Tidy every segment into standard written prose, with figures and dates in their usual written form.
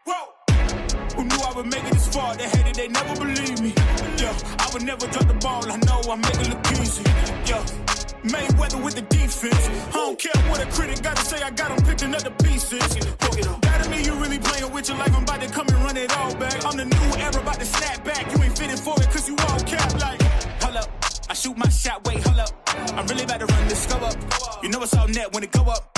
Whoa. Who knew I would make it this far? They hated, they never believed me. Yeah, I would never drop the ball. I know I make it look easy. Yeah. Mayweather with the defense. I don't care what a critic got to say. I got them picking up the pieces. That to me, you really playing with your life. I'm about to come and run it all back. I'm the new era, about to snap back. You ain't fitting for it, cause you all cap like. Hold up, I shoot my shot, wait, hold up. I'm really about to run this go up. You know it's all net when it go up.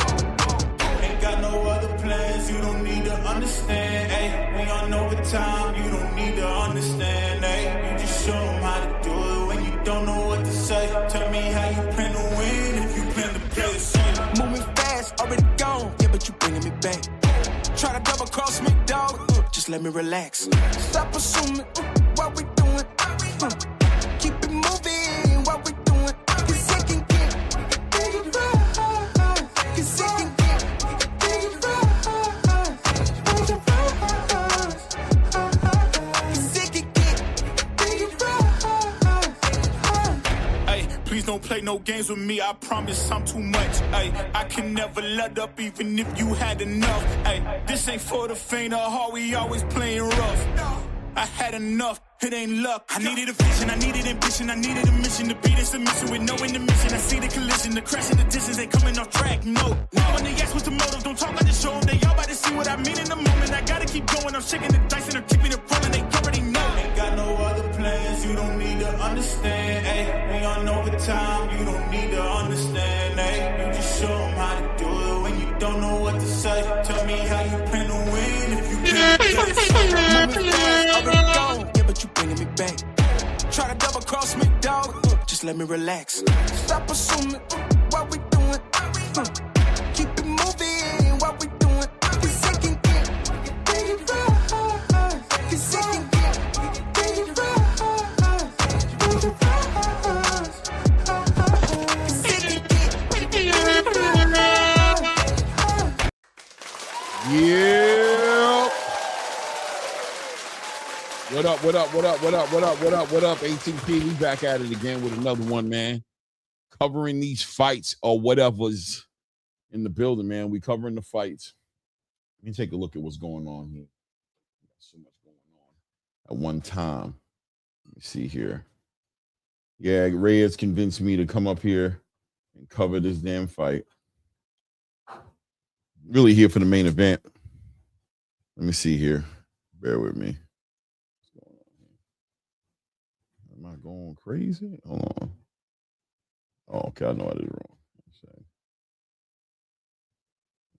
Ain't got no other plans, you don't need to understand. Ay, we on overtime, you don't need to understand. Ay, you just show them how to do it when you don't know what to say. Tell me how you plan to win if you plan to play the same. Moving fast, already gone, yeah, but you bringing me back. Try to double cross me, dog, just let me relax. Stop assuming what we doing. Keep it moving, what we doing. Cause it can get dangerous. Cause it can get dangerous. Cause it can get dangerous. Hey, please don't play no games with me. I promise I'm too much. Hey, I can never let up even if you had enough. Hey, this ain't for the faint of heart. We always playing rough. I had enough, it ain't luck. I needed a vision, I needed ambition, I needed a mission to beat a submission with no intermission. I see the collision, the crash in the distance, they coming off track, no. Now when they ask what's the motive, don't talk about the show. They all about to see what I mean in the moment. I gotta keep going, I'm shaking the dice and they're keeping it rolling, they already know. Ain't got no other plans, you don't need to understand. Ay, we on overtime, you don't need to understand. Ay, you just show them how to do it when you don't know what to say. Tell me how you plan to win if you can't play the same. Yeah, but you bringing me back. Try to double cross me, dog. Just let me relax. Stop assuming what we doing. Keep it moving, what we doing. Cause it can get dangerous. Cause it can get dangerous. Cause it can get dangerous. Yeah. What up, what up, what up, what up, what up, what up, what up, ATP? We back at it again with another one, man. Covering these fights or whatever's in the building, man. We covering the fights. Let me take a look at what's going on here. So much going on at one time. Let me see here. Yeah, Ray has convinced me to come up here and cover this damn fight. Really here for the main event. Let me see here. Bear with me. Am I going crazy? Hold on. Oh, okay, I know I did it wrong.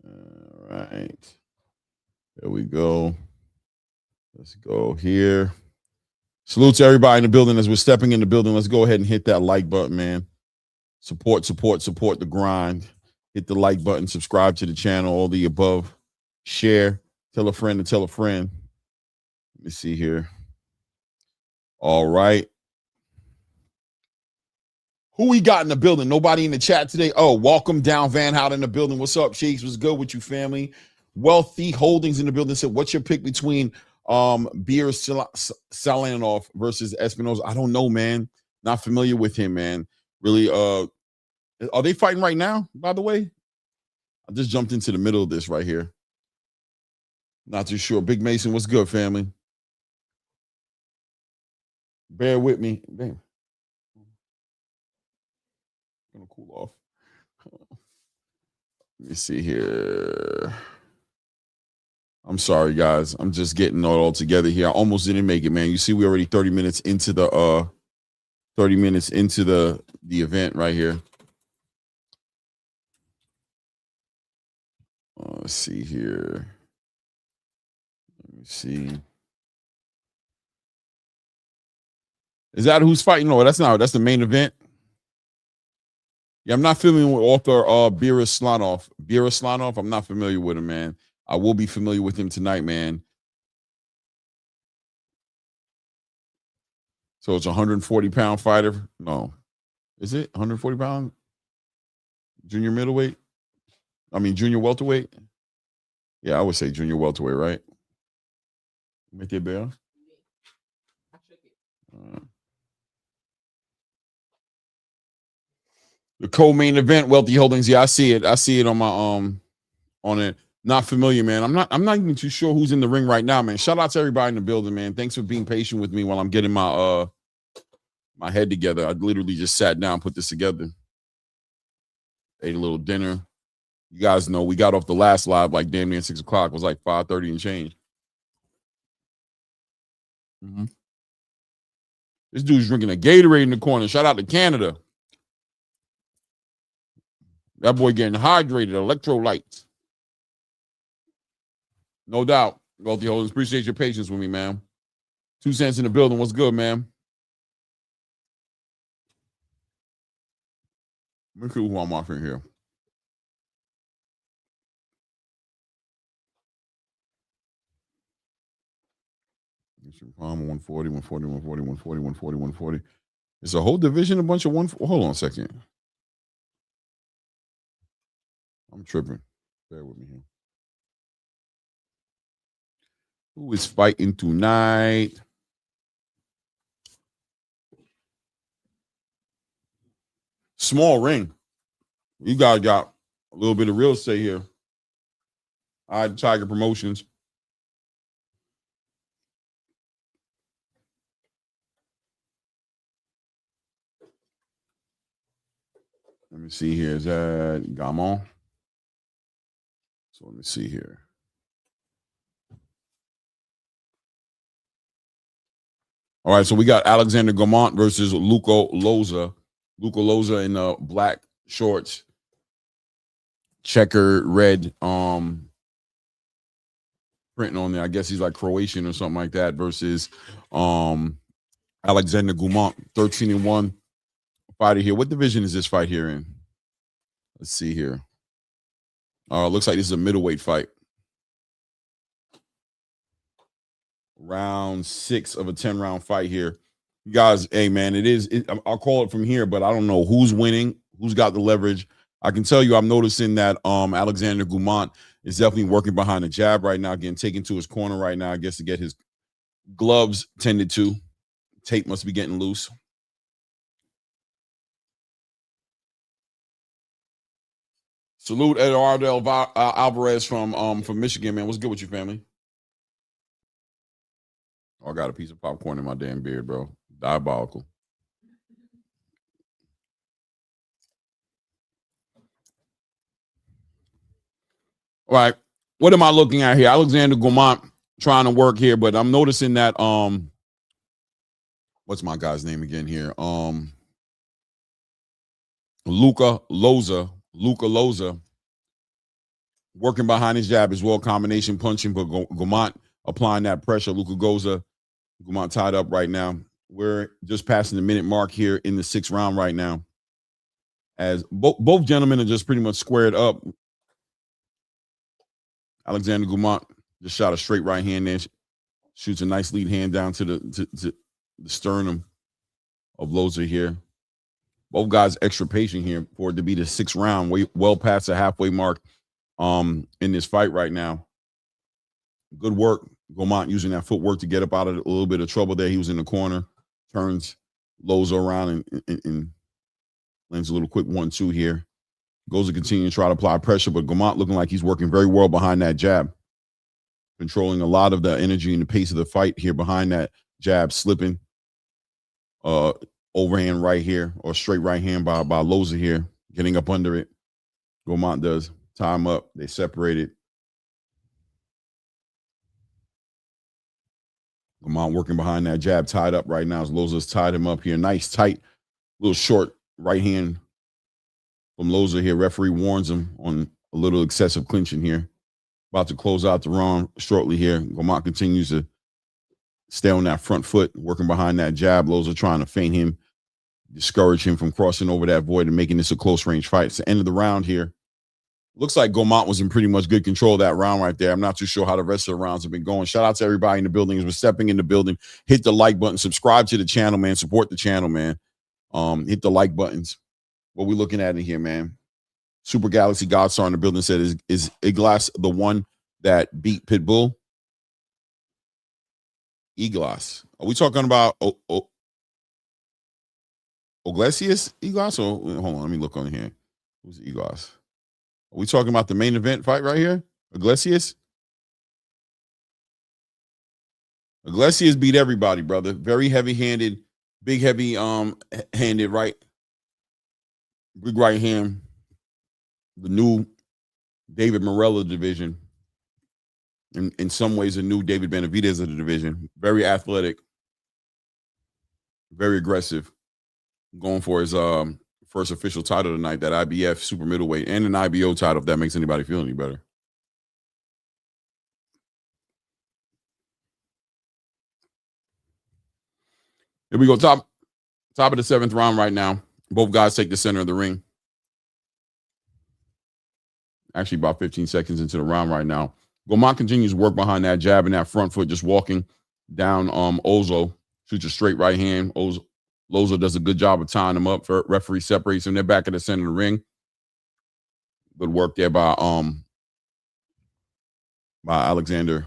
All right. There we go. Let's go here. Salute to everybody in the building as we're stepping in the building. Let's go ahead and hit that like button, man. Support the grind. Hit the like button, subscribe to the channel, all the above. Share, tell a friend to tell a friend. Let me see here. All right. Who we got in the building? Nobody in the chat today. Oh, welcome down Van Houten in the building. What's up, Sheiks? What's good with you, family? Wealthy Holdings in the building said, what's your pick between Beer Salanov versus Espinoza? I don't know, man. Not familiar with him, man. Really, are they fighting right now, by the way? I just jumped into the middle of this right here. Not too sure. Big Mason, what's good, family? Bear with me. Damn. Gonna cool off. Let me see here. I'm sorry, guys. I'm just getting it all together here. I almost didn't make it, man. You see, we're already 30 minutes into the event right here. Let's see here. Let me see. Is that who's fighting? No, that's not. That's the main event. Yeah, I'm not familiar with author Berislav. Berislav, I'm not familiar with him, man. I will be familiar with him tonight, man. So it's a 140-pound fighter. No. Is it 140-pound? Junior middleweight? I mean, junior welterweight? Yeah, I would say junior welterweight, right? Make it better. The co-main event, Wealthy Holdings. Yeah, I see it. I see it on my on it. Not familiar, man. I'm not even too sure who's in the ring right now, man. Shout out to everybody in the building, man. Thanks for being patient with me while I'm getting my my head together. I literally just sat down, put this together. Ate a little dinner. You guys know we got off the last live like damn near 6 o'clock. It was like 5:30 and change. Mm-hmm. This dude's drinking a Gatorade in the corner. Shout out to Canada. That boy getting hydrated, electrolytes. No doubt. Wealthy Holdings, appreciate your patience with me, man. 2 cents in the building. What's good, man? Let me see who I'm offering here. Palmer 140, 140, 140, 140, 140, 140. It's a whole division, a bunch of one. Hold on a second. I'm tripping. Bear with me here. Who is fighting tonight? Small ring. You guys got a little bit of real estate here. All right, Tiger Promotions. Let me see here. Is that Gamont? So let me see here. All right, so we got Alexander Gamont versus Loza. Loza in the black shorts, checker red printing on there. I guess he's like Croatian or something like that. Versus Alexander Gamont, 13-1 fighter here. What division is this fight here in? Let's see here. Looks like this is a middleweight fight. Round 6 of a 10-round fight here. You guys, hey, man, I'll call it from here, but I don't know who's winning, who's got the leverage. I can tell you I'm noticing that Alexander Gamont is definitely working behind the jab right now, getting taken to his corner right now, I guess, to get his gloves tended to. Tape must be getting loose. Salute Eduardo Alvarez from Michigan, man. What's good with you, family? Oh, I got a piece of popcorn in my damn beard, bro. Diabolical. All right. What am I looking at here? Alexander Gamont trying to work here, but I'm noticing that what's my guy's name again here? Loza working behind his jab as well, combination punching, but Gamont applying that pressure. Gamont tied up right now. We're just passing the minute mark here in the 6th round right now, as both gentlemen are just pretty much squared up. Alexander Gamont just shot a straight right hand there, shoots a nice lead hand down to the sternum of Loza here. Both guys extra patient here for it to be the 6th round, well past the halfway mark in this fight right now. Good work, Gamont using that footwork to get up out of a little bit of trouble there. He was in the corner, turns Loza around and lands a little quick 1-2 here. Goes to continue to try to apply pressure, but Gamont looking like he's working very well behind that jab, controlling a lot of the energy and the pace of the fight here behind that jab, slipping overhand right here, or straight right hand by Loza here, getting up under it. Gamont does tie him up. They separated. Gamont working behind that jab, tied up right now as Loza's tied him up here. Nice, tight, little short right hand from Loza here. Referee warns him on a little excessive clinching here. About to close out the round shortly here. Gamont continues to stay on that front foot, working behind that jab. Loza trying to feint him, discourage him from crossing over that void and making this a close range fight. It's the end of the round here. Looks like Gamont was in pretty much good control of that round right there. I'm not too sure how the rest of the rounds have been going. Shout out to everybody in the building as we're stepping in the building. Hit the like button, subscribe to the channel, man. Support the channel, man. Hit the like buttons. What we looking at in here, man? Super Galaxy Godstar in the building said, is Iglesias the one that beat Pitbull? Iglesias. Are we talking about Iglesias? Iglesias? Hold on, let me look on here. Who's Iglesias? Are we talking about the main event fight right here? Iglesias? Iglesias beat everybody, brother. Very heavy-handed, big heavy handed right. Big right hand. The new David Morella division. In some ways, a new David Benavidez of the division. Very athletic. Very aggressive. Going for his first official title tonight, that IBF super middleweight, and an IBO title, if that makes anybody feel any better. Here we go. Top of the 7th round right now. Both guys take the center of the ring. Actually, about 15 seconds into the round right now. Gamont continues to work behind that jab and that front foot, just walking down Ozo. Shoots a straight right hand. Loza does a good job of tying him up. Referee separates him. They're back at the center of the ring. Good work there by Alexander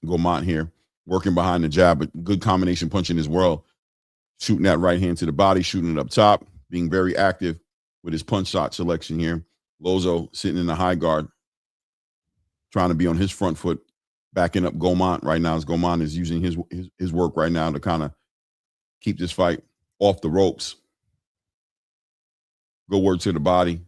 Gamont here. Working behind the jab, but good combination punching as well. Shooting that right hand to the body, shooting it up top, being very active with his punch shot selection here. Lozo sitting in the high guard, trying to be on his front foot, backing up Gamont right now, as Gamont is using his work right now to kind of keep this fight off the ropes. Good work to the body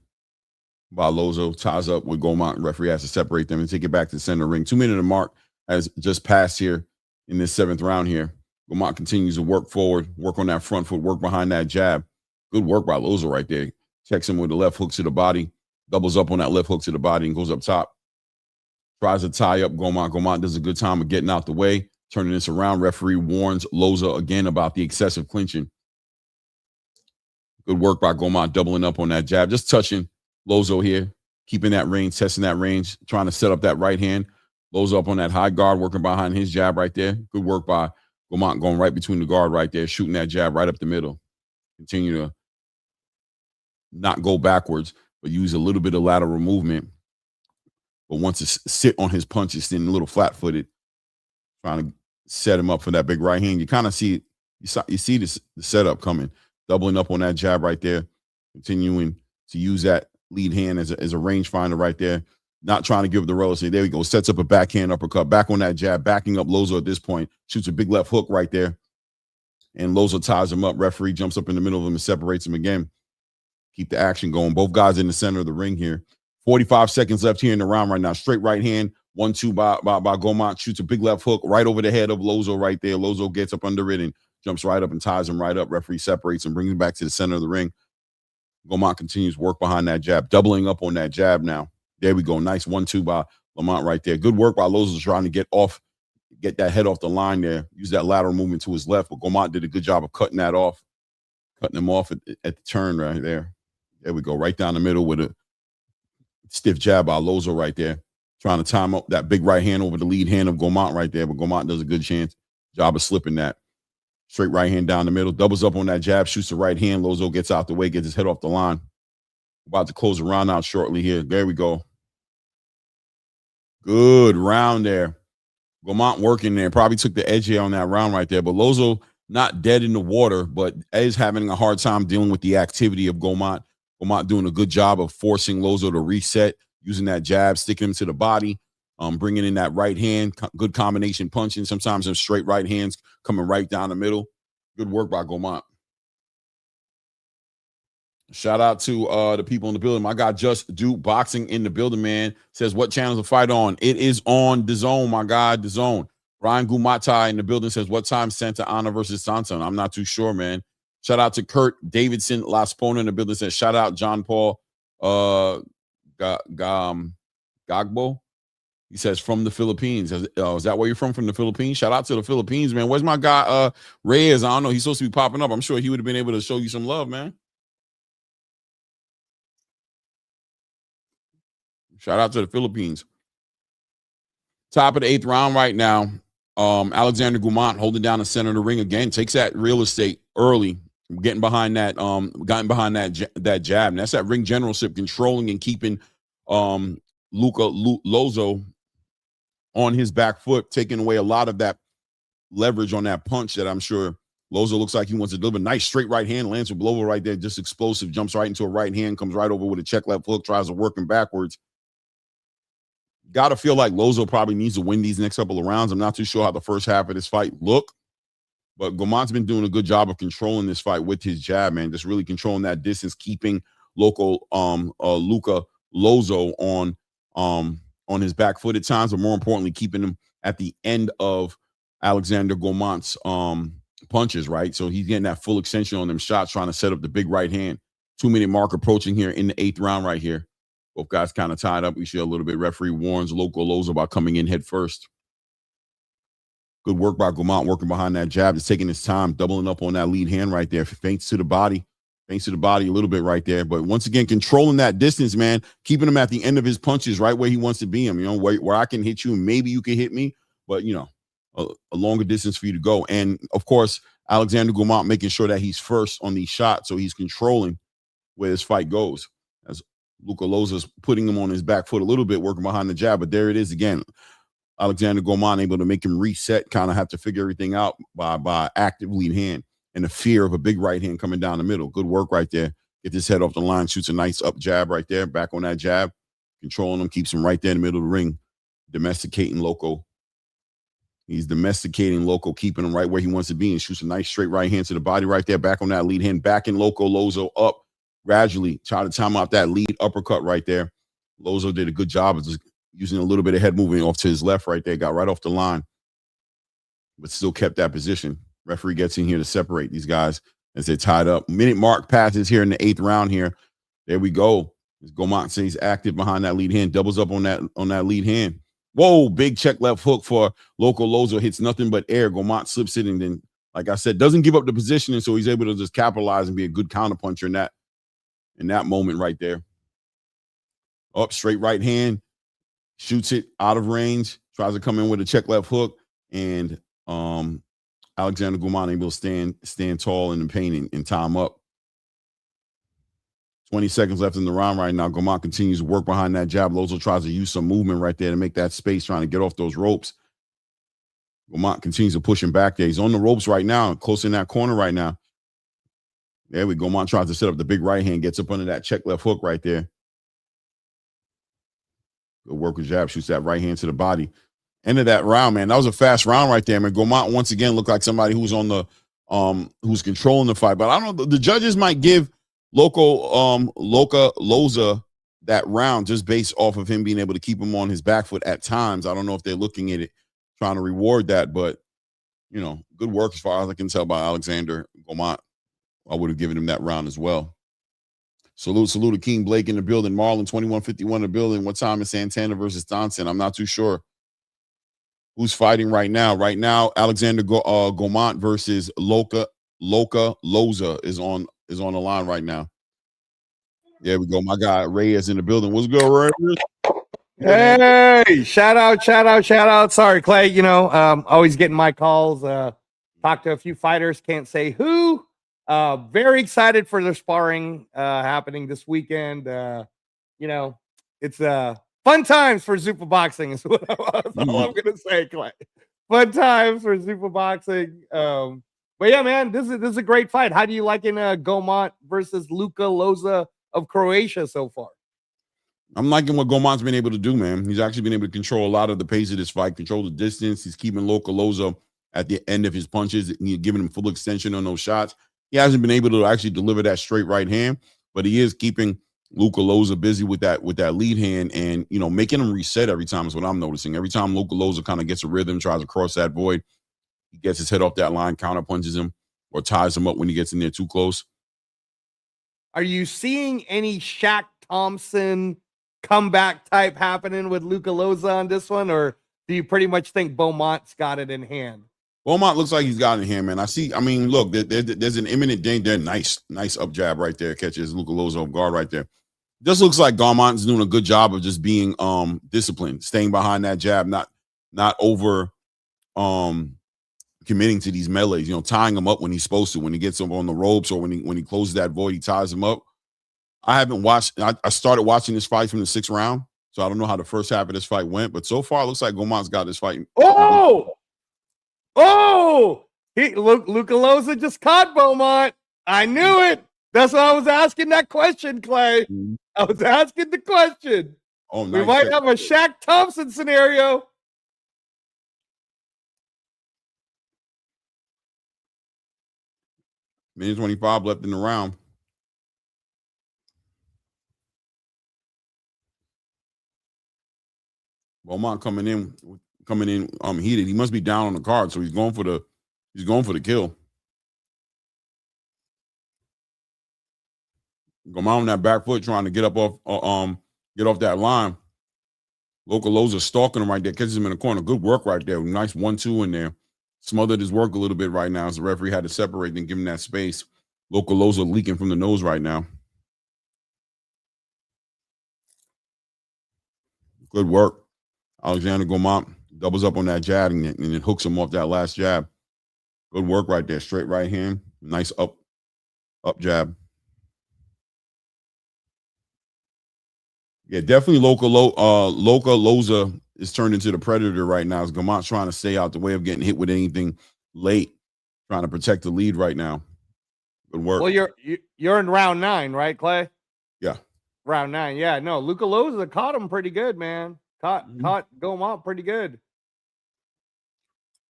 by Lozo. Ties up with Gamont. Referee has to separate them and take it back to the center ring. 2-minute mark has just passed here in this 7th round here. Gamont continues to work forward, work on that front foot, work behind that jab. Good work by Loza right there. Checks him with the left hook to the body, doubles up on that left hook to the body and goes up top. Tries to tie up Gamont. Gamont does a good time of getting out the way, turning this around. Referee warns Loza again about the excessive clinching. Good work by Gamont, doubling up on that jab, just touching Loza here, keeping that range, testing that range, trying to set up that right hand. Loza up on that high guard, working behind his jab right there. Good work by Gamont, going right between the guard right there, shooting that jab right up the middle. Continue to not go backwards, but use a little bit of lateral movement. But once to sit on his punches, sitting a little flat-footed, trying to set him up for that big right hand. You kind of see it. You see the setup coming, doubling up on that jab right there, continuing to use that lead hand as a rangefinder right there. Not trying to give it the roll. There we go. Sets up a backhand uppercut. Back on that jab. Backing up Loza at this point. Shoots a big left hook right there. And Loza ties him up. Referee jumps up in the middle of him and separates him again. Keep the action going. Both guys in the center of the ring here. 45 seconds left here in the round right now. Straight right hand. 1-2 by Gamont. Shoots a big left hook right over the head of Loza right there. Loza gets up under it and jumps right up and ties him right up. Referee separates him, brings him back to the center of the ring. Gamont continues work behind that jab. Doubling up on that jab now. There we go. Nice 1-2 by Lamont right there. Good work by Loza trying to get that head off the line there. Use that lateral movement to his left, but Gamont did a good job of cutting that off. Cutting him off at the turn right there. There we go. Right down the middle with a stiff jab by Loza right there. Trying to time up that big right hand over the lead hand of Gamont right there, but Gamont does a good job of slipping that. Straight right hand down the middle. Doubles up on that jab. Shoots the right hand. Loza gets out the way. Gets his head off the line. About to close the round out shortly here. There we go. Good round there. Gamont working there. Probably took the edge here on that round right there. But Loza not dead in the water, but is having a hard time dealing with the activity of Gamont. Gamont doing a good job of forcing Loza to reset, using that jab, sticking him to the body, bringing in that right hand. Good combination punching. Sometimes them straight right hands coming right down the middle. Good work by Gamont. Shout out to the people in the building. My guy Just Do Boxing in the building, man. Says, what channel is the fight on? It is on DAZN, my guy, DAZN. Brian Gumatai in the building says, what time Santana versus Thompson? I'm not too sure, man. Shout out to Kurt Davidson Laspona in the building says, shout out John Paul Gagbo. He says, from the Philippines. Is that where you're from the Philippines? Shout out to the Philippines, man. Where's my guy Reyes? I don't know. He's supposed to be popping up. I'm sure he would have been able to show you some love, man. Shout out to the Philippines. Top of the 8th round right now. Alexander Gamont holding down the center of the ring again. Takes that real estate early. Getting behind that, that jab. And that's that ring generalship, controlling and keeping Loza on his back foot, taking away a lot of that leverage on that punch that I'm sure Loza looks like he wants to deliver. Nice straight right hand, lands a blow right there, just explosive, jumps right into a right hand, comes right over with a check left hook, tries to work him backwards. Got to feel like Loza probably needs to win these next couple of rounds. I'm not too sure how the first half of this fight looked, but Gamont's been doing a good job of controlling this fight with his jab, man. Just really controlling that distance, keeping local Luka Loza on his back foot at times, but more importantly, keeping him at the end of Alexander Gamont's punches, right? So he's getting that full extension on them shots, trying to set up the big right hand. 2-minute mark approaching here in the 8th round right here. Both guys kind of tied up. We see a little bit. Referee warns local Loza about coming in head first. Good work by Gamont, working behind that jab, just taking his time, doubling up on that lead hand right there. Feints to the body a little bit right there. But once again, controlling that distance, man, keeping him at the end of his punches, right where he wants to be him, you know, where I can hit you and maybe you can hit me, but, you know, a longer distance for you to go. And, of course, Alexander Gamont making sure that he's first on these shots, so he's controlling where this fight goes. As Luka Loza's putting him on his back foot a little bit, working behind the jab, but there it is again. Alexander Gamont able to make him reset, kind of have to figure everything out by active lead hand and the fear of a big right hand coming down the middle. Good work right there. Get his head off the line, shoots a nice up jab right there, back on that jab, controlling him, keeps him right there in the middle of the ring, domesticating Loco. He's domesticating Loco, keeping him right where he wants to be, and shoots a nice straight right hand to the body right there, back on that lead hand, backing Loco Loza up gradually, try to time out that lead uppercut right there. Loza did a good job of just using a little bit of head movement off to his left right there, got right off the line, but still kept that position. Referee gets in here to separate these guys as they're tied up. Minute mark passes here in the 8th round here. There we go. As Gamont stays active behind that lead hand, doubles up on that lead hand. Whoa, big check left hook for Loco Loza, hits nothing but air. Gamont slips it and then, like I said, doesn't give up the position, and so he's able to just capitalize and be a good counterpuncher in that moment right there. Up, straight right hand, shoots it out of range, tries to come in with a check left hook, and Alexander Gamont able to stand tall in the pain and time up. 20 seconds left in the round right now. Gamont continues to work behind that jab. Loza tries to use some movement right there to make that space, trying to get off those ropes. Gamont continues to push him back there. He's on the ropes right now, close in that corner right now. There we go. Gamont tries to set up the big right hand, gets up under that check left hook right there. Good work with jab, shoots that right hand to the body. End of that round, man. That was a fast round right there, man. Gamont once again looked like somebody who's on the who's controlling the fight. But I don't know. The judges might give Luka Loza that round just based off of him being able to keep him on his back foot at times. I don't know if they're looking at it, trying to reward that, but you know, good work as far as I can tell by Alexander Gamont. I would have given him that round as well. Salute to King Blake in the building. Marlon 2151 in the building. What time is Santana versus Thompson? I'm not too sure who's fighting right now. Right now, Alexander Gamont versus Luka Loza is on the line right now. There we go. My guy Ray is in the building. What's good, Ray? Hey, shout out. Sorry, Clay. You know, always getting my calls. Talk to a few fighters, can't say who. Very excited for their sparring happening this weekend. You know, it's fun times for Zupa Boxing is what that's all I'm gonna say, Clay. Fun times for Zupa Boxing. But yeah, man, this is a great fight. How do you like in Gamont versus Luka Loza of Croatia so far? I'm liking what Gamont's been able to do, man. He's actually been able to control a lot of the pace of this fight, control the distance. He's keeping Luka Loza at the end of his punches, giving him full extension on those shots. He hasn't been able to actually deliver that straight right hand, but he is keeping Luka Loza busy with that lead hand and, you know, making him reset every time is what I'm noticing. Every time Luka Loza kind of gets a rhythm, tries to cross that void, he gets his head off that line, counter punches him, or ties him up when he gets in there too close. Are you seeing any Shaq Thompson comeback type happening with Luka Loza on this one, or do you pretty much think Beaumont's got it in hand? Beaumont looks like he's got it in hand, man. I mean, look, there's an imminent danger. Nice up jab right there. Catches Luka Loza off guard right there. Just looks like Gamont's doing a good job of just being disciplined, staying behind that jab, not over committing to these melees, you know, tying him up when he's supposed to, when he gets him on the ropes or when he closes that void, he ties him up. I haven't watched, I started watching this fight from the 6th round, so I don't know how the first half of this fight went, but so far it looks like Gamont's got this fight. Luka Loza just caught Beaumont. I knew it. That's why I was asking that question, Clay. I was asking the question. Oh, nice. We might have a Shaq Thompson scenario. Minute 25 left in the round. Beaumont coming in heated. He must be down on the card, so he's going for the kill. Gamont on that back foot trying to get off that line. Local Loza stalking him right there, catches him in the corner. Good work right there. Nice 1-2 in there. Smothered his work a little bit right now as the referee had to separate and give him that space. Local Loza leaking from the nose right now. Good work. Alexander Gamont doubles up on that jab and then hooks him off that last jab. Good work right there. Straight right hand. Nice up jab. Yeah, definitely Local Loza is turned into the predator right now. As Gamont's trying to stay out the way of getting hit with anything late, trying to protect the lead right now. Good work. Well, you're in round 9, right, Clay? Yeah. Round 9. Yeah, no, Luka Loza caught him pretty good, man. Caught Gamont pretty good.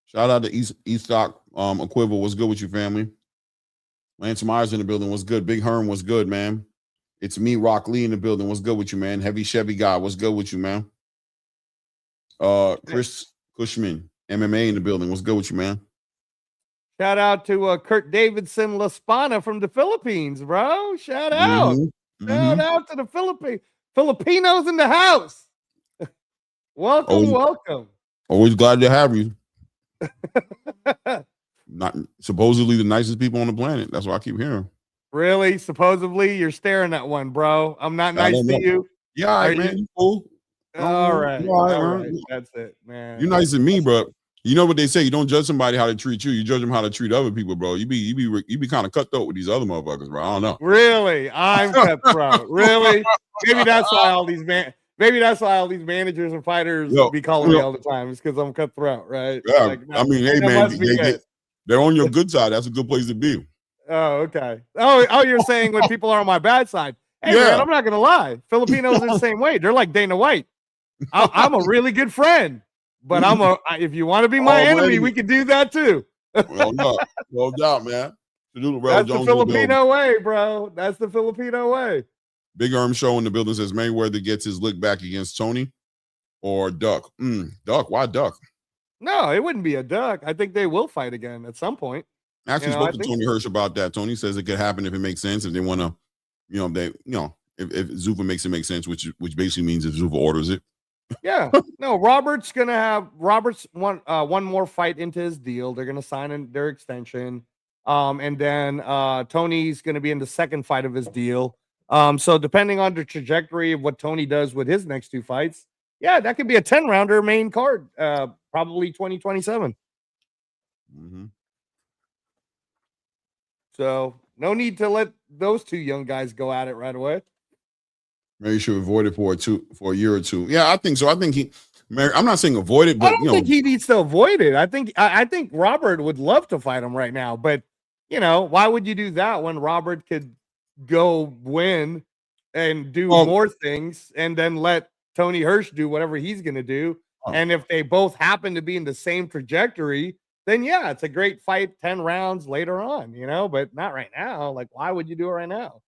Shout out to East Stock Equivalent. What's good with you, family? Lance Myers in the building. What's good? Big Herm, what's good, man? It's me, Rock Lee, in the building. What's good with you, man? Heavy Chevy guy. What's good with you, man? Chris Cushman, MMA in the building. What's good with you, man? Shout out to Kurt Davidson Laspana from the Philippines, bro. Shout out. Shout out to the Filipinos in the house. Welcome. Always glad to have you. Not supposedly the nicest people on the planet. That's what I keep hearing. Really? Supposedly, you're staring at one, bro. I'm not nice to you. Yeah, all right, man. You cool. All right. That's it, man. You're nice to me, bro. You know what they say? You don't judge somebody how they treat you. You judge them how to treat other people, bro. You be kind of cutthroat with these other motherfuckers, bro. I don't know. Really? I'm cutthroat. Really? Maybe that's why all these managers and fighters be calling me all the time. It's because I'm cutthroat, right? Yeah. Like, I mean, hey, man, they're on your good side. That's a good place to be. Oh, okay. Oh, you're saying when people are on my bad side. Hey, man, I'm not going to lie. Filipinos are the same way. They're like Dana White. I'm a really good friend, but if you want to be my enemy, we can do that too. Well done, man. That's the Filipino way, bro. That's the Filipino way. Big Arm Show in the building says Mayweather gets his lick back against Tony or Duck. Duck. Why Duck? No, it wouldn't be a Duck. I think they will fight again at some point. Actually, spoke to Tony Hirsch about that. Tony says it could happen if it makes sense. If they want to, if Zuffa makes it make sense, which basically means if Zuffa orders it. Yeah. No, Robert's one more fight into his deal. They're gonna sign their extension. And then Tony's gonna be in the second fight of his deal. So depending on the trajectory of what Tony does with his next 2 fights, yeah, that could be a 10-rounder main card, probably 2027. Mm-hmm. So no need to let those 2 young guys go at it right away. Maybe you should avoid it for a year or 2. Yeah, I think so. I think I'm not saying avoid it, but I don't think he needs to avoid it. I think Robert would love to fight him right now, but why would you do that when Robert could go win and do more things and then let Tony Hirsch do whatever he's going to do? And if they both happen to be in the same trajectory, then yeah, it's a great fight 10 rounds later on, but not right now. Like, why would you do it right now?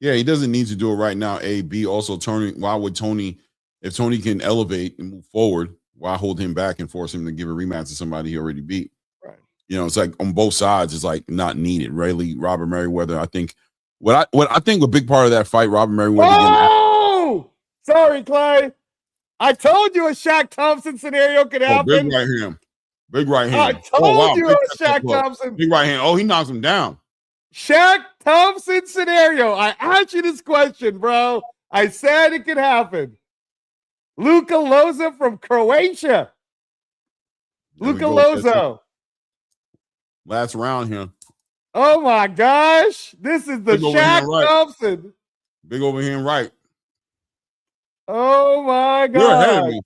Yeah, he doesn't need to do it right now. A, B, also Tony, why would Tony, if Tony can elevate and move forward, why hold him back and force him to give a rematch to somebody he already beat? Right. It's like on both sides, it's like not needed. Really, Robert Merriweather, I think what I think a big part of that fight, Robert Merriweather. Oh, sorry, Clay. I told you a Shaq Thompson scenario could happen. Big right hand. I told you a Shaq Thompson. Big right hand. Oh, he knocks him down. Shaq Thompson scenario. I asked you this question, bro. I said it could happen. Luka Loza from Croatia. Luka Loza. Last round here. Oh my gosh. This is the Shaq Thompson. Big overhand right. Oh my gosh. You're ahead of me.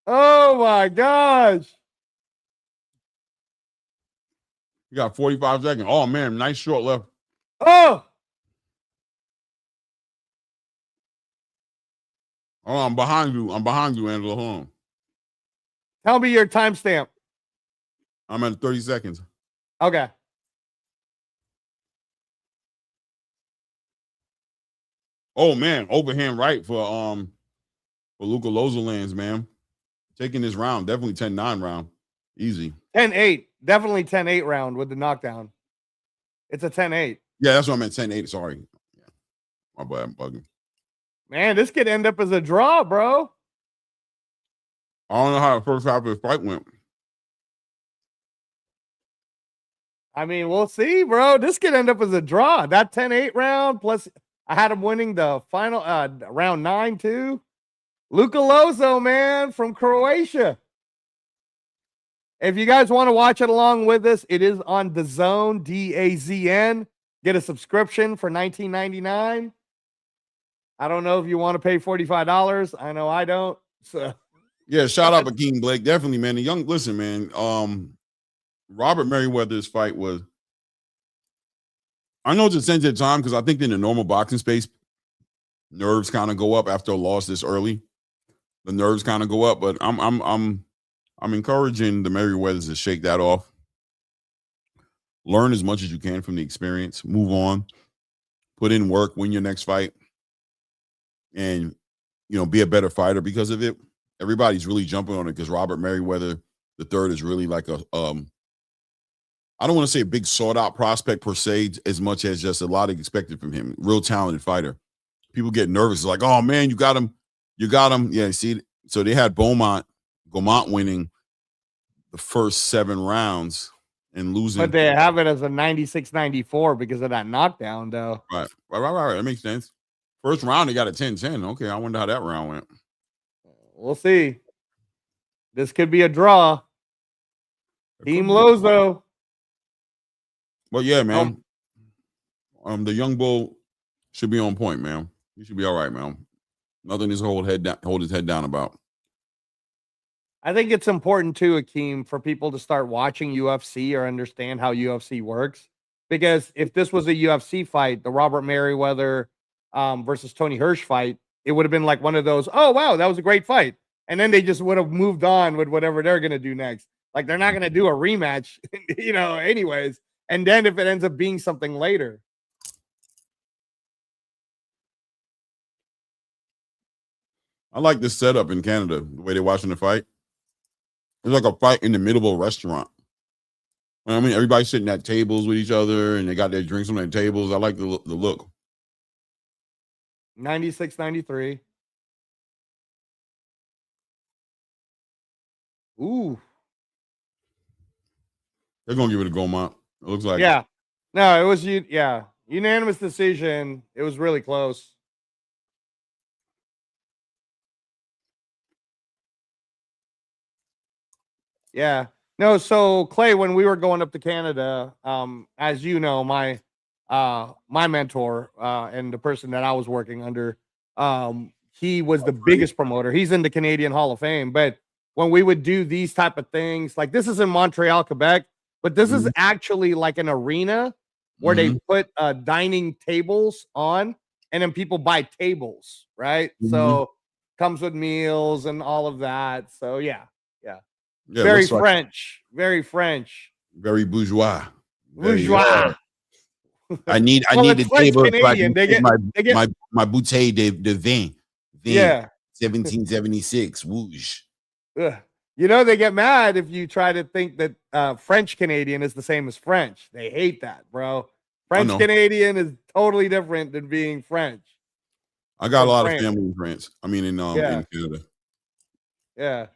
Oh my gosh. You got 45 seconds. Oh man, nice short left. Oh. Oh, I'm behind you. Angela. Hold on. Tell me your timestamp. I'm at 30 seconds. Okay. Oh man, overhand right for Luka Loza lands, man. Taking this round, definitely 10-9 round. Easy. 10-8. Definitely 10-8 round with the knockdown. It's a 10-8. Yeah, that's what I meant. 10-8. Sorry. Yeah. My bad, I'm bugging. Man, this could end up as a draw, bro. I don't know how the first half of the fight went. I mean, we'll see, bro. This could end up as a draw. That 10-8 round, plus I had him winning the final round 9 too. Luka Loza, man, from Croatia. If you guys want to watch it along with us, it is on DAZN, DAZN. Get a subscription for $19.99. I don't know if you want to pay $45. I know I don't. So yeah, shout out Akeem Blake. Definitely, man. Listen, man. Robert Merriweather's fight was, I know it's a sensitive time because I think in the normal boxing space, nerves kind of go up after a loss this early. The nerves kind of go up, but I'm encouraging the Merriweathers to shake that off. Learn as much as you can from the experience. Move on. Put in work. Win your next fight. And, be a better fighter because of it. Everybody's really jumping on it because Robert Merriweather III is really like a, I don't want to say a big sought-out prospect per se, as much as just a lot expected from him. Real talented fighter. People get nervous. It's like, oh, man, you got him. Yeah, see, so they had Gamont winning the first 7 rounds and losing. But they have it as a 96-94 because of that knockdown, though. Right. That makes sense. First round, they got a 10-10. Okay, I wonder how that round went. We'll see. This could be a draw. Team Lozo. But yeah, man. The young bull should be on point, man. He should be all right, man. Nothing to hold his head down about. I think it's important too, Akeem, for people to start watching UFC or understand how UFC works. Because if this was a UFC fight, the Robert Merriweather versus Tony Hirsch fight, it would have been like one of those, oh, wow, that was a great fight. And then they just would have moved on with whatever they're going to do next. Like they're not going to do a rematch, anyways. And then if it ends up being something later. I like this setup in Canada, the way they're watching the fight. It's like a fight in the middle of a restaurant. I mean, everybody's sitting at tables with each other and they got their drinks on their tables. I like the look. 96-93. Ooh. They're going to give it a Gamont. It looks like. Yeah. No, it was, unanimous decision. It was really close. Yeah. No, so Clay, when we were going up to Canada, as you know, my mentor and the person that I was working under, he was the biggest promoter. He's in the Canadian Hall of Fame. But when we would do these type of things, like this is in Montreal, Quebec, but this is actually like an arena where they put dining tables on, and then people buy tables, right? So comes with meals and all of that. So yeah. Very French. Very French. Very bourgeois. Bourgeois. I need the table so I can get my bouteille de vin. Yeah. 1776. Whoosh. They get mad if you try to think that French Canadian is the same as French. They hate that, bro. French Canadian is totally different than being French. I got a lot of family in France. I mean, in Canada. Yeah.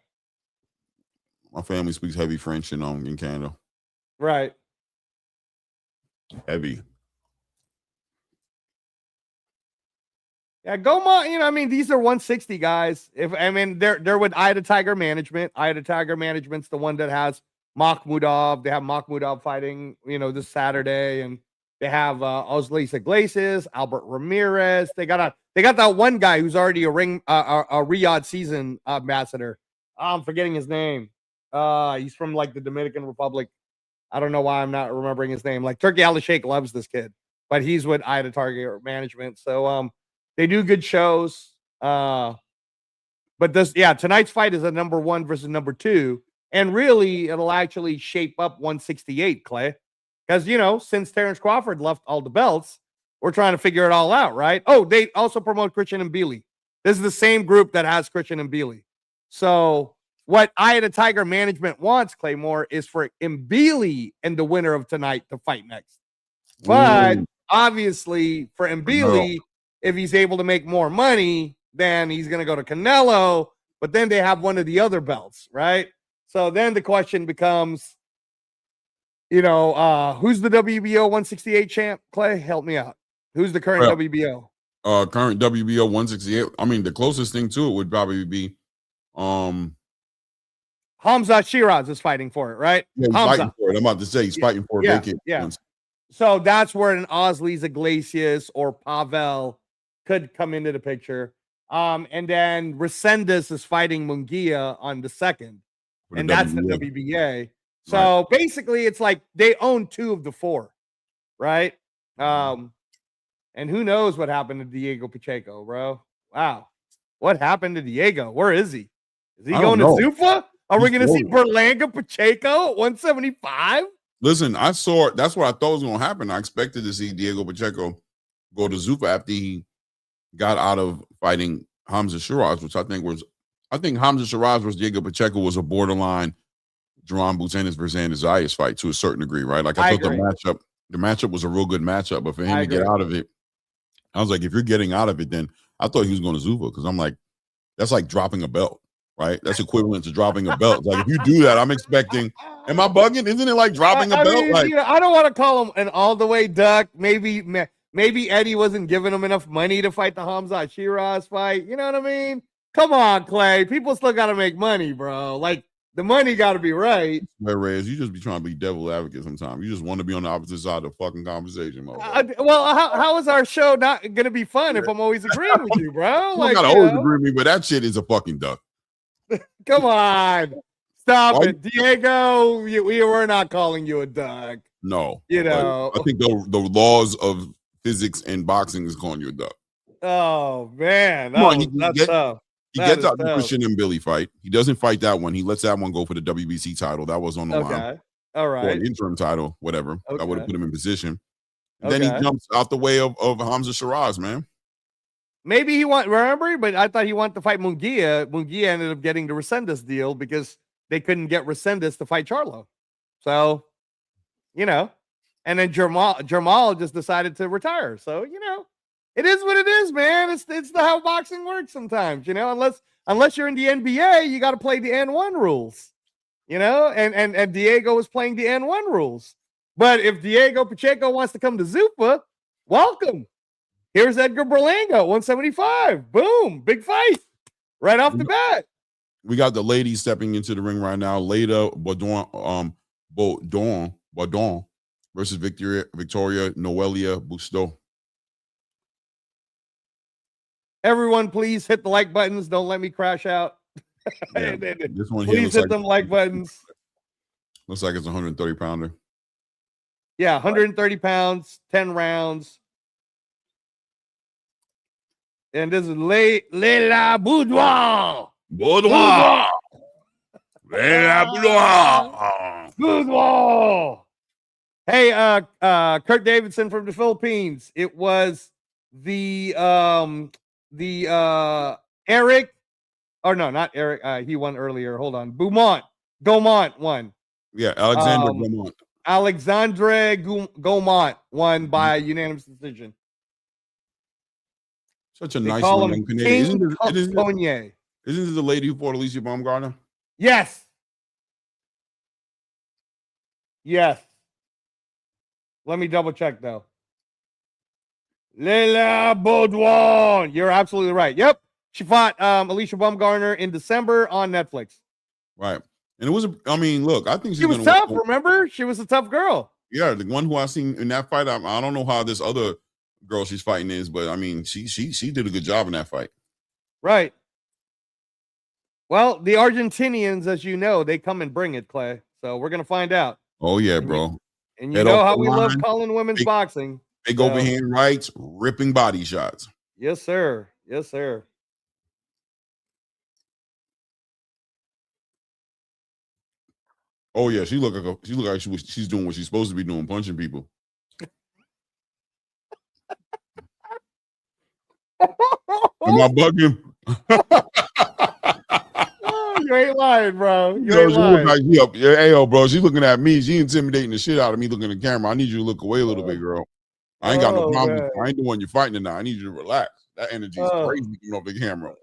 My family speaks heavy French in Canada. Right. Heavy. Yeah, Gamont, these are 160 guys. They're with Eye to Tiger Management. Eye to Tiger Management's the one that has Makhmudov. They have Makhmudov fighting, this Saturday, and they have Osleys Iglesias, Albert Ramirez. They got that one guy who's already a Riyadh season ambassador. I'm forgetting his name. He's from like the Dominican Republic. I don't know why I'm not remembering his name. Like Turkey Al-Sheikh loves this kid, but he's with Eye to Target Management. So they do good shows. But tonight's fight is a number 1 versus number 2. And really, it'll actually shape up 168, Clay. Because, since Terrence Crawford left all the belts, we're trying to figure it all out, right? Oh, they also promote Christian Mbili. This is the same group that has Christian Mbili. So what Eye of the Tiger management wants, Claymore, is for Mbili and the winner of tonight to fight next. But obviously, for Mbili, if he's able to make more money, then he's going to go to Canelo. But then they have one of the other belts, right? So then the question becomes, who's the WBO 168 champ? Clay, help me out. Who's the current WBO? Current WBO 168. I mean, the closest thing to it would probably be Hamza Shiraz is fighting for it, right? Yeah, he's fighting for it. I'm about to say he's fighting for it. Yeah. So that's where an Osleys Iglesias or Pavel could come into the picture. And then Resendez is fighting Munguia on the 2nd. And that's the WBA. So basically, it's like they own 2 of the 4, right? And who knows what happened to Diego Pacheco, bro? Wow. What happened to Diego? Where is he? Is he going to Zuffa? Are we going to see Berlanga Pacheco at 175? Listen, that's what I thought was going to happen. I expected to see Diego Pacheco go to Zuffa after he got out of fighting Hamza Shiraz, which I think Hamza Shiraz versus Diego Pacheco was a borderline Jerome Butenis versus Andy Zayas fight to a certain degree, right? Like I thought the matchup was a real good matchup, but for him to get out of it, I was like, if you're getting out of it, then I thought he was going to Zuffa because I'm like, that's like dropping a belt, right? That's equivalent to dropping a belt. Like if you do that, I'm expecting. Am I bugging? Isn't it like dropping a belt? Mean, I don't want to call him an all the way duck. Maybe Eddie wasn't giving him enough money to fight the Hamza Shiraz fight. You know what I mean? Come on, Clay. People still got to make money, bro. Like the money got to be right. Reyes, you just be trying to be devil advocate sometimes. You just want to be on the opposite side of the fucking conversation, well, how is our show not going to be fun if I'm always agreeing with you, bro? You gotta always agree with me, but that shit is a fucking duck. Come on. Stop it. Diego, we're not calling you a duck. No. I think the laws of physics and boxing is calling you a duck. Oh, man. That's tough. He gets out the Christian and Billy fight. He doesn't fight that one. He lets that one go for the WBC title. That was on the line. All right. Or an interim title, whatever. That would have put him in position. Then he jumps out the way of Hamza Shiraz, man. Maybe he remember, but I thought he wanted to fight Munguia. Munguia ended up getting the Resendez deal because they couldn't get Resendez to fight Charlo. So, and then Jamal just decided to retire. So, it is what it is, man. It's how boxing works sometimes, unless you're in the NBA, you got to play the N1 rules, and Diego was playing the N1 rules. But if Diego Pacheco wants to come to Zuffa, welcome. Here's Edgar Berlanga, 175. Boom, big fight right off the bat. We got the ladies stepping into the ring right now. Leila Budwan, versus Victoria Noelia Busto. Everyone, please hit the like buttons. Don't let me crash out. Yeah, this one please hit them like buttons. Looks like it's a 130 pounder. Yeah, 130 pounds, 10 rounds. And this is Leila Budwan. Leila Budwan. Budwan. Hey, Kurt Davidson from the Philippines. It was the Eric, or no, not Eric. He won earlier. Hold on. Gaumont won. Yeah, Alexandre Gaumont. Alexandre Gaumont won by unanimous decision. Such a nice young Canadian. Isn't this the lady who fought Alicia Baumgartner? Yes. Let me double check though. Leila Budwan. You're absolutely right. Yep. She fought Alicia Baumgartner in December on Netflix. Right. And it was, look, I think she was tough. Remember? She was a tough girl. Yeah. The one who I seen in that fight, I don't know how this other girl she's fighting is, but she did a good job in that fight. Right. Well, the Argentinians, as you know, they come and bring it, Clay. So we're going to find out. Oh, yeah, bro. And you know how we love calling women's boxing. Big overhand rights, ripping body shots. Yes, sir. Yes, sir. Oh yeah, she look like she's doing what she's supposed to be doing, punching people. Am I bugging? Oh, you ain't lying, bro. You Yo, ain't she look lying. like hey, yo, bro. She's looking at me. She intimidating the shit out of me looking at the camera. I need you to look away a little bit, girl. I ain't got no problem. Man. I ain't the one you're fighting tonight. I need you to relax. That energy is crazy coming off the camera.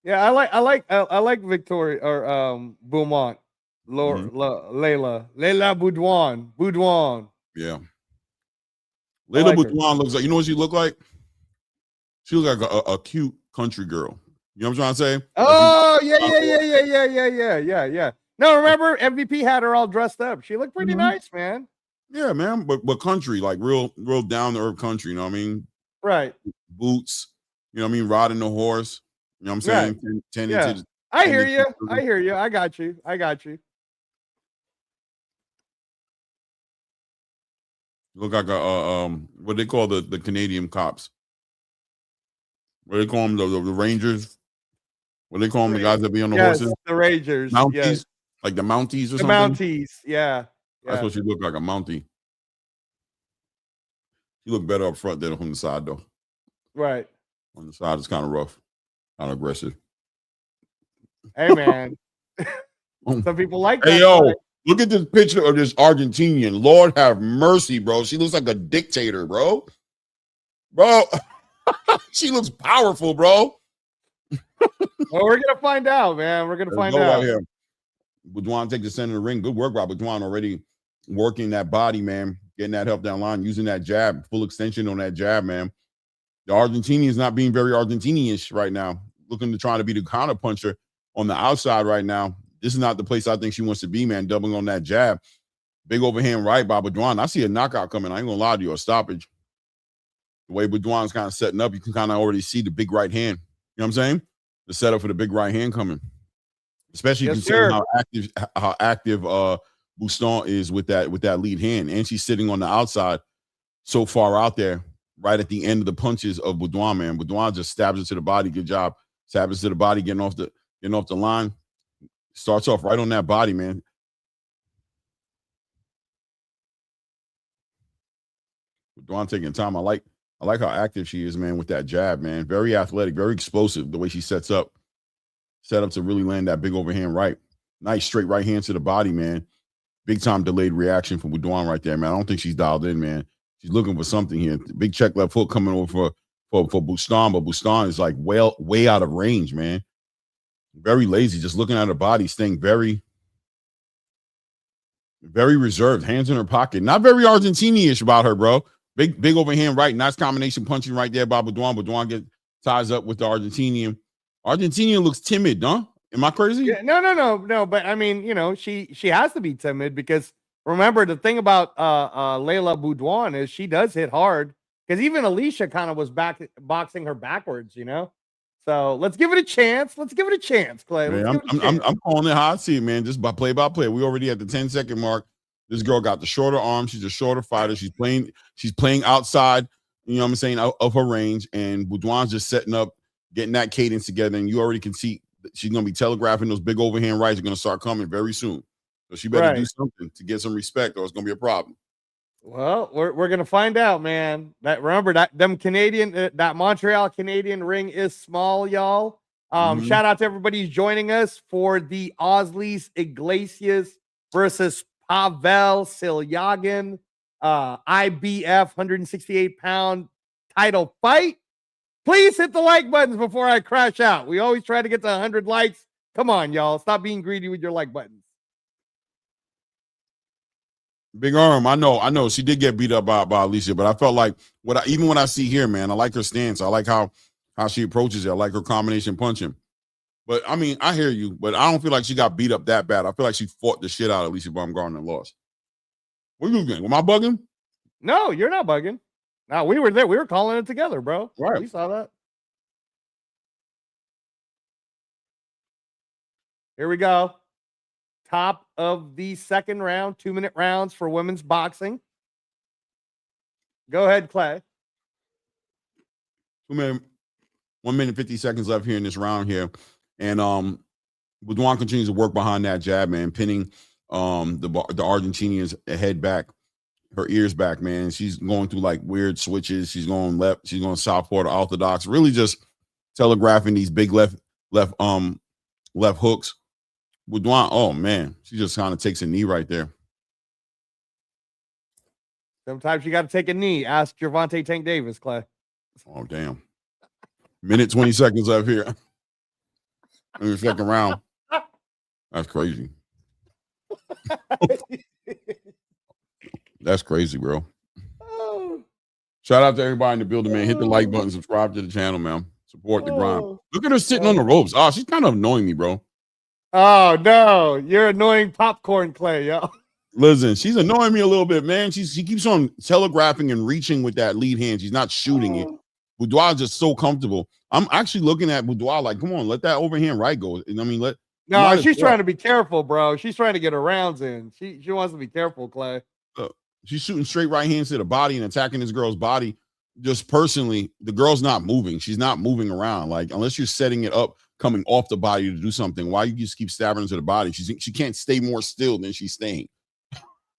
Yeah, I like Victoria or Beaumont. Leila Budwan. Yeah. Leila Budwan looks like, you know what she look like? She look like a cute country girl. You know what I'm trying to say? Oh, yeah. No, remember MVP had her all dressed up. She looked pretty nice, man. Yeah, man. But country, like real down to earth country, you know what I mean? Right. Boots, you know what I mean? Riding the horse. You know what I'm saying? Right. Tending to I hear you. I got you. Look like a what they call the Canadian cops. What do they call them? The Rangers. What do they call them? The guys that be on the horses. The Rangers. Mounties, yes. like the Mounties or the something. Mounties. Yeah. That's what she looked like, a Mountie. She looked better up front than on the side, though. Right. On the side, it's kind of rough, kind of aggressive. Hey, man. Some people like that. Hey, yo, look at this picture of this Argentinian. Lord have mercy, bro. She looks like a dictator, bro. Bro, she looks powerful, bro. Well, we're gonna find out, man. We're gonna find out. Right here. Budwan take the center of the ring. Good work, Rob Budwan, already working that body, man. Getting that help down line, using that jab, full extension on that jab, man. The Argentinian is not being very Argentinian-ish right now. Looking to try to be the counter puncher on the outside right now. This is not the place I think she wants to be, man. Doubling on that jab. Big overhand right by Budwan. I see a knockout coming. I ain't gonna lie to you, a stoppage. The way Budwan's kind of setting up, you can kind of already see the big right hand. You know what I'm saying? The setup for the big right hand coming. Especially considering how active Buston is with that lead hand. And she's sitting on the outside so far out there, right at the end of the punches of Budwan, man. Budwan just stabs it to the body. Good job. Stabs it to the body, getting off the line. Starts off right on that body, man. Budwan taking time. I like how active she is, man, with that jab, man. Very athletic, very explosive, the way she sets up. Set up to really land that big overhand right. Nice straight right hand to the body, man. Big time delayed reaction from Budwan right there, man. I don't think she's dialed in, man. She's looking for something here. Big check left hook coming over for Buston, but Buston is like way out of range, man. Very lazy, just looking at her body, staying very, very reserved. Hands in her pocket. Not very Argentinian-ish about her, bro. Big overhand right. Nice combination punching right there by Budwan. Budwan ties up with the Argentinian. Argentinian looks timid, huh? Am I crazy? Yeah, no. But I mean, you know, she has to be timid because remember the thing about Leila Budwan is she does hit hard because even Alicia kind of was boxing her backwards, you know. So let's give it a chance. Clay. Man, I'm calling it how I see it, man. Just by play. We already at the 10-second mark. This girl got the shorter arm. She's a shorter fighter. She's playing outside, you know what I'm saying, of her range. And Budwan's just setting up, getting that cadence together. And you already can see she's going to be telegraphing those big overhand rights are going to start coming very soon. So she better do something to get some respect or it's going to be a problem. Well, we're going to find out, man. Remember that that Montreal Canadian ring is small, y'all. Shout out to everybody who's joining us for the Osleys Iglesias versus Pavel Silyagin IBF 168-pound title fight. Please hit the like buttons before I crash out. We always try to get to 100 likes. Come on, y'all. Stop being greedy with your like buttons. Big arm. I know. She did get beat up by Alicia, but I felt like even when I see here, man, I like her stance. I like how she approaches it. I like her combination punching. But I mean, I hear you, but I don't feel like she got beat up that bad. I feel like she fought the shit out of Alicia Baumgartner and lost. What are you doing? Am I bugging? No, you're not bugging. No, we were there. We were calling it together, bro. Right. We saw that. Here we go. Top of the second round, 2-minute rounds for women's boxing. Go ahead, Clay. 1 minute, 50 seconds left here in this round here. And Budwan continues to work behind that jab, man, pinning the Argentinian's head back, her ears back, man. She's going through like weird switches. She's going left, she's going southpaw to orthodox, really just telegraphing these big left hooks. Budwan, oh man, she just kind of takes a knee right there. Sometimes you got to take a knee. Ask Gervonta Tank Davis, Clay. Oh damn. Minute 20 seconds left here in the second round. That's crazy. That's crazy, bro. Shout out to everybody in the building, man. Hit the like button, subscribe to the channel, man. Support the grind. Look at her sitting on the ropes. Oh, she's kind of annoying me, bro. Oh no, you're annoying popcorn, Clay, yo. Listen, she's annoying me a little bit, man. She keeps on telegraphing and reaching with that lead hand. She's not shooting it. Budwan is just so comfortable. I'm actually looking at Budwan like, come on, let that overhand right go. I mean, no, she's trying to be careful, bro. She's trying to get her rounds in. She wants to be careful, Clay. She's shooting straight right hands to the body and attacking this girl's body. Just personally, the girl's not moving. She's not moving around. Like, unless you're setting it up, coming off the body to do something, why you just keep stabbing into the body? She can't stay more still than she's staying.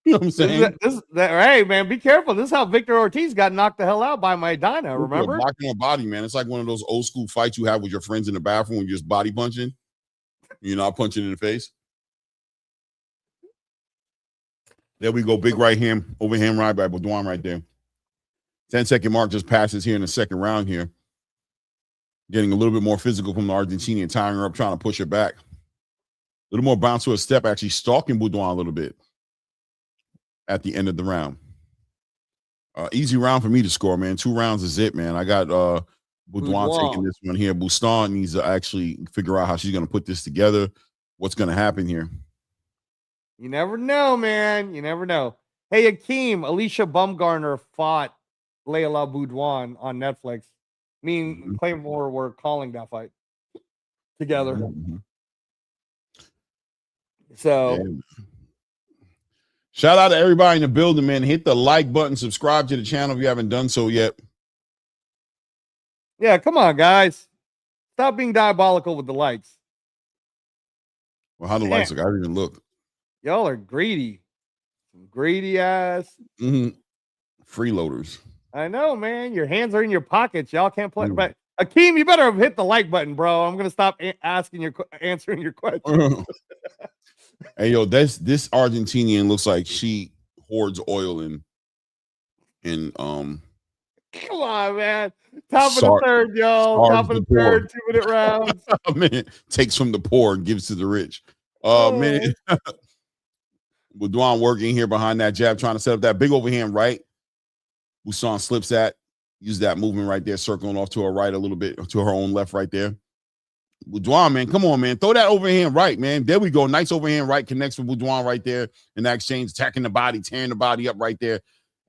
You know what I'm saying? Hey, man, be careful. This is how Victor Ortiz got knocked the hell out by Maidana, remember? Blocking her body, man. It's like one of those old school fights you have with your friends in the bathroom when you're just body punching. You're not punching in the face. There we go. Big right hand, overhand right by Budwan right there. 10-second mark just passes here in the second round here. Getting a little bit more physical from the Argentinian, tying her up, trying to push her back. A little more bounce to a step, actually stalking Budwan a little bit at the end of the round. Easy round for me to score, man. 2 rounds is it, man. I got Budwan taking this one here. Buston needs to actually figure out how she's going to put this together. What's going to happen here? You never know, man. You never know. Hey, Akeem, Alicia Bumgarner fought Leila Budwan on Netflix. Me and Claymore were calling that fight together. So, shout out to everybody in the building, man. Hit the like button, subscribe to the channel if you haven't done so yet. Yeah, come on, guys. Stop being diabolical with the likes. Well, how the likes look? I didn't even look. Y'all are greedy. Some greedy ass. Freeloaders. I know, man. Your hands are in your pockets. Y'all can't play. But Akeem, you better hit the like button, bro. I'm gonna stop answering your question. Hey, yo, this Argentinian looks like she hoards oil in Come on, man. Top of the third, yo. Top of the third, 2-minute rounds. Man, takes from the poor and gives to the rich. Man. Budwan working here behind that jab, trying to set up that big overhand right. Buston slips that, use that movement right there, circling off to her right a little bit, to her own left right there. Budwan, man, come on, man. Throw that overhand right, man. There we go. Nice overhand right, connects with Budwan right there. In that exchange, attacking the body, tearing the body up right there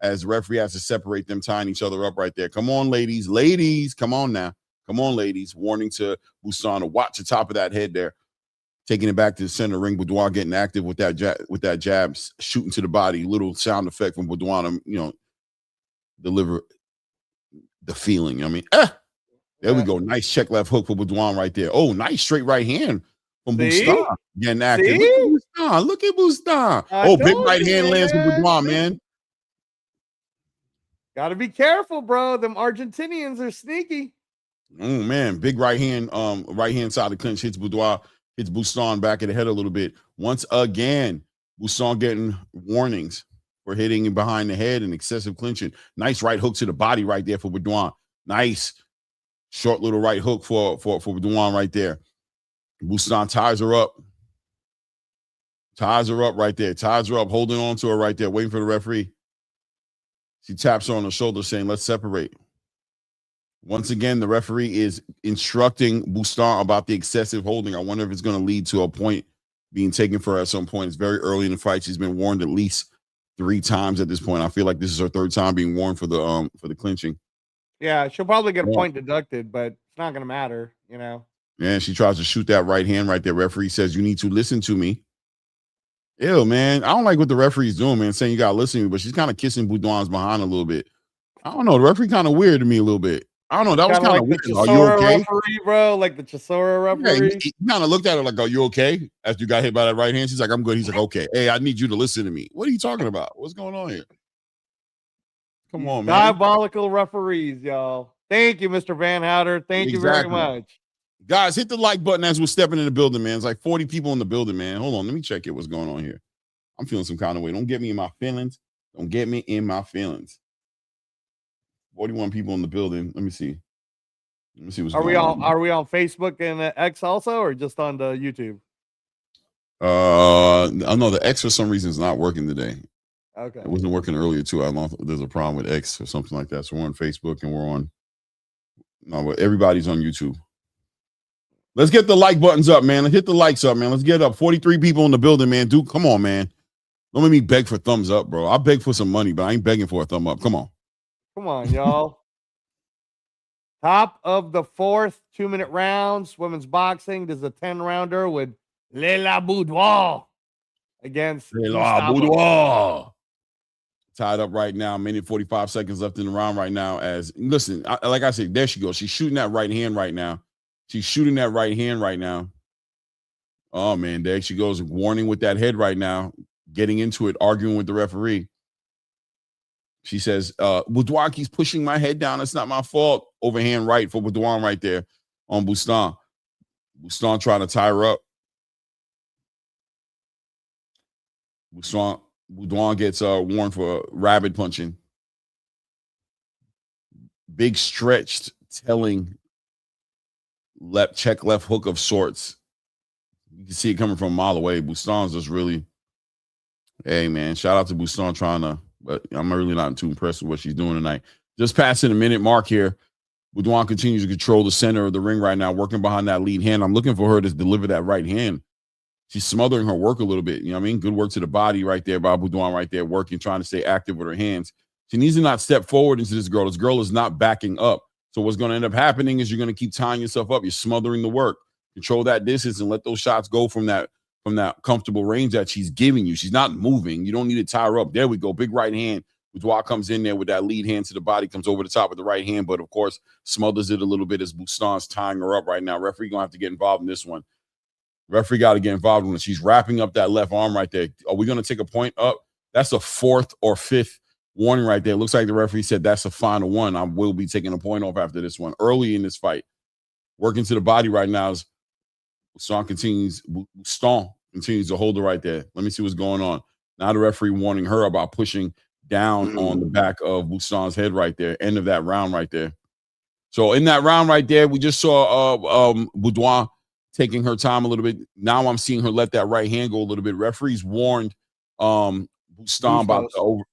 as the referee has to separate them, tying each other up right there. Come on, ladies. Ladies, come on now. Come on, ladies. Warning to Buston to watch the top of that head there. Taking it back to the center ring, Budwan getting active with that jab, shooting to the body. Little sound effect from Budwan, you know, deliver the feeling. I mean, there we go. Nice check left hook for Budwan right there. Oh, nice straight right hand from Buston. Getting active. Look at Buston. Oh, big right hand lands from Budwan, man. Got to be careful, bro. Them Argentinians are sneaky. Oh, man. Big right hand side of the clinch hits Budwan. Hits Buston back of the head a little bit. Once again, Buston getting warnings for hitting behind the head and excessive clinching. Nice right hook to the body right there for Budwan. Nice short little right hook for Budwan right there. Buston ties her up. Ties her up right there. Ties her up, holding on to her right there, waiting for the referee. She taps her on the shoulder saying, let's separate. Once again, the referee is instructing Buston about the excessive holding. I wonder if it's going to lead to a point being taken for her at some point. It's very early in the fight. She's been warned at least 3 times at this point. I feel like this is her 3rd time being warned for the clinching. Yeah, she'll probably get a point deducted, but it's not going to matter, you know. Yeah, she tries to shoot that right hand right there. Referee says, you need to listen to me. Ew, man. I don't like what the referee's doing, man, saying you got to listen to me, but she's kind of kissing Budwan's behind a little bit. I don't know. The referee kind of weird to me a little bit. I don't know. That was Kind of kind like of the weird. Are you Chisora okay? referee, bro. Like the Chisora Yeah, referee. he kind of looked at her like, "Are you okay?" After you got hit by that right hand, she's like, "I'm good." He's like, "Okay, hey, I need you to listen to me." What are you talking about? What's going on here? Come on, man. Diabolical referees, y'all. Thank you, Mr. Van Houter. Thank you very much. Guys, hit the like button as we're stepping in the building, man. It's like 40 people in the building, man. Hold on, let me check it. What's going on here? I'm feeling some kind of way. Don't get me in my feelings. Don't get me in my feelings. 41 people in the building. Let me see. Let me see what's going on. Are we on Facebook and X also, or just on the YouTube? I know the X for some reason is not working today. Okay. It wasn't working earlier too. I don't know if there's a problem with X or something like that. So we're on Facebook and we're on. No, but everybody's on YouTube. Let's get the like buttons up, man. Let's hit the likes up, man. Let's get up. 43 people in the building, man. Dude, come on, man. Don't let me beg for thumbs up, bro. I beg for some money, but I ain't begging for a thumb up. Come on. Come on, y'all. Top of the 4th, 2-minute rounds. Women's boxing. There's a 10-rounder with Leila Budwan against Leila Budwan. Tied up right now. Minute 45 seconds left in the round right now. As listen, like I said, there she goes. She's shooting that right hand right now. She's shooting that right hand right now. Oh, man, there she goes. Warning with that head right now. Getting into it, arguing with the referee. She says, Budwan keeps pushing my head down. It's not my fault. Overhand right for Budwan right there on Bustan. Bustan trying to tie her up. Budwan gets warned for rabbit punching. Big stretched, telling left hook of sorts. You can see it coming from a mile away. Bustan's just really, hey, man, shout out to Bustan trying to, but I'm really not too impressed with what she's doing tonight. Just passing a minute mark here. Budwan continues to control the center of the ring right now, working behind that lead hand. I'm looking for her to deliver that right hand. She's smothering her work a little bit. You know what I mean? Good work to the body right there by Budwan right there, working, trying to stay active with her hands. She needs to not step forward into this girl. This girl is not backing up. So what's going to end up happening is you're going to keep tying yourself up. You're smothering the work. Control that distance and let those shots go from that comfortable range that she's giving you. She's not moving. You don't need to tie her up. There we go. Big right hand. Budwan comes in there with that lead hand to the body, comes over the top with the right hand, but of course smothers it a little bit as Bustan's tying her up right now. Referee going to have to get involved in this one. Referee got to get involved when she's wrapping up that left arm right there. Are we going to take a point up? That's a 4th or 5th warning right there. Looks like the referee said that's a final one. I will be taking a point off after this one. Early in this fight, working to the body right now is Bustan continues to hold her right there. Let me see what's going on. Now the referee warning her about pushing down on the back of Bustan's head right there. End of that round right there. So in that round right there, we just saw Budwan taking her time a little bit. Now I'm seeing her let that right hand go a little bit. Referees warned Bustan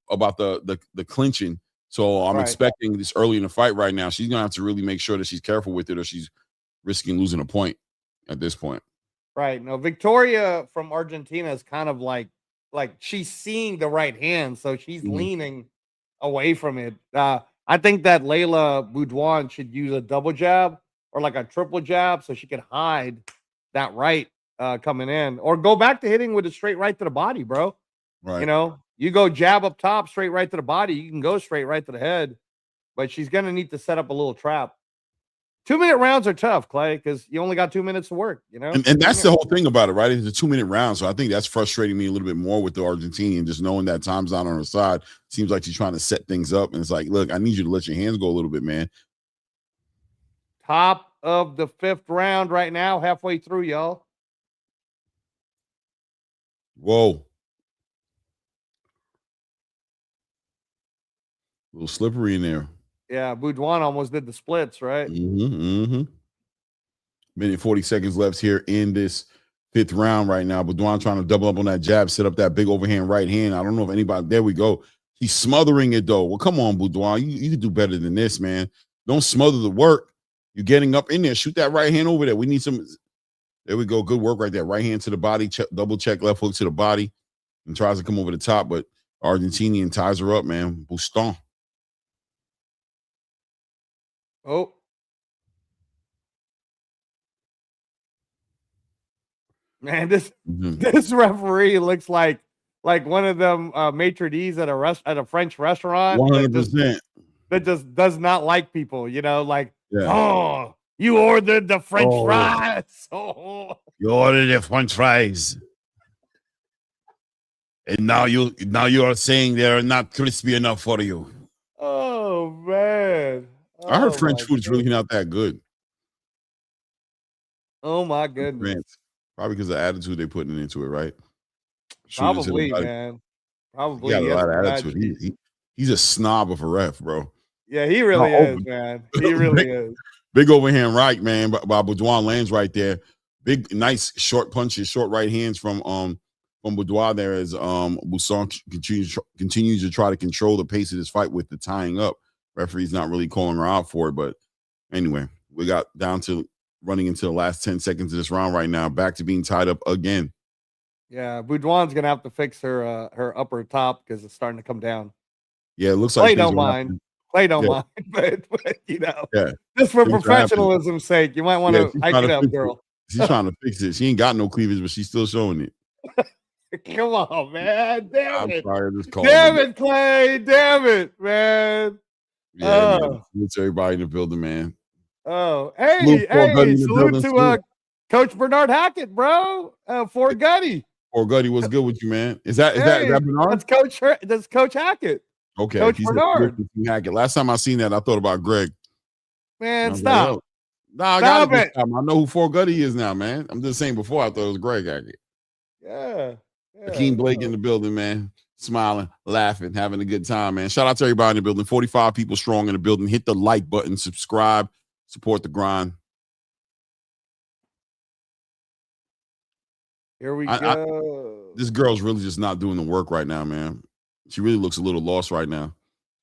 about the clinching. So I'm expecting this early in the fight right now. She's gonna have to really make sure that she's careful with it, or she's risking losing a point at this point. Right. No, Victoria from Argentina is kind of like she's seeing the right hand, so she's leaning away from it. I think that Leila Budwan should use a double jab or like a triple jab so she can hide that right coming in, or go back to hitting with a straight right to the body, bro. Right. You know, you go jab up top, straight right to the body. You can go straight right to the head, but she's going to need to set up a little trap. 2-minute rounds are tough, Clay, because you only got 2 minutes to work, you know? And that's the whole thing about it, right? It's a 2-minute round. So I think that's frustrating me a little bit more with the Argentinian, just knowing that time's not on her side. Seems like she's trying to set things up. And it's like, look, I need you to let your hands go a little bit, man. Top of the 5th round right now, halfway through, y'all. Whoa. A little slippery in there. Yeah, Budwan almost did the splits, right? Minute 40 seconds left here in this 5th round right now. Budwan trying to double up on that jab, set up that big overhand right hand. I don't know if anybody, there we go. He's smothering it though. Well, come on, Budwan. You can do better than this, man. Don't smother the work. You're getting up in there. Shoot that right hand over there. We need some. There we go. Good work right there. Right hand to the body, double check, left hook to the body, and tries to come over the top, but Argentinian ties her up, man. Bustan. Oh. Man, this referee looks like one of them maitre d's at a French restaurant. 100%. that just does not like people, you know, like, Yeah. oh, you ordered the French fries. Oh. You ordered the French fries. And now you are saying they're not crispy enough for you. Oh man. I heard Oh, French my food is really goodness. not that good. Oh my goodness. France. Probably because of the attitude they're putting into it, right? Shooters hit Probably, about it. man. He Probably got he a has lot of some bad attitude. cheese. He's a snob of a ref, bro. Yeah, he Not really is, open. man. He really big, is. big overhand right, man. By Budwan lands right there. Big, nice short punches, short right hands from Budwan there as Busan continues to try to control the pace of this fight with the tying up. Referee's not really calling her out for it, but anyway, we got down to running into the last 10 seconds of this round right now. Back to being tied up again. Yeah, Budwan's gonna have to fix her her upper top because it's starting to come down. Yeah, it looks Clay like don't mind. Clay don't mind, but you know, just for professionalism's sake, you might want to hike it up, girl. She's trying to fix it. She ain't got no cleavage, but she's still showing it. Come on, man. Damn it. Sorry, this call. Damn it, Clay. Damn it, man. Yeah, man. Salute to everybody in the building, man. Oh, hey, salute to Coach Bernard Hackett, bro. Fort Gutty. Fort Gutty, what's good with you, man? Is that Bernard? That's Coach Hackett. Okay. Coach Bernard. Hackett. Last time I seen that, I thought about Greg. Man, stop. Like, nah, I got it. I know who Fort Gutty is now, man. I'm just saying before I thought it was Greg Hackett. Yeah. Akeem Blake in the building, man. Smiling, laughing, having a good time, man. Shout out to everybody in the building. 45 people strong in the building. Hit the like button, subscribe, support the grind. Here we go. This girl's really just not doing the work right now, man. She really looks a little lost right now.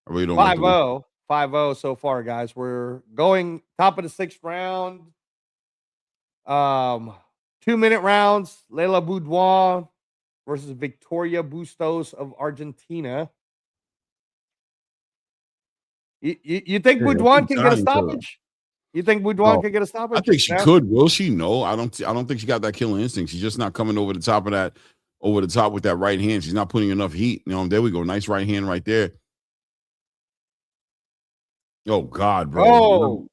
I really don't 5-0. 5-0 so far, guys. We're going top of the 6th round. 2-minute rounds. Leila Budwan versus Victoria Bustos of Argentina. You think Budwan can get a stoppage? You think Budwan can get a stoppage? I think she could. Will she? No, I don't think she got that killing instinct. She's just not coming over the top with that right hand. She's not putting enough heat. You know, there we go. Nice right hand right there. Oh God, bro.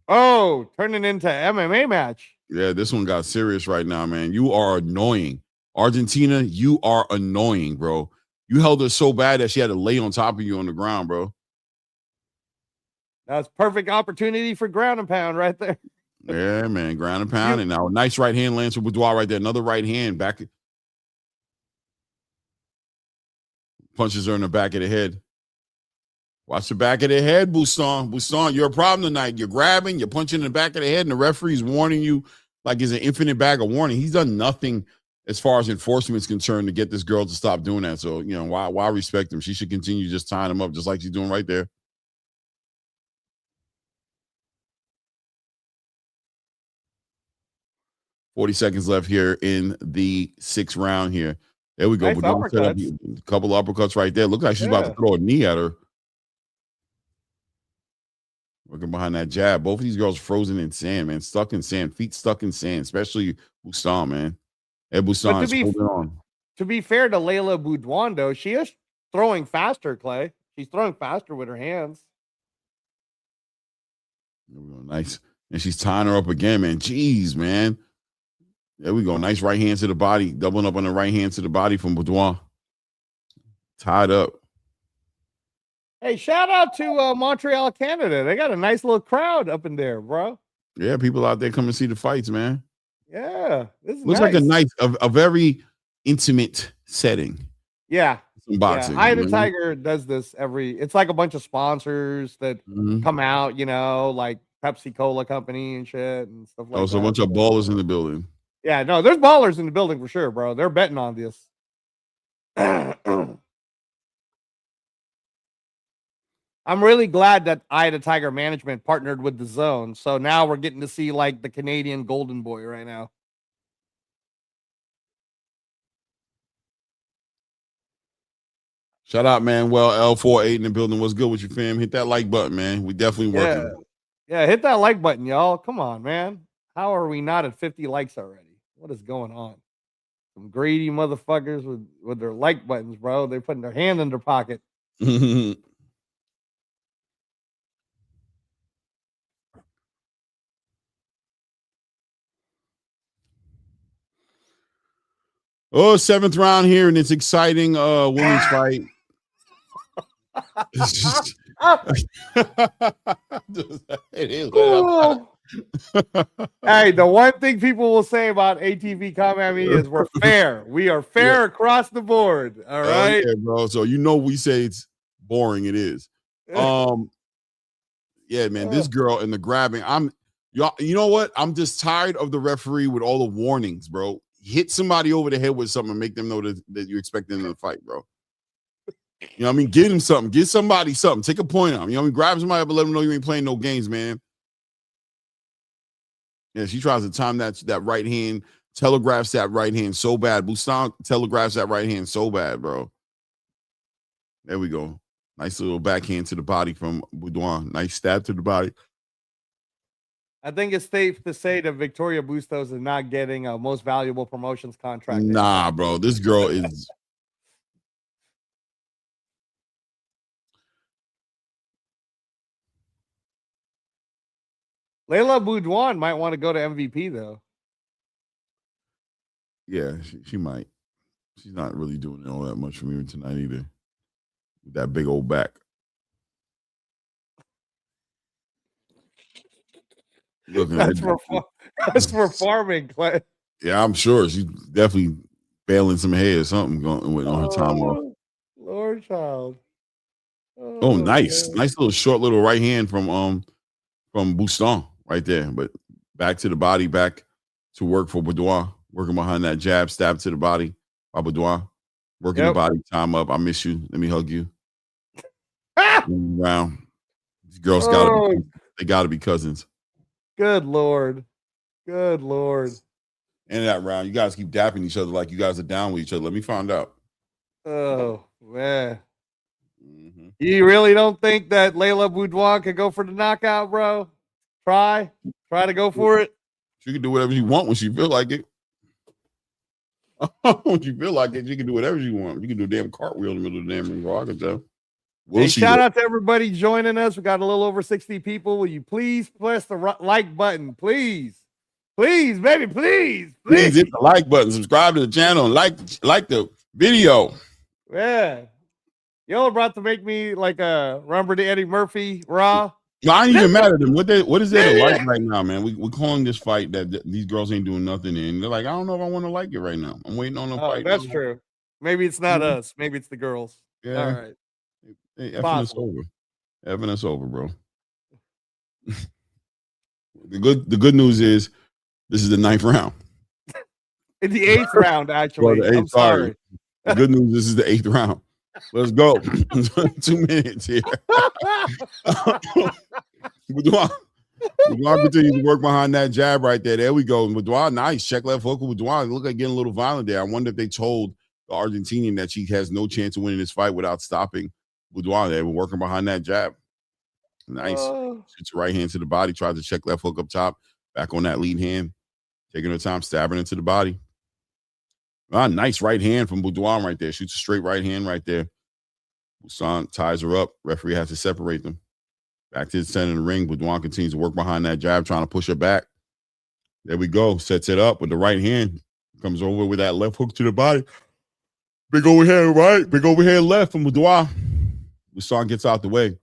Oh, turning into MMA match. Yeah, this one got serious right now, man. You are annoying. Argentina, you are annoying, bro. You held her so bad that she had to lay on top of you on the ground, bro. That's perfect opportunity for ground and pound right there. Yeah, man. Ground and pound. And now a nice right hand lands for Budwan right there. Another right hand back. Punches her in the back of the head. Watch the back of the head, Busan. Busan, you're a problem tonight. You're grabbing, you're punching in the back of the head, and the referee's warning you like it's an infinite bag of warning. He's done nothing as far as enforcement is concerned to get this girl to stop doing that. So, you know, why respect him? She should continue just tying him up just like she's doing right there. $40 seconds left here in the 6th round here. There we go. Nice a couple of uppercuts right there. Looks like she's about to throw a knee at her. Working behind that jab. Both of these girls frozen in sand, man. Stuck in sand. Feet stuck in sand, especially Busan, man. Hey, Busan is holding on. To be fair to Leila Budwan, though, she is throwing faster, Clay. She's throwing faster with her hands. There we go. Nice. And she's tying her up again, man. Jeez, man. There we go. Nice right hand to the body. Doubling up on the right hand to the body from Budwan. Tied up. Hey, shout out to Montreal, Canada. They got a nice little crowd up in there, bro. Yeah, people out there come and see the fights, man. Yeah. This is Looks like a very intimate setting. Yeah. Some boxing. Eye of the Tiger does this it's like a bunch of sponsors that come out, you know, like Pepsi Cola Company and shit and stuff like that. Oh, so a bunch of ballers in the building. Yeah, no, there's ballers in the building for sure, bro. They're betting on this. I'm really glad that Eye of the Tiger management partnered with the Zone. So now we're getting to see like the Canadian Golden Boy right now. Shout out, man. Well, L48 in the building. What's good with you, fam? Hit that like button, man. We definitely working. Yeah, hit that like button, y'all. Come on, man. How are we not at 50 likes already? What is going on? Some greedy motherfuckers with their like buttons, bro. They're putting their hand in their pocket. Oh, 7th round here, and it's exciting women's fight. It's just, it is. Hey, the one thing people will say about ATV Combat Media is we're fair. We are fair across the board. All right, yeah, bro. So we say it's boring. It is. Yeah, man. This girl and the grabbing. You know what? I'm just tired of the referee with all the warnings, bro. Hit somebody over the head with something and make them know that you expect them to fight, bro. You know what I mean? Give him something. Give somebody something. Take a point on him. You know what I mean? Grab somebody up and let them know you ain't playing no games, man. Yeah, she tries to time that right hand, telegraphs that right hand so bad. Bustan telegraphs that right hand so bad, bro. There we go. Nice little backhand to the body from Budwan. Nice stab to the body. I think it's safe to say that Victoria Bustos is not getting a most valuable promotions contract. Nah, bro. This girl is... Leila Budwan might want to go to MVP, though. Yeah, she might. She's not really doing all that much for me tonight either. With that big old back. That's for farming, Clay. Yeah, I'm sure she's definitely bailing some hay or something going on her time off. Lord child. Oh, nice. Man. Nice little short little right hand from Buston right there. But back to the body, back to work for Budwan. Working behind that jab, stab to the body by Budwan. Working the body, time up. I miss you. Let me hug you. Round. These girls gotta be cousins. Good Lord. Good Lord. End of that round. You guys keep dapping each other like you guys are down with each other. Let me find out. Oh, man. Mm-hmm. You really don't think that Leila Budwan could go for the knockout, bro? Try to go for it. She can do whatever she want when she feel like it. When you feel like it, you can do whatever you want. You can do a damn cartwheel in the middle of the damn ring. I can tell. Hey, shout out to everybody joining us. We got a little over 60 people. Will you please press the like button? Please, baby, please hit the like button. Subscribe to the channel and like the video. Yeah, y'all about to make me like a remember the Eddie Murphy Raw. No, I ain't even mad at them. What is there to like right now, man? We're calling this fight that these girls ain't doing nothing, and they're like, I don't know if I want to like it right now. I'm waiting on the fight. That's true. Maybe it's not us. Maybe it's the girls. Yeah. All right. Hey, effing us over. Effing us over, bro. The good news is this is the 9th round. It's the 8th round, actually. Well, I'm sorry. The good news, this is the 8th round. Let's go. 2 minutes here. Budwan continues to work behind that jab right there. There we go. Budwan, nice. Check left hook with Budwan. Look like getting a little violent there. I wonder if they told the Argentinian that she has no chance of winning this fight without stopping Budwan. They were working behind that jab. Nice. Shoots right hand to the body. Tries to check left hook up top. Back on that lead hand. Taking her time, stabbing into the body. Nice right hand from Budwan right there. Shoots a straight right hand right there. Busan ties her up. Referee has to separate them. Back to the center of the ring. Budwan continues to work behind that jab, trying to push her back. There we go. Sets it up with the right hand. Comes over with that left hook to the body. Big overhead right. Big overhead left from Budwan. Busan gets out the way.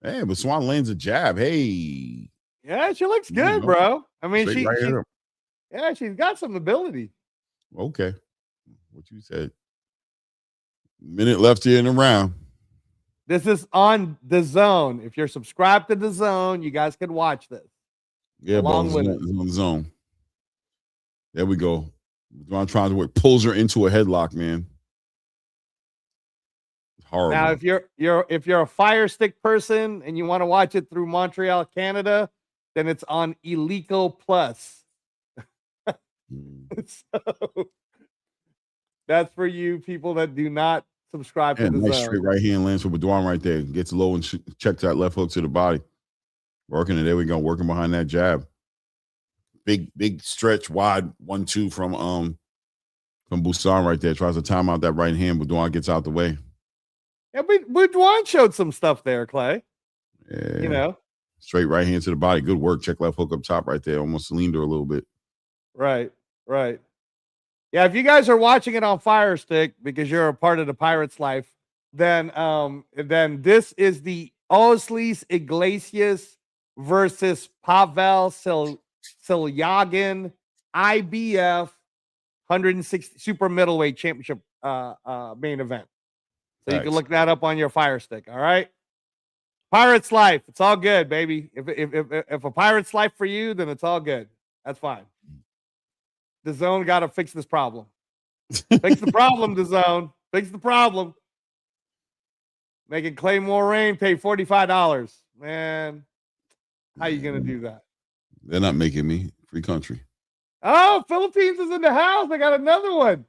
Hey, Busan lands a jab. Hey. Yeah, she looks good, bro. I mean, she's got some ability. Okay. What you said. Minute left here in the round. This is on the Zone. If you're subscribed to the Zone, you guys can watch this. Yeah, along with it. It's on the Zone. There we go. I'm trying to work. Pulls her into a headlock, man. It's horrible. Now, if you're a Fire Stick person and you want to watch it through Montreal, Canada, then it's on Illico Plus. So that's for you people that do not subscribe to the nice Zone. Straight right hand lands for Budwan right there. Gets low and checks that left hook to the body. Working it. There we go. Working behind that jab. Big stretch wide 1-2 from Busan right there. Tries to time out that right hand. Budwan gets out the way. Yeah, but Budwan showed some stuff there, Clay. Yeah. You know. Straight right hand to the body. Good work. Check left hook up top right there. Almost leaned her a little bit. Right. Yeah, if you guys are watching it on Fire Stick because you're a part of the Pirates life, then this is the Osleys Iglesias versus Pavel Silyagin IBF 160 super middleweight championship main event. So you can look that up on your Fire Stick. All right. Pirates life. It's all good, baby. If a Pirates life for you, then it's all good. That's fine. The Zone got to fix this problem. Fix the problem, the Zone. Fix the problem. Making Claymore Rain pay $45. Man, how you going to do that? They're not making me. Free country. Oh, Philippines is in the house. I got another one.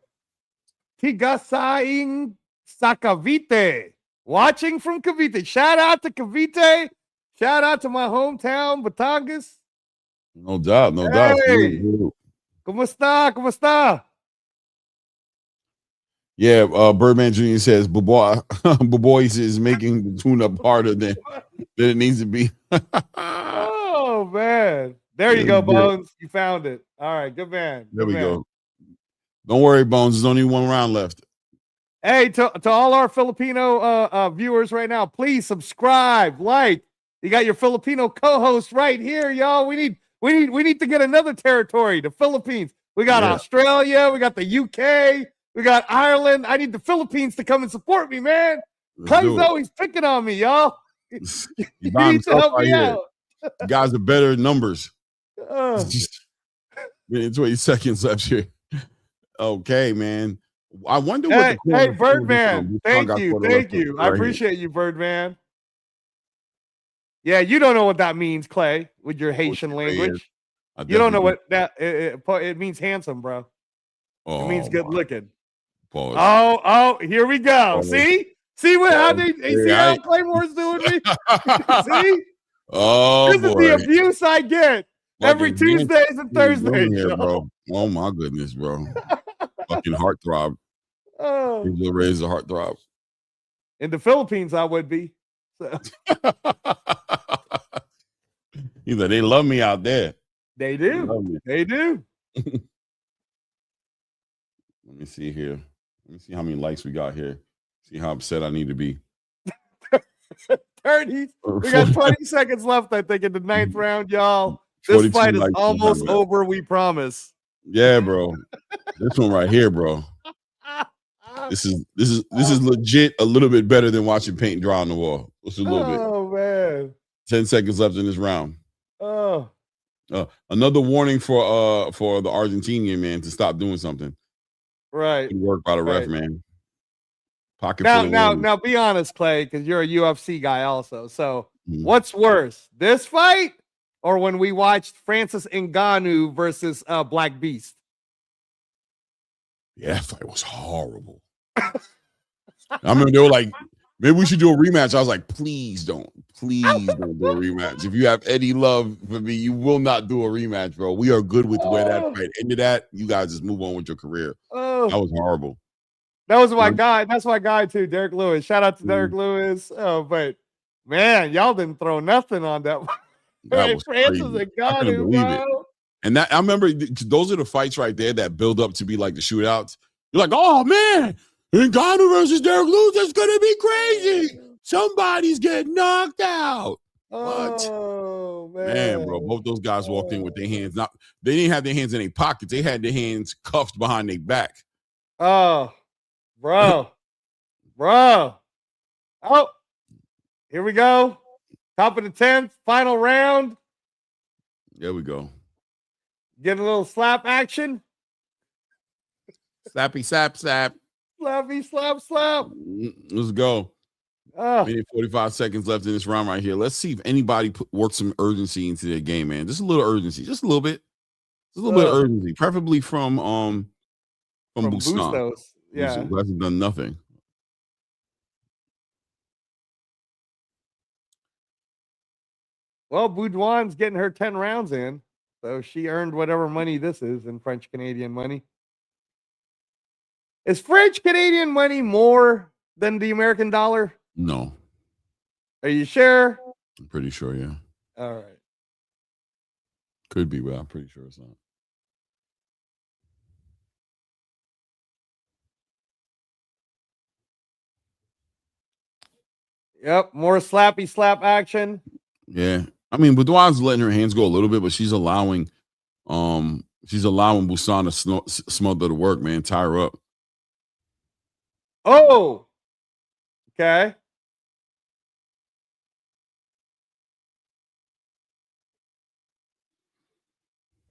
Tigasaing Sakavite. Watching from Cavite. Shout out to Cavite. Shout out to my hometown, Batangas. No doubt. No doubt. Kumusta? Kumusta? Yeah, Birdman Jr. says Bobois is making the tune-up harder than it needs to be. Oh, man. There you go, Bones. You found it. All right, good man. There we go. Don't worry, Bones. There's only one round left. Hey, to all our Filipino viewers right now, please subscribe, like. You got your Filipino co-host right here, y'all. We need to get another territory, the Philippines. We got Australia, we got the UK, we got Ireland. I need the Philippines to come and support me, man. Clay's always picking on me, y'all. You need to help me out. You guys are better numbers. 20 seconds left here. Okay, man. I wonder what hey, Birdman. Thank you. I appreciate you, Birdman. Yeah, you don't know what that means, Clay, with your Haitian language. You don't know what that it means. Handsome, bro. It means good looking. Pause. Oh, here we go. See how they see how Claymore's doing me. See? Oh, this is the abuse I get every Tuesdays and Thursdays, here, bro. Oh my goodness, bro. Fucking heartthrob. Oh, people raise a heartthrob. In the Philippines, I would be. So. Either they love me out there. They do. They do. Let me see here. Let me see how many likes we got here. See how upset I need to be. 30. We got 20 seconds left, I think, in the 9th round, y'all. This fight is almost over, we promise. Yeah, bro. This one right here, bro. This is legit a little bit better than watching paint dry on the wall. Just a little bit. Oh, man. 10 seconds left in this round. Oh. Another warning for the Argentinian man to stop doing something. Right. Good work by the ref, man. Pocket now, be honest, Clay, because you're a UFC guy also. So, what's worse, this fight or when we watched Francis Ngannou versus Black Beast? Yeah, that fight was horrible. I remember they were like, maybe we should do a rematch. I was like, please don't do a rematch. If you have any love for me, you will not do a rematch, bro. We are good with where that fight ended at. You guys just move on with your career. That was horrible. That was my guy. That's my guy too, Derek Lewis. Shout out to Derek Lewis. Oh, but man, y'all didn't throw nothing on that. That was Francis crazy. Ngannou, bro. And that I remember those are the fights right there that build up to be like the shootouts. You're like, oh man, Ngannou versus Derek Lewis is gonna be crazy. Somebody's getting knocked out. Oh man, bro. Both those guys walked in with their hands. They didn't have their hands in their pockets. They had their hands cuffed behind their back. Oh, bro. Oh, here we go. Top of the 10th, final round. There we go. Getting a little slap action. Slappy, slap, slap. Slappy, slap, slap. Let's go. 45 seconds left in this round right here. Let's see if anybody works some urgency into their game, man. Just a little urgency. Just a little bit. Just a little bit of urgency. Preferably from Bustos. Yeah. Who hasn't done nothing. Well, Budwan's getting her 10 rounds in. So she earned whatever money this is in French Canadian money. Is French Canadian money more than the American dollar? No. Are you sure? I'm pretty sure, yeah. All right. Could be, but I'm pretty sure it's not. Yep, more slappy slap action. Yeah. I mean, Budwan's letting her hands go a little bit, but she's allowing Busan to smother the work, man. Tie her up. Oh, okay.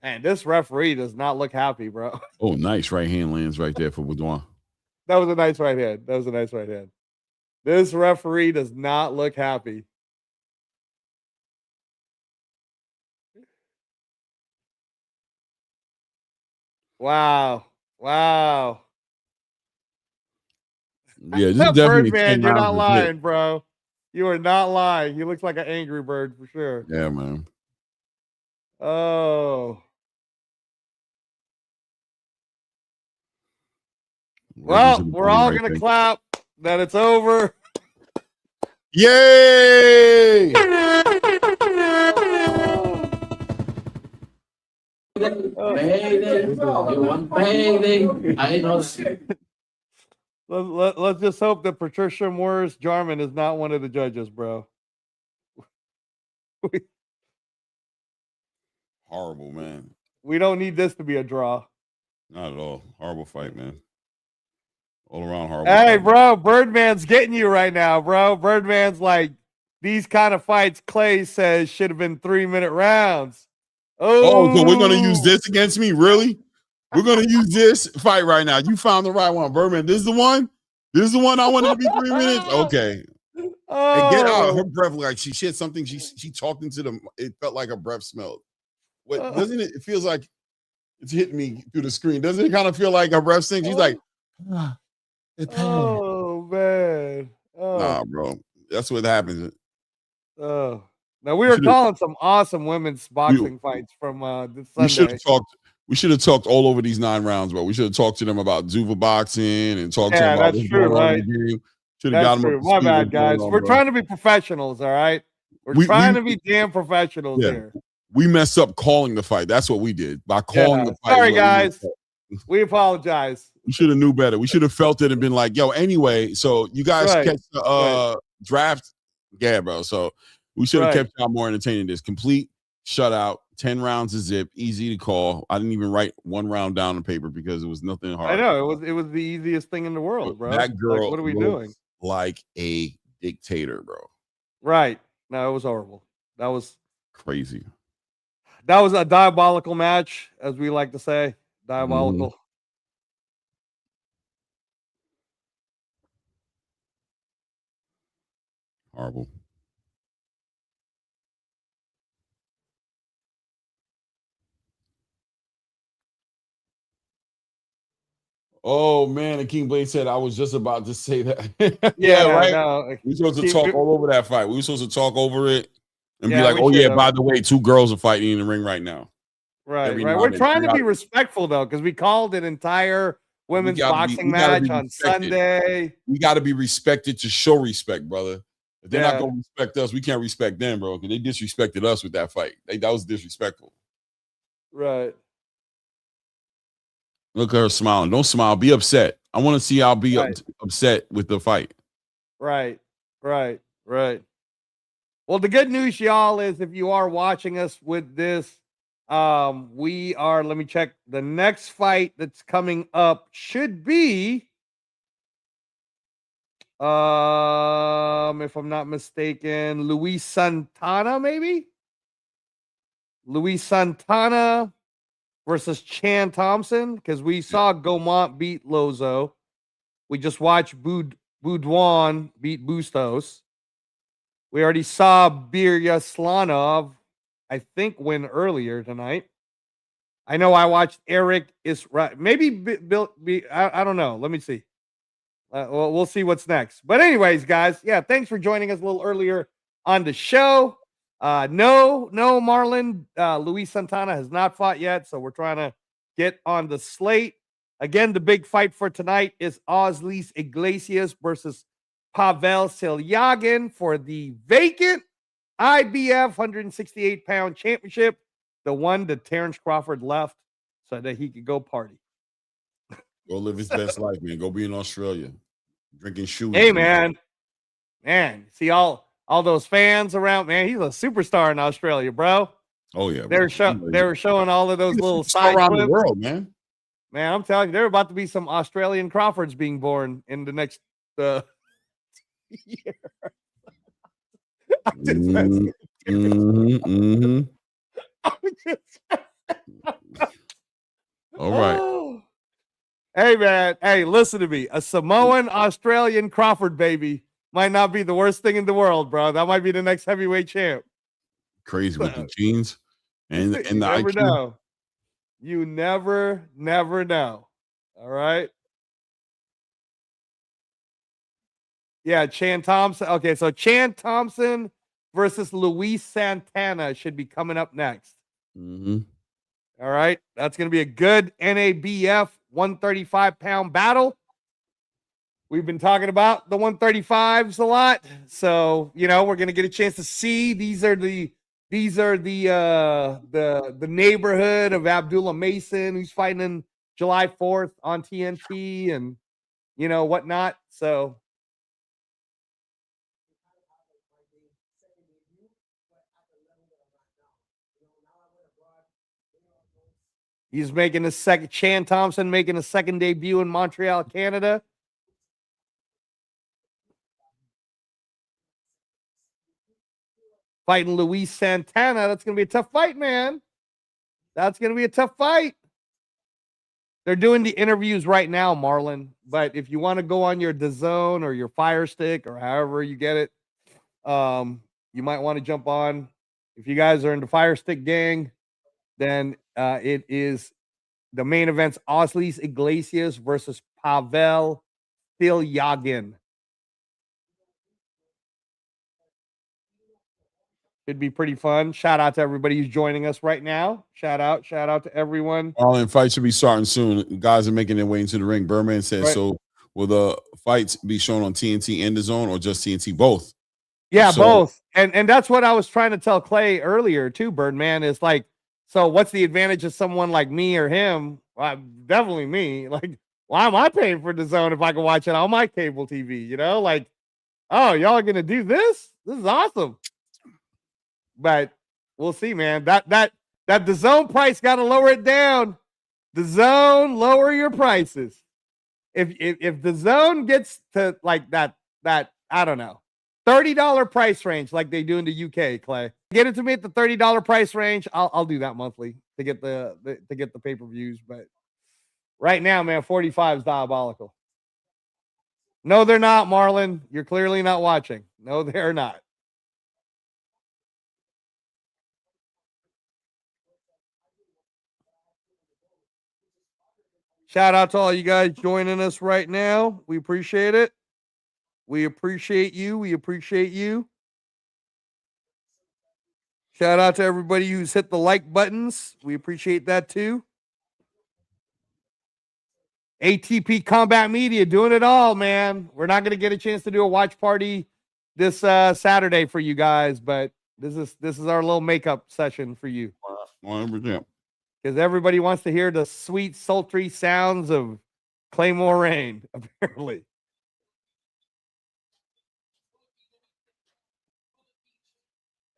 And this referee does not look happy, bro. Oh, nice right hand lands right there for Budwan. That was a nice right hand. This referee does not look happy. Wow. Yeah, this is definitely Birdman, you're not lying, bro. You are not lying. He looks like an angry bird for sure. Yeah, man. Oh. Well, we're all going to clap that it's over. Yay! Let's just hope that Patricia Morris Jarman is not one of the judges, bro. Horrible, man. We don't need this to be a draw. Not at all. Horrible fight, man. All around horrible. Hey, fight. Bro, Birdman's getting you right now, bro. Birdman's like, these kind of fights, Clay says, should have been 3-minute rounds. Oh, so we're going to use this against me? Really? We're going to use this fight right now. You found the right one, Birdman. This is the one? This is the one I wanted to be 3 minutes? Okay. Oh. And get out her breath like she said something. She talked into the, it felt like her breath smelled. What doesn't it? It feels like it's hitting me through the screen. Doesn't it kind of feel like her breath stinks? She's like, oh man. Oh. Nah, bro. That's what happens. Oh. Now we were calling some awesome women's boxing fights from this Sunday. We should have talked all over these 9 rounds, bro. We should have talked to them about Zuva boxing and talked to them about that's true, right? Should have got them. My bad, guys. We're trying to be professionals, all right? We're trying to be damn professionals here. We messed up calling the fight. That's what we did by calling the fight. Sorry, guys. We apologize. We should have knew better. We should have felt it and been like, yo, anyway, so you guys catch the draft. Yeah, bro. So we should have kept y'all more entertaining. This complete shutout, 10 rounds of zip, easy to call. I didn't even write one round down on paper because it was nothing hard. I know it was the easiest thing in the world, bro. That girl, like, what are we doing? Like a dictator, bro. Right. No, it was horrible. That was crazy. That was a diabolical match, as we like to say. Diabolical. Horrible. Oh man, and King Blade said I was just about to say that. Yeah, right. No, we were supposed to talk all over that fight. We were supposed to talk over it and be like, "Oh yeah, by the way, 2 girls are fighting in the ring right now." Right. We're trying to be respectful though, because we called an entire women's boxing match on Sunday. We got to be respected to show respect, brother. If they're not gonna respect us, we can't respect them, bro. Because they disrespected us with that fight. That was disrespectful. Right. Look at her smiling. Don't smile. Be upset. I want to see y'all be upset with the fight. Right. Well, the good news, y'all, is if you are watching us with this, we are, let me check. The next fight that's coming up should be, if I'm not mistaken, Luis Santana, maybe? Luis Santana versus Chan Thompson, because we saw Gamont beat Loza. We just watched Budwan beat Bustos. We already saw Biryaslanov, I think, win earlier tonight. I know I watched Eric maybe Bill. I don't know. Let me see. Well, we'll see what's next. But anyways, guys, thanks for joining us a little earlier on the show. No, Marlon. Luis Santana has not fought yet, so we're trying to get on the slate. Again, the big fight for tonight is Osleys Iglesias versus Pavel Silyagin for the vacant IBF 168-pound championship, the one that Terrence Crawford left so that he could go party. Go live his best life, man. Go be in Australia, drinking shoes. Hey, man. Man, see all those fans around. Man, he's a superstar in Australia, bro. Oh yeah, They were showing all of those little side around clips. the world, man. Man, I'm telling you, there are about to be some Australian Crawfords being born in the next year. All right. Hey, man. Hey, listen to me. A Samoan Australian Crawford baby might not be the worst thing in the world, bro. That might be the next heavyweight champ. Crazy with the genes and the never IQ. know. You never know. All right. Yeah, Chan Thompson. Okay, so Chan Thompson versus Luis Santana should be coming up next. Mm-hmm. All right. That's going to be a good NABF 135-pound battle. We've been talking about the 135s a lot. So, we're going to get a chance to see. These are the neighborhood of Abdullah Mason, who's fighting in July 4th on TNT and, whatnot. So, he's making a second. Chan Thompson making a second debut in Montreal, Canada. Fighting Luis Santana. That's going to be a tough fight, man. That's going to be a tough fight. They're doing the interviews right now, Marlon. But if you want to go on your DAZN or your Fire Stick or however you get it, you might want to jump on. If you guys are in the Fire Stick gang, then it is the main event's Osleys Iglesias versus Pavel Silyagin. Should be pretty fun. Shout out to everybody who's joining us right now. Shout out to everyone. All in fights should be starting soon. Guys are making their way into the ring. Birdman says, right. So will the fights be shown on TNT and DAZN or just TNT? Both. Yeah, both. And that's what I was trying to tell Clay earlier too, Birdman, is like, so what's the advantage of someone like me or him? Well, definitely me. Like, why am I paying for DAZN if I can watch it on my cable TV? Like, oh, y'all are gonna do this? This is awesome. But we'll see, man. That DAZN price got to lower it down. DAZN, lower your prices. If DAZN gets to like that I don't know, $30 price range like they do in the UK, Clay. Get it to me at the $30 price range. I'll do that monthly to get the pay-per-views. But right now, man, 45 is diabolical. No, they're not, Marlon. You're clearly not watching. No, they're not. Shout out to all you guys joining us right now. We appreciate it. We appreciate you. We appreciate you. Shout out to everybody who's hit the like buttons. We appreciate that too. ATP Combat Media doing it all, man. We're not going to get a chance to do a watch party this Saturday for you guys, but this is our little makeup session for you. 100%. Because everybody wants to hear the sweet, sultry sounds of Claymore Rain, apparently.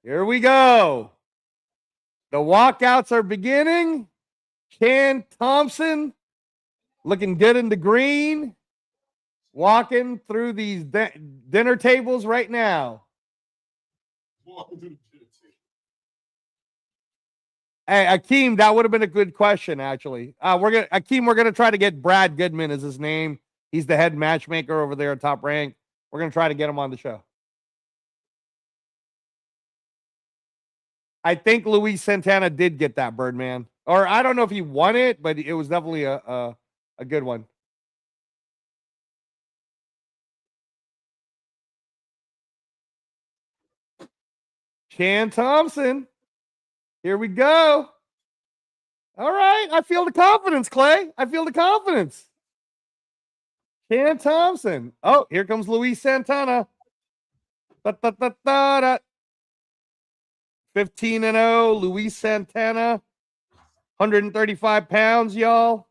Here we go. The walkouts are beginning. Chan Thompson looking good in the green. Walking through these dinner tables right now. Hey, Akeem, that would have been a good question, actually. We're gonna try to get Brad Goodman is his name. He's the head matchmaker over there at Top Rank. We're gonna try to get him on the show. I think Luis Santana did get that, Birdman. Or I don't know if he won it, but it was definitely a good one. Chan Thompson. Here we go. All right. I feel the confidence, Clay. I feel the confidence. Chan Thompson. Oh, here comes Luis Santana. 15-0, Luis Santana. 135 pounds, y'all.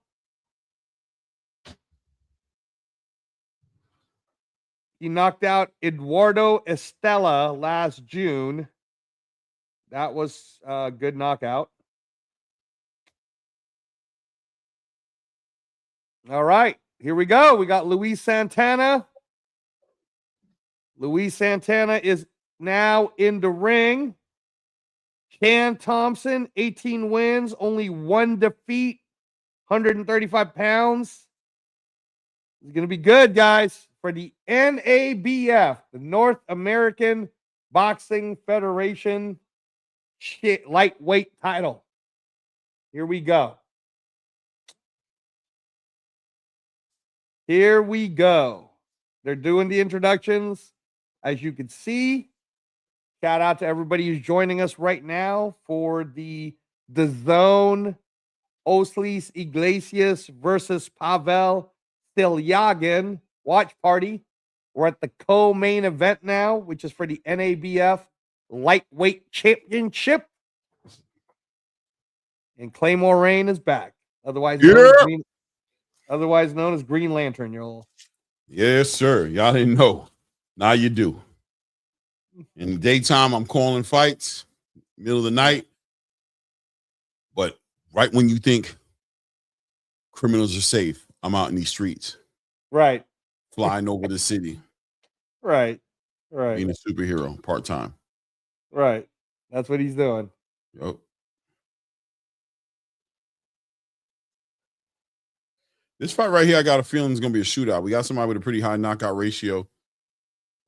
He knocked out Eduardo Estella last June. That was a good knockout. All right, here we go. We got Luis Santana. Luis Santana is now in the ring. Chan Thompson, 18 wins, only 1 defeat, 135 pounds. It's going to be good, guys, for the NABF, the North American Boxing Federation lightweight title. Here we go. Here we go. They're doing the introductions. As you can see, shout out to everybody who's joining us right now for the Zone Osleys Iglesias versus Pavel Silyagin watch party. We're at the co-main event now, which is for the NABF Lightweight Championship. And Claymore Rain is back. Otherwise known as Green Lantern, y'all. Yes, sir. Y'all didn't know. Now you do. In the daytime, I'm calling fights, middle of the night. But right when you think criminals are safe, I'm out in these streets. Right. Flying over the city. Right. Right. Being a superhero part-time. Right. That's what he's doing. Yep. This fight right here, I got a feeling is going to be a shootout. We got somebody with a pretty high knockout ratio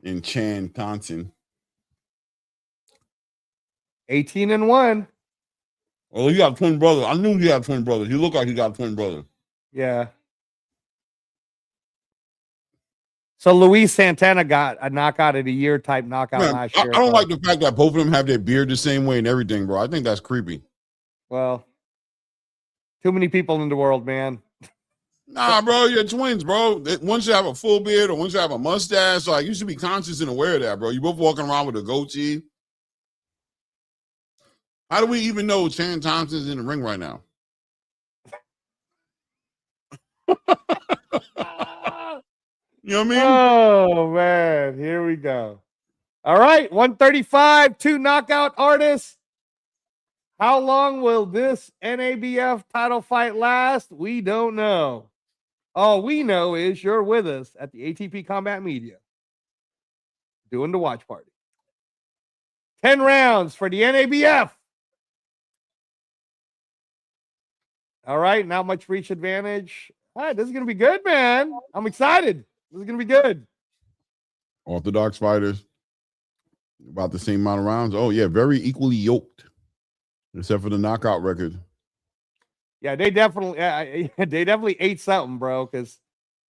in Chan Thompson. 18-1. Well, he got twin brothers. I knew he had twin brothers. He looked like he got twin brothers. Yeah. So Luis Santana got a knockout of the year type knockout last year. I don't like the fact that both of them have their beard the same way and everything, bro. I think that's creepy. Well, too many people in the world, man. Nah, bro, you're twins, bro. Once you have a full beard or once you have a mustache, like you should be conscious and aware of that, bro. You both walking around with a goatee. How do we even know Chan Thompson's in the ring right now? You know what I mean? Oh, man. Here we go. All right. 135, 2 knockout artists. How long will this NABF title fight last? We don't know. All we know is you're with us at the ATP Combat Media doing the watch party. 10 rounds for the NABF. All right. Not much reach advantage. All right. This is going to be good, man. I'm excited. This is going to be good. Orthodox fighters, about the same amount of rounds. Oh, yeah, very equally yoked, except for the knockout record. Yeah, they definitely ate something, bro, because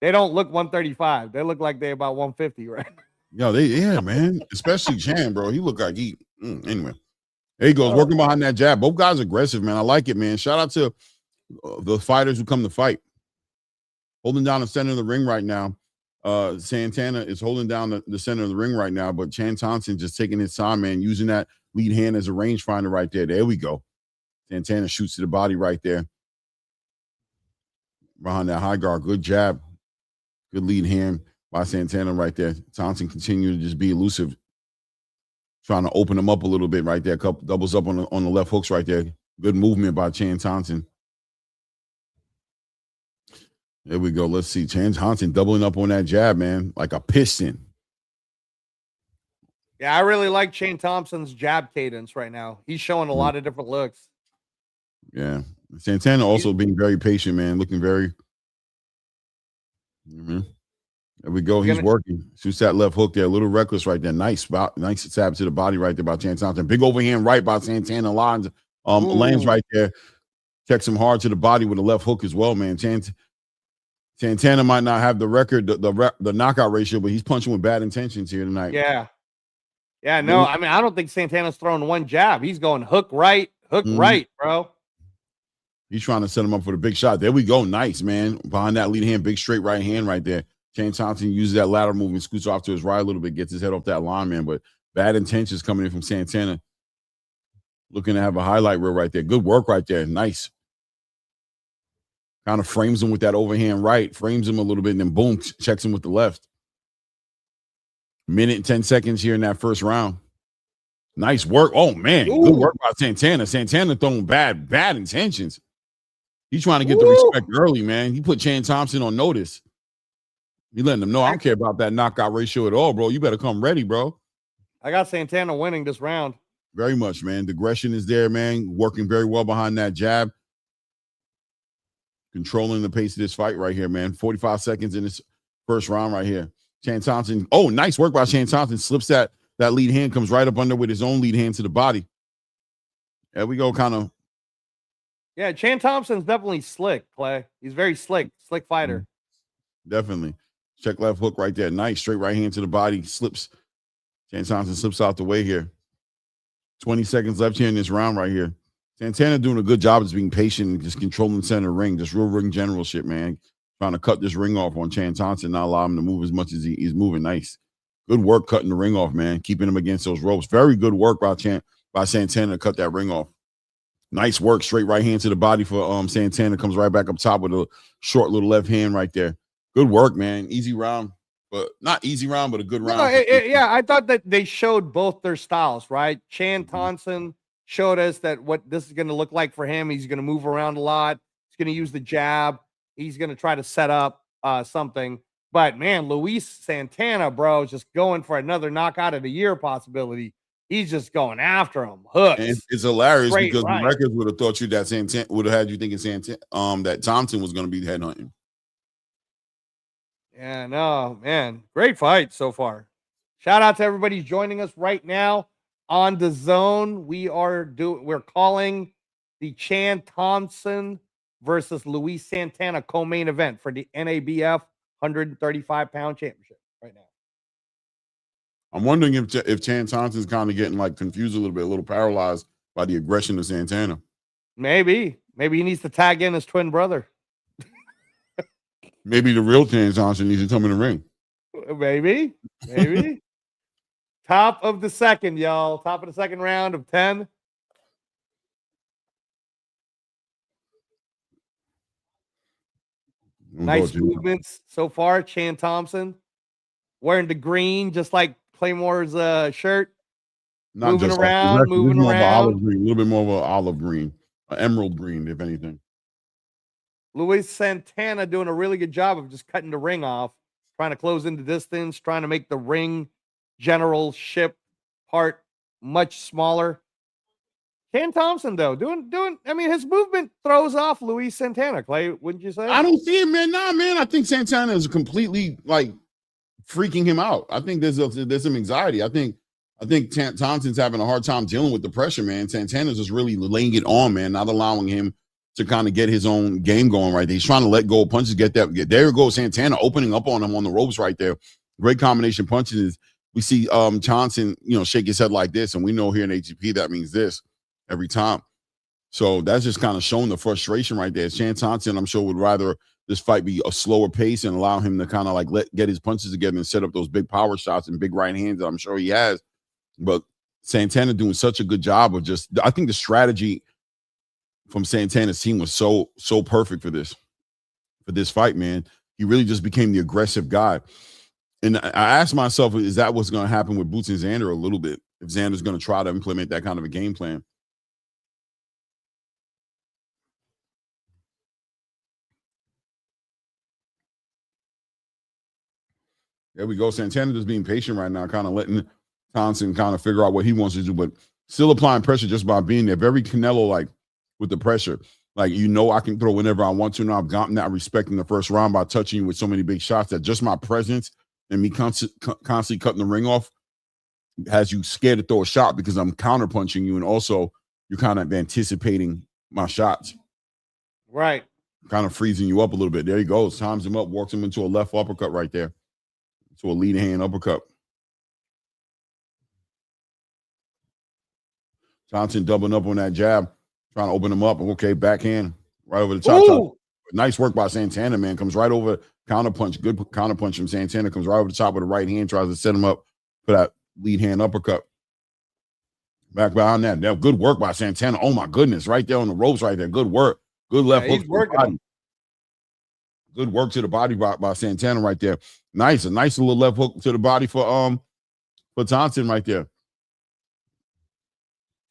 they don't look 135. They look like they're about 150, right? Yeah, man. Especially Chan, bro. He looked like anyway. There he goes, working behind that jab. Both guys aggressive, man. I like it, man. Shout out to the fighters who come to fight. Holding down the center of the ring right now. Santana is holding down the center of the ring right now, but Chan Thompson just taking his time, man, using that lead hand as a rangefinder right there. There we go. Santana shoots to the body right there. Behind that high guard. Good jab. Good lead hand by Santana right there. Thompson continued to just be elusive. Trying to open him up a little bit right there. Couple doubles up on the left hooks right there. Good movement by Chan Thompson. There we go. Let's see. Chan Thompson doubling up on that jab, man, like a piston. Yeah, I really like Chan Thompson's jab cadence right now. He's showing a lot of different looks. Yeah. Santana also being very patient, man, looking very. There we go. He's working. Shoots that left hook there. A little reckless right there. Nice stab to the body right there by Chan Thompson. Big overhand right by Santana. Lands right there. Checks him hard to the body with a left hook as well, man. Santana might not have the record, the knockout ratio, but he's punching with bad intentions here tonight. Yeah. Yeah, no, I mean, I don't think Santana's throwing one jab. He's going hook right, bro. He's trying to set him up for the big shot. There we go. Nice, man. Behind that lead hand, big straight right hand right there. Chan Thompson uses that lateral movement, scoots off to his right a little bit, gets his head off that line, man. But bad intentions coming in from Santana. Looking to have a highlight reel right there. Good work right there. Nice. Kind of frames him with that overhand right, frames him a little bit, and then boom, checks him with the left. Minute and 10 seconds here in that first round. Nice work. Oh, man. Ooh. Good work by Santana. Santana throwing bad intentions. He's trying to get the respect early, man. He put Chan Thompson on notice. He letting them know, I don't care about that knockout ratio at all, bro. You better come ready, bro. I got Santana winning this round. Very much, man. The aggression is there, man. Working very well behind that jab. Controlling the pace of this fight right here, man. 45 seconds in this first round right here. Chan Thompson. Oh, nice work by Chan Thompson. Slips that lead hand, comes right up under with his own lead hand to the body. There we go, kind of. Yeah, Chan Thompson's definitely slick, Clay. He's very slick fighter. Definitely. Check left hook right there. Nice. Straight right hand to the body. Slips. Chan Thompson slips out the way here. 20 seconds left here in this round right here. Santana doing a good job of just being patient and just controlling the center ring. Just real ring general shit, man. Trying to cut this ring off on Chan Thompson, not allow him to move as much as he's moving. Nice. Good work cutting the ring off, man. Keeping him against those ropes. Very good work by Santana to cut that ring off. Nice work. Straight right hand to the body for Santana. Comes right back up top with a short little left hand right there. Good work, man. Easy round. But not easy round, but a good round. Yeah, I thought that they showed both their styles, right? Chan Thompson showed us that what this is going to look like for him. He's going to move around a lot. He's going to use the jab. He's going to try to set up something. But, man, Luis Santana, bro, is just going for another knockout of the year possibility. He's just going after him. Hooks. And it's hilarious because the records would have thought you that Santana would have had you thinking that Thompson was going to be headhunting. Yeah, no, man. Great fight so far. Shout out to everybody joining us right now on the zone. We're calling the Chan Thompson versus Luis Santana co-main event for the NABF 135-pound championship right now. I'm wondering if Chan Thompson's kind of getting like confused a little paralyzed by the aggression of Santana. Maybe he needs to tag in his twin brother. Maybe the real Chan Thompson needs to come in the ring. Maybe. Top of the second, y'all. Top of the second round of 10. Nice movements so far. Chan Thompson wearing the green, just like Claymore's shirt. Moving around. A little bit more of an olive green, an emerald green, if anything. Luis Santana doing a really good job of just cutting the ring off, trying to close in the distance, trying to make the ring generalship part much smaller. Chan Thompson, though, doing. I mean, his movement throws off Luis Santana. Clay, wouldn't you say? I don't see it, man. Nah, man. I think Santana is completely like freaking him out. I think there's some anxiety. I think Thompson's having a hard time dealing with the pressure, man. Santana's just really laying it on, man, not allowing him to kind of get his own game going right there. He's trying to let go of punches, there goes Santana opening up on him on the ropes right there. Great combination punches. We see Johnson, shake his head like this, and we know here in ATP that means this every time. So that's just kind of showing the frustration right there. Chan Thompson, I'm sure, would rather this fight be a slower pace and allow him to kind of like get his punches together and set up those big power shots and big right hands that I'm sure he has. But Santana doing such a good job of I think the strategy from Santana's team was so perfect for this fight, man. He really just became the aggressive guy. And I asked myself, is that what's going to happen with Boots and Xander a little bit? If Xander's going to try to implement that kind of a game plan. There we go. Santana just being patient right now, kind of letting Thompson kind of figure out what he wants to do, but still applying pressure just by being there. Very Canelo-like with the pressure. Like, I can throw whenever I want to. Now I've gotten that respect in the first round by touching you with so many big shots that just my presence and me constantly cutting the ring off has you scared to throw a shot because I'm counterpunching you, and also you're kind of anticipating my shots. Right. Kind of freezing you up a little bit. There he goes. Times him up, walks him into a left uppercut right there. To a lead hand uppercut. Thompson doubling up on that jab, trying to open him up. Okay, backhand right over the top. Nice work by Santana, man. Comes right over, counterpunch. Good counterpunch from Santana. Comes right over the top with the right hand, tries to set him up for that lead hand uppercut. Back behind that. Good work by Santana. Oh, my goodness. Right there on the ropes right there. Good work. Good left hook. He's working. Good work to the body by Santana right there. Nice. A nice little left hook to the body for for Thompson right there.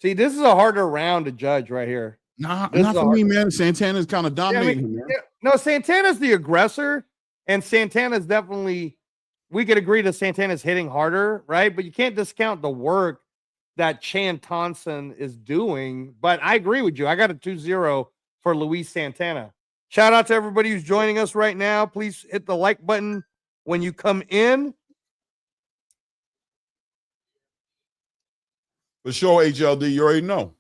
See, this is a harder round to judge right here. Not for me, man. Santana's kind of dominating him, man. No, Santana's the aggressor, and Santana's definitely, we could agree that Santana's hitting harder, right? But you can't discount the work that Chan Thompson is doing. But I agree with you. I got a 2-0 for Luis Santana. Shout out to everybody who's joining us right now. Please hit the like button when you come in. For sure, HLD, you already know.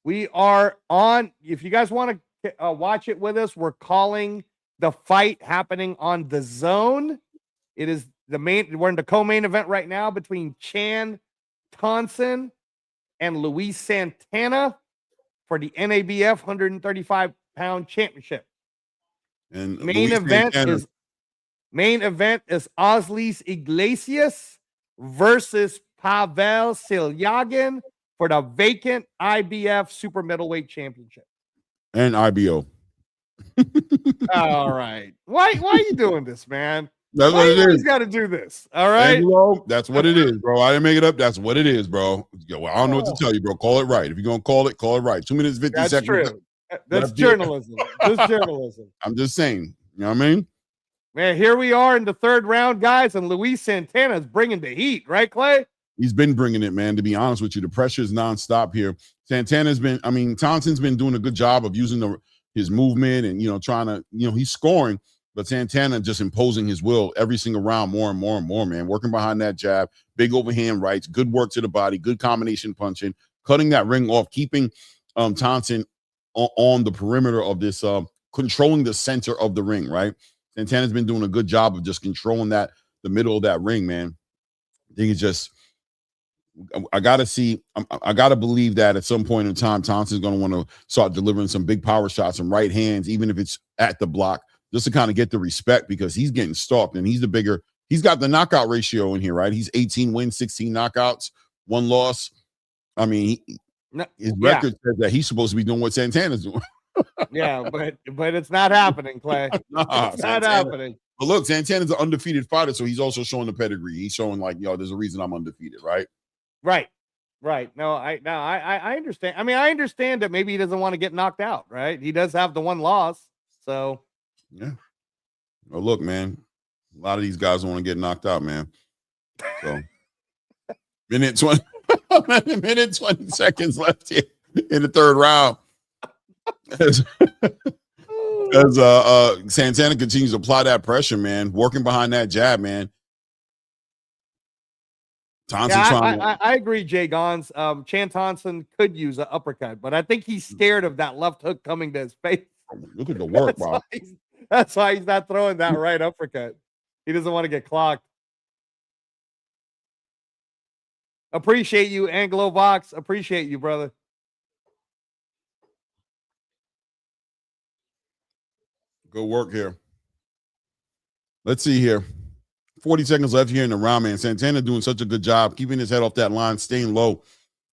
We are on. If you guys want to watch it with us, we're calling the fight happening on DAZN. It is the main. We're in the co-main event right now between Chan Thompson and Luis Santana for the NABF 135-pound championship. And main event is Osleys Iglesias versus Pavel Silyagin for the vacant IBF super middleweight championship. And IBO. All right. Why are you doing this, man? That's what it is. He's got to do this. All right. Angelo, that's what it is, bro. I didn't make it up. That's what it is, bro. Yo, I don't know what to tell you, bro. Call it right. If you're going to call it right. 2 minutes, 50 That's seconds. True. That's journalism. That's journalism. I'm just saying. You know what I mean? Man, here we are in the third round, guys, and Luis Santana is bringing the heat, right, Clay? He's been bringing it, man. To be honest with you, the pressure is nonstop here. Thompson's been doing a good job of using his movement and, trying to, he's scoring, but Santana just imposing his will every single round more and more and more, man. Working behind that jab, big overhand rights, good work to the body, good combination punching, cutting that ring off, keeping Thompson on the perimeter of this, controlling the center of the ring, right? Santana's been doing a good job of just controlling the middle of that ring, man. I think it's just, I got to believe that at some point in time, Thompson's going to want to start delivering some big power shots and right hands, even if it's at the block, just to kind of get the respect because he's getting stalked and he's got the knockout ratio in here, right? He's 18 wins, 16 knockouts, 1 loss. I mean, his record says that he's supposed to be doing what Santana's doing. Yeah, but it's not happening, Clay. It's not happening. But look, Santana's an undefeated fighter, so he's also showing the pedigree. He's showing there's a reason I'm undefeated, right? Right. No, I understand. I mean, I understand that maybe he doesn't want to get knocked out, right? He does have the 1 loss, so yeah. Well, look, man, a lot of these guys want to get knocked out, man. So minute 20 seconds left here in the third round. As Santana continues to apply that pressure, man, working behind that jab, man. Thompson I agree, Jay Gons. Chan Thompson could use an uppercut, but I think he's scared of that left hook coming to his face. Look at the work, wow. That's why he's not throwing that right uppercut. He doesn't want to get clocked. Appreciate you, Anglo Vox. Appreciate you, brother. Good work here. Let's see here. 40 seconds left here in the round, man. Santana doing such a good job keeping his head off that line, staying low,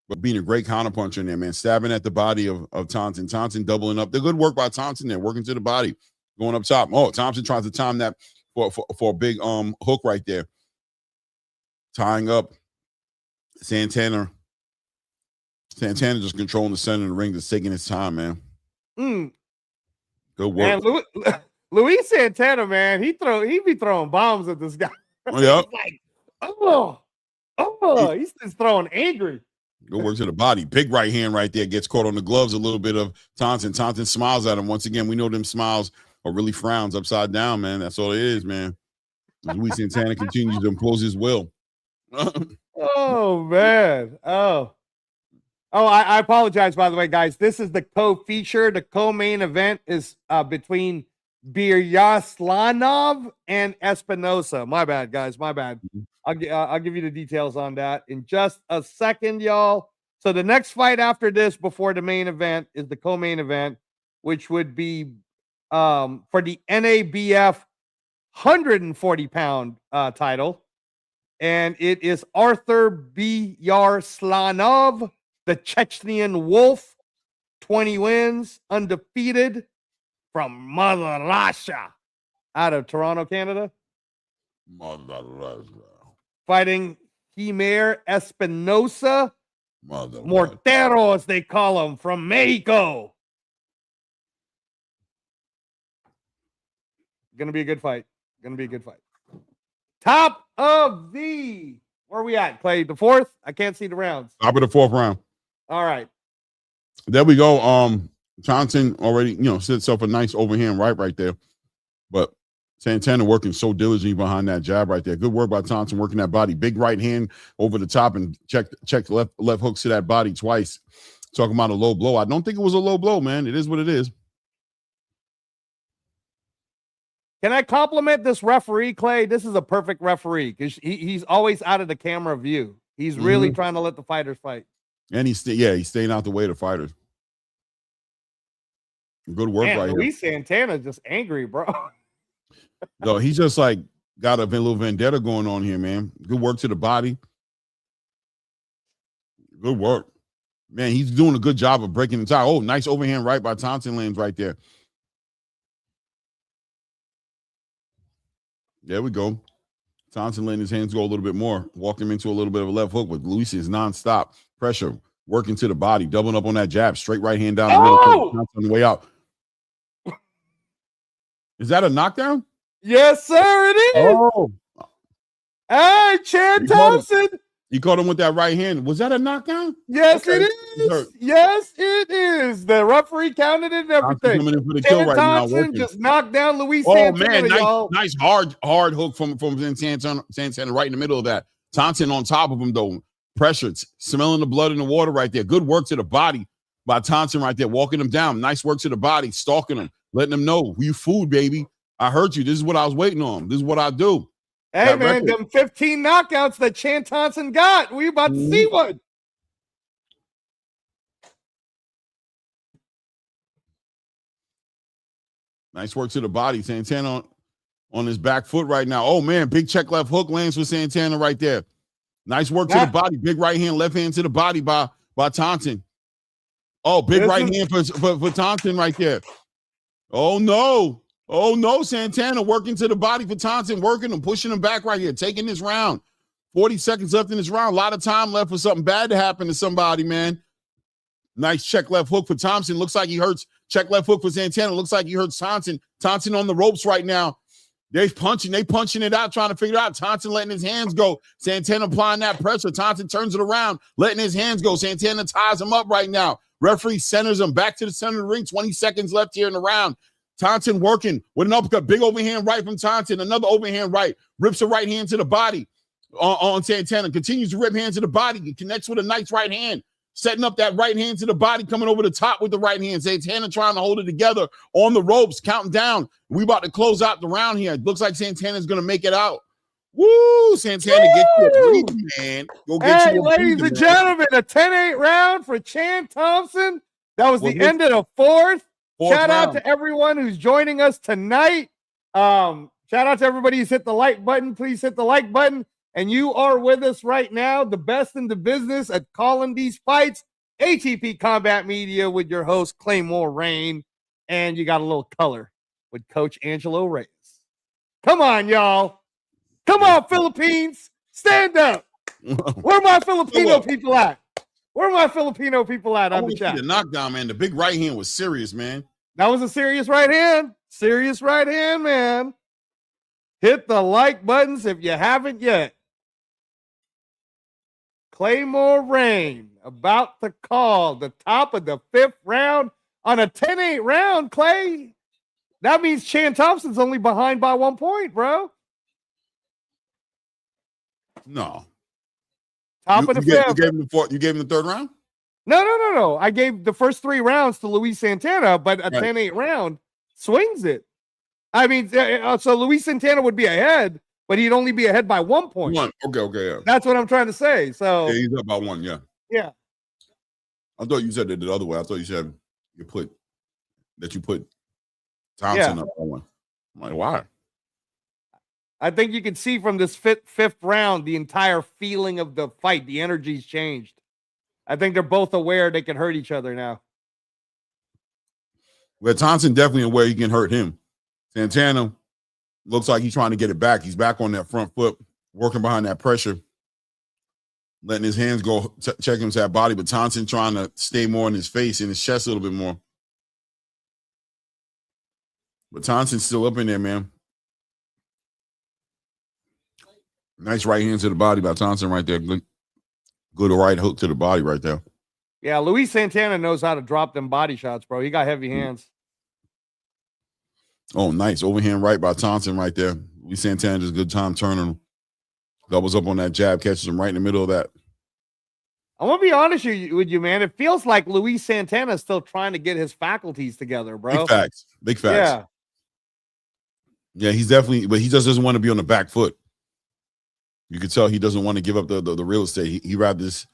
but being a great counterpuncher in there, man. Stabbing at the body of Thompson. Thompson doubling up. The good work by Thompson there, working to the body, going up top. Oh, Thompson tries to time that for a big hook right there. Tying up Santana. Santana just controlling the center of the ring, just taking his time, man. Good work. Man, Luis Santana, man, he be throwing bombs at this guy. Yep. He's just throwing angry. Good work to the body. Big right hand right there. Gets caught on the gloves a little bit of Thompson. Thompson smiles at him. Once again, we know them smiles are really frowns upside down, man. That's all it is, man. Luis Santana continues to impose his will. Oh, man. I apologize, by the way, guys. This is the co-feature. The co-main event is between Biryaslanov and Espinosa. My bad, guys. My bad. I'll give you the details on that in just a second, y'all. So the next fight after this, before the main event, is the co-main event, which would be for the NABF 140-pound title. And it is Arthur Biryaslanov, the Chechnyan Wolf, 20 wins, undefeated, from Mother Russia out of Toronto, Canada. Mother Russia. Fighting Himer Espinosa Mother Mortero, as they call him, from Mexico. Gonna be a good fight. Top of the, where are we at, Clay? The fourth? I can't see the rounds. Top of the fourth round. All right. There we go. Thompson already, set itself a nice overhand right there. But Santana working so diligently behind that jab right there. Good work by Thompson working that body. Big right hand over the top and check left hooks to that body twice. Talking about a low blow. I don't think it was a low blow, man. It is what it is. Can I compliment this referee, Clay? This is a perfect referee because he's always out of the camera view. He's really trying to let the fighters fight. And he's staying out the way of the fighters. Good work right here. Luis Santana's just angry, bro. No, he's just like got a little vendetta going on here, man. Good work to the body. Good work. Man, he's doing a good job of breaking the tie. Oh, nice overhand right by Thompson lands right there. There we go. Thompson letting his hands go a little bit more. Walked him into a little bit of a left hook, but Luis is nonstop. Pressure, working to the body, doubling up on that jab. Straight right hand down the middle. Thompson on the way out. Is that a knockdown? Yes, sir, it is. Oh. Hey, Chad Thompson. You caught him with that right hand. Was that a knockdown? Yes, it is. Yes, it is. The referee counted it and everything. Coming in for the kill right Thompson now, just knocked down Luis Santana. Man, nice hard hook from Santana right in the middle of that. Thompson on top of him, though. Pressured, smelling the blood in the water right there. Good work to the body by Thompson right there, walking him down. Nice work to the body, stalking him, letting him know, you fooled, baby. I heard you. This is what I was waiting on. This is what I do. Hey, that man, them 15 knockouts that Chan Thompson got. We about to see one. Nice work to the body. Santana on his back foot right now. Oh, man, big check left hook lands for Santana right there. Nice work to the body. Big right hand, left hand to the body by Thompson. Oh, big right hand for Thompson right there. Oh, no. Oh, no, Santana working to the body for Thompson, working him, pushing him back right here, taking this round. 40 seconds left in this round. A lot of time left for something bad to happen to somebody, man. Nice check left hook for Thompson. Looks like he hurts. Check left hook for Santana. Looks like he hurts Thompson. Thompson on the ropes right now. They punching it out, trying to figure it out. Thompson letting his hands go. Santana applying that pressure. Thompson turns it around, letting his hands go. Santana ties him up right now. Referee centers him back to the center of the ring. 20 seconds left here in the round. Thompson working with an uppercut. Big overhand right from Thompson. Another overhand right. Rips a right hand to the body on Santana. Continues to rip hands to the body. He connects with a nice right hand. Setting up that right hand to the body. Coming over the top with the right hand. Santana trying to hold it together on the ropes. Counting down. We about to close out the round here. It looks like Santana's going to make it out. Woo! Santana, get you a breather, man. Go get you a ladies and gentlemen, a 10-8 round for Chan Thompson. That was the end of the fourth. Shout out to everyone who's joining us tonight. Shout out to everybody who's hit the like button. Please hit the like button. And you are with us right now, the best in the business at calling these fights. ATP Combat Media with your host, Claymore Rain. And you got a little color with Coach Angelo Reyes. Come on, y'all. Come on, Philippines. Stand up. Where are my Filipino people at? Where are my Filipino people at on the chat? The knockdown, man. The big right hand was serious, man. That was a serious right hand. Serious right hand, man. Hit the like buttons if you haven't yet. Claymore Rain about to call the top of the fifth round on a 10-8 round, Clay. That means Chan Thompson's only behind by 1 point, bro. No. Top of the fifth. You gave him the third round? No. I gave the first 3 rounds to Luis Santana, but a 10-8 round swings it. I mean, so Luis Santana would be ahead, but he'd only be ahead by 1 point. Okay, yeah. That's what I'm trying to say. So yeah, he's up by 1, yeah. Yeah. I thought you said it the other way. I thought you said you put Thompson up by 1. I'm like, why? I think you can see from this fifth round the entire feeling of the fight. The energy's changed. I think they're both aware they can hurt each other now. Where Thompson definitely aware he can hurt him. Santana looks like he's trying to get it back. He's back on that front foot, working behind that pressure, letting his hands go, check him to that body. But Thompson trying to stay more in his face, in his chest a little bit more. But Thompson's still up in there, man. Nice right hand to the body by Thompson right there. Good right hook to the body right there. Yeah, Luis Santana knows how to drop them body shots, bro. He got heavy hands. Oh, nice. Overhand right by Thompson right there. Luis Santana does a good time turning. Doubles up on that jab, catches him right in the middle of that. I'm going to be honest with you, man. It feels like Luis Santana is still trying to get his faculties together, bro. Big facts. Big facts. Yeah, he's definitely, but he just doesn't want to be on the back foot. You can tell he doesn't want to give up the real estate. He rather this.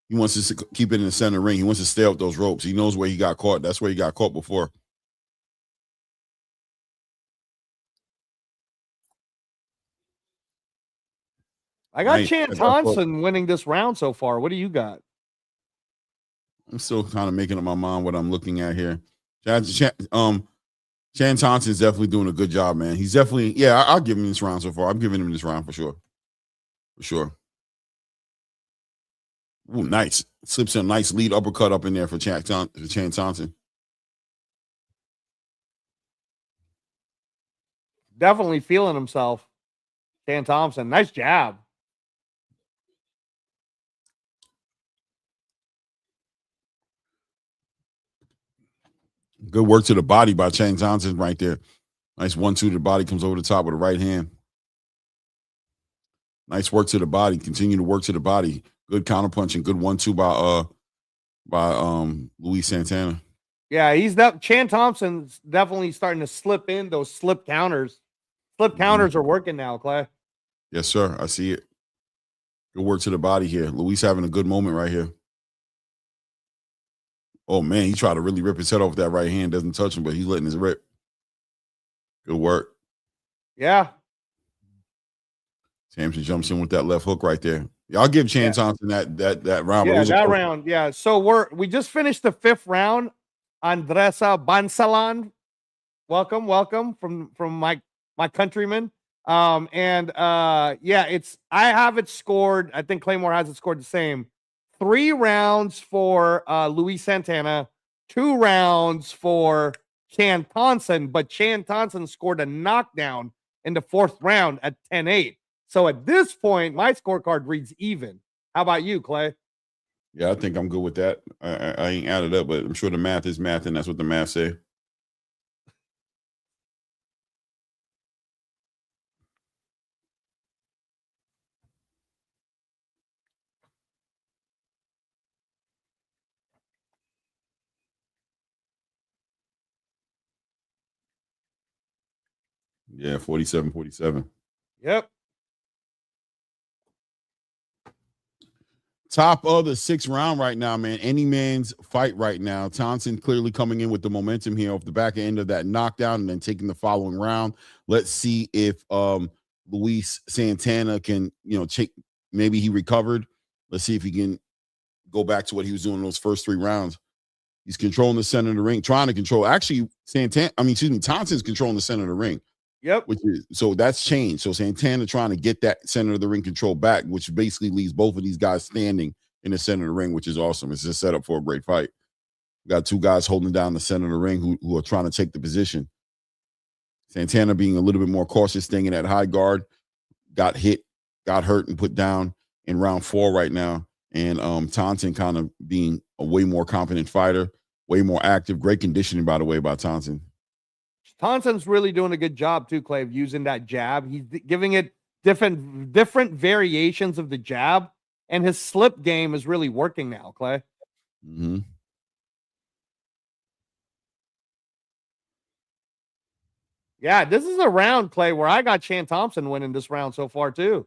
He wants to keep it in the center ring. He wants to stay up those ropes. He knows where he got caught. That's where he got caught before. I got Thompson winning this round so far. What do you got? I'm still kind of making up my mind what I'm looking at here. Chan Thompson's definitely doing a good job, man. He's definitely, yeah, I'll give him this round so far. I'm giving him this round for sure. For sure. Ooh, nice. Slips a nice lead uppercut up in there for Chan Thompson. Definitely feeling himself. Chan Thompson. Nice jab. Good work to the body by Chan Thompson right there. Nice 1-2 to the body, comes over the top with a right hand. Nice work to the body. Continue to work to the body. Good counterpunching. Good 1-2 by Luis Santana. Yeah, Chan Thompson's definitely starting to slip in those slip counters. Slip counters are working now, Clay. Yes, sir. I see it. Good work to the body here. Luis having a good moment right here. Oh, man, he tried to really rip his head off with that right hand. Doesn't touch him, but he's letting his rip. Good work. Yeah. Thompson jumps in with that left hook right there. Yeah, I'll give Chan Thompson that round. Yeah, that round. Yeah. So we just finished the 5th round. Andresa Bansalan. Welcome from my countrymen. Yeah, I have it scored. I think Claymore has it scored the same. 3 rounds for Luis Santana, 2 rounds for Chan Thompson, but Chan Thompson scored a knockdown in the 4th round at 10-8. So at this point, my scorecard reads even. How about you, Clay? Yeah, I think I'm good with that. I ain't added up, but I'm sure the math is math, and that's what the math say. Yeah, 47-47. Yep. Top of the 6th round right now, man. Any man's fight right now. Thompson clearly coming in with the momentum here off the back end of that knockdown and then taking the following round. Let's see if Luis Santana can, maybe he recovered. Let's see if he can go back to what he was doing in those first 3 rounds. He's controlling the center of the ring, trying to control. Actually, Thompson's controlling the center of the ring. Yep. So that's changed. So Santana trying to get that center of the ring control back, which basically leaves both of these guys standing in the center of the ring, which is awesome. It's just set up for a great fight. We got 2 guys holding down the center of the ring who are trying to take the position. Santana being a little bit more cautious, staying in that high guard, got hit, got hurt, and put down in round 4 right now. And Thompson kind of being a way more confident fighter, way more active. Great conditioning, by the way, by Thompson. Thompson's really doing a good job too, Clay, of using that jab. He's giving it different variations of the jab, and his slip game is really working now, Clay. Mm-hmm. Yeah, this is a round, Clay, where I got Chan Thompson winning this round so far too.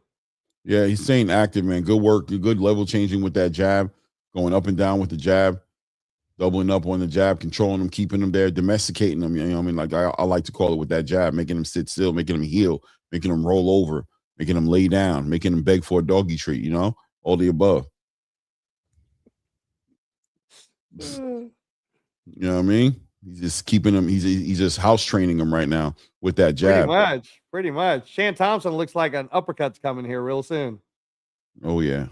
Yeah, he's staying active, man. Good work. Good level changing with that jab, going up and down with the jab. Doubling up on the jab, controlling them, keeping them there, domesticating them. You know what I mean? Like I like to call it with that jab, making them sit still, making them heel, making them roll over, making them lay down, making them beg for a doggy treat, all the above. You know what I mean? He's just keeping him. He's just house training him right now with that jab. Pretty much. Shan Thompson looks like an uppercut's coming here real soon. Oh yeah.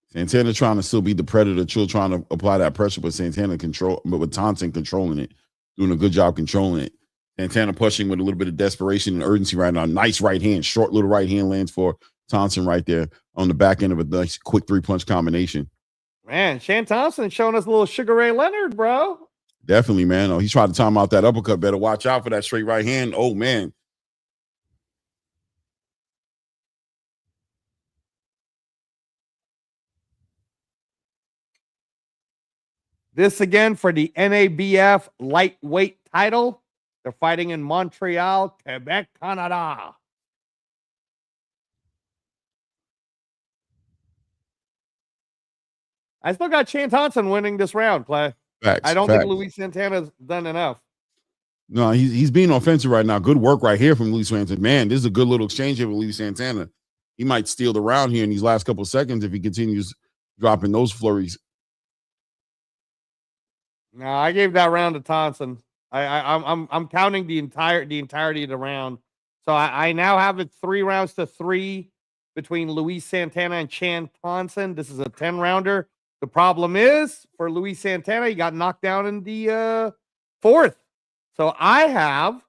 Santana trying to still be the predator, still trying to apply that pressure, but with Thompson controlling it, doing a good job controlling it. Santana pushing with a little bit of desperation and urgency right now. Nice right hand, short little right hand lands for Thompson right there on the back end of a nice quick 3-punch combination. Man, Shan Thompson showing us a little Sugar Ray Leonard, bro. Definitely, man. Oh, he's trying to time out that uppercut. Better watch out for that straight right hand. Oh, man. This again for the NABF lightweight title. They're fighting in Montreal, Quebec, Canada. I still got Shan Thompson winning this round, Clay. I don't think Luis Santana's done enough. No, he's being offensive right now. Good work right here from Luis Santana. Man, this is a good little exchange here with Luis Santana. He might steal the round here in these last couple of seconds if he continues dropping those flurries. No, I gave that round to Thompson. I'm counting the entirety of the round. So I now have it 3-3 between Luis Santana and Shan Thompson. This is a 10-rounder. The problem is for Luis Santana, he got knocked down in the fourth. So I have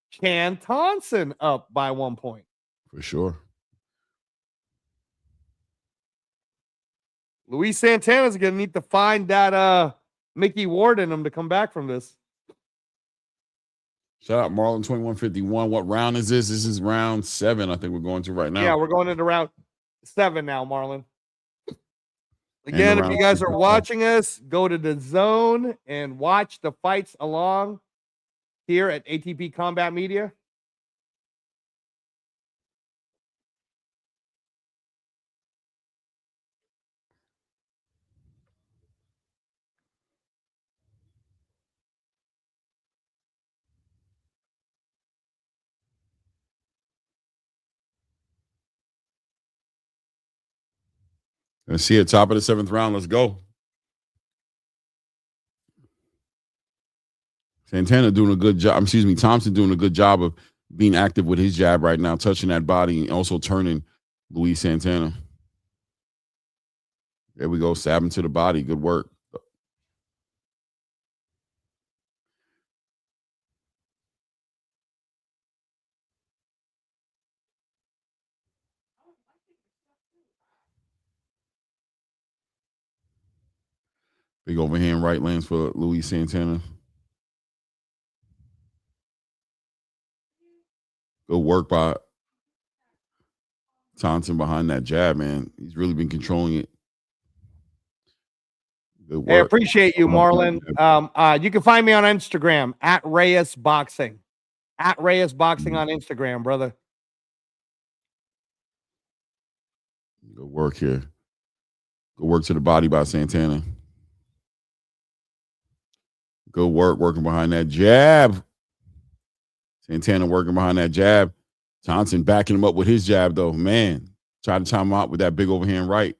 Shan Thompson up by 1 point. For sure. Luis Santana's going to need to find that Mickey Ward in him to come back from this. Shout out Marlon 2151. What round is this? This is round 7, I think we're going to right now. Yeah, we're going into round 7 now, Marlon. Again, if you guys are watching us, go to the zone and watch the fights along here at ATP Combat Media. Let's see it. Top of the 7th round. Let's go. Santana doing a good job. Thompson doing a good job of being active with his jab right now, touching that body and also turning Luis Santana. There we go. Stabbing to the body. Good work. Big overhand right lands for Luis Santana. Good work by Thompson behind that jab, man. He's really been controlling it. Good work. Hey, I appreciate you, Marlon. You can find me on Instagram at Reyes Boxing. At Reyes Boxing on Instagram, brother. Good work here. Good work to the body by Santana. Good work working behind that jab. Santana working behind that jab. Thompson backing him up with his jab, though. Man, tried to time him out with that big overhand right.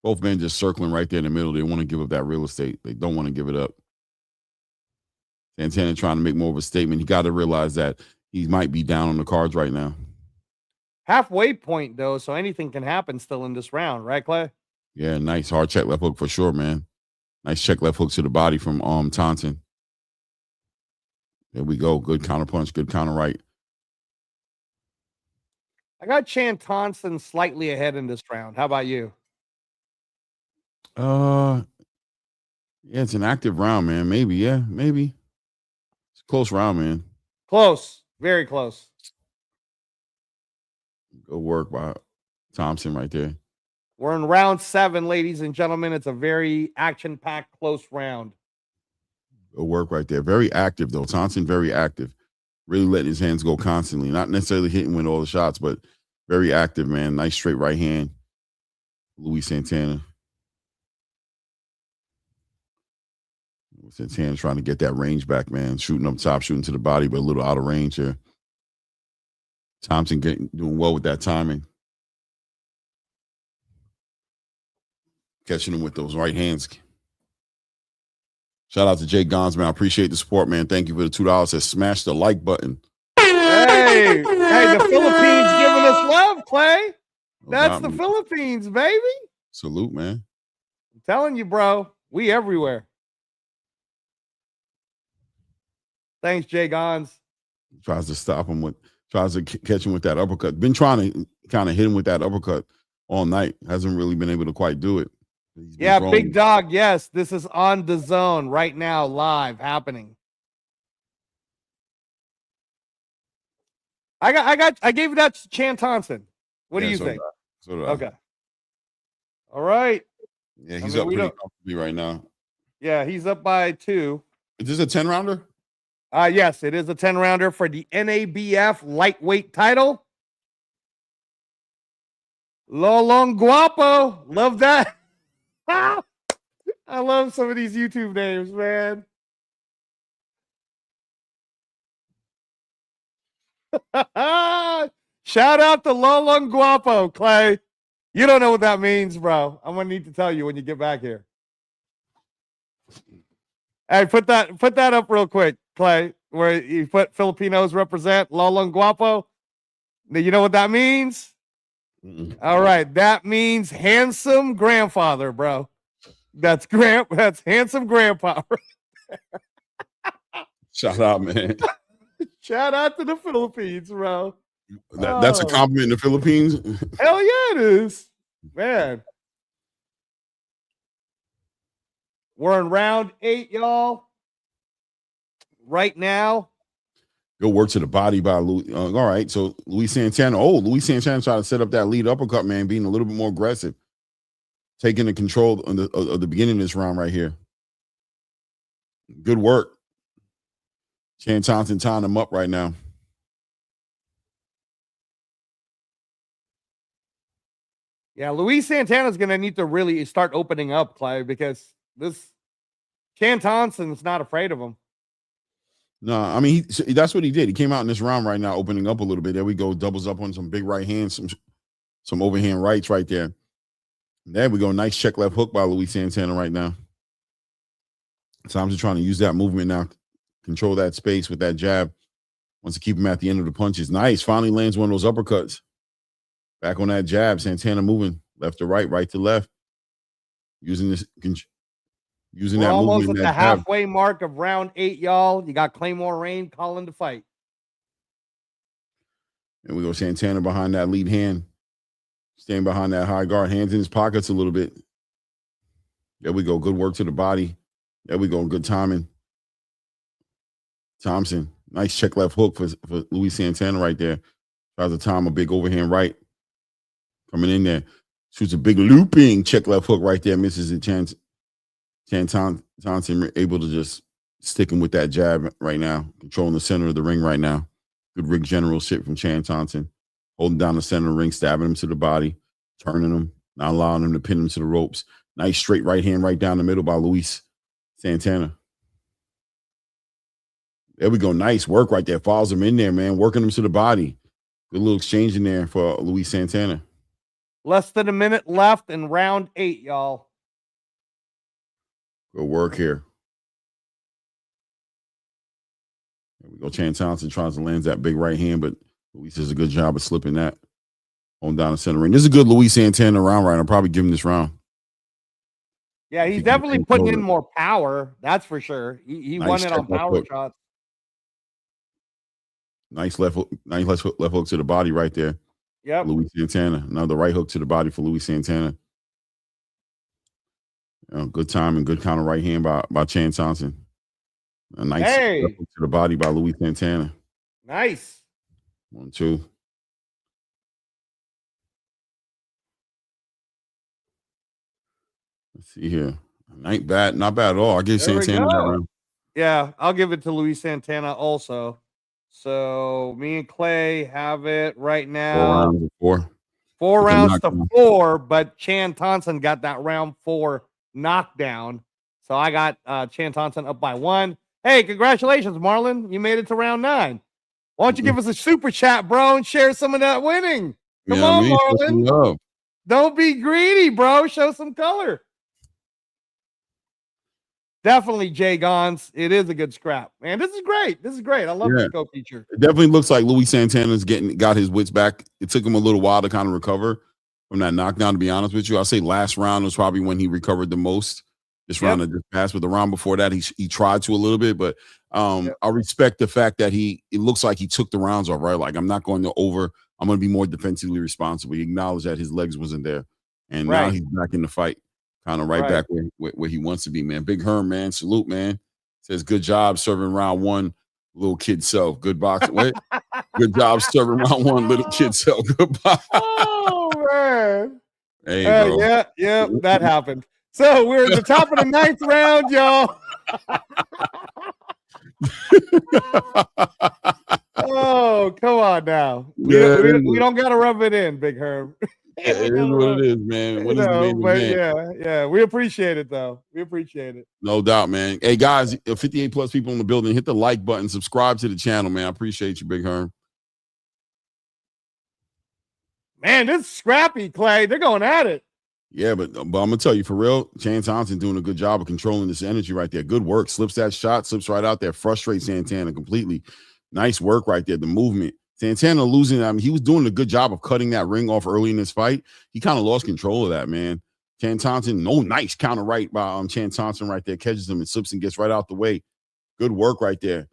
Both men just circling right there in the middle. They want to give up that real estate. They don't want to give it up. Santana trying to make more of a statement. He got to realize that he might be down on the cards right now. Halfway point, though, so anything can happen still in this round, right, Clay? Yeah, nice hard check left hook for sure, man. Nice check left hook to the body from Thompson. There we go. Good counter punch, good counter right. I got Shan Thompson slightly ahead in this round. How about you? Yeah, it's an active round, man. Maybe, yeah, maybe. It's a close round, man. Close. Very close. Good work by Thompson right there. We're in round 7, ladies and gentlemen. It's a very action-packed, close round. Good work right there. Very active, though. Thompson, very active. Really letting his hands go constantly. Not necessarily hitting with all the shots, but very active, man. Nice straight right hand. Luis Santana. Santana trying to get that range back, man. Shooting up top, shooting to the body, but a little out of range here. Thompson doing well with that timing. Catching him with those right hands. Shout out to Jake Gons, man. I appreciate the support, man. Thank you for the $2. Says smash the like button. Hey, the Philippines giving us love, Clay. That's the Philippines, baby. Salute, man. I'm telling you, bro. We everywhere. Thanks, Jay Gons. Tries to catch him with that uppercut. Been trying to kind of hit him with that uppercut all night. Hasn't really been able to quite do it. Yeah, big dog. Yes, this is on the zone right now, live happening. I gave that to Chan Thompson. What do you think? Okay. All right. Yeah, he's up pretty comfortably right now. Yeah, he's up by 2. Is this a 10-rounder? Yes, it is a 10-rounder for the NABF lightweight title. Lolong Guapo. Love that. I love some of these YouTube names, man. Shout out to Lolong Guapo, Clay. You don't know what that means, bro. I'm gonna need to tell you when you get back here. Hey, put that up real quick, Clay, where you put Filipinos represent Lolong Guapo. You know what that means? All right, that means handsome grandfather, bro. That's handsome grandpa. Shout out, man. Shout out to the Philippines, bro. That's a compliment in the Philippines. Hell yeah, it is, man. We're in round 8, y'all. Right now. Good work to the body by Louis. All right, so Luis Santana. Luis Santana tried to set up that lead uppercut, man, being a little bit more aggressive, taking the control of the beginning of this round right here. Good work. Chan Thompson tying him up right now. Yeah, Luis Santana's going to need to really start opening up, Clay, because this Chan Thompson's not afraid of him. No, I mean, that's what he did. He came out in this round right now, opening up a little bit. There we go. Doubles up on some big right hands, some overhand rights right there. There we go. Nice check left hook by Luis Santana right now. Thompson trying to use that movement now. Control that space with that jab. Wants to keep him at the end of the punches. Nice. Finally lands one of those uppercuts. Back on that jab. Santana moving left to right, right to left. Using that movement. Almost at the halfway mark of round 8, y'all. You got Claymore Rain calling the fight. And we go Santana behind that lead hand. Staying behind that high guard. Hands in his pockets a little bit. There we go. Good work to the body. There we go. Good timing. Thompson. Nice check left hook for Luis Santana right there. Tries to time a big overhand right. Coming in there. Shoots a big looping check left hook right there. Misses it. Chan Thompson able to just stick him with that jab right now. Controlling the center of the ring right now. Good rig general shit from Chan Thompson. Holding down the center of the ring, stabbing him to the body, turning him, not allowing him to pin him to the ropes. Nice straight right hand right down the middle by Luis Santana. There we go. Nice work right there. Follows him in there, man. Working him to the body. Good little exchange in there for Luis Santana. Less than a minute left in round 8, y'all. Good work here. There we go. Chan Thompson tries to land that big right hand, but Luis does a good job of slipping that. Holding down the center ring. This is a good Luis Santana round right. I'll probably give him this round. Yeah, he's definitely putting in more power. That's for sure. He nice won it on power shots. Nice left hook to the body right there. Yep. Luis Santana. Another right hook to the body for Luis Santana. Good time and good counter right hand by Chan Thompson. A nice left hook to the body by Luis Santana. Nice. 1, 2. Let's see here. Not bad at all. I give Santana that round. Yeah, I'll give it to Luis Santana also. So me and Clay have it right now. 4 rounds to 4, but Chan Thompson got that round 4 knockdown. So I got Chan Thompson up by 1. Hey, congratulations, Marlon. You made it to round 9. Why don't you give us a super chat, bro, and share some of that winning? Come on, Marlon. Don't be greedy, bro. Show some color. definitely Jay Gons. It is a good scrap, man. This is great. This is great. I love this co-feature. It definitely looks like Luis Santana's got his wits back. It took him a little while to kind of recover from that knockdown, to be honest with you. I'll say last round was probably when he recovered the most. This round that just passed, but the round before that, he tried to a little bit, but I respect the fact that it looks like he took the rounds off, right? Like, I'm not going to I'm going to be more defensively responsible. He acknowledged that his legs wasn't there, and now he's back in the fight, kind of back where he wants to be, man. Big Herm, man. Salute, man. Says, good job serving round one, little kid self. Good boxing. Wait. Good job serving round one, little kid self. Goodbye. Oh, man. Hey, bro. Yeah, that happened. So we're at the top of the 9th round, y'all. Oh, come on now. We don't got to rub it in, Big Herb. It is what it is, man. Yeah. We appreciate it, though. We appreciate it. No doubt, man. Hey, guys, 58 plus people in the building. Hit the like button. Subscribe to the channel, man. I appreciate you, Big Herb. Man, this is scrappy, Clay. They're going at it. Yeah, but I'm going to tell you, for real, Chan Thompson doing a good job of controlling this energy right there. Good work. Slips that shot, slips right out there. Frustrates Santana completely. Nice work right there. The movement. Santana losing. I mean, he was doing a good job of cutting that ring off early in this fight. He kind of lost control of that, man. Chan Thompson, nice counter right by Chan Thompson right there. Catches him and slips and gets right out the way. Good work right there.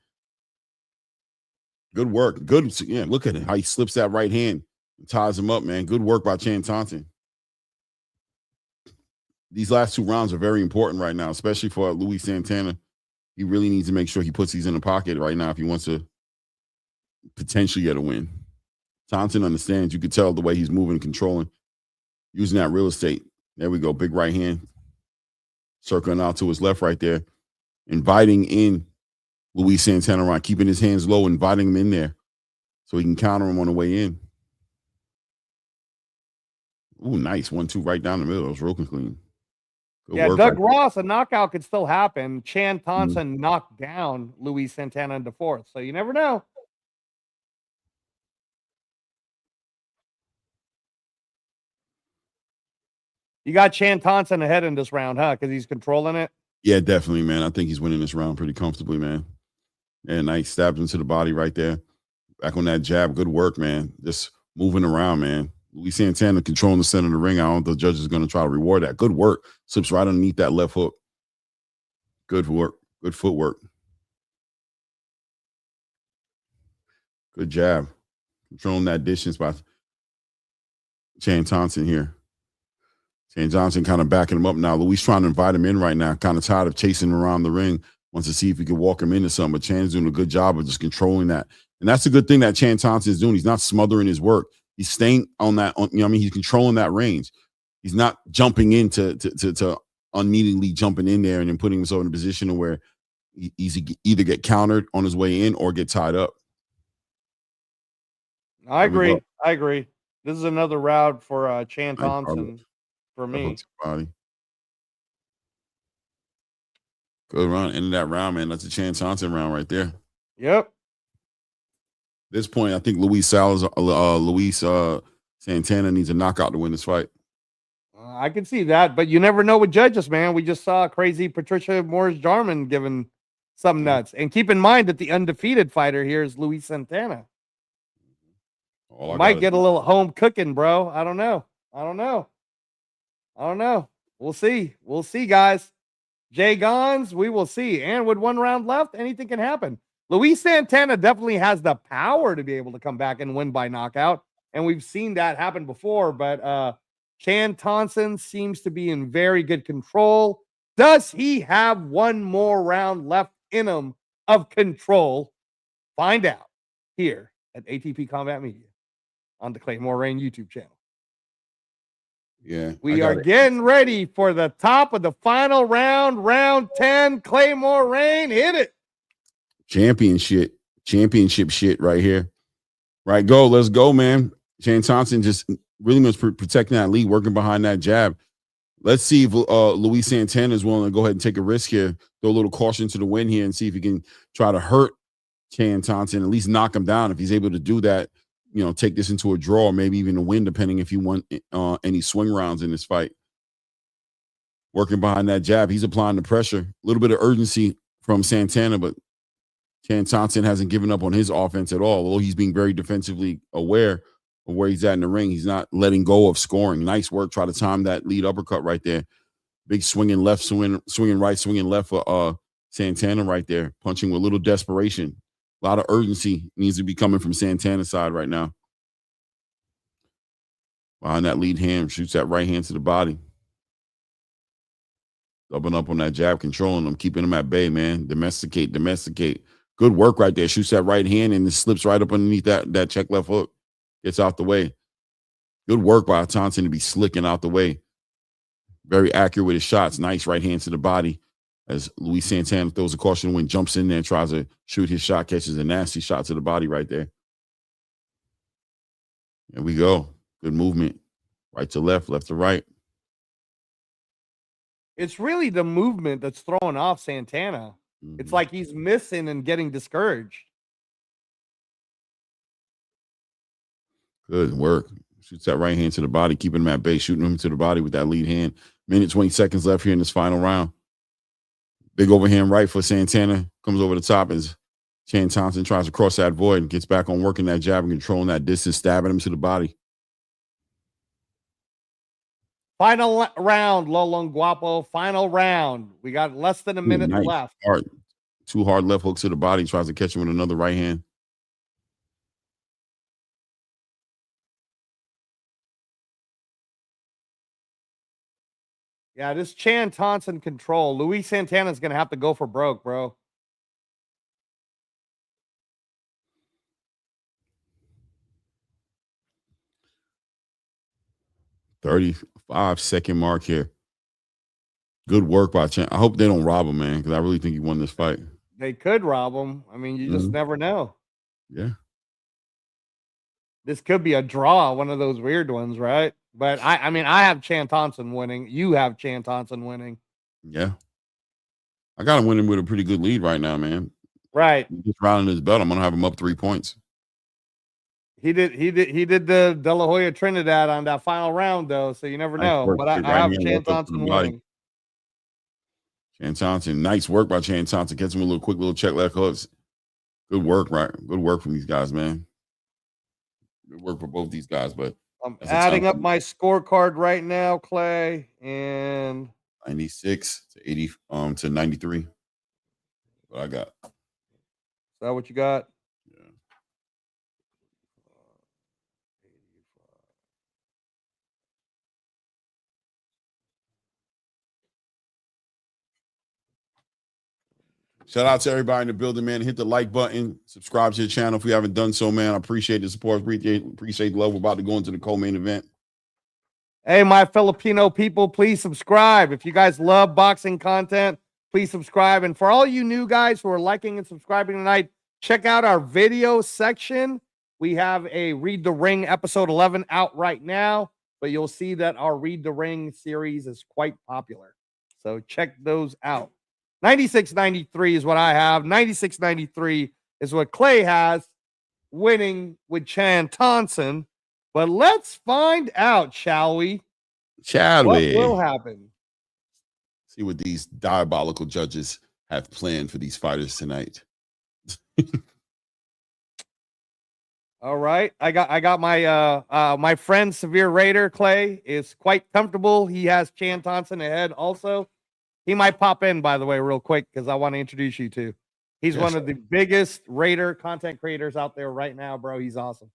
Good work. Good. Yeah, look at it. How he slips that right hand and ties him up, man. Good work by Chan Thompson. These last 2 rounds are very important right now, especially for Luis Santana. He really needs to make sure he puts these in the pocket right now if he wants to potentially get a win. Thompson understands. You could tell the way he's moving and controlling, using that real estate. There we go. Big right hand. Circling out to his left right there. Inviting in Luis Santana around, keeping his hands low, inviting him in there so he can counter him on the way in. Ooh, nice. 1-2 right down the middle. It was real clean. Good Doug Ross, a knockout could still happen. Chan Thompson knocked down Luis Santana in the 4th, so you never know. You got Chan Thompson ahead in this round, huh? Because he's controlling it. Yeah, definitely, man. I think he's winning this round pretty comfortably, man. And nice stabs into the body right there. Back on that jab. Good work, man. Just moving around, man. Luis Santana controlling the center of the ring. I don't know if the judge is going to try to reward that. Good work. Slips right underneath that left hook. Good work. Good footwork. Good jab. Controlling that distance by Chan Thompson here. Chan Thompson kind of backing him up now. Luis trying to invite him in right now. Kind of tired of chasing him around the ring. Wants to see if he can walk him into something. But Chan's doing a good job of just controlling that. And that's a good thing that Chan Thompson is doing. He's not smothering his work. He's staying on that. He's controlling that range. He's not jumping into to unneedingly jumping in there and then putting himself in a position where he's either get countered on his way in or get tied up. I agree. This is another round for Chan Thompson for me. Good run. End of that round, man. That's a Chan Thompson round right there. Yep. At this point, I think Luis Santana needs a knockout to win this fight. I can see that, but you never know with judges, man. We just saw crazy Patricia Morris-Jarman giving some nuts. And keep in mind that the undefeated fighter here is Luis Santana. Might get a little home cooking, bro. I don't know. We'll see. We'll see, guys. Jay Gons, we will see. And with 1 round left, anything can happen. Luis Santana definitely has the power to be able to come back and win by knockout. And we've seen that happen before, but Chan Thompson seems to be in very good control. Does he have 1 more round left in him of control? Find out here at ATP Combat Media on the Claymore Rain YouTube channel. Yeah. We are getting ready for the top of the final round, round 10. Claymore Rain, hit it. Championship shit right here. Right, go. Let's go, man. Chan Thompson just really much protecting that lead, working behind that jab. Let's see if Luis Santana is willing to go ahead and take a risk here, throw a little caution to the wind here and see if he can try to hurt Chan Thompson, at least knock him down. If he's able to do that, take this into a draw, or maybe even a win, depending if he won any swing rounds in this fight. working behind that jab. He's applying the pressure. A little bit of urgency from Santana, but Thompson hasn't given up on his offense at all. Although he's being very defensively aware of where he's at in the ring, he's not letting go of scoring. Nice work. Try to time that lead uppercut right there. Big swinging left, swinging right, swinging left for Santana right there. Punching with a little desperation. A lot of urgency needs to be coming from Santana's side right now. Behind that lead hand, shoots that right hand to the body. Doubling up on that jab, controlling him, keeping him at bay, man. Domesticate. Good work right there. Shoots that right hand and it slips right up underneath that check left hook. Gets out the way. Good work by Thompson to be slicking out the way. Very accurate with his shots. Nice right hand to the body as Luis Santana throws a caution wind, jumps in there and tries to shoot his shot, catches a nasty shot to the body right there. There we go. Good movement. Right to left, left to right. It's really the movement that's throwing off Santana. It's like he's missing and getting discouraged. Good work. Shoots that right hand to the body, keeping him at bay, shooting him to the body with that lead hand. Minute 20 seconds left here in this final round. Big overhand right for Santana. Comes over the top as Thompson tries to cross that void and gets back on working that jab and controlling that distance, stabbing him to the body. Final round, Lolong Guapo. Final round. We got less than a minute left. Two hard left hooks to the body. Tries to catch him with another right hand. Yeah, this Thompson control. Luis Santana's going to have to go for broke, bro. "35-second mark here. Good work by Chan. I hope they don't rob him, man, because I really think he won this fight. They could rob him. I mean, you just never know. Yeah. This could be a draw, one of those weird ones, right? But I mean, I have Thompson winning. You have Thompson winning. Yeah. I got him winning with a pretty good lead right now, man. Right. Just rounding his belt. I'm gonna have him up 3 points. He did the De La Hoya Trinidad on that final round, though, so you never know. But I have Thompson winning. Thompson, nice work by Thompson. Gets him a quick little check leg hooks. Good work, right? Good work from these guys, man. Good work for both these guys, but I'm adding up my scorecard right now, Clay, and 96 to 80 to 93. What I got. Is that what you got? Yeah. Shout out to everybody in the building, man. Hit the like button. Subscribe to the channel if you haven't done so, man. I appreciate the support. Appreciate the love. We're about to go into the co-main event. Hey, my Filipino people, please subscribe. If you guys love boxing content, please subscribe. And for all you new guys who are liking and subscribing tonight, check out our video section. We have a Read the Ring episode 11 out right now, but you'll see that our Read the Ring series is quite popular. So check those out. 96.93 is what I have. 96.93 is what Clay has, winning with Thompson. But let's find out, shall we? What will happen? See what these diabolical judges have planned for these fighters tonight. All right. I got my my friend Severe Raider, Clay, is quite comfortable. He has Thompson ahead also. He might pop in, by the way, real quick, because I want to introduce you to. He's one of the biggest Raider content creators out there right now, bro. He's awesome.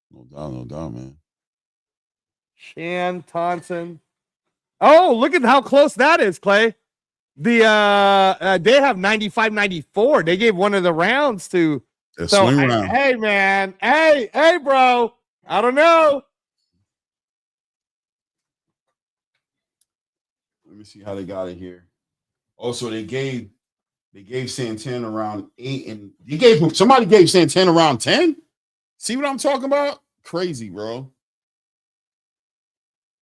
No doubt, man. Thompson. Oh, look at how close that is, Clay. They have 95-94. They gave one of the rounds to. Swing round. Hey, man. Hey, bro. I don't know. Let me see how they got it here. Also, they gave Santana around 8, and somebody gave Santana around 10. See what I'm talking about? Crazy, bro.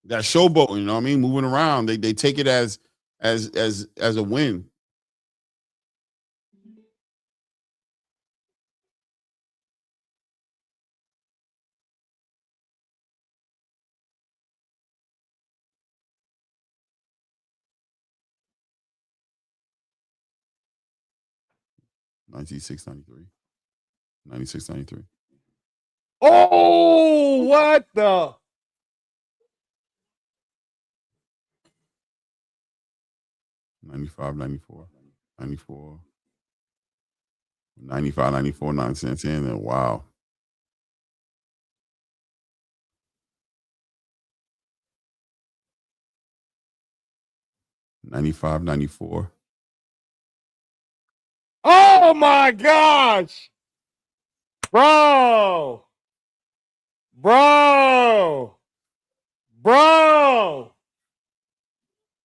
That showboat, you know what I mean? Moving around. They take it as a win. 96, 93. 96, 93. Oh, what the? '95, 94, 94, 95, 94, 9 cents in, and wow. '95, 94. Oh my gosh, bro, bro, bro,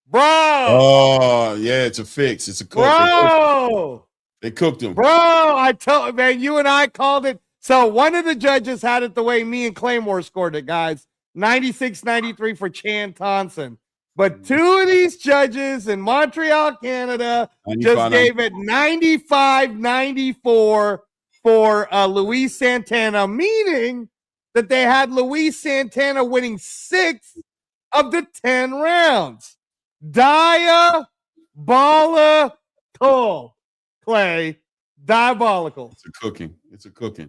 bro. Oh yeah, it's a fix. It's a cook. Bro. They cooked him. Bro, I told man, you and I called it. So one of the judges had it the way me and Claymore scored it, guys. 96-93 for Chan Thompson. But two of these judges in Montreal, Canada, just gave it 95-94 for Luis Santana, meaning that they had Luis Santana winning 6 of the 10 rounds. Diabolical, Clay. Diabolical. It's a cooking. It's a cooking.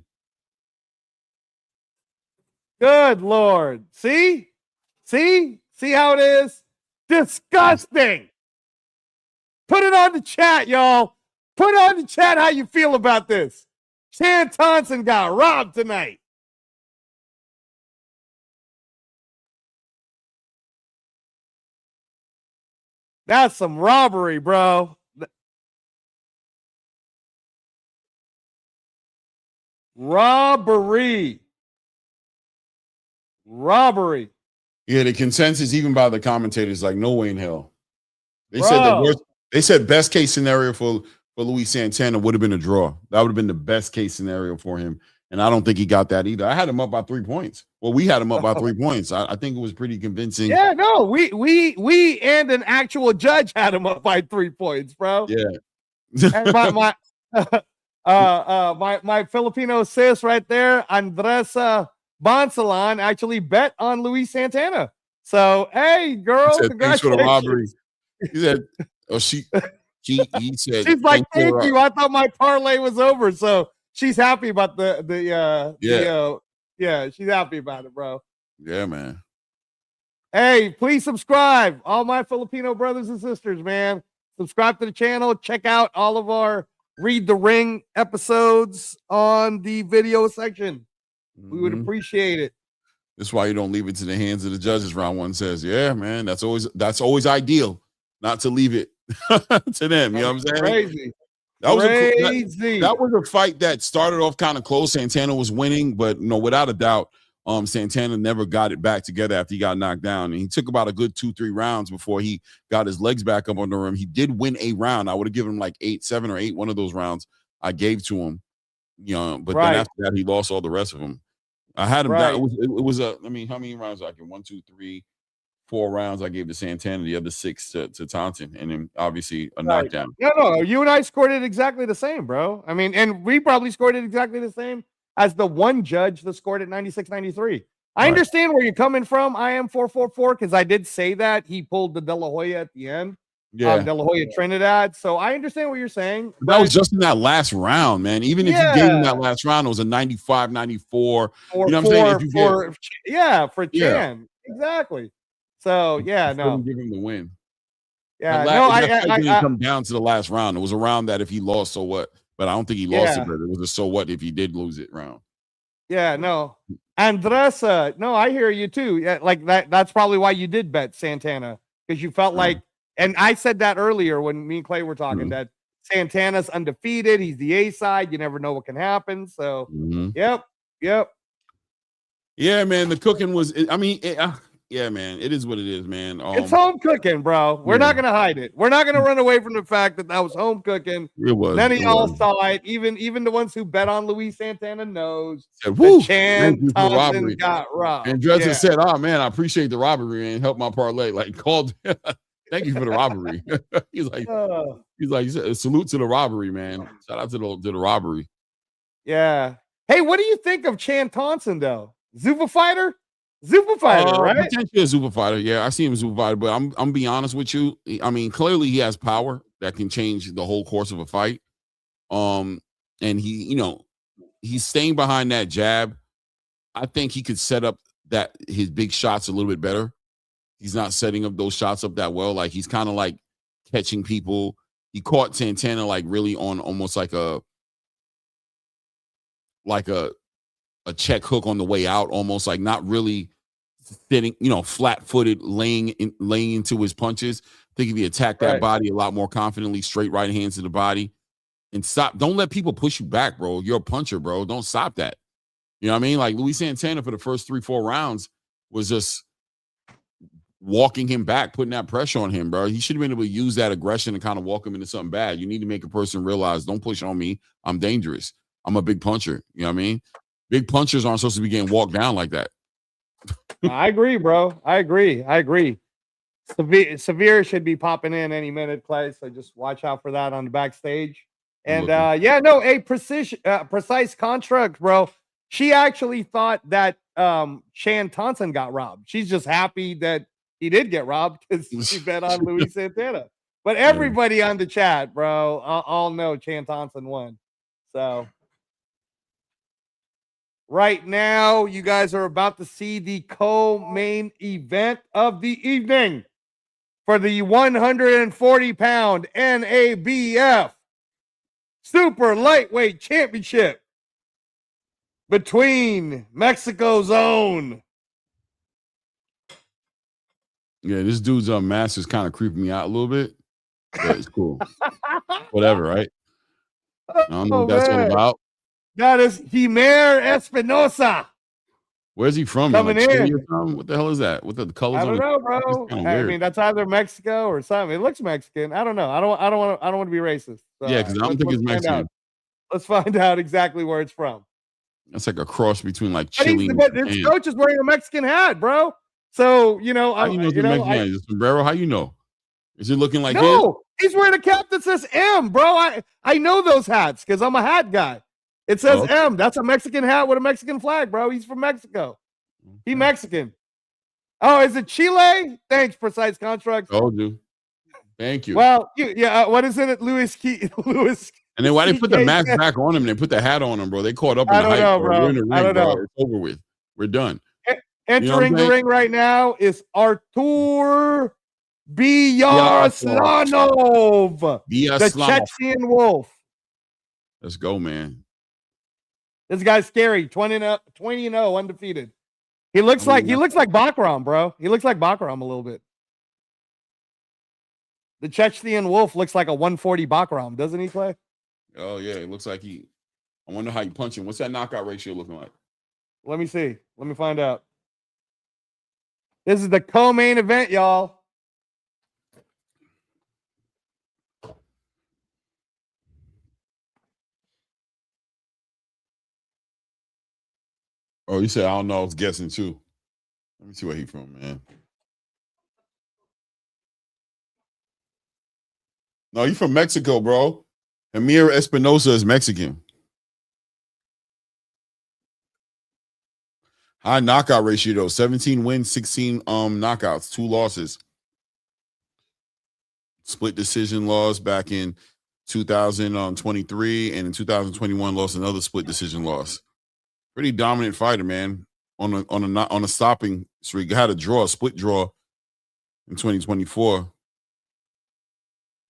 Good Lord. See? See how it is? Disgusting. Put it on the chat, y'all. Put on the chat how you feel about this. Chan Thompson got robbed tonight. That's some robbery, bro. Robbery. Yeah, the consensus, even by the commentators, like no way in hell. They said the worst. They said best case scenario for Luis Santana would have been a draw. That would have been the best case scenario for him, and I don't think he got that either. I had him up by 3 points. Well, we had him up by 3 points. I think it was pretty convincing. Yeah, no, we and an actual judge had him up by 3 points, bro. Yeah. And my Filipino sis right there, Andresa Bonsalon, actually bet on Luis Santana. So, hey, girl, he said, congratulations. thanks for the robbery. He said, "Oh, he said, she's like, thank you. I thought my parlay was over." So she's happy about she's happy about it, bro. Yeah, man. Hey, please subscribe, all my Filipino brothers and sisters, man. Subscribe to the channel. Check out all of our Read the Ring episodes on the video section. We would appreciate it. That's why you don't leave it to the hands of the judges. Round one says, yeah, man, that's always ideal, not to leave it to them. You know what I'm saying? Crazy. That was a fight that started off kind of close. Santana was winning, but without a doubt, Santana never got it back together after he got knocked down. And he took about a good 2-3 rounds before he got his legs back up under him. He did win a round. I would have given him like 7 or 8, one of those rounds I gave to him. But then after that, he lost all the rest of them. I had him down. It was how many rounds I give? 1, 2, 3, 4 rounds I gave to Santana, the other 6 to Thompson, and then obviously a knockdown. No, you and I scored it exactly the same, bro. I mean, and we probably scored it exactly the same as the one judge that scored at 96-93. I understand where you're coming from. I am 444 because I did say that he pulled the De La Hoya at the end. Yeah, De La Hoya Trinidad. So I understand what you're saying. That was just in that last round, man. Even if you gave him that last round, it was a 95-94. You know what I'm saying? For Chan. Exactly. So no. Give him the win. Yeah, I didn't come down to the last round. It was a round that if he lost, so what? But I don't think he lost it, but it was a so what if he did lose it round. Yeah, no. Andresa, no, I hear you too. Yeah, like that's probably why you did bet Santana, because you felt like, and I said that earlier when me and Clay were talking, that Santana's undefeated. He's the A side. You never know what can happen. So, yep. Yeah, man, the cooking was, yeah, man, it is what it is, man. It's home cooking, bro. We're not going to hide it. We're not going to run away from the fact that was home cooking. It was. None of y'all saw it. Even the ones who bet on Luis Santana knows that Chan Thompson got robbed. And Dresser said, "Oh man, I appreciate the robbery and help my parlay." Like called, thank you for the robbery. He's like, salute to the robbery, man. Shout out to the robbery. Yeah. Hey, what do you think of Chan Thompson though? Zuba fighter, right? Potentially a Zuba fighter. Yeah, I see him as a Zuba fighter, but I'm being honest with you. I mean, clearly he has power that can change the whole course of a fight. and he's staying behind that jab. I think he could set up his big shots a little bit better. He's not setting up those shots up that well. Like, he's kind of like catching people. He caught Santana like really on almost like a check hook on the way out, almost like not really sitting, flat-footed, laying into his punches. I think if he attacked that body a lot more confidently, straight right hands to the body, and stop. Don't let people push you back, bro. You're a puncher, bro. Don't stop that. You know what I mean? Like, Luis Santana for the first 3-4 rounds was just walking him back, putting that pressure on him, bro. He should have been able to use that aggression and kind of walk him into something bad. You need to make a person realize, don't push on me. I'm dangerous. I'm a big puncher. You know what I mean? Big punchers aren't supposed to be getting walked down like that. I agree, bro. I agree. Severe should be popping in any minute, Clay. So just watch out for that on the backstage. And a precise construct, bro. She actually thought that Chan Thompson got robbed. She's just happy that he did get robbed because she bet on Luis Santana. But everybody on the chat, bro, all know Chan Thompson won. So right now, you guys are about to see the co-main event of the evening for the 140-pound NABF Super Lightweight Championship between Mexico's own. Yeah, this dude's mask is kind of creeping me out a little bit, but it's cool. Whatever, right? I don't know what that's all about. That is Himer Espinosa. Where's he from? Coming like in. Or something? What the hell is that? What the colors? I don't know, bro. I mean, that's either Mexico or something. It looks Mexican. I don't know. I don't want to be racist. So, yeah, because I don't think it's Mexican. Let's find out exactly where it's from. That's like a cross between like Chile but his coach is wearing a Mexican hat, bro. So, how you know it's a Mexican hat? Is it sombrero? How you know? Is it looking like his? He's wearing a cap that says M, bro. I know those hats because I'm a hat guy. It says M. That's a Mexican hat with a Mexican flag, bro. He's from Mexico. He Mexican. Oh, is it Chile? Thanks, Precise Constructs. Oh, dude. Thank you. Well, what is it? Louis. And then why they put the mask back on him? They put the hat on him, bro. They caught up in the hype, bro. We're in the ring, I don't know. Bro. It's over with. We're done. Entering the ring right now is Artur Biaslanov, the Chechen Wolf. Let's go, man. This guy's scary. 20-0, undefeated. He looks like Bakram, bro. He looks like Bakram a little bit. The Chechen Wolf looks like a 140 Bakram, doesn't he, Clay? Oh yeah, it looks like I wonder how you punch him. What's that knockout ratio looking like? Let me see. Let me find out. This is the co-main event, y'all. Oh, you said I don't know. I was guessing too. Let me see where he's from, man. No, he's from Mexico, bro. Himer Espinosa is Mexican. High knockout ratio though. 17 wins, 16 knockouts, 2 losses. Split decision loss back in 2023, and in 2021 lost another split decision loss. Pretty dominant fighter, man. On a stopping streak. Had a split draw in 2024.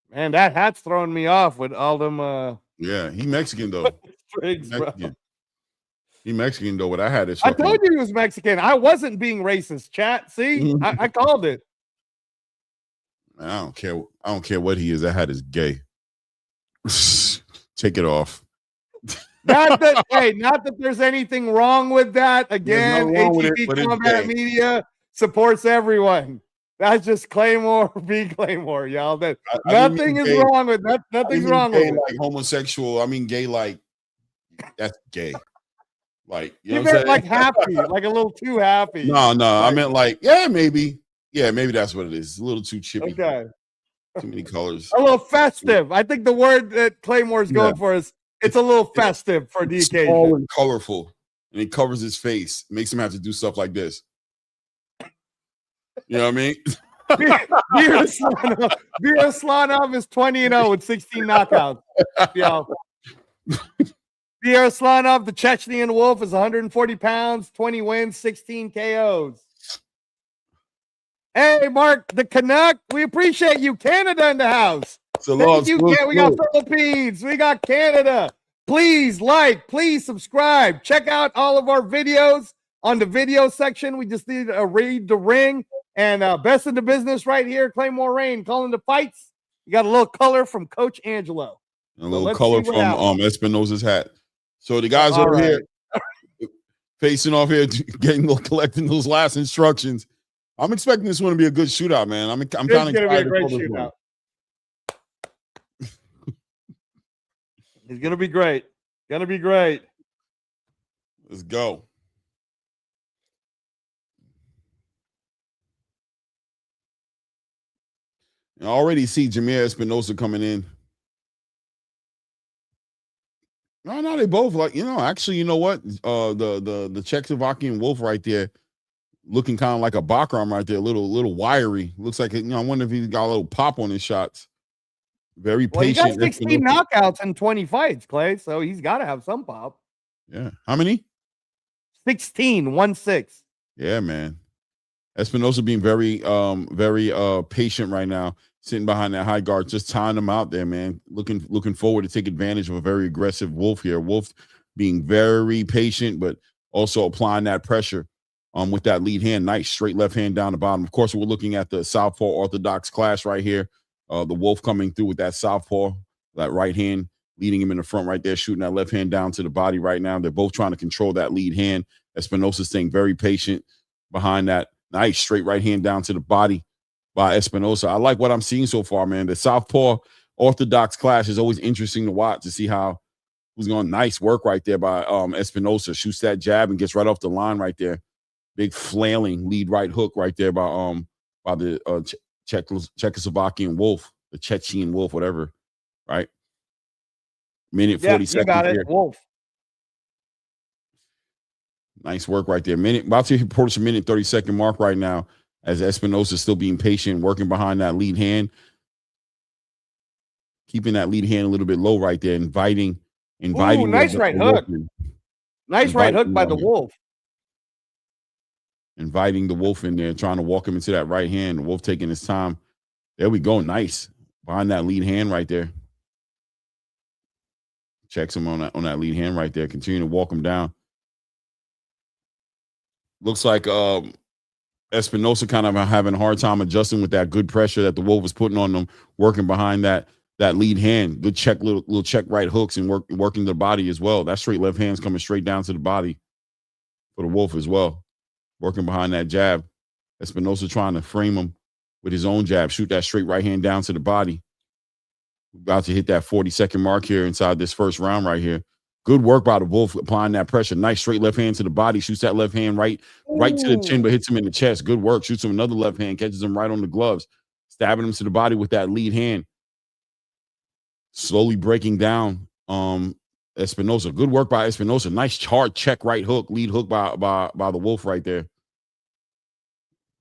Man, that hat's throwing me off with all them. Yeah, he Mexican though. Strings, Mexican. He Mexican though. But I had it. I told you he was Mexican. I wasn't being racist. Chat, see, I called it. I don't care. I don't care what he is. That hat is gay. Take it off. Not that there's anything wrong with that. Again, ATP Combat Media supports everyone. That's just Claymore v. Claymore, y'all. Nothing is wrong with that. Nothing's wrong with it. Like homosexual. I mean gay, like that's gay. Like you meant like happy, like a little too happy. No. I meant like, maybe. Yeah, maybe that's what it is. It's a little too chippy. Okay. Too many colors. A little festive. I think the word that Claymore's going for is it's a little festive for the occasion. Small and colorful. And it covers his face. It makes him have to do stuff like this. You know what I mean? Biaslanov is 20-0 with 16 knockouts. Yo. Slanov, the Chechnyan Wolf, is 140 pounds, 20 wins, 16 KOs. Hey, Mark, the Canuck, we appreciate you. Canada in the house. Thank you, we got Philippines. We got Canada. Please like, please subscribe. Check out all of our videos on the video section. We just need to read the ring. And best in the business right here, Claymore Rain, calling the fights. You got a little color from Coach Angelo. A little color from Espinosa's hat. So the guys over here facing off here, collecting those last instructions. I'm expecting this one to be a good shootout, man. I'm kind of excited. It's going to be a great shootout. It's going to be great. Going to be great. Let's go. I already see Jameer Espinosa coming in. No, they both actually, you know what? The Czechoslovakian Wolf right there, looking kind of like a Bakram right there, a little wiry. Looks like I wonder if he's got a little pop on his shots. Very patient. He got 16 knockouts in 20 fights, Clay. So he's got to have some pop. Yeah. How many? 16, 1-6. Yeah, man. Espinosa being very patient right now, sitting behind that high guard, just tying them out there, man. Looking forward to take advantage of a very aggressive Wolf here. Wolf being very patient, but also applying that pressure with that lead hand. Nice straight left hand down the bottom. Of course, we're looking at the southpaw orthodox clash right here. The Wolf coming through with that southpaw, that right hand, leading him in the front right there, shooting that left hand down to the body right now. They're both trying to control that lead hand. Espinosa staying very patient behind that. Nice straight right hand down to the body by Espinosa. I like what I'm seeing so far, man. The southpaw orthodox clash is always interesting to watch, to see who's going. Nice work right there by Espinosa. Shoots that jab and gets right off the line right there. Big flailing lead right hook right there by the Czechoslovakian Wolf, the Chechen Wolf, whatever. Right. Minute 40 seconds. You got it, here. Wolf. Nice work right there. About to approach a minute 30-second mark right now, as Espinosa is still being patient, working behind that lead hand, keeping that lead hand a little bit low right there, inviting. Ooh, nice right hook. Nice right hook by the Wolf. Inviting the Wolf in there, trying to walk him into that right hand. The Wolf taking his time. There we go. Nice. Behind that lead hand right there. Checks him on that lead hand right there. Continue to walk him down. Looks like Espinosa kind of having a hard time adjusting with that good pressure that the Wolf was putting on them, working behind that lead hand. Good check, little check right hooks, and working the body as well. That straight left hand's coming straight down to the body for the Wolf as well. Working behind that jab. Espinosa trying to frame him with his own jab. Shoot that straight right hand down to the body. We're about to hit that 40-second mark here inside this first round right here. Good work by the Wolf, applying that pressure. Nice straight left hand to the body. Shoots that left hand right to the chin, but hits him in the chest. Good work. Shoots him another left hand, catches him right on the gloves, stabbing him to the body with that lead hand. Slowly breaking down Espinosa. Good work by Espinosa. Nice hard check right hook, lead hook by the Wolf right there.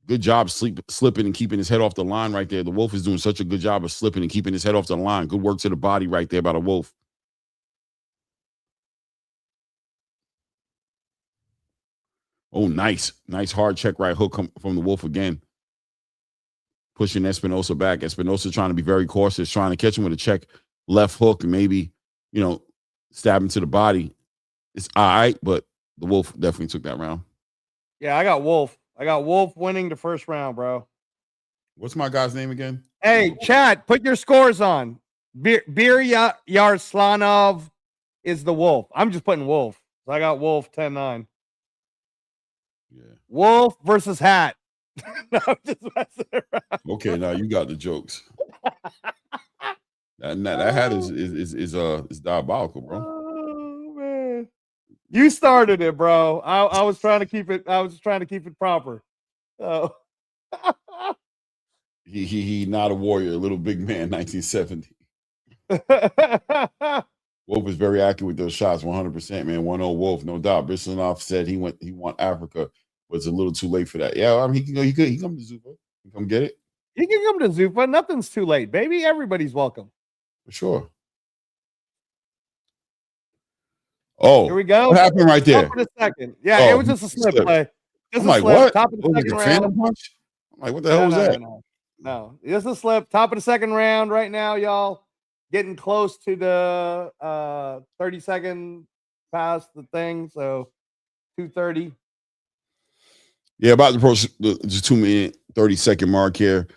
Good job slipping and keeping his head off the line right there. The Wolf is doing such a good job of slipping and keeping his head off the line. Good work to the body right there by the Wolf. Oh, nice. Nice hard check right hook from the Wolf again. Pushing Espinosa back. Espinosa trying to be very cautious, trying to catch him with a check left hook and maybe, stab him to the body. It's all right, but the Wolf definitely took that round. Yeah, I got Wolf. I got Wolf winning the first round, bro. What's my guy's name again? Hey, chat, put your scores on. Bir Yarslanov is the Wolf. I'm just putting Wolf. So I got Wolf 10-9. Yeah. Wolf versus Hat. No, I'm just messing around. Okay, now you got the jokes. that hat is diabolical, bro. Oh man, you started it, bro. I was trying to keep it. I was trying to keep it proper. Oh. He not a warrior, a little big man, 1970. Wolf is very accurate with those shots, 100%, man. 1-0 Wolf, no doubt. Bislanov said he want Africa, but it's a little too late for that. Yeah, I mean, he can go. He come to Zuffa. He come get it. He can come to Zuffa. Nothing's too late, baby. Everybody's welcome. For sure. Oh, Here we go. what happened right there? Top of the second. Yeah, Oh, it was just a slip play. Just I'm a like, slip. what? Top of the Was it second like a round. phantom punch? I'm like, what the hell was that? No, just a slip. Top of the second round right now, y'all. Getting close to the 30-second past the thing. So 2:30. Yeah, about to approach the 2-minute, 30-second mark here.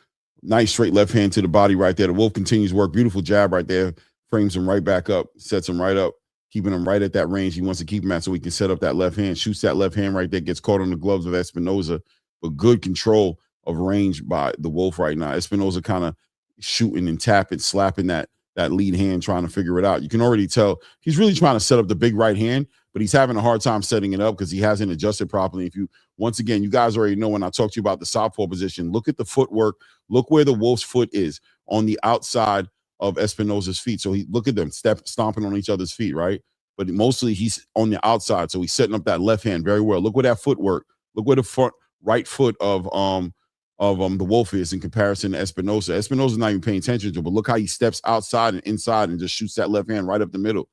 Nice straight left hand to the body right there. The Wolf continues work. Beautiful jab right there. Frames him right back up. Sets him right up. Keeping him right at that range he wants to keep him at so he can set up that left hand. Shoots that left hand right there. Gets caught on the gloves of Espinoza. But good control of range by the Wolf right now. Espinoza kind of shooting and tapping, slapping that lead hand, trying to figure it out. You can already tell he's really trying to set up the big right hand, but he's having a hard time setting it up because he hasn't adjusted properly. If you, once again, you guys already know when I talk to you about the southpaw position, look at the footwork. Look where the Wolf's foot is on the outside of Espinoza's feet. So look at them stomping on each other's feet, right? But mostly he's on the outside. So he's setting up that left hand very well. Look where that footwork, look where the front right foot of the Wolf is in comparison to Espinoza. Espinoza's not even paying attention to, but look how he steps outside and inside and just shoots that left hand right up the middle.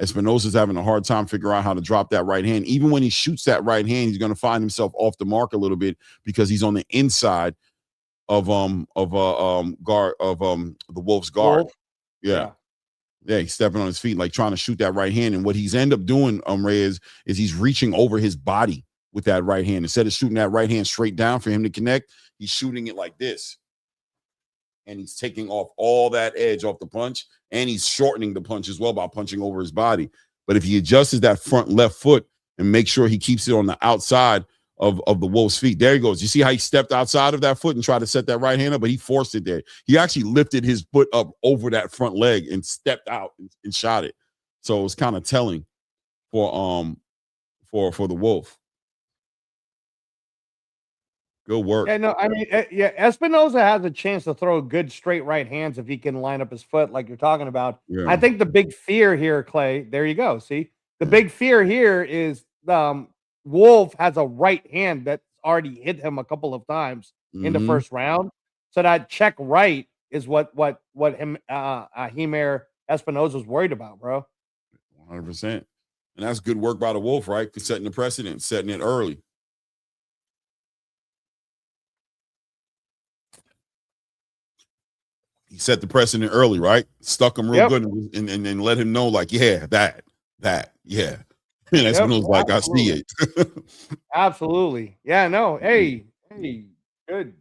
Espinoza's having a hard time figuring out how to drop that right hand. Even when he shoots that right hand, he's going to find himself off the mark a little bit because he's on the inside of the Wolf's guard. Wolf. Yeah, he's stepping on his feet, like trying to shoot that right hand. And what he's end up doing, Ray, is he's reaching over his body with that right hand. Instead of shooting that right hand straight down for him to connect, he's shooting it like this. And he's taking off all that edge off the punch, and he's shortening the punch as well by punching over his body. But if he adjusts that front left foot and make sure he keeps it on the outside of the Wolf's feet, there he goes. You see how he stepped outside of that foot and tried to set that right hand up, but he forced it there. He actually lifted his foot up over that front leg and stepped out and shot it. So it was kind of telling for the Wolf. Good work. Yeah, no, I mean, Espinoza has a chance to throw good straight right hands if he can line up his foot like you're talking about. Yeah. I think the big fear here, Clay, there you go. See, the big fear here is Wolf has a right hand that's already hit him a couple of times in the first round. So that check right is what him Himer Espinoza's worried about, bro. 100%. And that's good work by the Wolf, right? For setting the precedent, setting it early. He set the precedent early, right? Stuck him real good and let him know, like, yeah, that, yeah. And Espinoza's like, I see it. Absolutely. Yeah, no. Hey, good.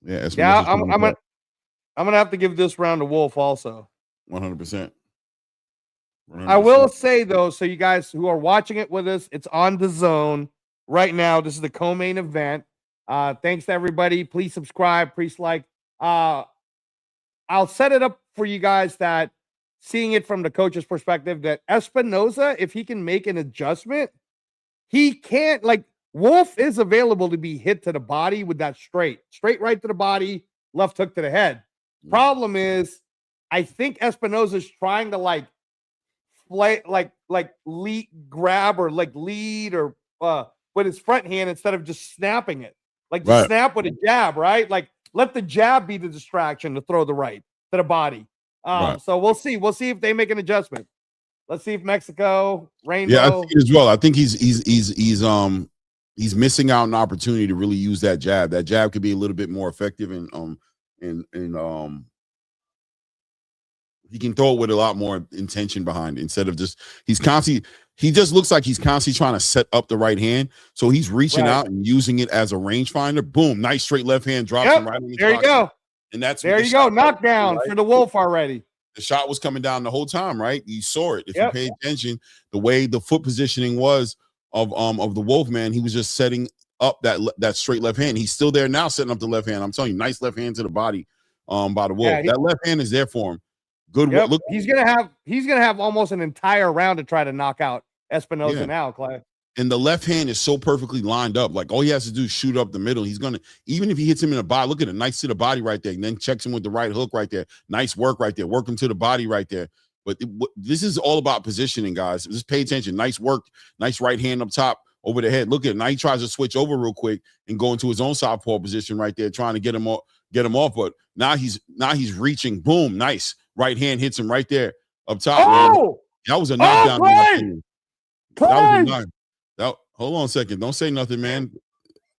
Yeah, I'm gonna have to give this round to Wolf also. 100%. I will say though, so you guys who are watching it with us, it's on the Zone right now. This is the co-main event. Thanks to everybody. Please subscribe. Please like. I'll set it up for you guys that seeing it from the coach's perspective that Espinoza, if he can make an adjustment, he can't, like, Wolf is available to be hit to the body with that straight right to the body, left hook to the head. Problem is, I think Espinoza's trying to grab or lead or with his front hand instead of just snapping it. Like just snap with a jab, right? Like let the jab be the distraction to throw the right to the body. So we'll see. We'll see if they make an adjustment. Let's see if Mexico, Rainbow. Yeah, I think as well. I think he's missing out an opportunity to really use that jab. That jab could be a little bit more effective and he can throw it with a lot more intention behind it instead of just he just looks like he's constantly trying to set up the right hand. So he's reaching out and using it as a rangefinder. Boom, nice straight left hand drops him right on the There you go. And that's there you go. Knockdown for the Wolf already. The shot was coming down the whole time, right? You saw it. If you pay attention, the way the foot positioning was of the Wolf, man, he was just setting up that straight left hand. He's still there now, setting up the left hand. I'm telling you, nice left hand to the body by the Wolf. That left hand is there for him. Good work. Look, he's gonna have almost an entire round to try to knock out Espinoza now, Clay. And the left hand is so perfectly lined up. Like all he has to do is shoot up the middle. He's gonna, even if he hits him in the body, look at it, nice to the body right there, and then checks him with the right hook right there. Nice work right there. Work him to the body right there. But this is all about positioning, guys. Just pay attention. Nice work. Nice right hand up top over the head. Look at it. Now he tries to switch over real quick and go into his own southpaw position right there, trying to get him off. But now he's reaching. Boom, nice. Right hand hits him right there. up top, man. Oh, That was a knockdown. Clay! That was a knock. Hold on a second. Don't say nothing, man.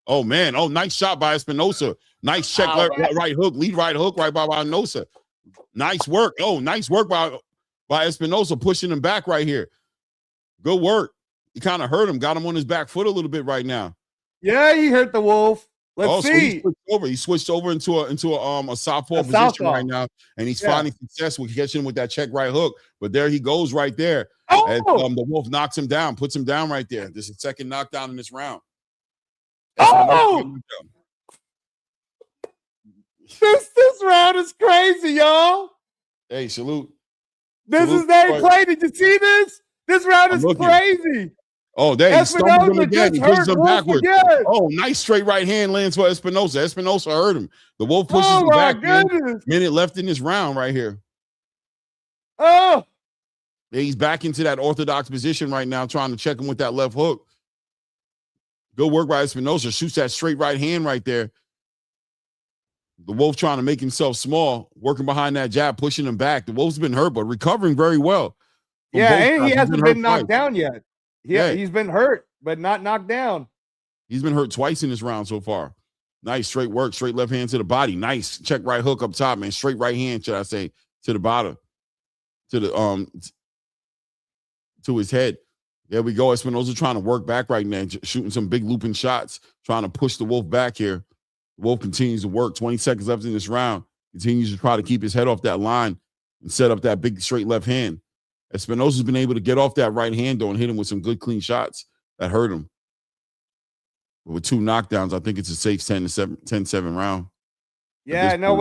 Oh, man. Oh, nice shot by Espinosa. Nice check, right hook, lead right hook, right by Espinosa. Nice work. Oh, nice work by Espinosa, pushing him back right here. Good work. He kind of hurt him, got him on his back foot a little bit right now. Yeah, he hurt the Wolf. Let's see. So he switched over into a southpaw position right now, and he's finding success with catching him with that check right hook. But there he goes right there. As, the Wolf knocks him down, puts him down right there. This is the second knockdown in this round. This round is crazy, y'all. Hey, salute. This is Nate Clay. Did you see this? This round is crazy. Oh, there he stumbles him again. He pushes him backwards. Oh, nice straight right hand lands for Espinosa. Espinosa hurt him. The Wolf pushes him back. Minute left in this round right here. Oh. Yeah, he's back into that orthodox position right now, trying to check him with that left hook. Good work by Espinosa. Shoots that straight right hand right there. The Wolf trying to make himself small, working behind that jab, pushing him back. The Wolf's been hurt, but recovering very well. Yeah, and he hasn't been knocked down yet. Yeah, he's been hurt, but not knocked down. He's been hurt twice in this round so far. Nice straight work, straight left hand to the body. Nice check right hook up top, man. Straight right hand, should I say, to the bottom, to the to his head. There we go. Espinosa trying to work back right now, shooting some big looping shots, trying to push the Wolf back here. The Wolf continues to work. 20 seconds left in this round. Continues to try to keep his head off that line and set up that big straight left hand. Espinosa's been able to get off that right hand, though, and hit him with some good, clean shots that hurt him. But with two knockdowns, I think it's a safe 10-7 round. Yeah, no,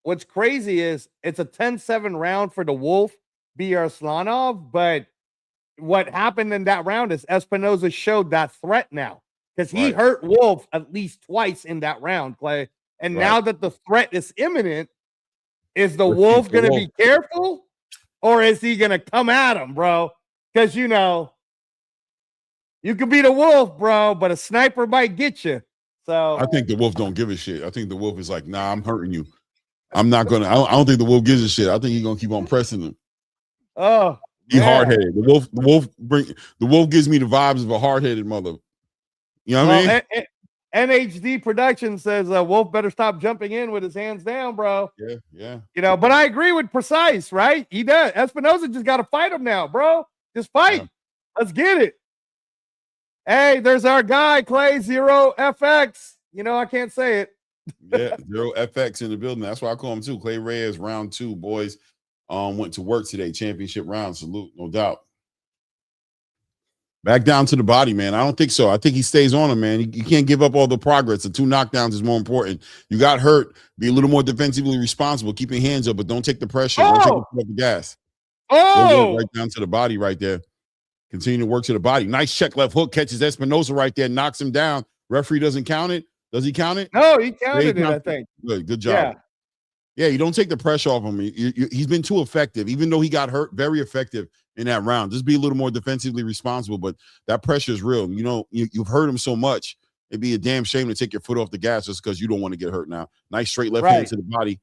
what's crazy is it's a 10-7 round for the Wolf, Biarslanov, but what happened in that round is Espinosa showed that threat now because he hurt Wolf at least twice in that round, Clay. And now that the threat is imminent, is the Wolf going to be careful? Or is he going to come at him, bro? Because, you could be the Wolf, bro, but a sniper might get you. So I think the Wolf don't give a shit. I think the Wolf is like, nah, I'm hurting you. I'm not going to. I don't think the Wolf gives a shit. I think he's going to keep on pressing him. Oh, he's hard-headed. The Wolf gives me the vibes of a hard-headed mother. You know what I mean? NHD Production says Wolf better stop jumping in with his hands down, bro. Yeah. But I agree with Precise, right? He does. Espinosa just got to fight him now, bro. Just fight. Yeah. Let's get it. Hey, there's our guy, Clay, Zero FX. I can't say it. Yeah, Zero FX in the building. That's why I call him too. Clay Reyes, round 2, boys. Went to work today, championship round. Salute, no doubt. Back down to the body, man. I don't think so. I think he stays on him, man. You can't give up all the progress. The 2 knockdowns is more important. You got hurt. Be a little more defensively responsible. Keep your hands up, but don't take the pressure. Don't take the foot off the gas. Right down to the body right there. Continue to work to the body. Nice check left hook. Catches Espinosa right there. Knocks him down. Referee doesn't count it. Does he count it? No, he counted it, I think. Good job. Yeah, you don't take the pressure off him. He's been too effective. Even though he got hurt, very effective in that round. Just be a little more defensively responsible, but that pressure is real. You've hurt him so much. It'd be a damn shame to take your foot off the gas just because you don't want to get hurt now. Nice straight left hand to the body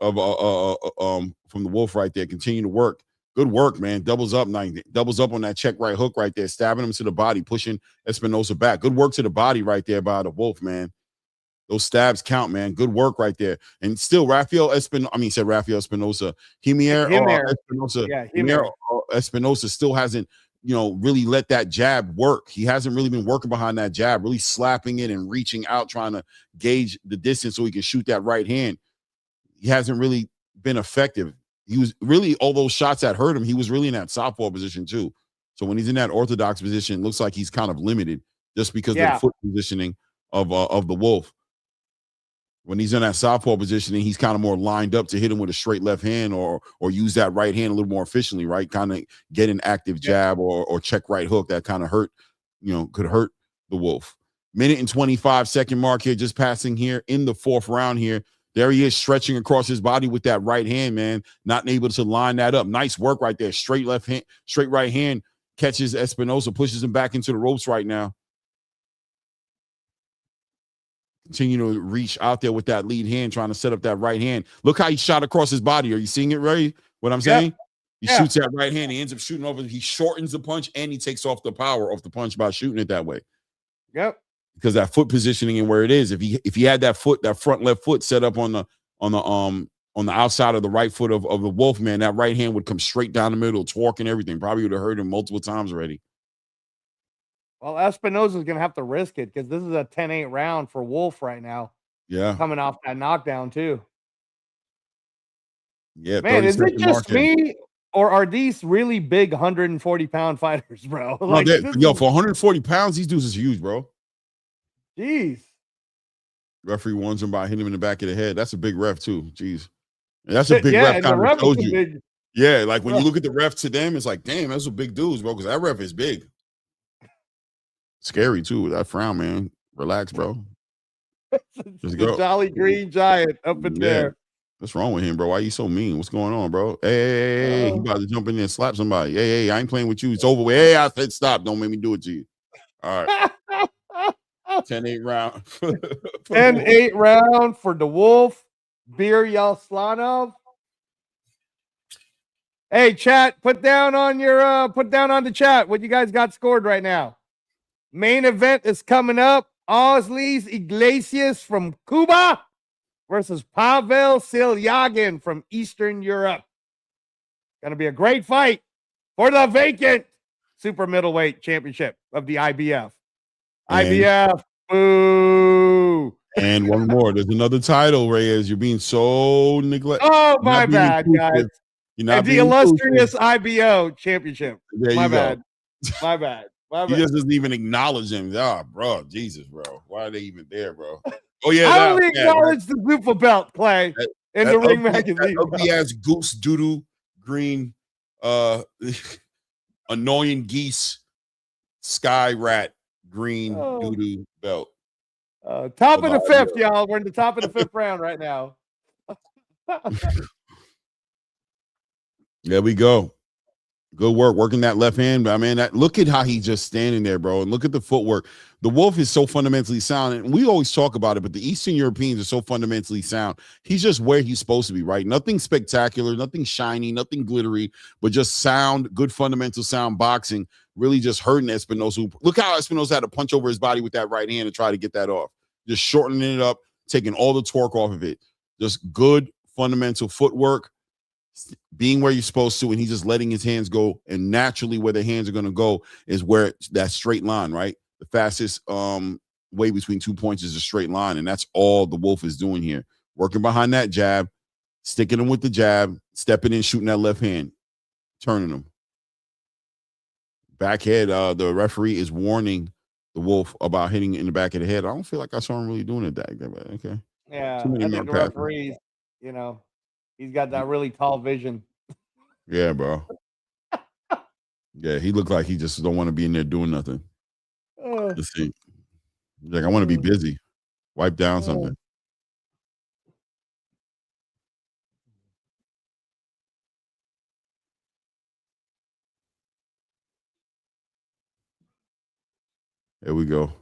of from the Wolf right there. Continue to work. Good work, man. Doubles up on that check right hook right there, stabbing him to the body, pushing Espinosa back. Good work to the body right there by the Wolf, man. Those stabs count, man. Good work right there. And still, Rafael Espinosa. Espinosa still hasn't, really let that jab work. He hasn't really been working behind that jab, really slapping it and reaching out, trying to gauge the distance so he can shoot that right hand. He hasn't really been effective. He was really, all those shots that hurt him, he was really in that southpaw position too. So when he's in that orthodox position, it looks like he's kind of limited just because of the foot positioning of the Wolf. When he's in that southpaw positioning, he's kind of more lined up to hit him with a straight left hand or use that right hand a little more efficiently, right? Kind of get an active jab or check right hook that kind of could hurt the Wolf. Minute and 25-second mark here, just passing here in the 4th round here. There he is stretching across his body with that right hand, man. Not able to line that up. Nice work right there. Straight left hand, straight right hand catches Espinosa, pushes him back into the ropes right now. Continue to reach out there with that lead hand, trying to set up that right hand. Look how he shot across his body. Are you seeing it, Ray? What I'm saying? He shoots that right hand. He ends up shooting over. He shortens the punch and he takes off the power of the punch by shooting it that way. Yep. Because that foot positioning and where it is, if he had that front left foot set up on the outside of the right foot of the Wolf, man, that right hand would come straight down the middle, torque and everything. Probably would have hurt him multiple times already. Well, Espinosa's going to have to risk it because this is a 10-8 round for Wolf right now. Yeah. Coming off that knockdown, too. Yeah. Man, is it just me or are these really big 140-pound fighters, bro? Like, no, for 140 pounds, these dudes is huge, bro. Jeez. Referee warns him by hitting him in the back of the head. That's a big ref, too. Jeez. And that's a big ref. Kind of shows you. Big. Yeah, like when you look at the ref to them, it's like, damn, that's a big dudes, bro, because that ref is big. Scary, too. That frown, man. Relax, bro. Just go. Jolly Green Giant up in there. What's wrong with him, bro? Why you so mean? What's going on, bro? Hey, he about to jump in there and slap somebody. Hey, I ain't playing with you. It's over with. Hey, I said stop. Don't make me do it to you. All right. 10-8 round. 10-8 round for the Wolf. Bir Yaslanov. Hey, chat, put down on the chat what you guys got scored right now. Main event is coming up. Osleys Iglesias from Cuba versus Pavel Silyagin from Eastern Europe. Going to be a great fight for the vacant super middleweight championship of the IBF. IBF. Boo. And one more. There's another title, Reyes. You're being so neglected. Oh, my bad, guys. You're not the illustrious IBO championship. My bad. My bad. He just doesn't even acknowledge him. Oh, bro. Jesus, bro. Why are they even there, bro? Oh, yeah. I only acknowledge the Zupa belt, Clay, in the Ring magazine. He has goose doodoo green annoying geese sky rat green doodoo belt. Top of the fifth, y'all. We're in the top of the fifth round right now. There we go. Good work working that left hand. But I mean, look at how he's just standing there, bro. And look at the footwork. The Wolf is so fundamentally sound. And we always talk about it, but the Eastern Europeans are so fundamentally sound. He's just where he's supposed to be, right? Nothing spectacular, nothing shiny, nothing glittery, but just sound, good fundamental sound boxing, really just hurting Espinosa. Look how Espinosa had to punch over his body with that right hand to try to get that off. Just shortening it up, taking all the torque off of it. Just good fundamental footwork, being where you're supposed to, and he's just letting his hands go. And naturally where the hands are going to go is where that straight line, right? The fastest way between 2 points is a straight line, and that's all the Wolf is doing here. Working behind that jab, sticking him with the jab, stepping in, shooting that left hand, turning him. Back head, the referee is warning the Wolf about hitting in the back of the head. I don't feel like I saw him really doing it that good, but okay. Yeah, I think the referees, he's got that really tall vision. Yeah, bro. Yeah, he looked like he just don't want to be in there doing nothing. Let's see. He's like, I want to be busy. Wipe down something. There we go.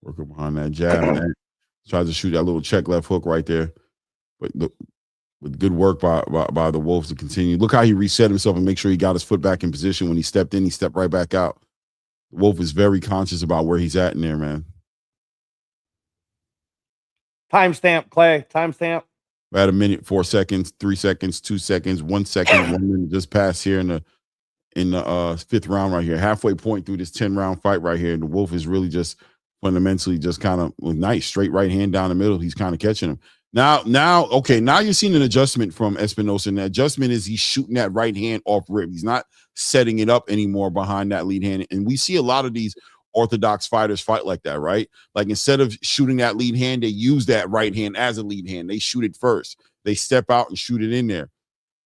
Working behind that jab. Man. Tries to shoot that little check left hook right there. But with good work by the Wolves to continue. Look how he reset himself and make sure he got his foot back in position. When he stepped in, he stepped right back out. The Wolf is very conscious about where he's at in there, man. Timestamp, Clay. Timestamp. We're at 1 minute, 4 seconds, 3 seconds, 2 seconds, 1 second, 1 minute just passed here in the fifth round right here. Halfway point through this 10-round fight right here. And the Wolf is really just fundamentally just kind of nice, straight right hand down the middle. He's kind of catching him. Now you're seeing an adjustment from Espinosa. And the adjustment is he's shooting that right hand off rip. He's not setting it up anymore behind that lead hand. And we see a lot of these orthodox fighters fight like that, right? Like instead of shooting that lead hand, they use that right hand as a lead hand. They shoot it first. They step out and shoot it in there.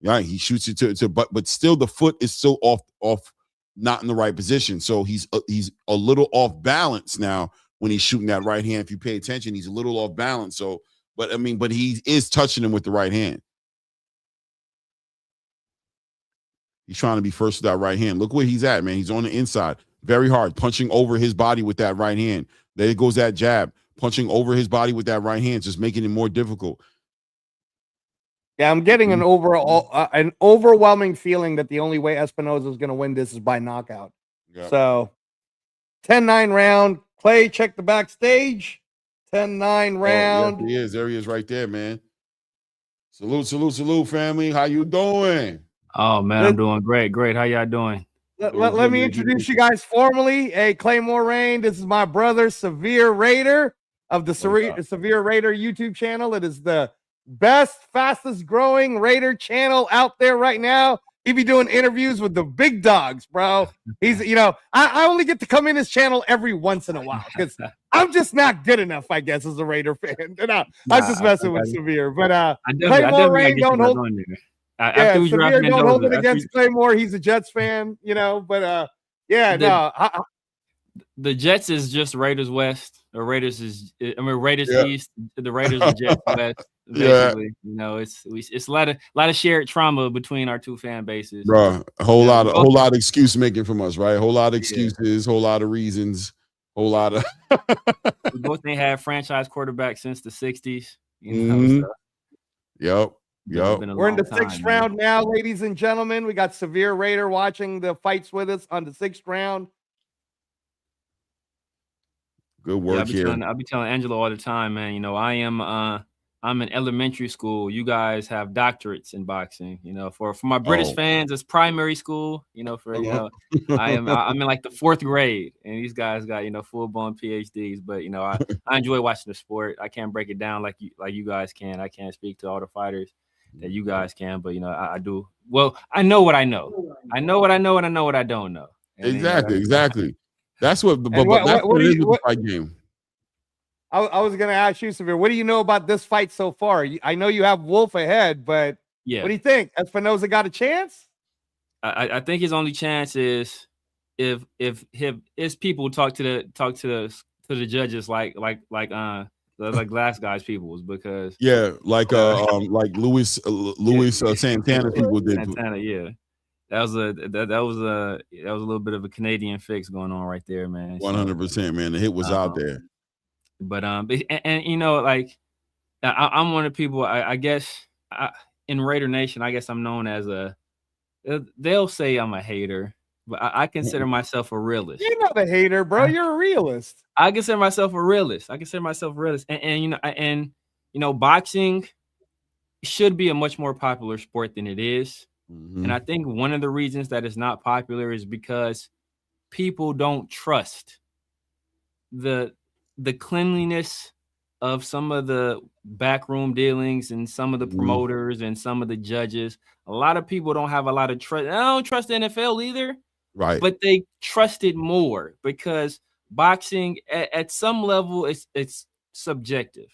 Right? He shoots it to but still the foot is still off, not in the right position. So he's a little off balance now when he's shooting that right hand. If you pay attention, he's a little off balance. So, but he is touching him with the right hand. He's trying to be first with that right hand. Look where he's at, man. He's on the inside. Very hard, punching over his body with that right hand. There goes that jab. punching over his body with that right hand, just making it more difficult. Yeah, I'm getting an overwhelming feeling that the only way Espinoza is going to win this is by knockout. Yep. So 10-9 round. Clay, check the backstage. 10-9 round. Oh, yes, he is. There he is right there, man. Salute, family. How you doing? Oh, man, I'm doing great. How y'all doing? Let me introduce you guys formally. Hey, Claymore Rain. This is my brother, Severe Raider of the Severe Raider YouTube channel. It is the best, fastest growing Raider channel out there right now. He be doing interviews with the big dogs, bro. He's, I only get to come in his channel every once in a while because I'm just not good enough, I guess, as a Raider fan. I'm just messing with Severe. But Claymore Rain, don't hold Severe, don't hold it against Claymore. He's a Jets fan, But the Jets is just Raiders West. The Raiders is, Raiders East. The Raiders are Jets West. Basically, it's a lot of shared trauma between our two fan bases. Bro, a whole lot of excuse making from us, right? A whole lot of excuses, whole lot of reasons, whole lot of. We both ain't had franchise quarterbacks since the '60s. Yep. We're in the sixth round now, ladies and gentlemen. We got Severe Raider watching the fights with us on the sixth round. Good work here. I'll be telling Angelo all the time, man. I'm in elementary school. You guys have doctorates in boxing. For my British fans, it's primary school. I'm in like the 4th grade, and these guys got full blown PhDs. But I enjoy watching the sport. I can't break it down like you guys can. I can't speak to all the fighters that you guys can, but I do. Well, I know what I know. I know what I know, and I know what I don't know. And exactly. That's what it is with the fight game. I was going to ask you, Severe, what do you know about this fight so far? I know you have Wolf ahead, but what do you think? Espinoza got a chance? I think his only chance is if his people talk to the judges like last guy's people's, because like Louis Santana people did. Santana, yeah. That was a little bit of a Canadian fix going on right there, man. 100%, man. The hit was out there. But I'm one of the people. I guess in Raider Nation, I guess I'm known as they'll say I'm a hater, but I consider myself a realist. You're not a hater, bro. You're a realist. I consider myself a realist. And boxing should be a much more popular sport than it is. Mm-hmm. And I think one of the reasons that it's not popular is because people don't trust the cleanliness of some of the backroom dealings and some of the promoters and some of the judges. A lot of people don't have a lot of trust. I don't trust the NFL either, right? But they trust it more because boxing at some level it's subjective.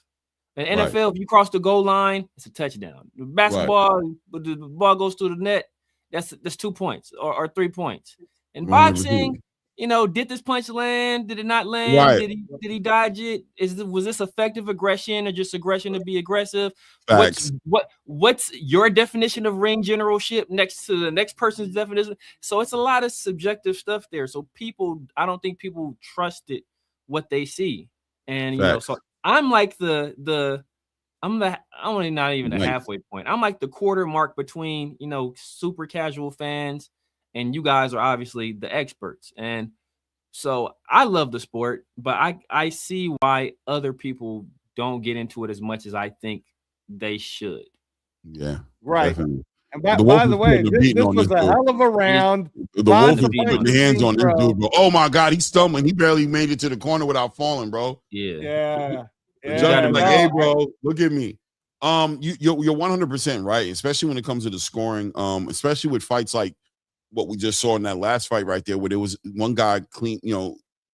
In NFL, if you cross the goal line, it's a touchdown. Basketball, the ball goes through the net, that's 2 points or 3 points. In boxing, did this punch land? Did it not land? Right. Did he dodge it? Was this effective aggression or just aggression to be aggressive? Facts. What's your definition of ring generalship next to the next person's definition? So it's a lot of subjective stuff there. So I don't think people trusted what they see. And so I'm like I'm only not even the halfway point. I'm like the quarter mark between super casual fans. And you guys are obviously the experts. And so I love the sport, but I see why other people don't get into it as much as I think they should. Yeah. Right. Definitely. And by the way, this was a hell of a round. The Wolf is putting the hands on this dude, bro. Oh my God, he's stumbling. He barely made it to the corner without falling, bro. Yeah. The judge is like, hey, bro, look at me. You're 100% right, especially when it comes to the scoring. Especially with fights like what we just saw in that last fight right there, where there was one guy clean,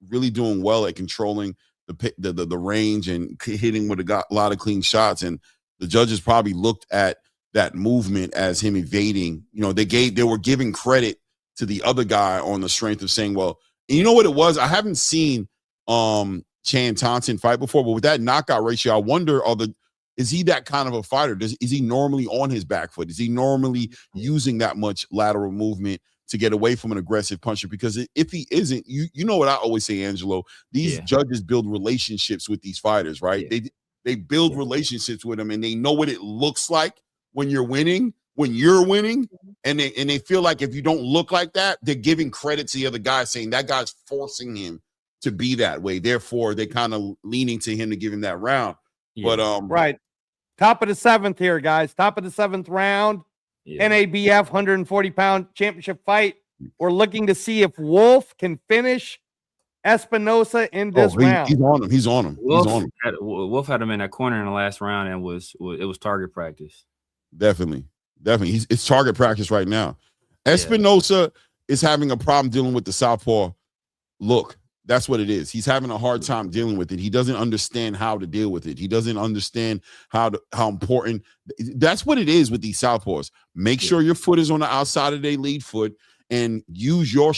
really doing well at controlling the range and hitting with a lot of clean shots. And the judges probably looked at that movement as him evading. They were giving credit to the other guy on the strength of saying, well, and you know what it was? I haven't seen Chan Thompson fight before, but with that knockout ratio, I wonder is he that kind of a fighter? Is he normally on his back foot? Is he normally using that much lateral movement to get away from an aggressive puncher, because if he isn't, you know what I always say, Angelo, these judges build relationships with these fighters, right? They build relationships with them, and they know what it looks like when you're winning, and they feel like if you don't look like that, they're giving credit to the other guy, saying that guy's forcing him to be that way. Therefore, they kind of leaning to him to give him that round. But right. Top of the 7th here, guys. Top of the 7th round. NABF 140-pound championship fight. We're looking to see if Wolf can finish Espinosa in this round. He's on him. Wolf had him in that corner in the last round, and it was target practice. Definitely. It's target practice right now. Espinosa is having a problem dealing with the southpaw look. That's what it is. He's having a hard time dealing with it. He doesn't understand how to deal with it. He doesn't understand how important. That's what it is with these southpaws. Make sure your foot is on the outside of their lead foot, and use your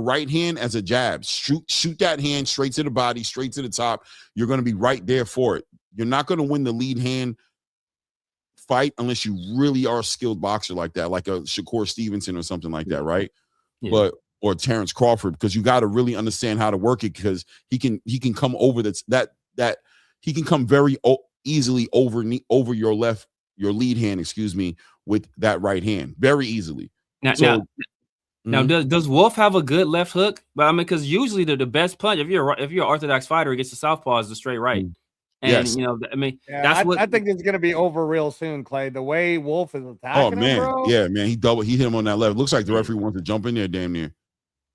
right hand as a jab. Shoot that hand straight to the body, straight to the top. You're going to be right there for it. You're not going to win the lead hand fight unless you really are a skilled boxer like that, like a Shakur Stevenson or something like that, right? Or Terrence Crawford, because you got to really understand how to work it, because he can come over that he can come very easily over your lead hand, with that right hand very easily. Now, does Wolf have a good left hook? But I mean, because usually the best punch, if you're an orthodox fighter against the southpaw, is the straight right. And I think it's gonna be over real soon, Clay. The way Wolf is attacking him, bro. Yeah, man, he hit him on that left. Looks like the referee wants to jump in there, damn near.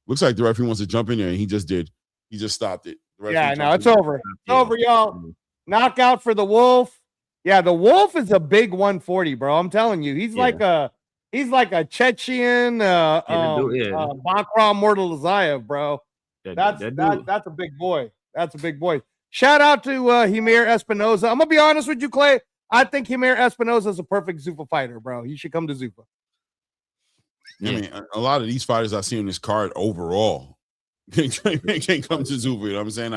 Looks like the referee wants to jump in there, and he just did. He just stopped it. It's over. It's over, y'all. Knockout for the Wolf. Yeah, the Wolf is a big 140, bro. I'm telling you, he's like a Chechen Bakram Mortalazayev, bro. That's a big boy. That's a big boy. Shout out to Himir Espinosa. I'm gonna be honest with you, Clay. I think Himir Espinosa is a perfect Zuffa fighter, bro. He should come to Zuffa. I mean, a lot of these fighters I see on this card overall can't come to Zuffa. You know what I'm saying?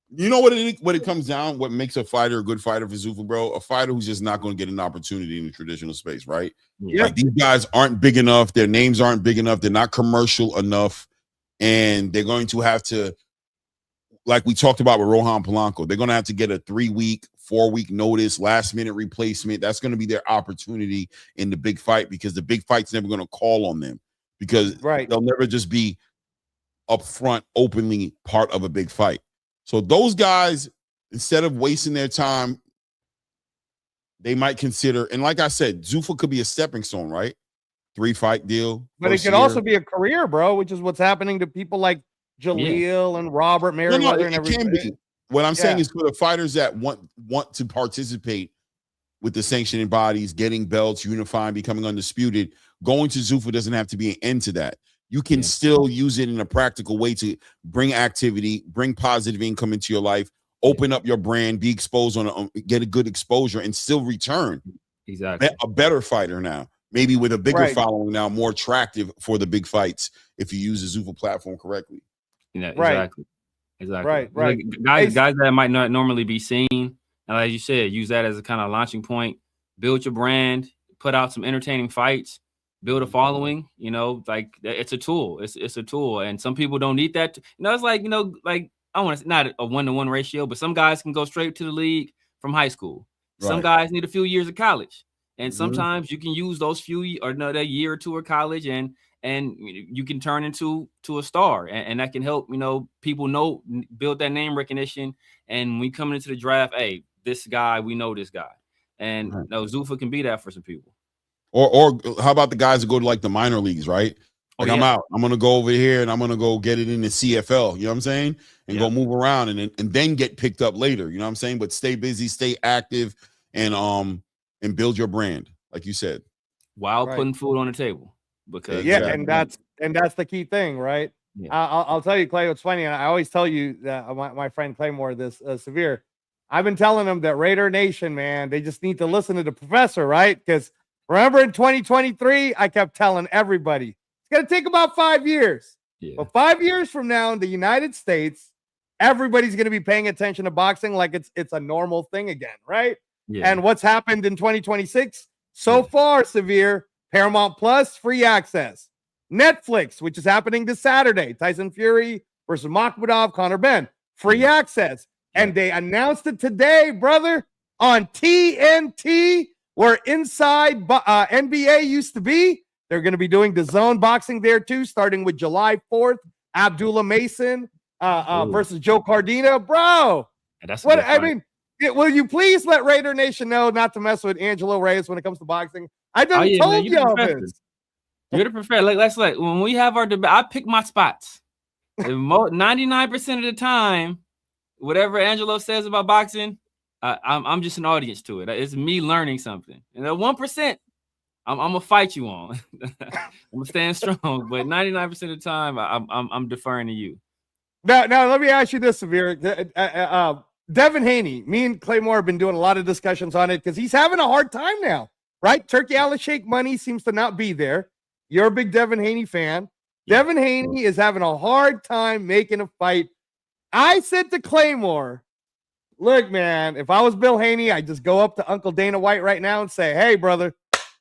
You know what it comes down, what makes a fighter a good fighter for Zuffa, bro? A fighter who's just not going to get an opportunity in the traditional space, right? Yeah. Like, these guys aren't big enough. Their names aren't big enough. They're not commercial enough. And they're going to have to, like we talked about with Rohan Polanco, they're going to have to get a 3-week, 4-week notice, last-minute replacement. That's going to be their opportunity in the big fight, because the big fight's never going to call on them, because they'll never just be up front, openly part of a big fight. So those guys, instead of wasting their time, they might consider, and like I said, Zuffa could be a stepping stone, right? 3-fight deal. But it could also be a career, bro, which is what's happening to people like Jaleel and Robert Merriweather and everything. Can be. What I'm saying is, for the fighters that want to participate with the sanctioning bodies, getting belts, unifying, becoming undisputed, going to Zuffa doesn't have to be an end to that. You can still use it in a practical way to bring activity, bring positive income into your life, open up your brand, be exposed get a good exposure, and still return a better fighter now, maybe with a bigger following now, more attractive for the big fights if you use the Zuffa platform correctly. Exactly. Right. Guys that might not normally be seen, and as you said, use that as a kind of launching point, build your brand, put out some entertaining fights, build a following. Like, it's a tool. It's a tool, and some people don't need that. It's like, I want to, not a 1-to-1 ratio, but some guys can go straight to the league from high school. Some guys need a few years of college, and sometimes you can use those few or that year or two of college, and you can turn into a star, and that can help people build that name recognition. And when we come into the draft, hey, this guy, we know this guy, and Zuffa can be that for some people. Or how about the guys that go to like the minor leagues, right? Like, I'm out. I'm gonna go over here and I'm gonna go get it in the CFL. You know what I'm saying? And go move around and then get picked up later. You know what I'm saying? But stay busy, stay active, and build your brand, like you said, while putting food on the table. Because and that's the key thing, right? I'll tell you, Clay, what's funny, and I always tell you that my friend Claymore this severe. I've been telling them that Raider Nation, man, they just need to listen to the professor, right? Because remember, in 2023, I kept telling everybody it's gonna take about 5 years. But 5 years from now in the United States, everybody's gonna be paying attention to boxing like it's a normal thing again, right? And what's happened in 2026 so far, severe Paramount Plus, free access. Netflix, which is happening this Saturday. Tyson Fury versus Makhmudov, Conor Ben. Free access. And they announced it today, brother, on TNT, where inside NBA used to be. They're going to be doing the zone boxing there too, starting with July 4th. Abdullah Mason versus Joe Cardina. Bro, that's what I mean. Will you please let Raider Nation know not to mess with Angelo Reyes when it comes to boxing? I done told y'all this. You're the professor. Like when we have our debate, I pick my spots. 99% of the time, whatever Angelo says about boxing, I'm just an audience to it. It's me learning something. And at 1%, I'm gonna fight you on. I'm gonna stand strong, but 99% of the time, I'm deferring to you. Now let me ask you this, Severe. Devin Haney, me and Claymore have been doing a lot of discussions on it because he's having a hard time now, right? Turkey Al-Sheikh money seems to not be there. You're a big Devin Haney fan. Devin Haney is having a hard time making a fight. I said to Claymore, look, man, if I was Bill Haney, I'd just go up to Uncle Dana White right now and say, hey, brother,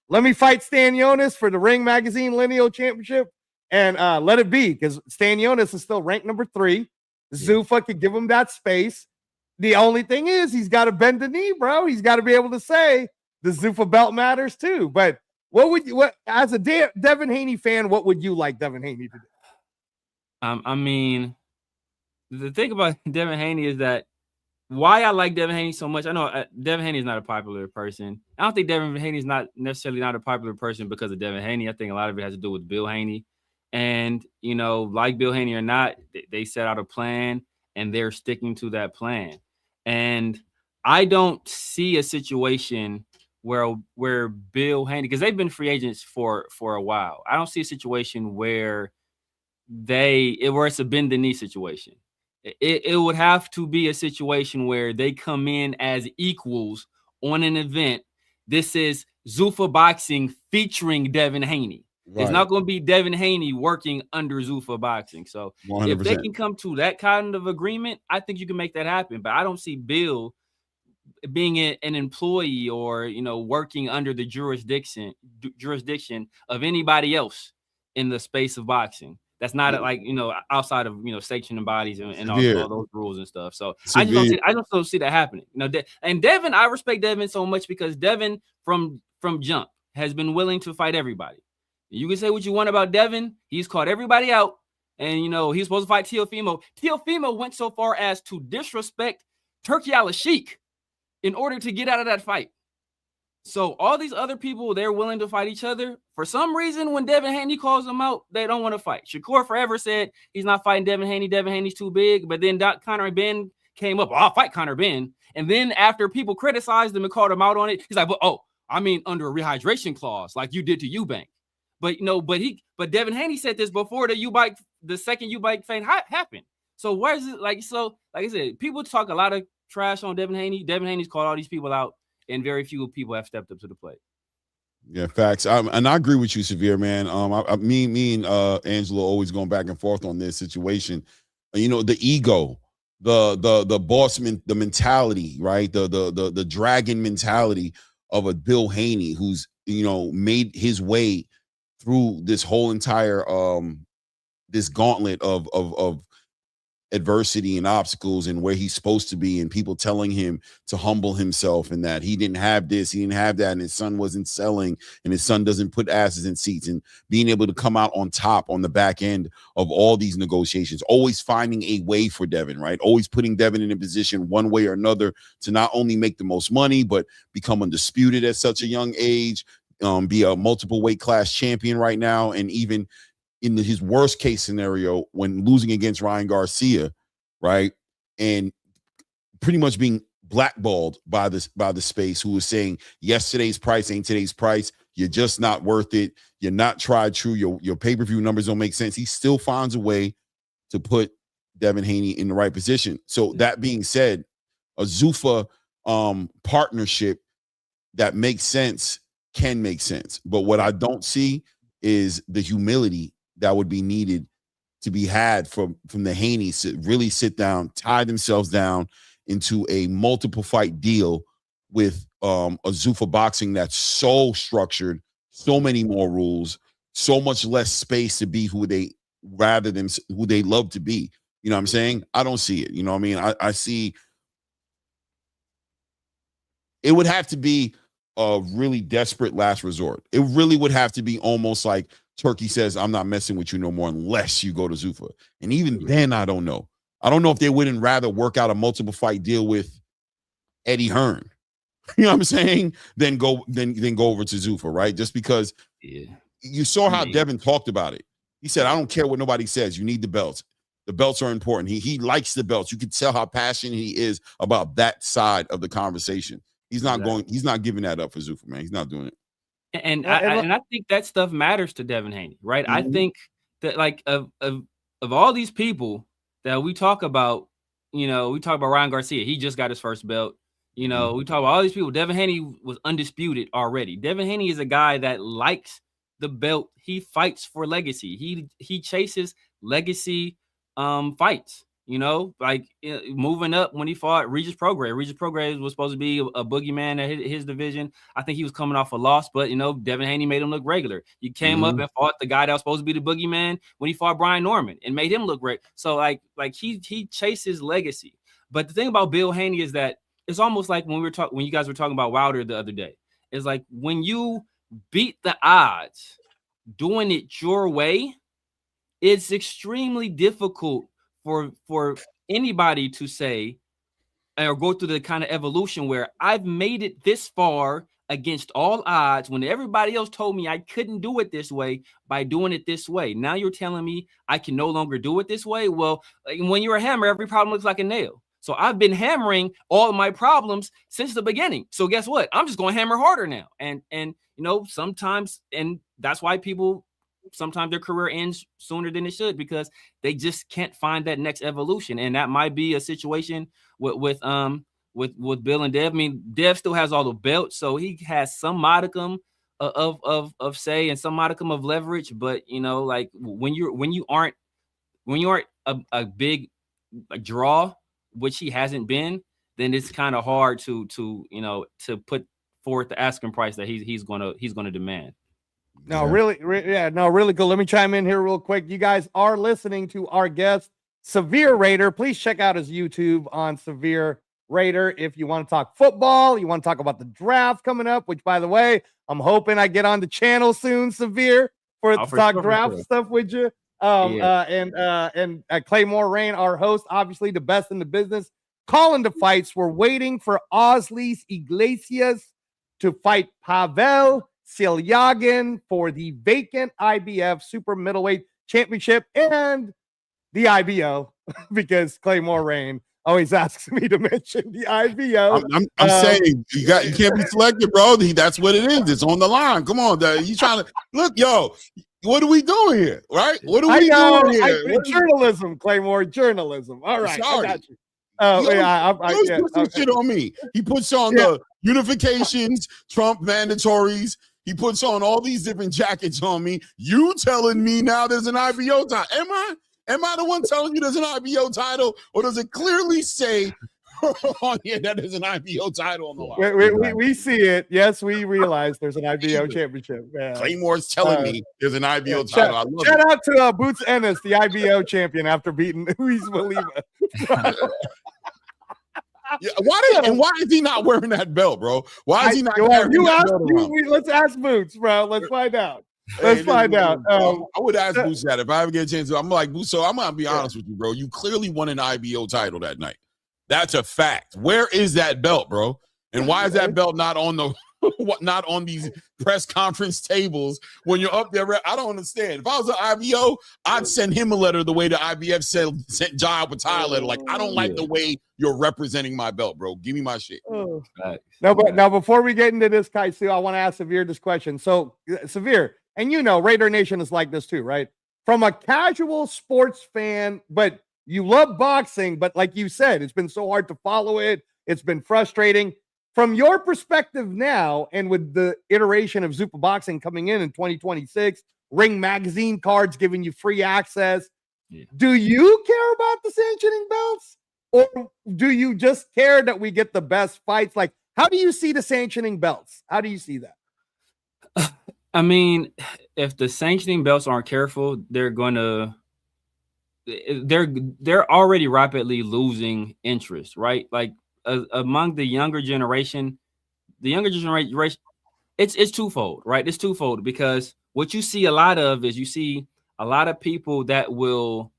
let me fight Stan Jonas for the Ring Magazine Lineal Championship and let it be, because Stan Jonas is still ranked number 3. Zuffa could give him that space. The only thing is he's got to bend the knee, bro. He's got to be able to say the Zuffa belt matters too. But what as a Devin Haney fan, what would you like Devin Haney to do? I mean, the thing about Devin Haney is that why I like Devin Haney so much. I know Devin Haney is not a popular person. I don't think Devin Haney is not necessarily not a popular person because of Devin Haney. I think a lot of it has to do with Bill Haney. And, you know, like Bill Haney or not, they set out a plan and they're sticking to that plan. And I don't see a situation where Bill Haney, because they've been free agents for a while. I don't see a situation where it's a bend the knee situation. It would have to be a situation where they come in as equals on an event. This is Zuffa Boxing featuring Devin Haney. Right. It's not going to be Devin Haney working under Zuffa Boxing. So 100%. If they can come to that kind of agreement, I think you can make that happen. But I don't see Bill being an employee or, you know, working under the jurisdiction of anybody else in the space of boxing. That's not like, you know, outside of, you know, sanctioning bodies and all those rules and stuff. So I just don't see that happening. You know, and Devin, I respect Devin so much because Devin from jump has been willing to fight everybody. You can say what you want about Devin. He's caught everybody out. And, you know, he's supposed to fight Teofimo. Teofimo went so far as to disrespect Turkey Al-Sheikh in order to get out of that fight. So all these other people, they're willing to fight each other. For some reason, when Devin Haney calls them out, they don't want to fight. Shakur forever said he's not fighting Devin Haney. Devin Haney's too big. But then Conor Ben came up. I'll fight Conor Ben. And then after people criticized him and called him out on it, he's like, under a rehydration clause, like you did to Eubank. But you know, but Devin Haney said this before the second Eubank fight happened. So where is it like I said, people talk a lot of trash on Devin Haney. Devin Haney's called all these people out, and very few people have stepped up to the plate. Yeah, facts. And I agree with you, Severe, man. Me and Angelo always going back and forth on this situation. You know, the ego, the boss, the mentality, right? The dragon mentality of a Bill Haney who's, you know, made his way through this whole entire this gauntlet of adversity and obstacles and where he's supposed to be, and people telling him to humble himself and that he didn't have this, he didn't have that, and his son wasn't selling, and his son doesn't put asses in seats, and being able to come out on top on the back end of all these negotiations, always finding a way for Devin, right? Always putting Devin in a position one way or another to not only make the most money, but become undisputed at such a young age, be a multiple weight class champion right now, and even in his worst case scenario, when losing against Ryan Garcia, right, and pretty much being blackballed by the space, who was saying yesterday's price ain't today's price. You're just not worth it. You're not tried true. Your pay-per-view numbers don't make sense. He still finds a way to put Devin Haney in the right position. So that being said, a Zuffa partnership that makes sense can make sense. But what I don't see is the humility that would be needed to be had from the Haneys to really sit down, tie themselves down into a multiple fight deal with a Zuffa Boxing that's so structured, so many more rules, so much less space to be who they rather than who they love to be. You know what I'm saying? I don't see it. You know what I mean? I see it would have to be a really desperate last resort. It really would have to be almost like Turkey says, I'm not messing with you no more unless you go to Zuffa. And even then, I don't know. I don't know if they wouldn't rather work out a multiple fight deal with Eddie Hearn. You know what I'm saying? Then go over to Zuffa, right? Just because you saw how Devin talked about it. He said, I don't care what nobody says. You need the belts. The belts are important. He likes the belts. You can tell how passionate he is about that side of the conversation. He's not giving that up for Zuffa, man. He's not doing it. And I think that stuff matters to Devin Haney, right? I think that like of all these people that we talk about, we talk about Ryan Garcia. He just got his first belt. We talk about all these people. Devin Haney was undisputed already. Devin Haney is a guy that likes the belt. He fights for legacy. He chases legacy fights. Like moving up when he fought Regis Prograis. Regis Prograis was supposed to be a boogeyman at his division. I think he was coming off a loss, but Devin Haney made him look regular. He came up and fought the guy that was supposed to be the boogeyman when he fought Brian Norman and made him look great. So like he chases legacy. But the thing about Bill Haney is that it's almost like when you guys were talking about Wilder the other day. It's like when you beat the odds doing it your way, it's extremely difficult for anybody to say or go through the kind of evolution where I've made it this far against all odds when everybody else told me I couldn't do it this way by doing it this way. Now you're telling me I can no longer do it this way. Well, when you're a hammer, every problem looks like a nail. So I've been hammering all of my problems since the beginning. So guess what? I'm just going to hammer harder now. And sometimes, and that's why people sometimes their career ends sooner than it should because they just can't find that next evolution. And that might be a situation with Bill and Dev. I mean, Dev still has all the belts, so he has some modicum of say and some modicum of leverage. But like when you aren't a big draw, which he hasn't been, then it's kind of hard to put forth the asking price that he's gonna demand. No, really good. Let me chime in here real quick. You guys are listening to our guest, Severe Raider. Please check out his YouTube on Severe Raider if you want to talk football, you want to talk about the draft coming up, which, by the way, I'm hoping I get on the channel soon, Severe, for talk draft stuff with you. And Claymore Rain, our host, obviously the best in the business, calling the fights. We're waiting for Osleys Iglesias to fight Pavel Silyagin for the vacant IBF Super Middleweight Championship and the IBO, because Claymore Rain always asks me to mention the IBO. I'm saying you can't be selected, bro. That's what it is. It's on the line. Come on, you trying to look, yo. What are we doing here, right? What are we doing here? Journalism, Claymore, journalism. All right, I got you. Put some shit on me. He puts on the unifications, Trump mandatories. He puts on all these different jackets on me. You telling me now there's an IBO title? Am I the one telling you there's an IBO title, or does it clearly say on here that there's an IBO title on the line? We see it. Yes, we realize there's an IBO championship. Yeah. Claymore's telling me there's an IBO title. Shout out to Boots Ennis, the IBO champion, after beating Luis Valiva. Why is he not wearing that belt, bro? Why is he not carrying that belt? Let's ask Boots, bro. Let's find out. Let's find out. I would ask Boots that if I ever get a chance to. I'm like, Boots, so I'm gonna be honest with you, bro. You clearly won an IBO title that night. That's a fact. Where is that belt, bro? And why is that belt not on these press conference tables when you're up there? I don't understand. If I was an IBO, I'd send him a letter the way the IBF sent Jai Patai a letter. Like, I don't like the way you're representing my belt, bro. Give me my shit. Now, before we get into this, Kaisu, I want to ask Severe this question. So, Severe, and Raider Nation is like this too, right? From a casual sports fan, but you love boxing, but like you said, it's been so hard to follow it. It's been frustrating. From your perspective now, and with the iteration of Zuffa Boxing coming in 2026, Ring Magazine cards giving you free access, do you care about the sanctioning belts? Or do you just care that we get the best fights? Like, how do you see the sanctioning belts? How do you see that? I mean, if the sanctioning belts aren't careful, they're already rapidly losing interest, right? Like among the younger generation, it's twofold, right? It's twofold because what you see a lot of is you see a lot of people that will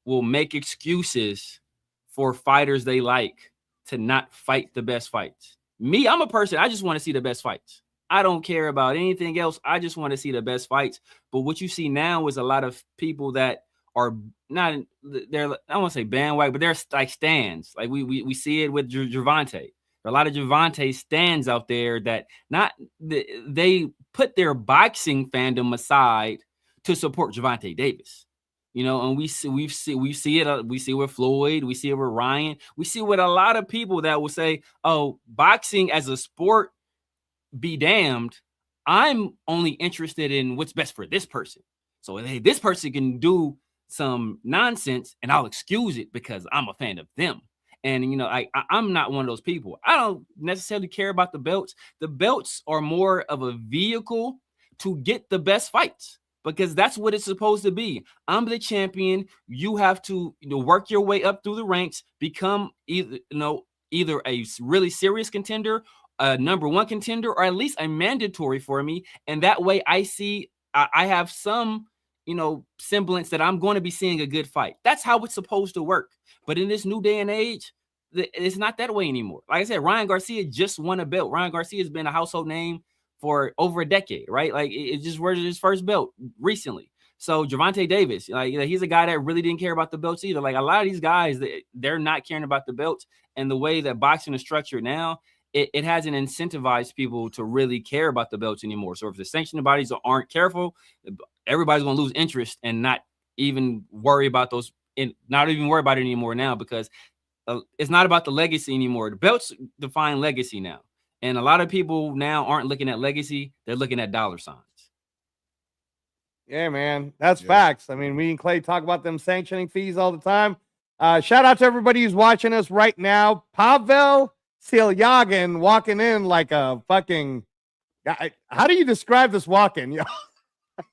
make excuses for fighters they like to not fight the best fights. Me, I'm a person, I just want to see the best fights. I don't care about anything else. I just want to see the best fights. But what you see now is a lot of people that are not, they're, I don't want to say bandwagon, but they're like stands. Like we see it with Gervonta. A lot of Gervonta stands out there that they put their boxing fandom aside to support Gervonta Davis. You know, and we see it with Floyd, we see it with Ryan, we see with a lot of people that will say, "Oh, boxing as a sport, be damned. I'm only interested in what's best for this person. So hey, this person can do some nonsense, and I'll excuse it because I'm a fan of them." And you know, I'm not one of those people. I don't necessarily care about the belts. The belts are more of a vehicle to get the best fights, because that's what it's supposed to be. I'm the champion. You have to work your way up through the ranks, become either a really serious contender, a number one contender, or at least a mandatory for me. And that way I have some, semblance that I'm going to be seeing a good fight. That's how it's supposed to work. But in this new day and age, it's not that way anymore. Like I said, Ryan Garcia just won a belt. Ryan Garcia has been a household name for over a decade, right? Like it just was his first belt recently. So Gervonta Davis, he's a guy that really didn't care about the belts either. Like a lot of these guys, they're not caring about the belts. And the way that boxing is structured now, it hasn't incentivized people to really care about the belts anymore. So if the sanctioning bodies aren't careful, everybody's going to lose interest and not even worry about those, and not even worry about it anymore now, because it's not about the legacy anymore. The belts define legacy now. And a lot of people now aren't looking at legacy. They're looking at dollar signs. Yeah, man. That's facts. I mean, me and Clay talk about them sanctioning fees all the time. Shout out to everybody who's watching us right now. Pavel Silyagin walking in like a fucking guy. How do you describe this walk-in?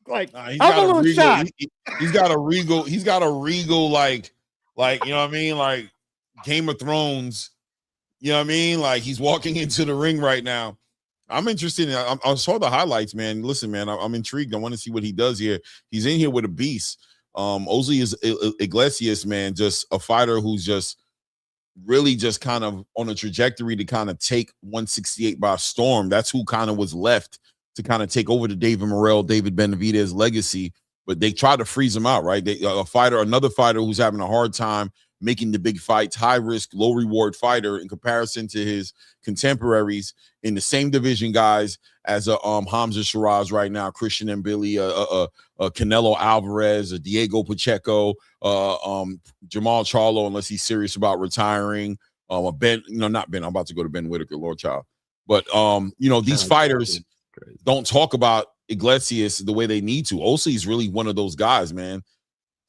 Like, he's got a regal, he's got a regal, like, you know what I mean? Like Game of Thrones. You know what I mean? Like he's walking into the ring right now. I'm interested in. I saw the highlights, man. Listen, man, I'm intrigued. I want to see what he does here. He's in here with a beast. Osleys Iglesias, man, just a fighter who's just really just kind of on a trajectory to kind of take 168 by storm. That's who kind of was left to kind of take over the David Morrell, David Benavidez legacy. But they tried to freeze him out, right? Another fighter who's having a hard time making the big fights, high risk, low reward fighter in comparison to his contemporaries in the same division guys as Hamza Shiraz right now, Christian and Billy, Canelo Alvarez, Diego Pacheco, Jamal Charlo, unless he's serious about retiring. Ben, not Ben. I'm about to go to Ben Whitaker, Lord Child. But these fighters don't talk about Iglesias the way they need to. Osei is really one of those guys, man.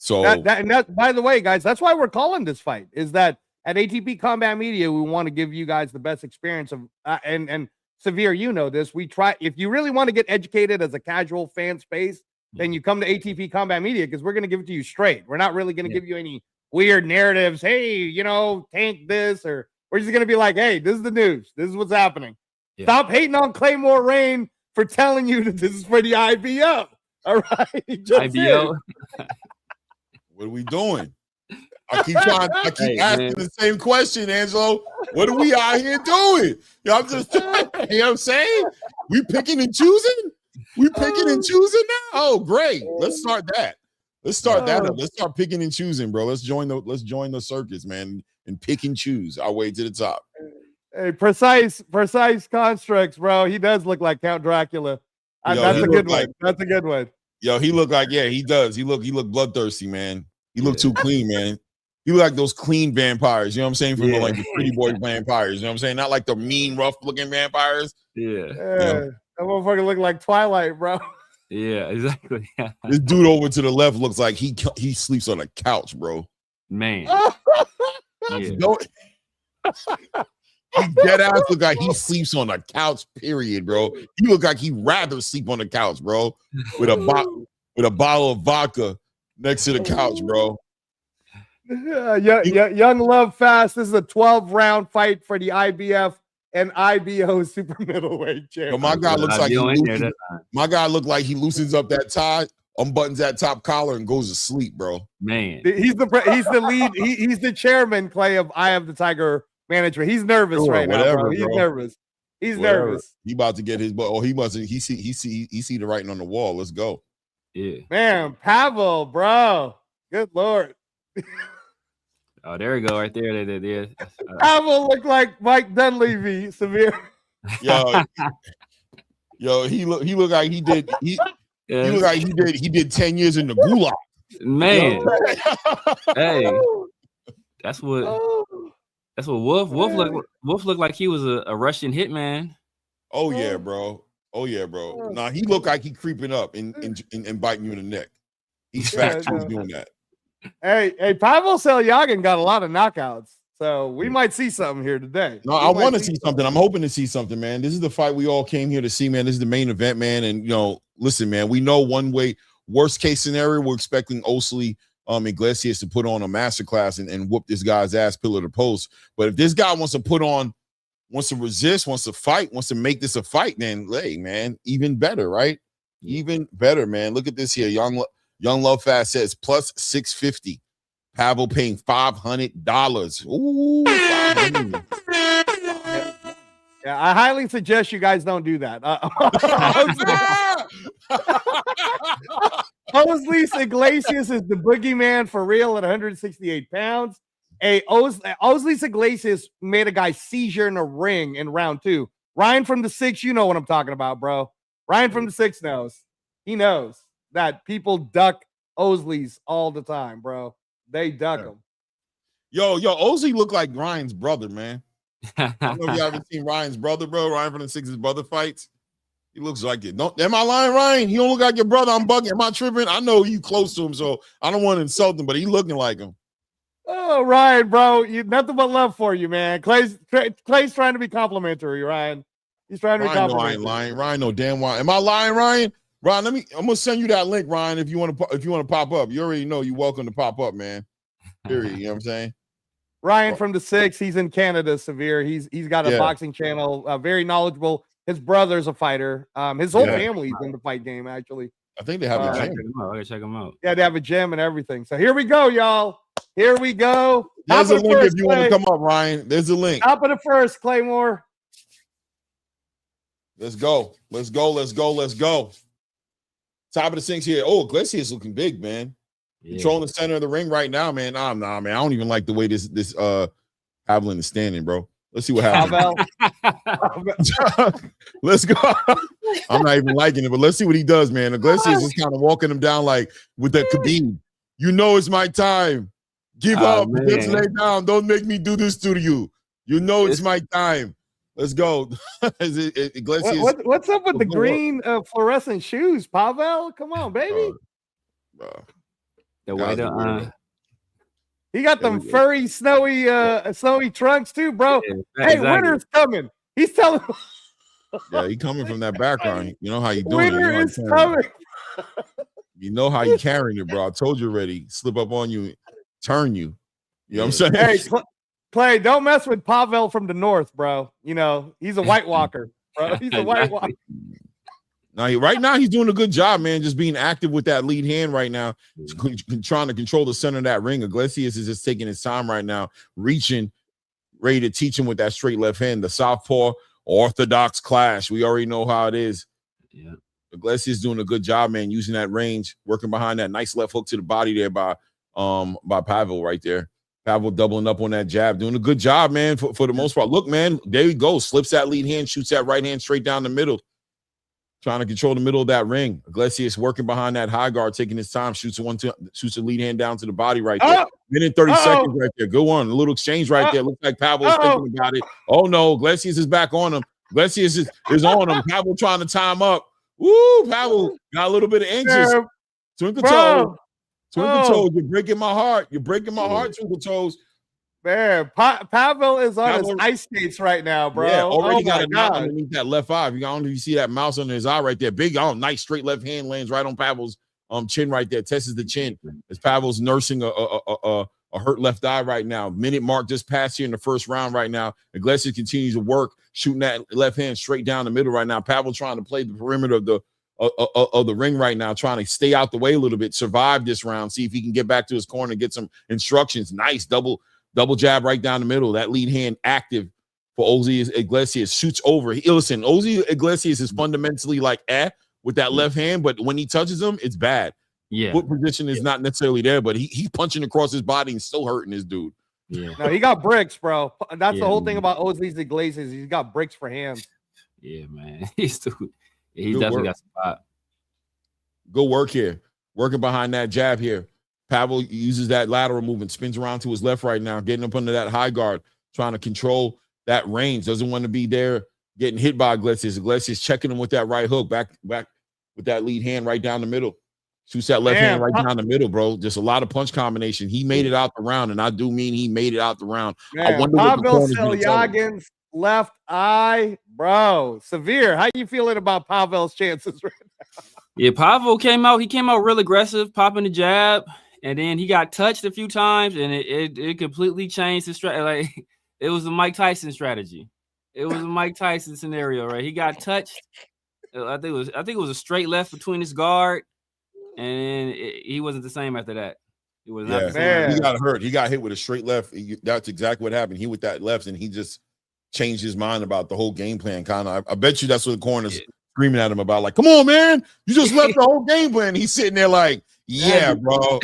So that, by the way, guys, that's why we're calling this fight, is that at ATP Combat Media, we want to give you guys the best experience of, and Severe, this, we try, if you really want to get educated as a casual fan space, then you come to ATP Combat Media, because we're going to give it to you straight. We're not really going to give you any weird narratives. Hey, tank this, or we're just going to be like, hey, this is the news. This is what's happening. Yeah. Stop hating on Claymore Rain for telling you that this is for the IBO. All right. IBO. What are we doing? I keep asking the same question, Angelo. What are we out here doing? I'm just, you know what I'm saying? We picking and choosing? We picking and choosing now? Oh, great. Let's start that. Let's start that up. Let's start picking and choosing, bro. Let's join the circus, man, and pick and choose our way to the top. Hey, precise constructs, bro. He does look like Count Dracula. That's a good one. That's a good one. Yo, he looked like, he does. He looked bloodthirsty, man. He looked too clean, man. He looked like those clean vampires, you know what I'm saying? From the pretty boy vampires, you know what I'm saying? Not like the mean, rough-looking vampires. Yeah. That motherfucker looked like Twilight, bro. Yeah, exactly. This dude over to the left looks like he sleeps on a couch, bro. Man. He dead ass look like he sleeps on a couch, period, bro. He look like he'd rather sleep on the couch, bro, with a bottle of vodka next to the couch, bro. Young Love Fast. This is a 12-round fight for the IBF and IBO super middleweight champion. My guy looks like he loosens up that tie, unbuttons that top collar, and goes to sleep, bro. Man, he's the lead. He's the chairman, Clay, of Eye of the Tiger Management. He's nervous right now, bro. He's nervous. He's nervous. He about to get his butt. Oh, he mustn't. He see the writing on the wall. Let's go. Yeah, man, Pavel, bro. Good Lord. Oh, there we go, right there. Pavel looked like Mike Dunleavy, severe. Yo, he looked like he did. He looked like he did 10 years in the gulag. Man, hey, that's what Wolf looked like. He was a Russian hitman. Oh yeah, bro. Nah, he looked like he creeping up and biting you in the neck. He's fat. He's doing that. Hey, Pavel Silyagin got a lot of knockouts, so we might see something here today. No, I want to see something. I'm hoping to see something, man. This is the fight we all came here to see, man. This is the main event, man. And listen, man, we know one way. Worst case scenario, we're expecting Osleys Iglesias to put on a masterclass and whoop this guy's ass pillar to post. But if this guy wants to resist, wants to fight, wants to make this a fight, then hey, man, even better, right? Even better, man. Look at this here, Young Love Fast says plus 650. Pavel paying $500. Ooh, $500. Yeah, I highly suggest you guys don't do that. Osleys Iglesias is the boogeyman for real at 168 pounds. Osleys Iglesias made a guy seizure in a ring in round 2. Ryan from the 6, you know what I'm talking about, bro. Ryan from the 6 knows. He knows that people duck Osleys all the time, bro. They duck him. Yo, Osleys look like Ryan's brother, man. I don't know if you ever seen Ryan's brother, bro. Ryan from the 6's brother fights. He looks like it. Am I lying, Ryan? He don't look like your brother. I'm bugging. Am I tripping? I know you close to him, so I don't want to insult him, but he looking like him. Oh, Ryan, bro. Nothing but love for you, man. Clay's trying to be complimentary, Ryan. He's trying to be complimentary. I ain't lying. Ryan, no damn why. Am I lying, Ryan? Ryan, I'm gonna send you that link, Ryan. If you want to pop up, you already know you're welcome to pop up, man. Period. You know what I'm saying? Ryan from the 6, he's in Canada, severe. He's got a boxing channel, very knowledgeable. His brother's a fighter. His whole family's in the fight game, actually. I think they have a gym. I gotta check them out. Yeah, they have a gym and everything. So here we go, y'all. Here we go. There's a link if you want to come up, Ryan. There's a link. Top of the first, Claymore. Let's go. Top of the sinks here. Oh, Iglesias looking big, man. Yeah. Controlling the center of the ring right now, man. Nah, man. I don't even like the way this Pavel is standing, bro. Let's see what happens. Let's go. I'm not even liking it, but let's see what he does, man. Iglesias is kind of walking him down like with that Khabib. You know it's my time. Give up. Just lay down. Don't make me do this to you. You know it's my time. Let's go. Iglesias. What's up with the green fluorescent shoes, Pavel? Come on, baby. The way he got them furry, snowy trunks too, bro. Yeah, hey, exactly. Winter's coming. He's telling. Yeah, he coming from that background. You know how you doing. Winter is coming. You know how you carrying it, bro. I told you already. Slip up on you, turn you. You know what I'm saying? Hey, Clay, don't mess with Pavel from the north, bro. You know he's a White Walker, bro. He's a White Walker. Now, right now, he's doing a good job, man. Just being active with that lead hand right now, trying to control the center of that ring. Iglesias is just taking his time right now, reaching, ready to teach him with that straight left hand. The southpaw orthodox clash. We already know how it is. Yeah, Iglesias doing a good job, man, using that range, working behind that nice left hook to the body there by Pavel right there. Pavel doubling up on that jab, doing a good job, man, for the most part. Look, man, there he goes. Slips that lead hand, shoots that right hand straight down the middle. Trying to control the middle of that ring. Iglesias working behind that high guard, taking his time, shoots a lead hand down to the body right there. Minute 30 seconds right there. Good one. A little exchange right there. Looks like Pavel is thinking about it. Oh, no. Iglesias is back on him. Iglesias is on him. Pavel trying to time up. Woo, Pavel got a little bit of anxious. Twinkle toes. Twinkle toes. You're breaking my heart. You're breaking my heart, Twinkle toes. Man, Pavel is on Pavel- his ice skates right now, bro. Yeah, already Oh got my a knot God. underneath that left eye. I don't know if you see that mouse under his eye right there. Big, nice straight left hand lands right on Pavel's chin right there. Tests the chin as Pavel's nursing a hurt left eye right now. Minute mark just passed here in the first round right now. Iglesias continues to work, shooting that left hand straight down the middle right now. Pavel trying to play the perimeter of the ring right now, trying to stay out the way a little bit, survive this round, see if he can get back to his corner and get some instructions. Nice double jab right down the middle. That lead hand active for Osleys Iglesias. Shoots over. Listen, Osleys Iglesias is fundamentally like with that left hand, but when he touches him, it's bad. Yeah. Foot position is not necessarily there, but he's punching across his body and still hurting this dude. Yeah. No, he got bricks, bro. That's the whole thing about Osleys Iglesias. He's got bricks for hands. Yeah, man. He Good definitely work. got some pop. Good work here. Working behind that jab here. Pavel uses that lateral movement, spins around to his left right now, getting up under that high guard, trying to control that range. Doesn't want to be there getting hit by Iglesias. Iglesias checking him with that right hook, back with that lead hand right down the middle. Shoots that left hand right down the middle, bro. Just a lot of punch combination. He made it out the round, and I do mean he made it out the round. Man, I wonder what the Pavel corner's gonna tell him. Silyagin's left eye, bro. Severe. How you feeling about Pavel's chances right now? Yeah, Pavel came out. He came out real aggressive, popping the jab, and then he got touched a few times, and it completely changed his strategy. Like it was a Mike Tyson strategy. It was a Mike Tyson scenario, right? He got touched. I think it was a straight left between his guard, and he wasn't the same after that. It was not the same. He got hurt. He got hit with a straight left. That's exactly what happened. He with that left, and he just changed his mind about the whole game plan. Kind of. I bet you that's what the corner's screaming at him about. Like, come on, man, you just left the whole game plan. He's sitting there like, yeah, bro.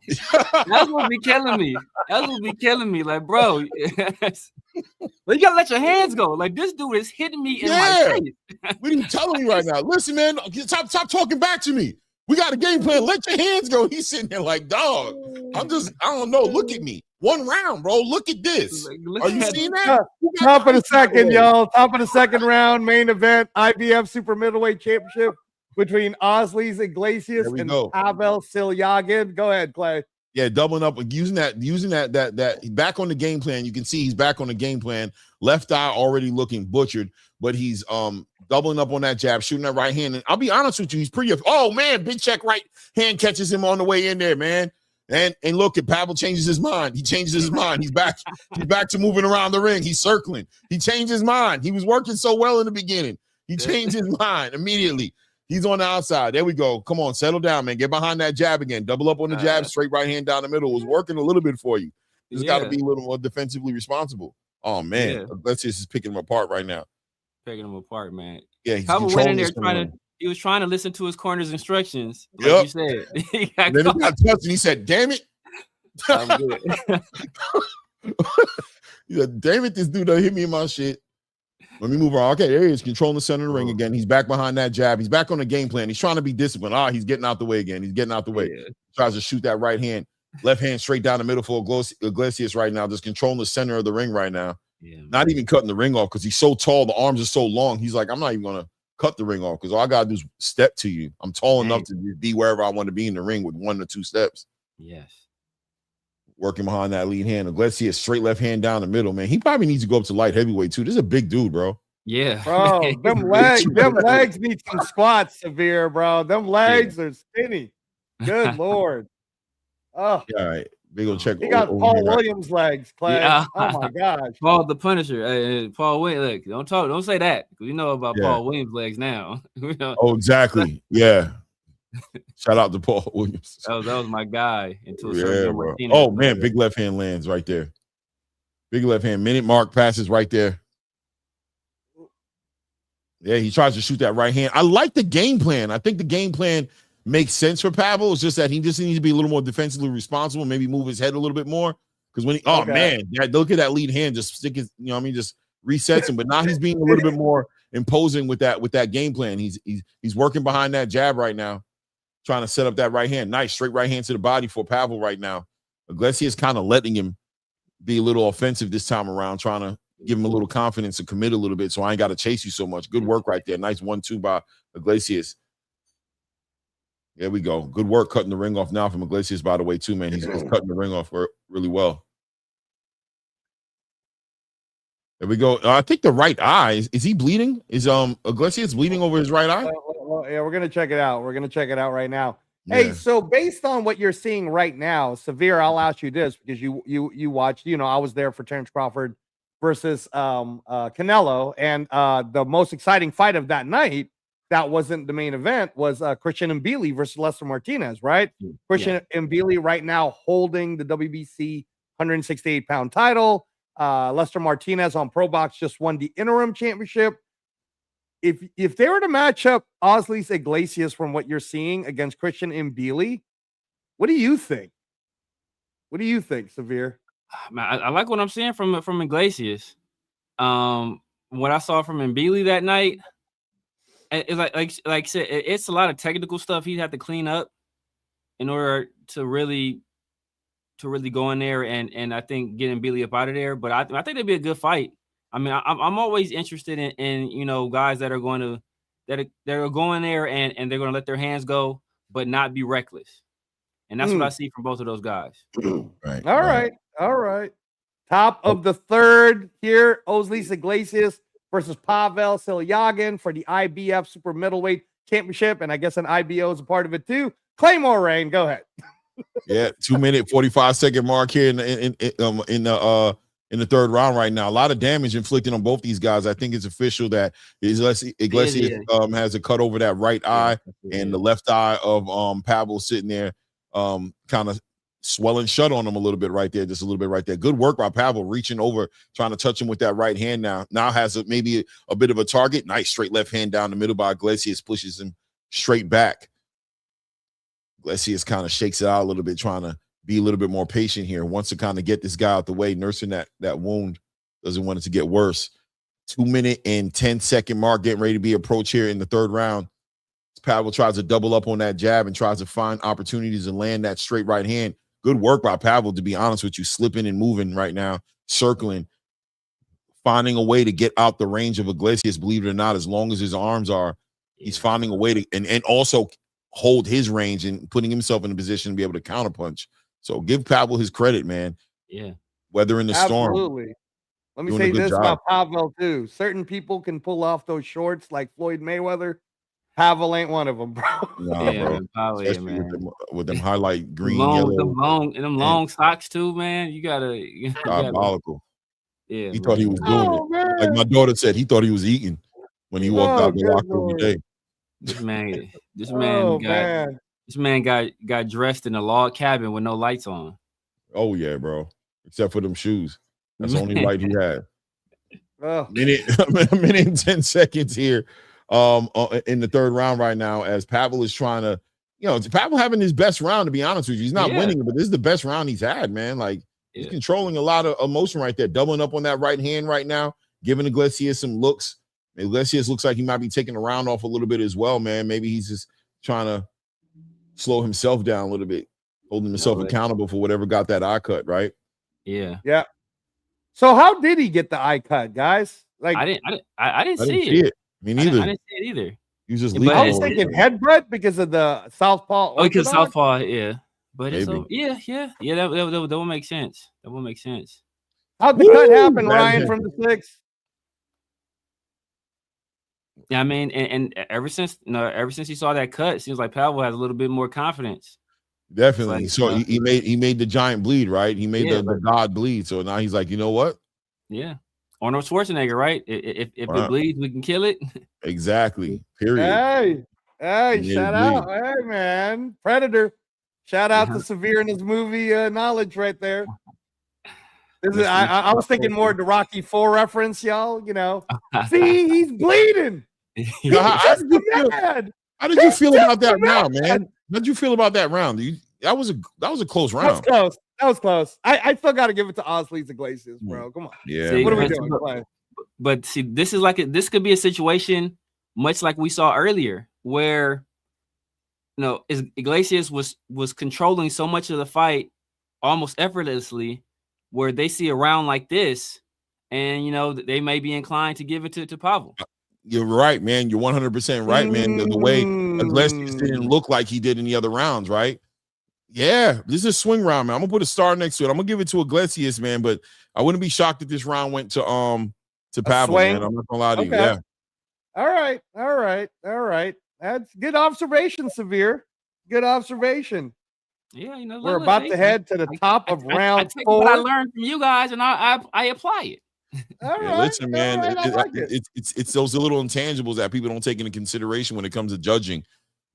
That's what be killing me. That's what be killing me. Like, bro, you gotta let your hands go. Like, this dude is hitting me in my face. What are you telling me right now? Listen, man, stop talking back to me. We got a game plan. Let your hands go. He's sitting there like, dog, I don't know. Look at me. One round, bro. Look at this. Are you seeing that? Top of the second, y'all. Top of the second round, main event, IBF Super Middleweight Championship between Osleys Iglesias and Pavel Silyagin. Go ahead, Clay. Yeah, doubling up, using that back on the game plan. You can see he's back on the game plan. Left eye already looking butchered, but he's doubling up on that jab, shooting that right hand. And I'll be honest with you, he's pretty. Oh man, big check right hand catches him on the way in there, man. And look, if Pavel changes his mind, he changes his mind. He's back. He's back to moving around the ring. He's circling. He changed his mind. He was working so well in the beginning. He changed his mind immediately. He's on the outside. There we go. Come on, settle down, man. Get behind that jab again. Double up on the jab, straight right hand down the middle. It was working a little bit for you. You just got to be a little more defensively responsible. Oh man, Iglesias is picking him apart right now. Picking him apart, man. Yeah, he's Pavel went in there he was trying to listen to his corner's instructions. Like you said. Then he got touched and he said, damn it. I'm good. He said, damn it, this dude done hit me in my shit. Let me move on. Okay, there he is, controlling the center of the ring again. He's back behind that jab. He's back on the game plan. He's trying to be disciplined. He's getting out the way again. He's getting out the way. Yeah. Tries to shoot that right hand. Left hand straight down the middle for Iglesias right now, just controlling the center of the ring right now. Yeah, not even cutting the ring off because he's so tall. The arms are so long. He's like, I'm not even going to cut the ring off because all I got to do is step to you. I'm tall enough to be wherever I want to be in the ring with 1 or 2 steps. Yes. Working behind that lead hand. Iglesias straight left hand down the middle, man. He probably needs to go up to light heavyweight too. This is a big dude, bro. Yeah. Bro, them legs need some squats, Severe, bro. Them legs are skinny. Good Lord. Oh. Yeah, all right. Big old check. He got Paul Williams legs, Clay. Yeah. Oh my gosh. Paul the Punisher. Paul Williams. Look, don't say that. We know about Paul Williams' legs now. Oh, exactly. Yeah. Shout out to Paul Williams. That was my guy until bro. Oh man, big left hand lands right there. Big left hand. Minute mark passes right there. Yeah, he tries to shoot that right hand. I like the game plan. I think the game plan makes sense for Pavel. It's just that he just needs to be a little more defensively responsible, maybe move his head a little bit more. Because when he, man, look at that lead hand, just stick his, just resets him. But now he's being a little bit more imposing with that game plan. He's working behind that jab right now, trying to set up that right hand. Nice straight right hand to the body for Pavel right now. Iglesias kind of letting him be a little offensive this time around, trying to give him a little confidence and commit a little bit so I ain't got to chase you so much. Good work right there. Nice 1-2 by Iglesias. There we go. Good work cutting the ring off now from Iglesias, by the way, too, man. He's cutting the ring off really well. There we go. I think the right eye is he bleeding? Is Iglesias bleeding over his right eye? Yeah, we're gonna check it out. We're gonna check it out right now. Yeah. Hey, so based on what you're seeing right now, Severe, I'll ask you this because you watched. I was there for Terrence Crawford versus Canelo, and the most exciting fight of that night, that wasn't the main event, was Christian Mbili versus Lester Martinez, right? Yeah. Christian Mbili right now holding the WBC 168-pound title. Lester Martinez on Pro Box just won the interim championship. If they were to match up Osleys Iglesias from what you're seeing against Christian Mbili, what do you think? What do you think, Severe? I like what I'm seeing from Iglesias. What I saw from Mbili that night, it's like I said, it's a lot of technical stuff he'd have to clean up in order to really go in there and I think get Mbili up out of there. But I think it'd be a good fight. I mean, I'm always interested in guys that are going to that are going there and they're going to let their hands go, but not be reckless. And that's what I see from both of those guys. Right. All right. Top of the third here, Osleys Iglesias versus Pavel Silyagin for the IBF Super Middleweight Championship, and I guess an IBO is a part of it too. Claymore Rain, go ahead. Yeah, 2-minute 45-second mark here in the third round right now. A lot of damage inflicted on both these guys. I think it's official that Iglesias has a cut over that right eye, and the left eye of Pavel sitting there kind of swelling shut on him a little bit right there, just a little bit right there. Good work by Pavel, reaching over, trying to touch him with that right hand. Now has maybe a bit of a target. Nice straight left hand down the middle by Iglesias, pushes him straight back. Iglesias kind of shakes it out a little bit, trying to be a little bit more patient here. Wants to kind of get this guy out the way, nursing that wound. Doesn't want it to get worse. 2-minute and 10-second mark getting ready to be approached here in the third round. Pavel tries to double up on that jab and tries to find opportunities to land that straight right hand. Good work by Pavel, to be honest with you, slipping and moving right now, circling, finding a way to get out the range of Iglesias, believe it or not, as long as his arms are. He's finding a way to and also hold his range and putting himself in a position to be able to counterpunch. So give Pavel his credit, man. Yeah. Weathering the storm. Absolutely. Let me say this about Pavel too. Certain people can pull off those shorts like Floyd Mayweather. Pavel ain't one of them, bro. Nah, bro. Pavel, man. With them highlight green, yellow, them long socks too, man. You gotta diabolical. Yeah, he thought he was doing it. Man. Like my daughter said, he thought he was eating when he walked out the locker room today. This man got dressed in a log cabin with no lights on. Oh yeah, bro. Except for them shoes. That's the only light he had. Oh. Minute and 10 seconds here. In the third round right now, as Pavel is trying to, Pavel having his best round, to be honest with you. He's not winning, but this is the best round he's had, man. Like, he's controlling a lot of emotion right there, doubling up on that right hand right now, giving Iglesias some looks. Iglesias looks like he might be taking the round off a little bit as well, man. Maybe he's just trying to slow himself down a little bit, holding himself accountable for whatever got that eye cut, right? Yeah. Yeah. So how did he get the eye cut, guys? Like, I didn't see it. Me neither. I didn't see it either. You just I was thinking headbutt because of the southpaw. Oh, because southpaw, yeah. But it's that will make sense. That will make sense. How'd the cut happen, Ryan, from the 6? Yeah, I mean, and ever since he saw that cut, it seems like Pavel has a little bit more confidence. Definitely. Like, so he made the giant bleed, right? He made the god bleed. So now he's like, you know what? Yeah. Arnold Schwarzenegger, right? If it bleeds, we can kill it. Exactly. Period. Hey, shout out. Hey, man. Predator. Shout out to Severe in his movie knowledge right there. This is I was thinking more of the Rocky IV reference, y'all. See, he's bleeding. How did you feel about that round, man? How did you feel about that round? That was a close round. That was close. I still got to give it to Osleys Iglesias, bro. Come on. Yeah. See, what are we doing? But see, this could be a situation much like we saw earlier, where Iglesias was controlling so much of the fight almost effortlessly, where they see a round like this, and they may be inclined to give it to Pavel. You're right, man. You're 100% right, man. The way Iglesias didn't look like he did in the other rounds, right? Yeah, this is a swing round, man. I'm gonna put a star next to it. I'm gonna give it to Iglesias, man. But I wouldn't be shocked if this round went to to Pavel, man. I'm not gonna lie to you. Yeah. All right. That's good observation, Severe. Good observation. Yeah, we're about to head to the top of round I take 4. what I learned from you guys, and I apply it. All Yeah, right, listen, man. right, I like it. It's those little intangibles that people don't take into consideration when it comes to judging.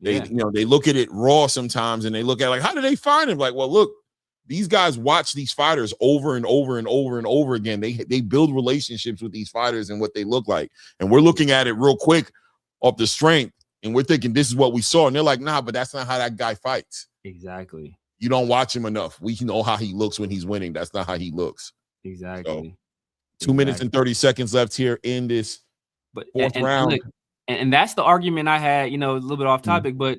They Yeah. they look at it raw sometimes, and they look at like, how do they find him? Like, well, look, these guys watch these fighters over and over and over and over again. They build relationships with these fighters and what they look like, and we're looking at it real quick off the strength, and we're thinking this is what we saw, and they're like, nah, but that's not how that guy fights. Exactly. You don't watch him enough. We know how he looks when he's winning. That's not how he looks. Exactly. So, 2 minutes and 30 seconds left here in this fourth round. Look, and that's the argument I had, a little bit off topic, but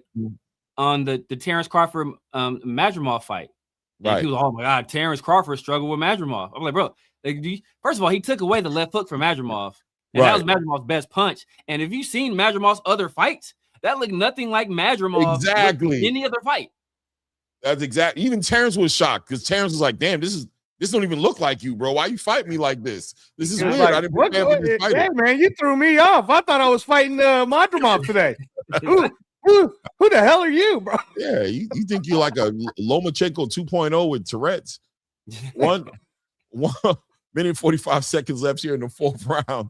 on the Terrence Crawford Madrimov fight. And people, oh my God, Terrence Crawford struggled with Madrimov. I'm like, bro, first of all, he took away the left hook from Madrimov. And that was Madrimov's best punch. And if you've seen Madrimov's other fights, that looked nothing like Madrimov exactly any other fight. That's exactly. Even Terrence was shocked because Terrence was like, damn, this don't even look like you, bro. Why you fight me like this? This is weird. Like, I didn't prepare for this fight. Hey, man, you threw me off. I thought I was fighting Madrimov today. Who the hell are you, bro? Yeah, you think you're like a Lomachenko 2.0 with Tourette's. One minute 45 seconds left here in the fourth round.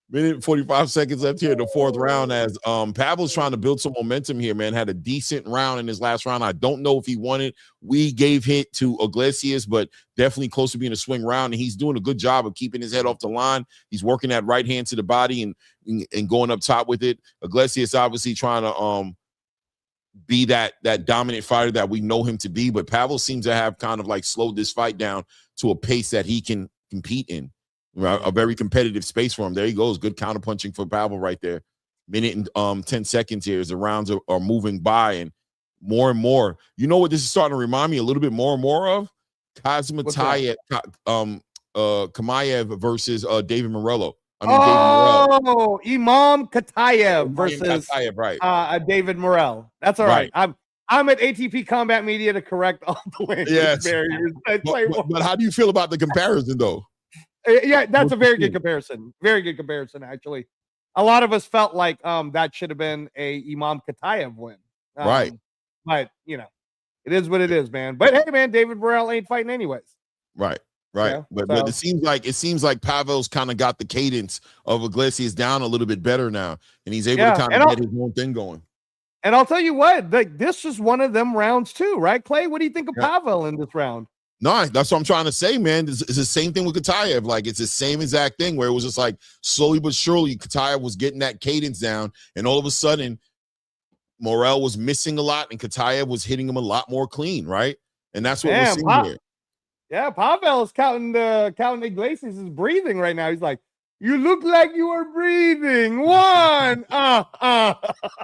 Minute 45 seconds left here in the fourth round as Pavel's trying to build some momentum here, man. Had a decent round in his last round. I don't know if he won it. We gave hit to Iglesias, but definitely close to being a swing round, and he's doing a good job of keeping his head off the line. He's working that right hand to the body and going up top with it. Iglesias obviously trying to be that dominant fighter that we know him to be, but Pavel seems to have kind of like slowed this fight down to a pace that he can compete in. A very competitive space for him. There he goes. Good counterpunching for Pavel right there. Minute and 10 seconds here as the rounds are moving by, and more. You know what this is starting to remind me a little bit more and more of? Kamaev versus David Morello. Imam Katayev versus Katayev, right. David Morel. That's all right. I'm at ATP Combat Media to correct all the language barriers. But how do you feel about the comparison, though? Yeah, that's a very good comparison. Very good comparison, actually. A lot of us felt like that should have been a Imam Katayev win. Right. But, it is what it is, man. But, hey, man, David Morrell ain't fighting anyways. Right. Yeah, but it seems like Pavel's kind of got the cadence of Iglesias down a little bit better now, and he's able to kind of get his own thing going. And I'll tell you what, this is one of them rounds too, right, Clay? What do you think of Pavel in this round? No, that's what I'm trying to say, man. It's the same thing with Katayev. Like, it's the same exact thing where it was just like slowly but surely Katayev was getting that cadence down, and all of a sudden Morel was missing a lot, and Katayev was hitting him a lot more clean, right? And that's what we're seeing here. Yeah, Pavel is counting Iglesias' breathing right now. He's like, you look like you are breathing. One. I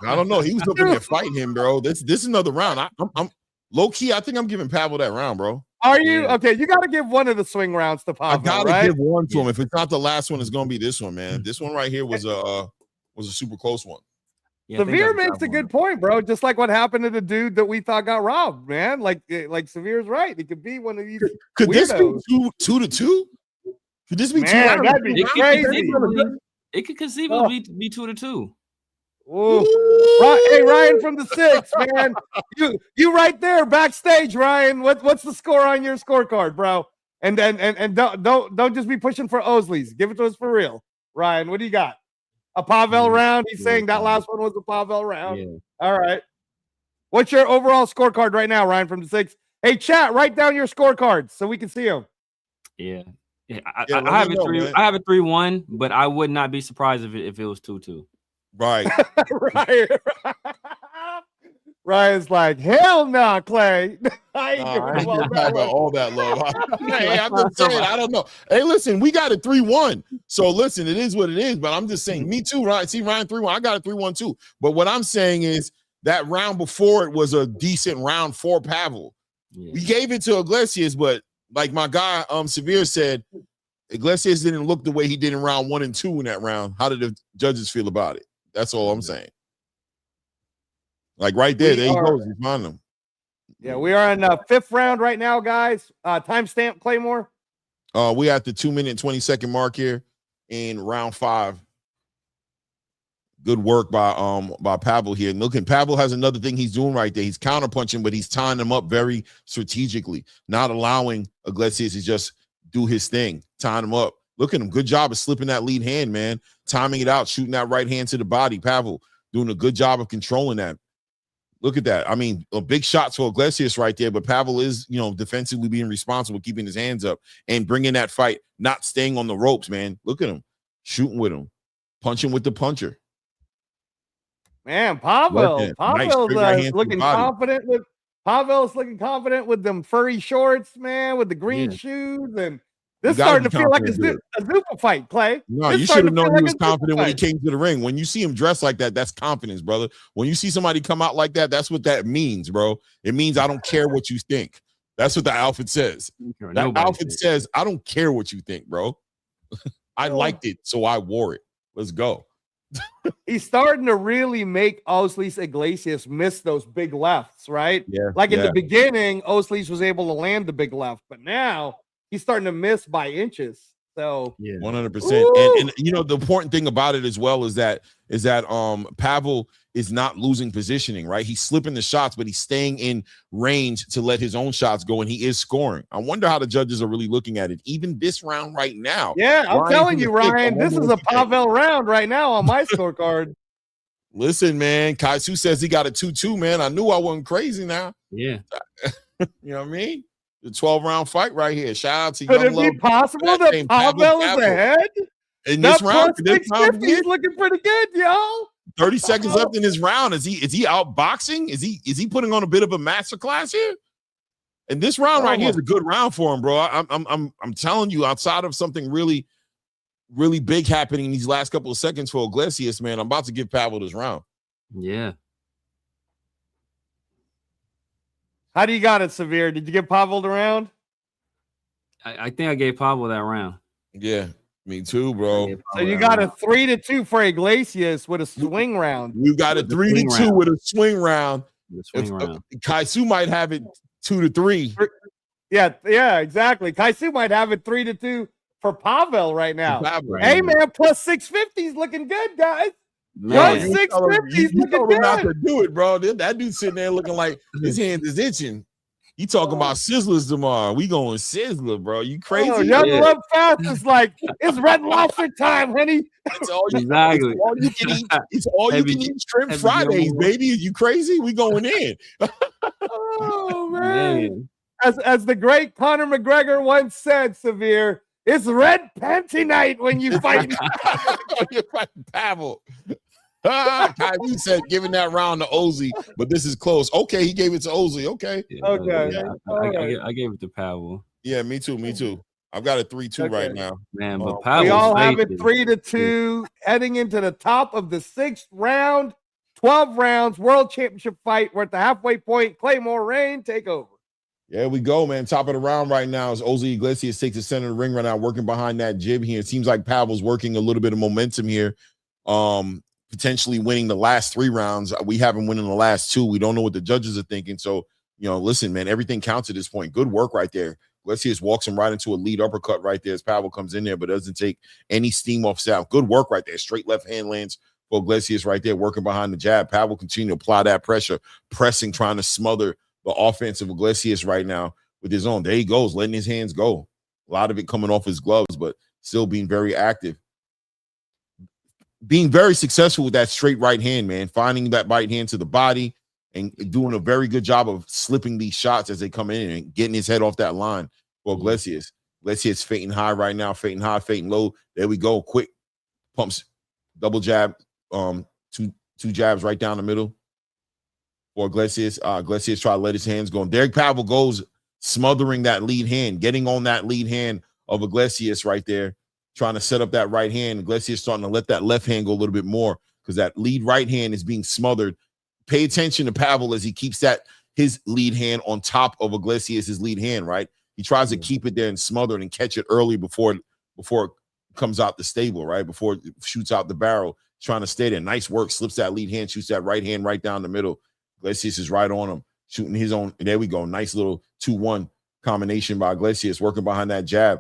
don't know. He was looking at fighting him, bro. This is another round. I'm low key. I think I'm giving Pavel that round, bro. Are you? Okay, you got to give one of the swing rounds to Pavel. I gotta give one to him. If it's not the last one, it's gonna be this one, man. This one right here was a super close one. Yeah, Severe makes a good point, bro. Just like what happened to the dude that we thought got robbed, man. Like Severe's right. It could be one of these. Could this be 2-2? Could this be 2 rounds? That'd be crazy. It could conceivably be 2-2. Hey, Ryan from the 6, man. You right there backstage, Ryan. What's the score on your scorecard, bro? And don't just be pushing for Osleys. Give it to us for real. Ryan, what do you got? A Pavel round? He's saying that last one was a Pavel round. Yeah. All right. What's your overall scorecard right now, Ryan from the 6? Hey, chat, write down your scorecards so we can see them. Yeah. I have a 3-1, but I would not be surprised if it was 2-2. Right. Ryan's like, hell no, Clay. I ain't giving all that love. Hey, I'm just saying, I don't know. Hey, listen, we got a 3-1. So listen, it is what it is. But I'm just saying, me too, right? See, Ryan 3-1. I got a 3-1 too. But what I'm saying is that round before it was a decent round for Pavel. Yeah. We gave it to Iglesias, but like my guy Severe said, Iglesias didn't look the way he did in round 1 and 2 in that round. How did the judges feel about it? That's all I'm saying. Like right there, there he goes. He's on them. Yeah, we are in the 5th round right now, guys. Timestamp, Claymore. We at the 2 minute and 20 second mark here. in round 5. Good work by Pavel here. And look, and Pavel has another thing he's doing right there. He's counterpunching, but he's tying them up very strategically, not allowing Iglesias to just do his thing, tying him up. Look at him. Good job of slipping that lead hand, man. Timing it out, shooting that right hand to the body. Pavel doing a good job of controlling that. Look at that. I mean, a big shot for Iglesias right there, but Pavel is, defensively being responsible, keeping his hands up and bringing that fight, not staying on the ropes, man. Look at him. Shooting with him. Punching with the puncher. Man, Pavel's Nice looking confident with Pavel's looking confident with them furry shorts, man, with the green shoes, and this starting to feel like a Zupa fight, Clay. No, you should have known he was confident when he came to the ring. When you see him dressed like that, that's confidence, brother. When you see somebody come out like that, that's what that means, bro. It means I don't care what you think. That's what the outfit says. That outfit says, I don't care what you think, bro. I liked it, so I wore it. Let's go. He's starting to really make Osleys Iglesias miss those big lefts, right? Yeah. Like in the beginning, Osleys was able to land the big left, but now he's starting to miss by inches. So 100%. And the important thing about it as well is that Pavel is not losing positioning, right? He's slipping the shots, but he's staying in range to let his own shots go, and he is scoring. I wonder how the judges are really looking at it, even this round right now. Yeah, I'm telling you, Ryan, this is a Pavel round right now on my scorecard. Listen, man, Kaisu says he got a 2-2, man. I knew I wasn't crazy now. Yeah. You know what I mean? The 12-round fight right here. Shout out to Could it be possible that Pavel is ahead? In this round, he's looking pretty good, yo. 30 seconds left in this round. Is he outboxing? Is he putting on a bit of a masterclass here? And this round right here is a good round for him, bro. I'm telling you, outside of something really, really big happening in these last couple of seconds for Iglesias, man, I'm about to give Pavel this round. Yeah. How do you got it, Severe? Did you give Pavel the round? I think I gave Pavel that round. Yeah. Me too, bro. So you got a 3-2 for Iglesias with a swing round. You got a 3-2 with a swing round. Kaisu might have it 2-3. Yeah, exactly. Kaisu might have it 3-2 for Pavel right now. Hey, man, plus 650 is looking good, guys. Plus 650 is looking good. Not to do it, bro. That dude sitting there looking like his hand is itching. You talking about Sizzlers tomorrow? We going Sizzler, bro. You crazy? Oh, Young Love Fast is like, it's Red Lobster time, honey. It's all you can eat. It's all you can eat shrimp Fridays, baby. You crazy? We going in. Oh, man. As the great Conor McGregor once said, Severe, it's red panty night when you fight. You're fighting Pavel. Kyrie said giving that round to Ozzy, but this is close. Okay, he gave it to Ozzy. Okay. I gave it to Pavel. Yeah, me too. I've got a 3-2 right now. Man, but Pavel. We all have it 3-2 heading into the top of the 6th round. 12 rounds, world championship fight. We're at the halfway point. Claymore Rain, take over. Yeah, we go, man. Top of the round right now is Osleys Iglesias takes the center of the ring right now, working behind that jib here. It seems like Pavel's working a little bit of momentum here. Potentially winning the last 3 rounds. We haven't won in the last 2. We don't know what the judges are thinking. So, listen, man, everything counts at this point. Good work right there. Iglesias walks him right into a lead uppercut right there as Pavel comes in there, but doesn't take any steam off South. Good work right there. Straight left hand lands for Iglesias right there, working behind the jab. Pavel continue to apply that pressure, pressing, trying to smother the offense of Iglesias right now with his own. There he goes, letting his hands go. A lot of it coming off his gloves, but still being very active. Being very successful with that straight right hand, man, finding that right hand to the body and doing a very good job of slipping these shots as they come in and getting his head off that line for Iglesias. Iglesias fainting high right now, fainting high, fainting low. There we go. Quick pumps, double jab, two jabs right down the middle for Iglesias. Iglesias try to let his hands go. And Derek Pavel goes smothering that lead hand, getting on that lead hand of Iglesias right there. Trying to set up that right hand. Iglesias starting to let that left hand go a little bit more because that lead right hand is being smothered. Pay attention to Pavel as he keeps his lead hand on top of Iglesias' lead hand, right? He tries to keep it there and smother it and catch it early before it comes out the stable, right? Before it shoots out the barrel, trying to stay there. Nice work. Slips that lead hand, shoots that right hand right down the middle. Iglesias is right on him, shooting his own. There we go. Nice little 2-1 combination by Iglesias, working behind that jab.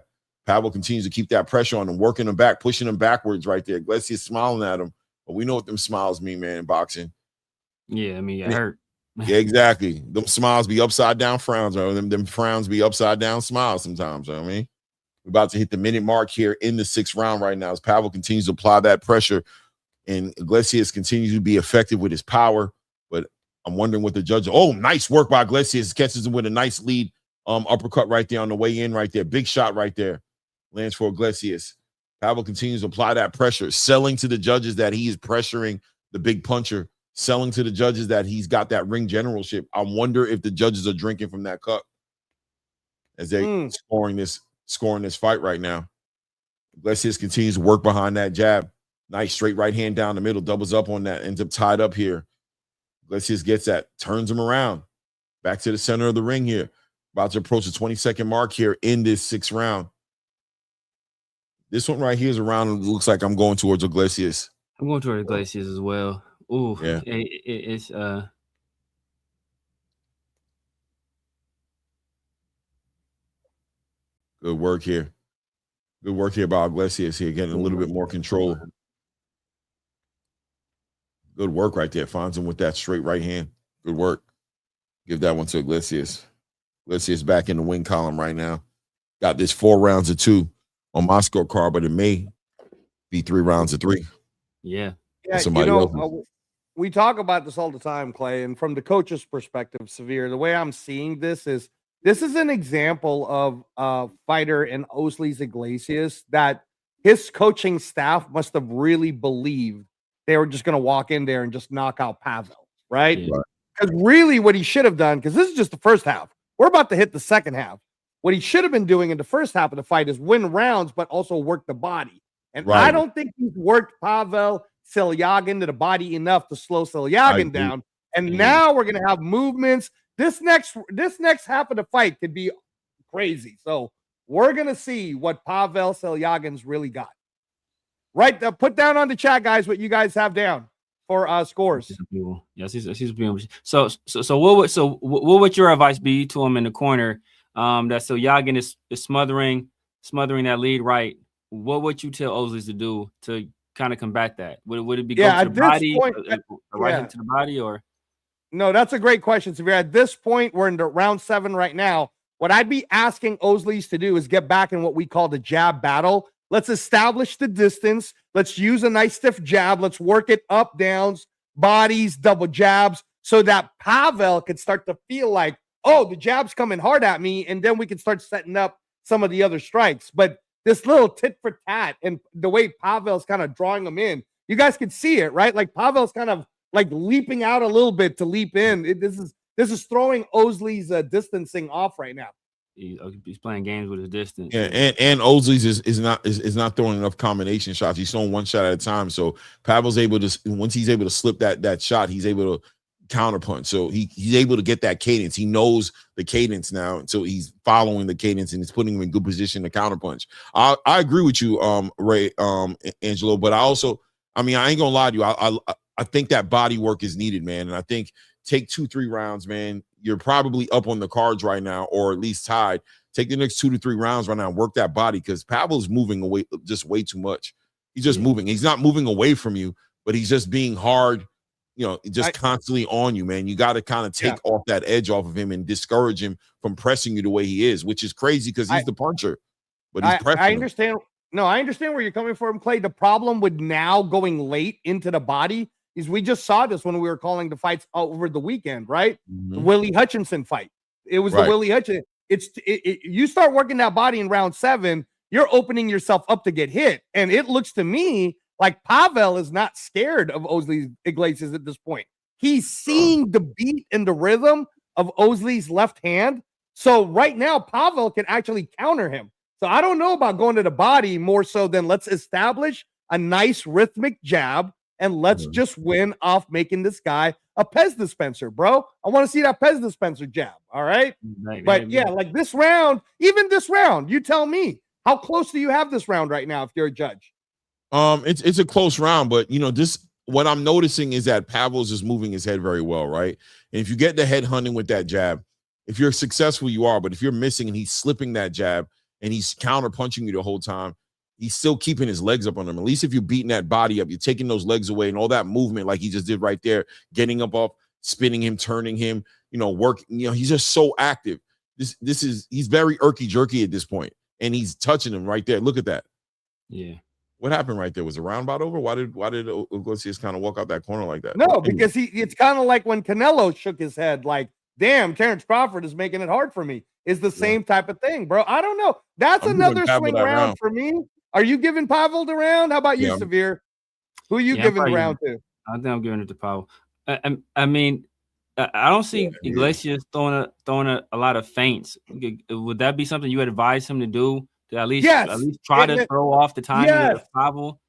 Pavel continues to keep that pressure on him, working him back, pushing him backwards right there. Iglesias smiling at him, but we know what them smiles mean, man, in boxing. Yeah, I mean, it hurt. Yeah, exactly. Them smiles be upside down frowns, or them frowns be upside down smiles sometimes. You know what I mean, we're about to hit the minute mark here in the 6th round right now as Pavel continues to apply that pressure, and Iglesias continues to be effective with his power. But I'm wondering what the judge. Oh, nice work by Iglesias. Catches him with a nice lead uppercut right there on the way in right there. Big shot right there. Lands for Iglesias. Pavel continues to apply that pressure, selling to the judges that he is pressuring the big puncher, selling to the judges that he's got that ring generalship. I wonder if the judges are drinking from that cup as they scoring this fight right now. Iglesias continues to work behind that jab. Nice straight right hand down the middle, doubles up on that, ends up tied up here. Iglesias gets that, turns him around, back to the center of the ring here. About to approach the 22nd mark here in this 6th round. This one right here is a round that looks like I'm going towards Iglesias. I'm going towards Iglesias as well. Ooh, yeah. It's good work here. Good work here by Iglesias here, getting a little bit more control. Good work right there. Finds him with that straight right hand. Good work. Give that one to Iglesias. Iglesias back in the win column right now. Got this 4 rounds of 2 on my scorecard, but it may be 3 rounds of 3. Yeah. We talk about this all the time, Clay, and from the coach's perspective, Severe, the way I'm seeing this is an example of a fighter in Osleys Iglesias that his coaching staff must have really believed they were just going to walk in there and just knock out Pavel, right? Because really what he should have done, because this is just the first half. We're about to hit the second half. What he should have been doing in the first half of the fight is win rounds, but also work the body. And I don't think he's worked Pavel Silyagin to the body enough to slow Silagen down. And now we're going to have movements. This next half of the fight could be crazy. So we're going to see what Pavel Silyagin's really got. Right. Put down on the chat, guys, what you guys have down for scores. Yes, he's being so what would your advice be to him in the corner? That Silagen is smothering that lead, right? What would you tell Osleys to do to kind of combat that? Would it be go to the body, right hand to the body, or? No, that's a great question, Severe. At this point, we're in the round 7 right now. What I'd be asking Osleys to do is get back in what we call the jab battle. Let's establish the distance. Let's use a nice stiff jab. Let's work it up, downs, bodies, double jabs, so that Pavel could start to feel like, oh, the jab's coming hard at me, and then we can start setting up some of the other strikes. But this little tit for tat and the way Pavel's kind of drawing them in, you guys can see it, right? Like Pavel's kind of like leaping out a little bit to leap in. This is throwing Osleys distancing off right now. He's playing games with his distance. Yeah, and Osleys is not throwing enough combination shots. He's throwing one shot at a time. So Pavel's able to, once he's able to slip that shot, he's able to counterpunch. So he's able to get that cadence. He knows the cadence now, so he's following the cadence and it's putting him in good position to counterpunch. I agree with you, Ray, Angelo, but I ain't gonna lie to you. I think that body work is needed, man. And I think take 2-3 rounds, man. You're probably up on the cards right now, or at least tied. Take the next 2 to 3 rounds right now and work that body, because Pavel's moving away just way too much. He's just moving. He's not moving away from you, but he's just being hard, constantly on you, man. You got to kind of take off that edge off of him and discourage him from pressing you the way he is, which is crazy because he's the puncher. But he's pressing. I understand. No, I understand where you're coming from, Clay. The problem with now going late into the body is we just saw this when we were calling the fights over the weekend, right? Mm-hmm. The Willie Hutchinson fight. It was the Willie Hutchinson. You start working that body in round 7, you're opening yourself up to get hit. And it looks to me like Pavel is not scared of Osleys Iglesias at this point. He's seeing the beat and the rhythm of Osleys' left hand. So right now, Pavel can actually counter him. So I don't know about going to the body more so than let's establish a nice rhythmic jab and let's just win off making this guy a Pez dispenser, bro. I want to see that Pez dispenser jab, all right? But yeah, like this round, even this round, you tell me, how close do you have this round right now if you're a judge? It's a close round, but what I'm noticing is that Pavel's is moving his head very well, right? And if you get the head hunting with that jab, if you're successful, you are, but if you're missing and he's slipping that jab, and he's counter punching you the whole time, he's still keeping his legs up on him. At least if you're beating that body up, you're taking those legs away and all that movement like he just did right there, getting up off, spinning him, turning him, working. He's just so active. He's very irky jerky at this point, and he's touching him right there. Look at that. Yeah. What happened right there? Was the round about over? Why did Iglesias kind of walk out that corner like that? No, because it's kind of like when Canelo shook his head, like, damn, Terrence Crawford is making it hard for me. It's the same type of thing, bro. I don't know. That's another swing round for me. Are you giving Pavel the round? How about you, Severe? Who are you giving the round to? I think I'm giving it to Pavel. I mean, I don't see Iglesias throwing a lot of feints. Would that be something you advise him to do? To at least try to throw off the timing of Pavel?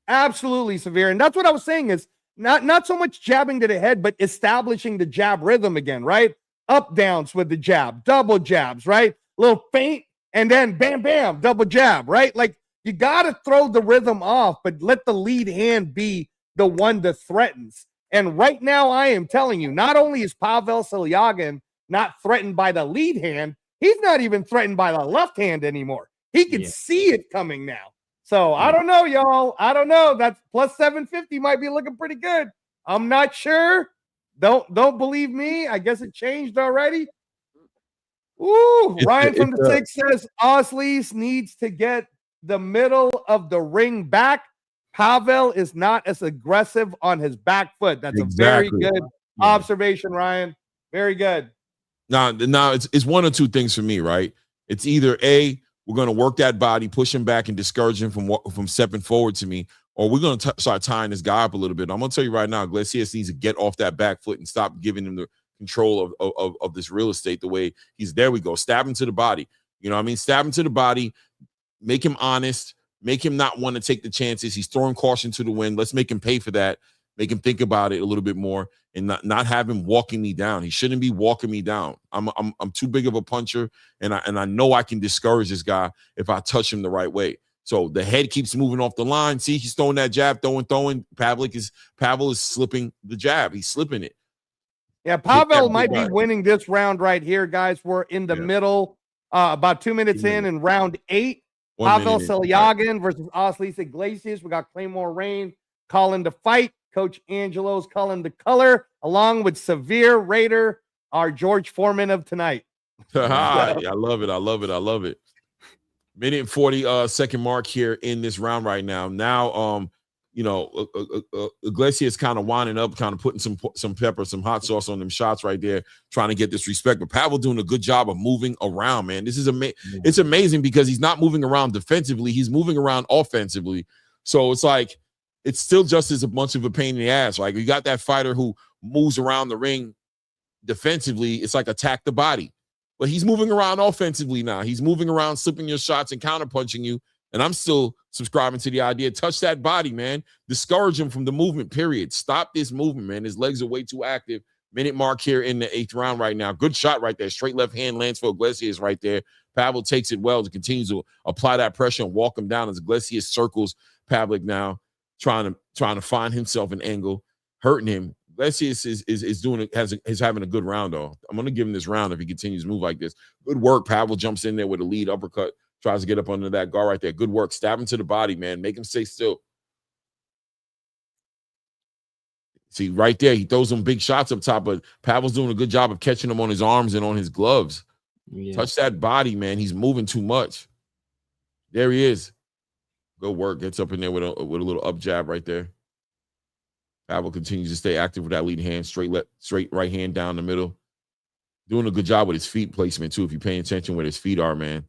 Absolutely, Severe. And that's what I was saying is not so much jabbing to the head, but establishing the jab rhythm again, right? Up downs with the jab, double jabs, right? Little feint, and then bam, bam, double jab, right? Like, you got to throw the rhythm off, but let the lead hand be the one that threatens. And right now, I am telling you, not only is Pavel Silyagin not threatened by the lead hand, he's not even threatened by the left hand anymore. He can see it coming now. So I don't know, y'all. I don't know. That's plus 750 might be looking pretty good. I'm not sure. Don't believe me. I guess it changed already. Ooh, Ryan from the 6 says Osleys needs to get the middle of the ring back. Pavel is not as aggressive on his back foot. That's a very good observation, Ryan. Very good. Now it's one or two things for me, right? It's either A, we're going to work that body, push him back, and discourage him from stepping forward to me, or we're going to start tying this guy up a little bit. I'm going to tell you right now, Iglesias needs to get off that back foot and stop giving him the control of this real estate the way he's. There we go. Stab him to the body. You know what I mean? Stab him to the body. Make him honest. Make him not want to take the chances. He's throwing caution to the wind. Let's make him pay for that. Make him think about it a little bit more and not have him walking me down. He shouldn't be walking me down. I'm too big of a puncher, and I know I can discourage this guy if I touch him the right way. So the head keeps moving off the line. See, he's throwing that jab, throwing. Pavel is slipping the jab. He's slipping it. Yeah, Pavel might be winning this round right here, guys. We're in the middle, about 2 minutes in round 8. Pavel Silyagin versus Osleys Iglesias. We got Claymore Rain calling the fight. Coach Angelo's calling the color, along with Severe Raider, our George Foreman of tonight. I love it. I love it. Minute and 40 second mark here in this round right now. Now, Iglesias kind of winding up, kind of putting some pepper, some hot sauce on them shots right there, trying to get this respect. But Pavel doing a good job of moving around, man. This is It's amazing because he's not moving around defensively. He's moving around offensively. So it's like, it's still just as much of a pain in the ass. Like, you got that fighter who moves around the ring defensively. It's like attack the body. But he's moving around offensively now. He's moving around, slipping your shots and counterpunching you. And I'm still subscribing to the idea, touch that body, man. Discourage him from the movement, period. Stop this movement, man. His legs are way too active. Minute mark here in the 8th round right now. Good shot right there. Straight left hand lands for Iglesias right there. Pavel takes it well to continue to apply that pressure and walk him down as Iglesias circles Pavel now, trying to find himself an angle, hurting him. Iglesias is having a good round, though. I'm going to give him this round if he continues to move like this. Good work. Pavel jumps in there with a lead uppercut, tries to get up under that guard right there. Good work. Stab him to the body, man. Make him stay still. See, right there, he throws some big shots up top, but Pavel's doing a good job of catching him on his arms and on his gloves. Yeah. Touch that body, man. He's moving too much. There he is. Good work. Gets up in there with a little up jab right there. Pavel continues to stay active with that lead hand, straight right hand down the middle. Doing a good job with his feet placement, too, if you're paying attention where his feet are, man.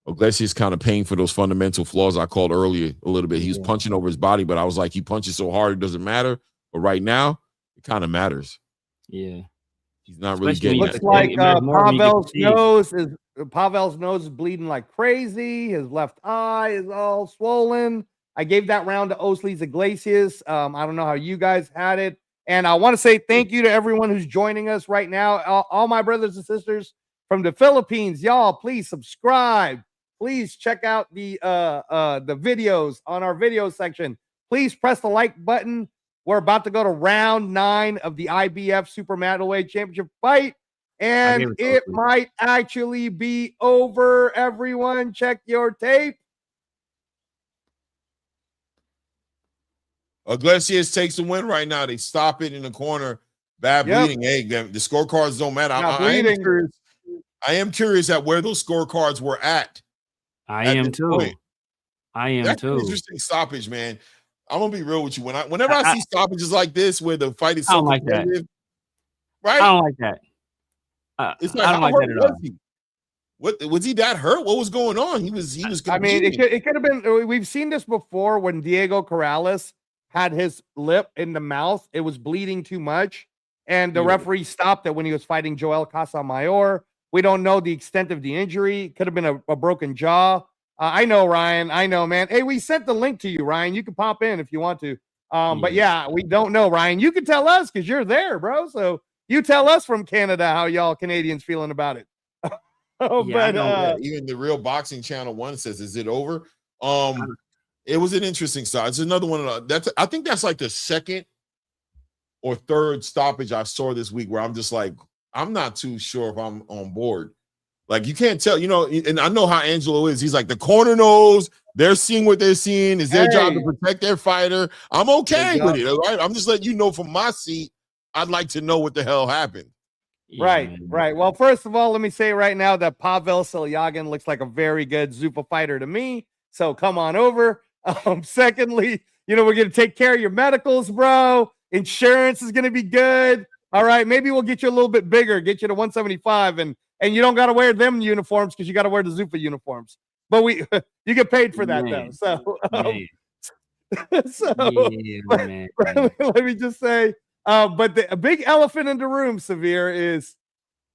Iglesias kind of paying for those fundamental flaws I called earlier a little bit. He was punching over his body, but I was like, he punches so hard it doesn't matter. But right now, it kind of matters. Yeah. He's not really getting looks like Pavel's nose is bleeding like crazy. His left eye is all swollen. I gave that round to Osleys Iglesias. I don't know how you guys had it. And I want to say thank you to everyone who's joining us right now. All my brothers and sisters from the Philippines, y'all, please subscribe. Please check out the videos on our video section. Please press the like button. We're about to go to round 9 of the IBF Super Middleweight Championship fight. And it might actually be over. Everyone, check your tape. Iglesias takes the win right now. They stop it in the corner. Bad bleeding. Hey, the scorecards don't matter. I am curious at where those scorecards were at. I am too. That's an interesting stoppage, man. I'm gonna be real with you. Whenever I see stoppages like this where the fight is so competitive, right? I don't like that. It's like, I don't like that at all. What was he that hurt? What was going on? He was. I mean, it could have been. We've seen this before when Diego Corrales had his lip in the mouth. It was bleeding too much, and the referee stopped it when he was fighting Joel Casamayor. We don't know the extent of the injury. Could have been a broken jaw. I know, Ryan. I know, man. Hey, we sent the link to you, Ryan. You can pop in if you want to. But yeah, we don't know, Ryan. You can tell us because you're there, bro. So you tell us from Canada how y'all Canadians feeling about it. Even the Real Boxing Channel 1 says, "Is it over?" It was an interesting start. It's another one of I think that's like the second or third stoppage I saw this week where I'm just like, I'm not too sure if I'm on board. Like, you can't tell, and I know how Angelo is. He's like, the corner knows, they're seeing what they're seeing. It's their job to protect their fighter. I'm okay with it. All right. I'm just letting you know from my seat, I'd like to know what the hell happened. Right. Well, first of all, let me say right now that Pavel Silyagin looks like a very good Zupa fighter to me. So come on over. Secondly, we're going to take care of your medicals, bro. Insurance is going to be good. All right. Maybe we'll get you a little bit bigger, get you to 175, and you don't got to wear them uniforms because you got to wear the Zupa uniforms. But you get paid for that, though. So, let me just say, but the big elephant in the room, Severe, is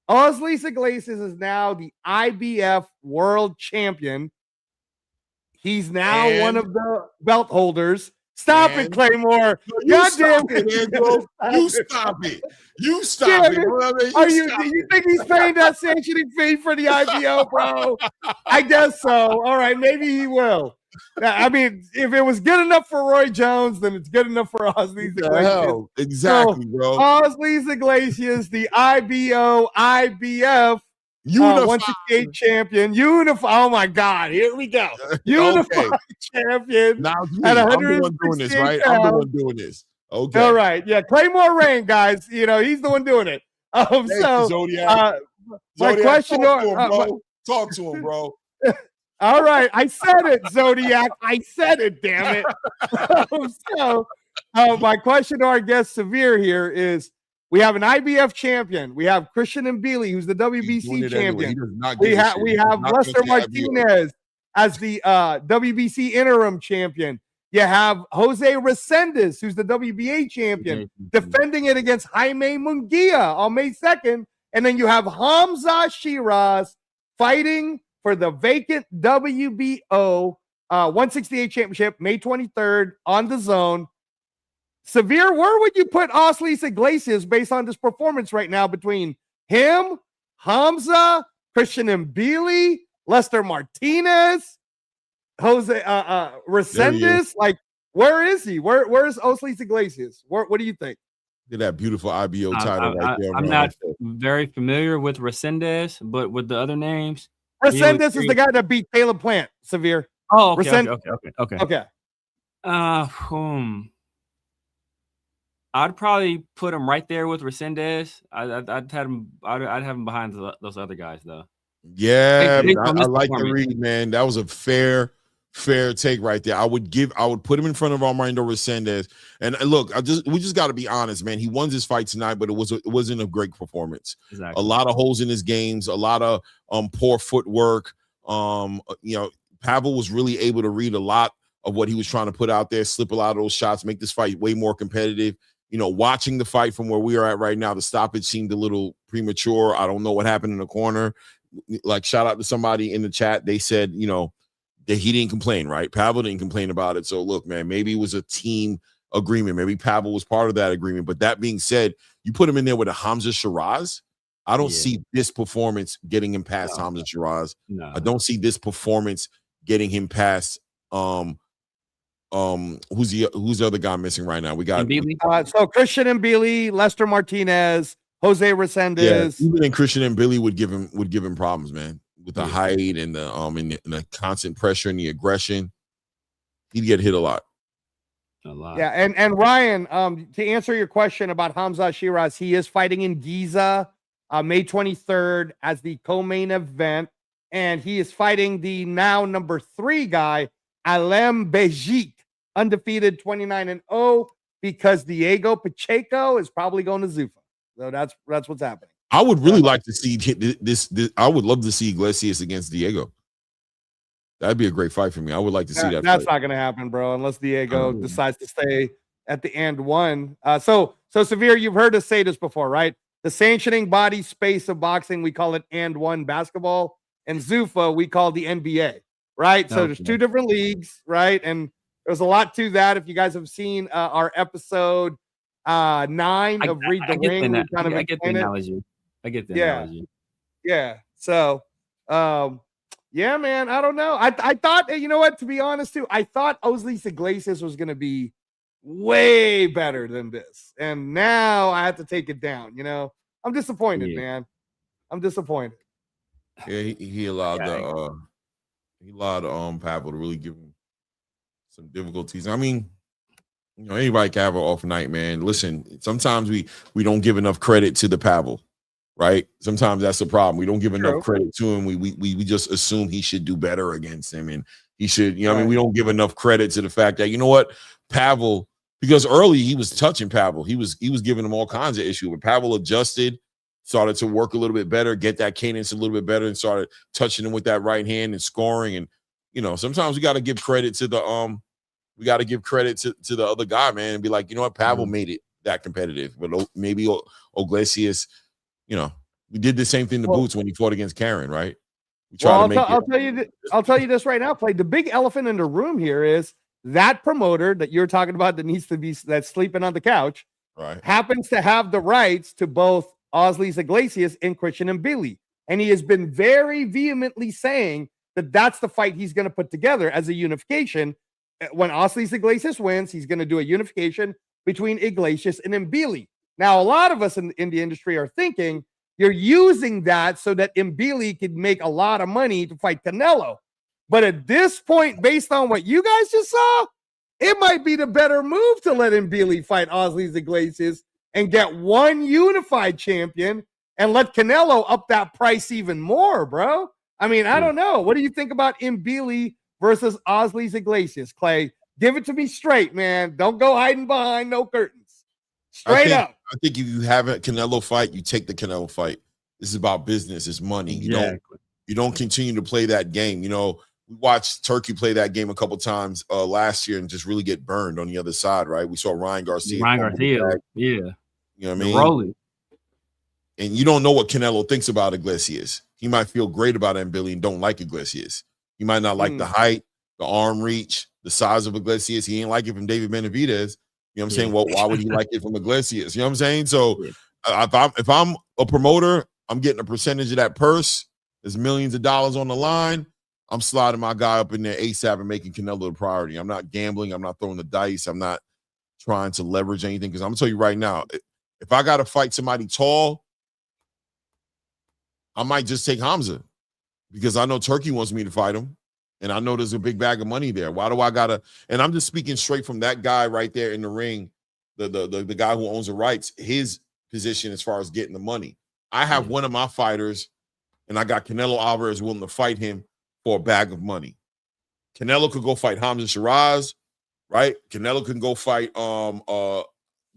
Osleys Iglesias is now the IBF world champion. He's now one of the belt holders. Stop it, Claymore. God damn it, Angelo. You stop it. You stop it, brother. You think he's paying that sanctioning fee for the IBO, bro? I guess so. All right, maybe he will. I mean, if it was good enough for Roy Jones, then it's good enough for Osleys Iglesias. Exactly, bro. Osleys Iglesias, the IBO, IBF 168 champion. Oh my God, here we go. Unified champion. Now at 168 I'm the one doing this, right? I'm the one doing this. Okay. All right. Yeah, Claymore Rain, guys. He's the one doing it. Zodiac. My question, talk to him, bro. All right, I said it, Zodiac. I said it, damn it. My question to our guest, Severe, here is: we have an IBF champion. We have Christian Mbili, who's the WBC champion. We have Lester Martinez as the WBC interim champion. You have Jose Resendez, who's the WBA champion, defending it against Jaime Munguia on May 2nd. And then you have Hamza Shiraz fighting for the vacant WBO 168 championship, May 23rd on the Zone. Severe, where would you put Osleys Iglesias based on this performance right now between him, Hamza, Christian Mbili, Lester Martinez, Jose Resendez? Like, where is he? Where is Osleys Iglesias? What do you think? Look at that beautiful IBO title right there. I'm not very familiar with Resendez, but with the other names. Resendez is the guy that beat Caleb Plant, Severe. Oh, okay. I'd probably put him right there with Resendez. I'd have him behind those other guys, though. Yeah, I like the read, man. That was a fair take right there. I would put him in front of Armando Resendez. And look, we just got to be honest, man. He won his fight tonight, but it wasn't a great performance. Exactly. A lot of holes in his games, a lot of poor footwork. Pavel was really able to read a lot of what he was trying to put out there, slip a lot of those shots, make this fight way more competitive. Watching the fight from where we are at right now, the stoppage seemed a little premature. I don't know what happened in the corner. Like, shout out to somebody in the chat. They said, that he didn't complain, right? Pavel didn't complain about it. So look, man, maybe it was a team agreement. Maybe Pavel was part of that agreement. But that being said, you put him in there with a Hamza Shiraz. I don't see this performance getting him past Hamza Shiraz. No. I don't see this performance getting him past who's the other guy missing right now? We got so Christian Mbili, Lester Martinez, Jose Resendez. Even in Christian and Billy would give him problems, man, with the height and the constant pressure and the aggression. He'd get hit a lot. Yeah, and Ryan, to answer your question about Hamza Shiraz, he is fighting in Giza May 23rd as the co-main event, and he is fighting the now number 3 guy, Alem Bejik, undefeated 29-0, because Diego Pacheco is probably going to Zuffa. So that's what's happening. I would really like to see this. I would love to see Iglesias against Diego. That'd be a great fight for me. I would like to see that. That's not going to happen, bro, unless Diego decides to stay at the and one. So Severe, you've heard us say this before, right? The sanctioning body space of boxing, we call it and one basketball, and Zuffa we call the NBA, right? So there's 2 different leagues, right? And there's a lot to that. If you guys have seen our episode 9 of Read the Ring, I get the analogy. I get the analogy. Yeah. So, yeah, man, I don't know. I thought, you know what, to be honest too, I thought Osleys Iglesias was going to be way better than this. And now I have to take it down, you know. I'm disappointed, man. I'm disappointed. Yeah, he allowed Pavel to really give him some difficulties. I mean, you know, anybody can have an off night, man. Listen, sometimes we don't give enough credit to the Pavel, right? Sometimes that's the problem. We don't give enough credit to him. We just assume he should do better against him, and he should, you know, I mean, we don't give enough credit to the fact that, you know what, Pavel, because early he was touching Pavel, he was giving him all kinds of issues, but Pavel adjusted, started to work a little bit better, get that cadence a little bit better, and started touching him with that right hand and scoring. And you know, sometimes we got to give credit to the we got to give credit to the other guy, man, and be like, you know what, Pavel made it that competitive. But maybe Iglesias, you know, we did the same thing to Boots when he fought against Karen, right? We tried to make I'll tell you this right now, Clay. The big elephant in the room here is that promoter that you're talking about that needs to be that's sleeping on the couch, right, happens to have the rights to both Osleys Iglesias and Christian and Billy, and he has been very vehemently saying that that's the fight he's going to put together as a unification. When Osleys Iglesias wins, he's going to do a unification between Iglesias and Mbili. Now, a lot of us in the industry are thinking you're using that so that Mbili could make a lot of money to fight Canelo. But at this point, based on what you guys just saw, it might be the better move to let Mbili fight Osleys Iglesias and get one unified champion and let Canelo up that price even more, bro. I mean, I don't know. What do you think about Mbili versus Osleys Iglesias, Clay? Give it to me straight, man. Don't go hiding behind no curtains. Straight up. I think if you have a Canelo fight, you take the Canelo fight. This is about business. It's money. You don't continue to play that game. You know, we watched Turkey play that game a couple times last year and just really get burned on the other side, right? We saw Ryan Garcia. You know what I mean? Rolling. And you don't know what Canelo thinks about Iglesias. He might feel great about Mbili and don't like Iglesias. He might not like the height, the arm reach, the size of Iglesias. He ain't like it from David Benavidez. You know what I'm saying? Well, why would he like it from Iglesias? You know what I'm saying? So if I'm a promoter, I'm getting a percentage of that purse. There's millions of dollars on the line. I'm sliding my guy up in there ASAP and making Canelo a priority. I'm not gambling. I'm not throwing the dice. I'm not trying to leverage anything, because I'm going to tell you right now, if I got to fight somebody tall, I might just take Hamza, because I know Turkey wants me to fight him, and I know there's a big bag of money there. Why do I got to – and I'm just speaking straight from that guy right there in the ring, the guy who owns the rights, his position as far as getting the money. I have one of my fighters, and I got Canelo Alvarez willing to fight him for a bag of money. Canelo could go fight Hamza Shiraz, right? Canelo can go fight the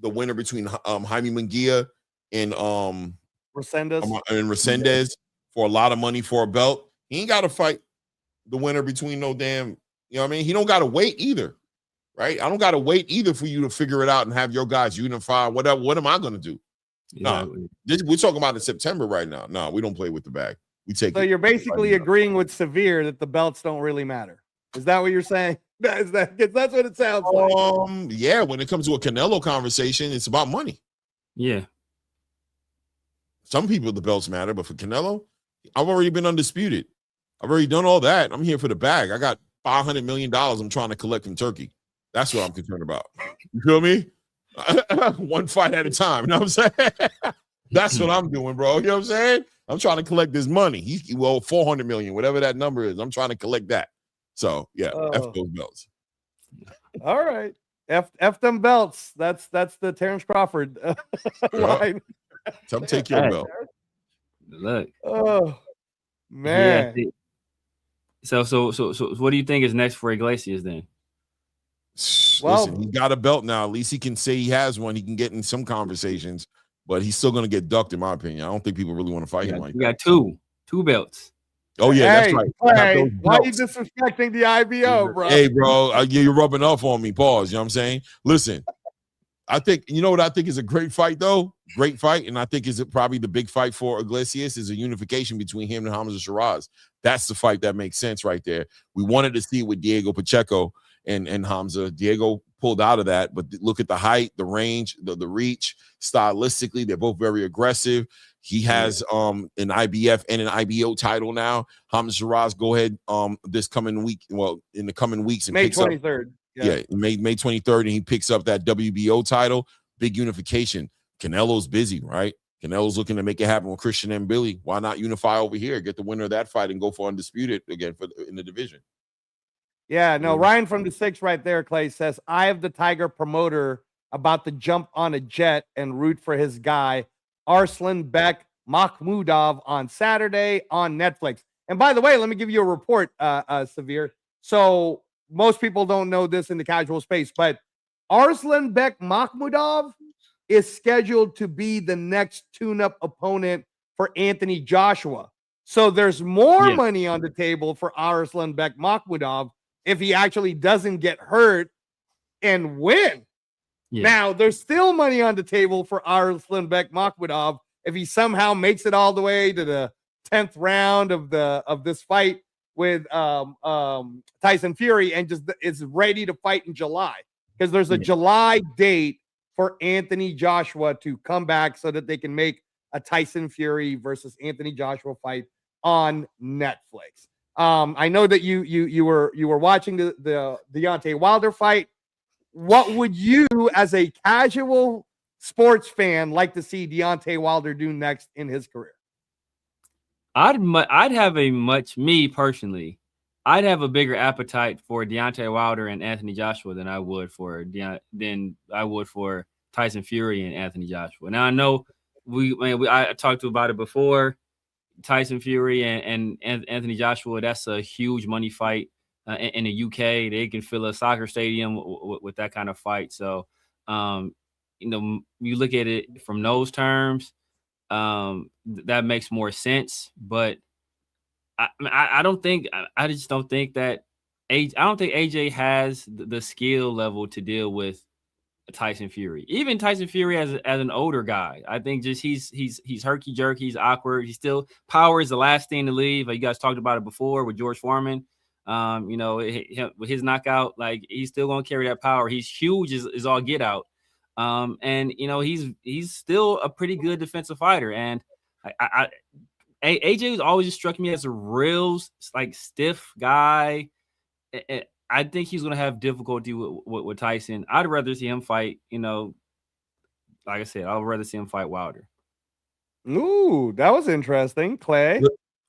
winner between Jaime Munguia and Resendez for a lot of money for a belt. He ain't got to fight the winner between no damn, you know what I mean? He don't got to wait either, right? I don't got to wait either for you to figure it out and have your guys unify. What am I going to do? Exactly. No, we're talking about in September right now. No, we don't play with the bag. We take. So you're basically agreeing with Severe that the belts don't really matter. Is that what you're saying? That's what it sounds like. Yeah, when it comes to a Canelo conversation, it's about money. Yeah. Some people, the belts matter, but for Canelo, I've already been undisputed. I've already done all that. I'm here for the bag. I got $500 million I'm trying to collect from Turkey. That's what I'm concerned about. You feel me? One fight at a time. You know what I'm saying? That's what I'm doing, bro. You know what I'm saying? I'm trying to collect this money. He's 400 million, whatever that number is. I'm trying to collect that. So yeah, F those belts. All right. F them belts. That's the Terrence Crawford line. Tell him take your belt. Look. Oh man. Yeah. So what do you think is next for Iglesias then? Well, listen, he got a belt now. At least he can say he has one. He can get in some conversations, but he's still going to get ducked, in my opinion. I don't think people really want to fight him like that. You got two belts. Oh yeah, that's right. Hey, why are you disrespecting the IBO, bro? Hey, bro, you're rubbing off on me. Pause. You know what I'm saying? Listen, I think you know what I think is a great fight, though. Great fight, and I think is probably the big fight for Iglesias is a unification between him and Hamza Shiraz. That's the fight that makes sense right there. We wanted to see it with Diego Pacheco and Hamza. Diego pulled out of that, but look at the height, the range, the reach. Stylistically, they're both very aggressive. He has an IBF and an IBO title now. Hamza Shiraz, go ahead this coming week. Well, in the coming weeks, and May 23rd. May 23rd, and he picks up that WBO title. Big unification. Canelo's busy, right? Canelo's looking to make it happen with Christian and Billy. Why not unify over here, get the winner of that fight, and go for undisputed again in the division? Yeah, no, Ryan from the 6 right there, Clay, says, I have the Tiger promoter about to jump on a jet and root for his guy, Arslanbek Makhmudov, on Saturday on Netflix. And by the way, let me give you a report, Severe. So most people don't know this in the casual space, but Arslanbek Makhmudov is scheduled to be the next tune-up opponent for Anthony Joshua. So there's more money on the table for Arslanbek Makhmudov if he actually doesn't get hurt and win. Yeah. Now, there's still money on the table for Arslanbek Makhmudov if he somehow makes it all the way to the 10th round of this fight with Tyson Fury and just is ready to fight in July. Because there's a July date for Anthony Joshua to come back so that they can make a Tyson Fury versus Anthony Joshua fight on Netflix. I know that you were watching the Deontay Wilder fight. What would you, as a casual sports fan, like to see Deontay Wilder do next in his career? I'd have me personally, I'd have a bigger appetite for Deontay Wilder and Anthony Joshua than I would for Tyson Fury and Anthony Joshua. Now I know I talked about it before. Tyson Fury and Anthony Joshua, that's a huge money fight in the UK. They can fill a soccer stadium with that kind of fight. So, you look at it from those terms, that makes more sense. But I just don't think that AJ has the skill level to deal with Tyson Fury. Even Tyson Fury as an older guy, I think just he's herky jerky, he's awkward. He still, power is the last thing to leave. You guys talked about it before with George Foreman. With his knockout, like he's still gonna carry that power. He's huge is all get out. And he's still a pretty good defensive fighter. And AJ has always just struck me as a real stiff guy. I think he's going to have difficulty with Tyson. I'd rather see him fight, like I said, I'd rather see him fight Wilder. Ooh, that was interesting, Clay.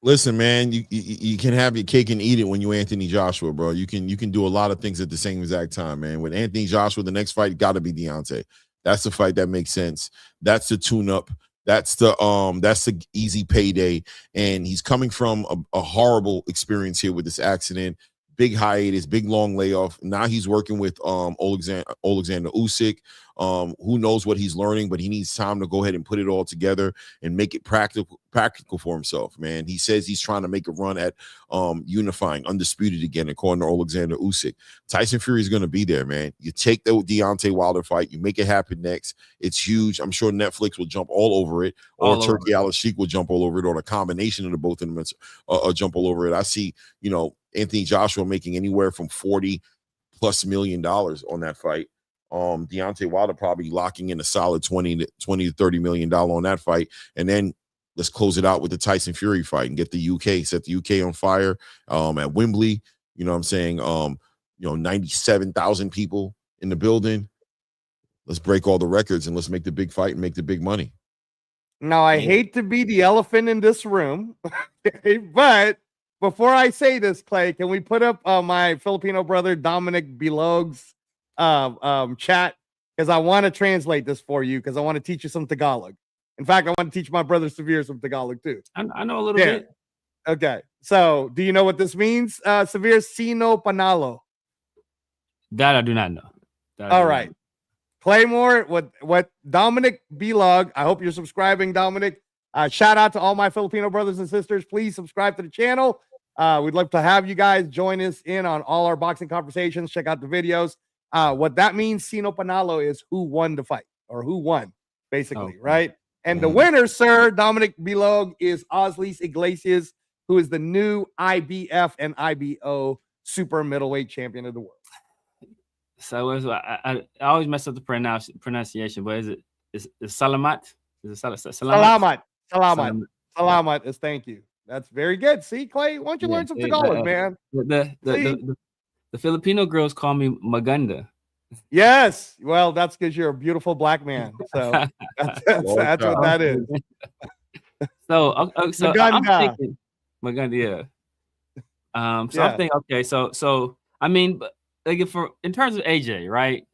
Listen, man, you can have your cake and eat it when you Anthony Joshua, bro. You can do a lot of things at the same exact time, man. With Anthony Joshua, the next fight got to be Deontay. That's the fight that makes sense. That's the tune-up. That's the easy payday. And he's coming from a horrible experience here with this accident. Big hiatus, big long layoff. Now he's working with Alexander Usyk. Who knows what he's learning, but he needs time to go ahead and put it all together and make it practical for himself, man. He says he's trying to make a run at unifying, undisputed again, according to Alexander Usyk. Tyson Fury is going to be there, man. You take the Deontay Wilder fight, you make it happen next. It's huge. I'm sure Netflix will jump all over it, or Turkey Al-Sheikh will jump all over it, or a combination of the both of them jump all over it. I see, Anthony Joshua making anywhere from $40+ million on that fight. Deontay Wilder probably locking in a solid $20 to $30 million on that fight. And then let's close it out with the Tyson Fury fight and get the UK, set the UK on fire at Wembley. You know what I'm saying? 97,000 people in the building. Let's break all the records and let's make the big fight and make the big money. Now, I hate to be the elephant in this room, but before I say this, Clay, can we put up my Filipino brother Dominic Bilog's chat? Because I want to translate this for you, because I want to teach you some Tagalog. In fact, I want to teach my brother Severe some Tagalog too. I know a little bit. Okay. So, do you know what this means, Severe? Sino panalo? That I do not know. All right. Claymore, what Dominic Bilog, I hope you're subscribing, Dominic. Shout out to all my Filipino brothers and sisters. Please subscribe to the channel. We'd love to have you guys join us in on all our boxing conversations. Check out the videos. What that means, Sino Panalo, is who won the fight, or who won, basically, right? And the winner, sir, Dominic Bilog, is Osleys Iglesias, who is the new IBF and IBO super middleweight champion of the world. So I always mess up the pronunciation, but is it Salamat? Is it Salamat? Salamat is thank you. That's very good. See, Clay, why don't you learn some Tagalog, man? The Filipino girls call me Maganda. Yes. Well, that's because you're a beautiful black man. So that's what that is. So Maganda. I'm thinking Maganda, yeah. I'm thinking, okay, so I mean, like in terms of AJ, right?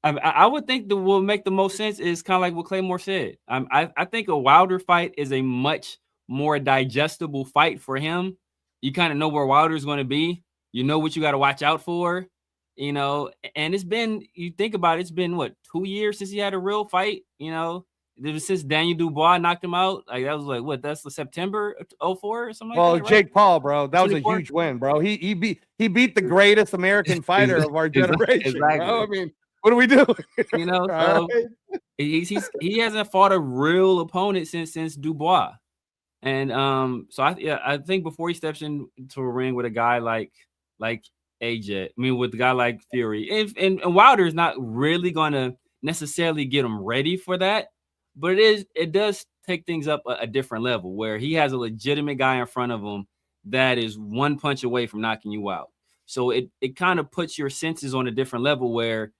I would think that will make the most sense is kind of like what Claymore said. I think a Wilder fight is a much more digestible fight for him. You kind of know where Wilder is going to be. You know what you got to watch out for, you know. And it's been, you think about it, it's been what, 2 years since he had a real fight, you know. It was since Daniel Dubois knocked him out. Like that was like what? That's the September 2004 or something. Well, like that, right? Jake Paul, bro, that was a huge win, bro. He beat the greatest American fighter of our generation. Exactly. Bro. I mean, what are we doing? You know, he hasn't fought a real opponent since Dubois, and so I think before he steps into a ring with a guy like AJ, I mean with a guy like Fury, and Wilder is not really going to necessarily get him ready for that. But it does take things up a different level where he has a legitimate guy in front of him that is one punch away from knocking you out. So it kind of puts your senses on a different level where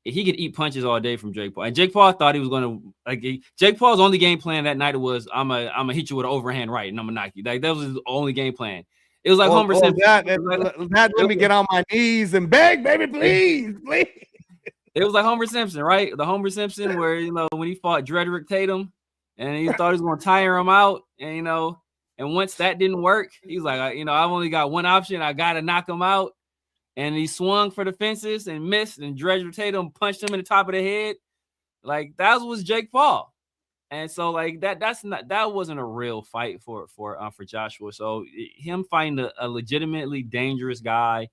he could eat punches all day from Jake Paul. And Jake Paul thought he was going to Jake Paul's only game plan that night was I'm gonna hit you with an overhand right and I'm gonna knock you. Like that was his only game plan. It was like Homer Simpson. Let me get on my knees and beg, baby, please. It was like Homer Simpson, right? The Homer Simpson where, you know, when he fought Drederick Tatum and he thought he was going to tire him out. And, you know, and once that didn't work, he was like, you know, I've only got one option. I got to knock him out. And he swung for the fences and missed. And Drederick Tatum punched him in the top of the head. Like, that was Jake Paul. And so, like, that wasn't a real fight for Joshua. So him fighting a legitimately dangerous guy,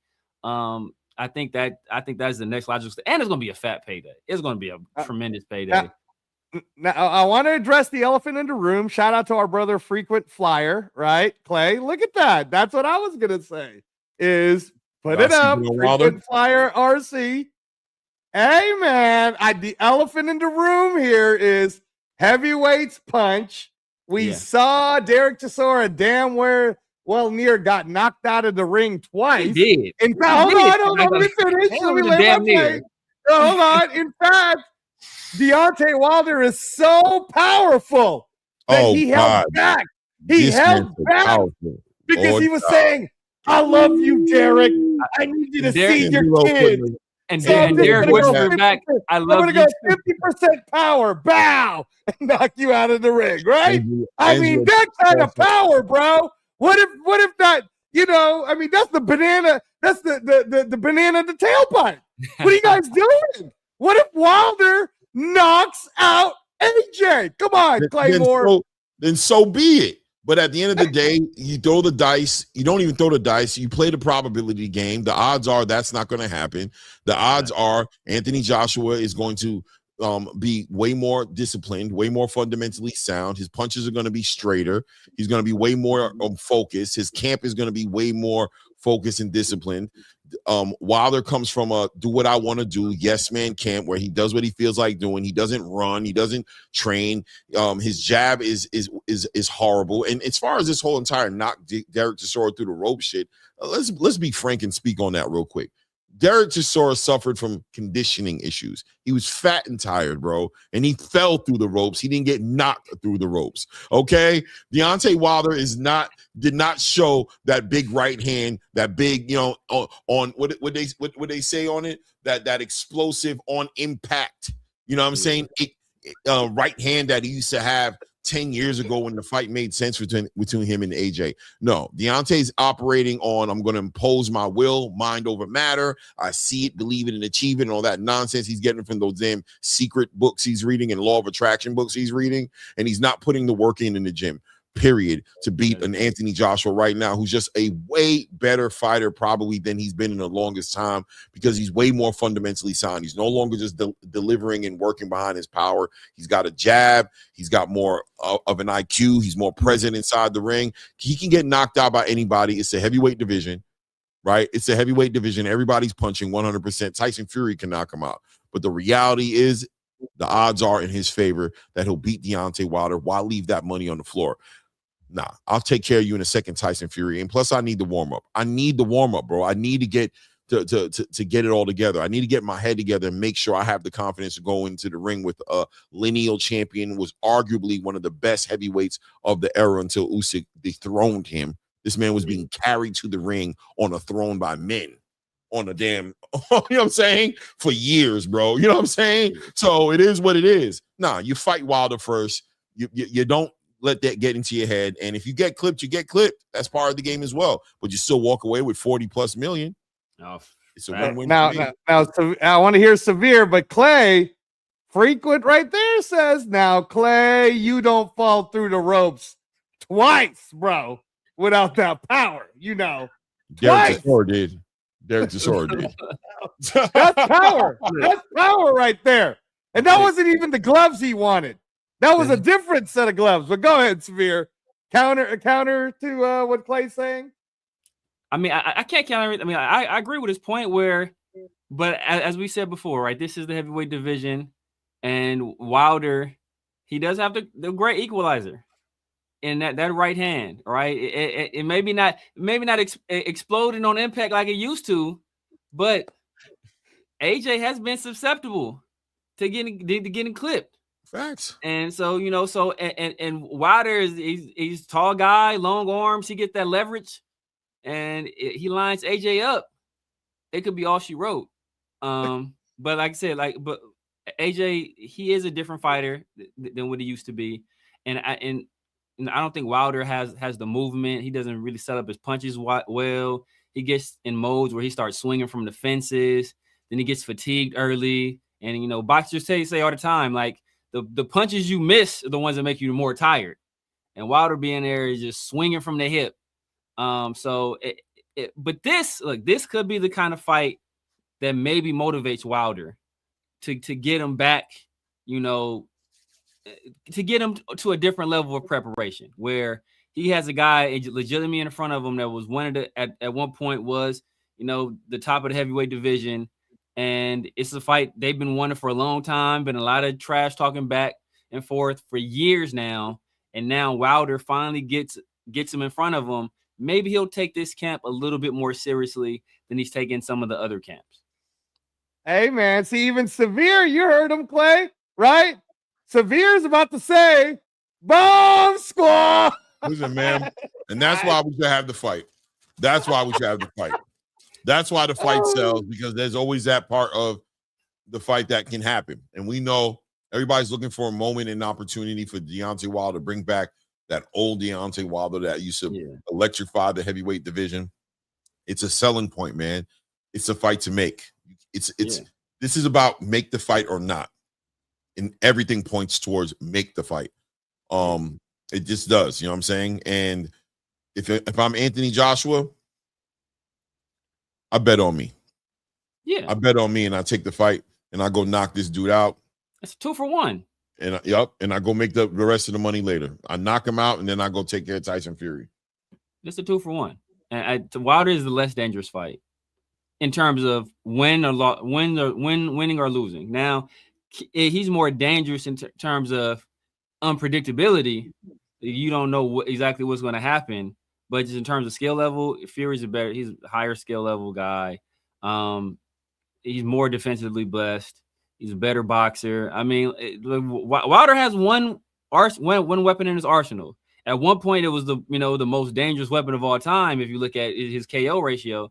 I think that's the next logical step. And it's going to be a fat payday. It's going to be a tremendous payday. Now, I want to address the elephant in the room. Shout out to our brother, Frequent Flyer, right? Clay, look at that. That's what I was going to say is put it up. Frequent Flyer RC. Hey, man, the elephant in the room here is heavyweights punch. We saw Derek Chisora near got knocked out of the ring twice. He did. In fact, hold on, let me finish. Hold on. In fact, Deontay Wilder is so powerful that he held back. He held back because he was saying, I love you, Derek. I need you to see your kids. And Derek whispered back, I love you. I'm going to go 50% power, bow, and knock you out of the ring, right? I mean, that kind of power, bro. What if that, you know, I mean, that's the banana, that's the banana in the tailpipe. What are you guys doing? What if Wilder knocks out AJ? Come on, Claymore. Then so be it. But at the end of the day, you throw the dice. You don't even throw the dice. You play the probability game. The odds are that's not going to happen. The odds are Anthony Joshua is going to be way more disciplined, way more fundamentally sound. His punches are going to be straighter. He's going to be way more focused. His camp is going to be way more focused and disciplined. Wilder comes from a do what I want to do, yes man camp where he does what he feels like doing. He doesn't run. He doesn't train. His jab is horrible. And as far as this whole entire knock Derek Chisora through the rope shit, let's be frank and speak on that real quick. Derek Chisora suffered from conditioning issues. He was fat and tired, bro, and he fell through the ropes. He didn't get knocked through the ropes. Okay, Deontay Wilder did not show that big right hand, that big, on what they say on it, that explosive on impact. You know what I'm saying? Right hand that he used to have 10 years ago when the fight made sense between him and AJ. No, Deontay's operating on, I'm going to impose my will, mind over matter. I see it, believe it, and achieve it, and all that nonsense he's getting from those damn secret books he's reading and law of attraction books he's reading, and he's not putting the work in the gym, period, to beat an Anthony Joshua right now, who's just a way better fighter probably than he's been in the longest time, because he's way more fundamentally sound. He's no longer just delivering and working behind his power. He's got a jab. He's got more of an IQ. He's more present inside the ring. He can get knocked out by anybody. It's a heavyweight division, right? It's a heavyweight division. Everybody's punching 100%. Tyson Fury can knock him out. But the reality is the odds are in his favor that he'll beat Deontay Wilder. Why leave that money on the floor? Nah, I'll take care of you in a second, Tyson Fury. And plus, I need the warm up. I need the warm up, bro. I need to get to get it all together. I need to get my head together and make sure I have the confidence to go into the ring with a lineal champion, was arguably one of the best heavyweights of the era until Usyk dethroned him. This man was being carried to the ring on a throne by men on a damn, you know what I'm saying, for years, bro. You know what I'm saying? So it is what it is. Nah, you fight Wilder first. You don't let that get into your head. And if you get clipped, you get clipped. That's part of the game as well. But you still walk away with 40+ million. Oh, it's a win-win. Now, so I want to hear Severe, but Clay Frequent right there says, now, Clay, you don't fall through the ropes twice, bro, without that power. Derek Chisora did. Derek Chisora did. That's power. That's power right there. And that wasn't even the gloves he wanted. That was a different set of gloves. But go ahead, Severe. Counter to what Clay's saying. I mean, I can't counter it. I mean, I agree with his point but as we said before, right, this is the heavyweight division, and Wilder, he does have the great equalizer in that right hand, right? It maybe not exploding on impact like it used to, but AJ has been susceptible to getting clipped. Facts. And so, and Wilder he's tall guy, long arms. He gets that leverage, and he lines AJ up. It could be all she wrote. But like I said, but AJ, he is a different fighter than what he used to be, and I don't think Wilder has the movement. He doesn't really set up his punches well. He gets in modes where he starts swinging from the fences. Then he gets fatigued early, and boxers say all the time, like, the punches you miss are the ones that make you more tired. And Wilder being there is just swinging from the hip. But this could be the kind of fight that maybe motivates Wilder to get him back, to get him to a different level of preparation, where he has a guy legitimately in front of him that was at one point was, the top of the heavyweight division. And it's a fight they've been wanting for a long time, been a lot of trash talking back and forth for years now. And now Wilder finally gets him in front of him. Maybe he'll take this camp a little bit more seriously than he's taking some of the other camps. Hey, man. See, even Severe, you heard him, Clay, right? Severe's about to say, Bomb Squad. Listen, man. And that's why we should have the fight. That's why we should have the fight. That's why the fight sells, because there's always that part of the fight that can happen. And we know everybody's looking for a moment and opportunity for Deontay Wilder to bring back that old Deontay Wilder that used to electrify the heavyweight division. It's a selling point, man. It's a fight to make. This is about make the fight or not. And everything points towards make the fight. It just does, you know what I'm saying? And if I'm Anthony Joshua, I bet on me. Yeah. I bet on me, and I take the fight, and I go knock this dude out. It's 2 for 1. And and I go make the rest of the money later. I knock him out, and then I go take care of Tyson Fury. It's a 2 for 1. And Wilder is the less dangerous fight in terms of winning or losing. Now, he's more dangerous in terms of unpredictability. You don't know exactly what's going to happen. But just in terms of skill level, Fury's he's a higher skill level guy. He's more defensively blessed. He's a better boxer. I mean, Wilder has one weapon in his arsenal. At one point, it was the most dangerous weapon of all time. If you look at his KO ratio,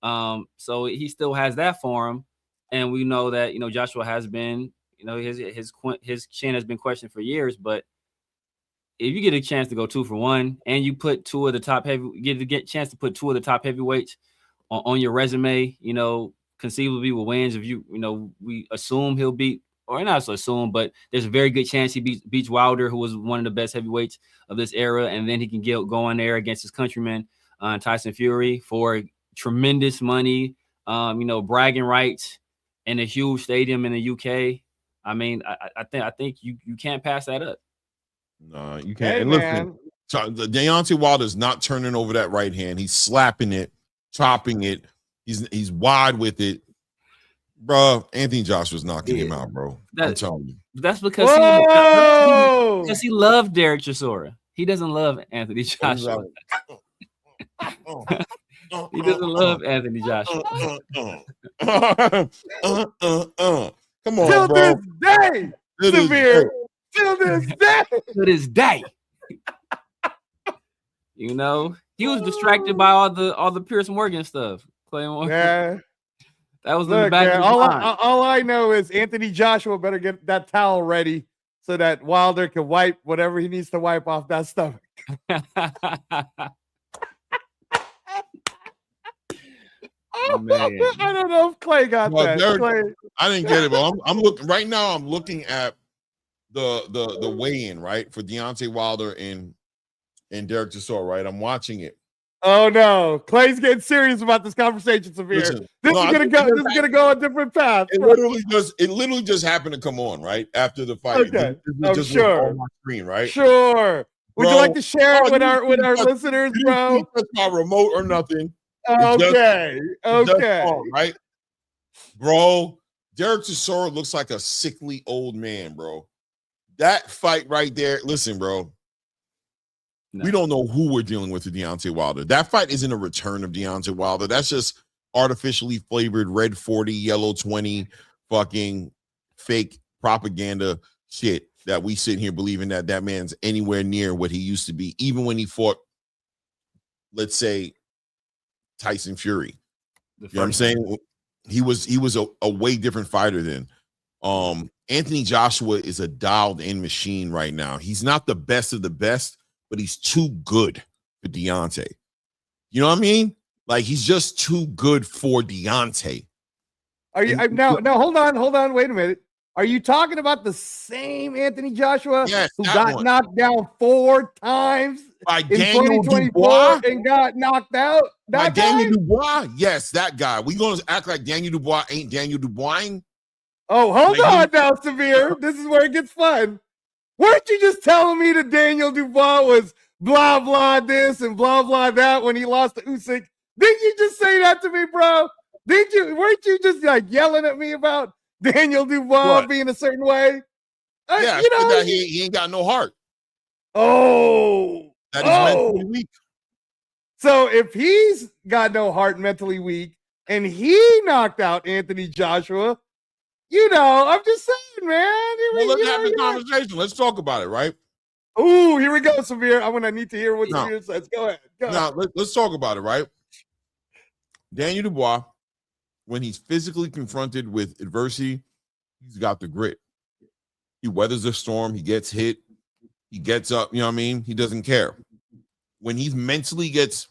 so he still has that for him. And we know that Joshua has been his chin has been questioned for years. But if you get a chance to go 2 for 1, and you put two of the top chance to put 2 of the top heavyweights on your resume, conceivably with wins, if we assume he'll beat, or not so assume, but there's a very good chance he beats Wilder, who was one of the best heavyweights of this era, and then he can go in there against his countryman Tyson Fury for tremendous money, bragging rights in a huge stadium in the UK. I mean, I think you can't pass that up. No, you can't. Hey, and listen, Deontay Wilder's not turning over that right hand. He's slapping it, chopping it. He's wide with it, bro. Anthony Joshua's knocking him out, bro. I'm telling you. That's because he loved Derek Chisora. He doesn't love Anthony Joshua. He doesn't love Anthony Joshua. Come on, till bro. This day, Severe. Till this day. To this day. He was distracted by all the Pierce Morgan stuff. Yeah. That was in the back of his mind. All I know is Anthony Joshua better get that towel ready so that Wilder can wipe whatever he needs to wipe off that stomach. Oh, man. I don't know if Clay got that. Clay. I didn't get it, but I'm looking right now. I'm looking at the weigh-in, right, for Deontay Wilder and Derek Chisora, right? I'm watching it. Oh no, Clay's getting serious about this conversation, Severe. Listen, this is gonna go a different path. It literally just happened to come on right after the fight. Okay, I'm sure. On my screen, right? Sure. Would you like to share it with our listeners, bro? You touch my remote or nothing. Okay. Right, bro. Derek Chisora looks like a sickly old man, bro. That fight right there. Listen, bro. No. We don't know who we're dealing with Deontay Wilder. That fight isn't a return of Deontay Wilder. That's just artificially flavored red 40, yellow 20, fucking fake propaganda shit that we sit here believing that man's anywhere near what he used to be, even when he fought, let's say, Tyson Fury. You know what I'm saying? He was a way different fighter then. Anthony Joshua is a dialed-in machine right now. He's not the best of the best, but he's too good for Deontay. You know what I mean? Like, he's just too good for Deontay. Are you now? Hold on. Wait a minute. Are you talking about the same Anthony Joshua who got knocked down 4 times by in Daniel 2024 Dubois? And got knocked out? By Daniel Dubois? Yes, that guy. We gonna act like Daniel Dubois ain't Daniel Dubois? Oh, hold on now, Severe. This is where it gets fun. Weren't you just telling me that Daniel Dubois was blah, blah this and blah, blah that when he lost to Usyk? Didn't you just say that to me, bro? Weren't you just like yelling at me about Daniel Dubois being a certain way? Yeah, that he ain't got no heart. Oh. That is mentally weak. So if he's got no heart, mentally weak, and he knocked out Anthony Joshua, I'm just saying, man. Let's have the conversation. Let's talk about it, right? Ooh, here we go, Severe. I'm gonna need to hear what Severe says. Go ahead. Now let's talk about it, right? Daniel Dubois, when he's physically confronted with adversity, he's got the grit. He weathers the storm. He gets hit. He gets up. You know what I mean? He doesn't care. When he mentally gets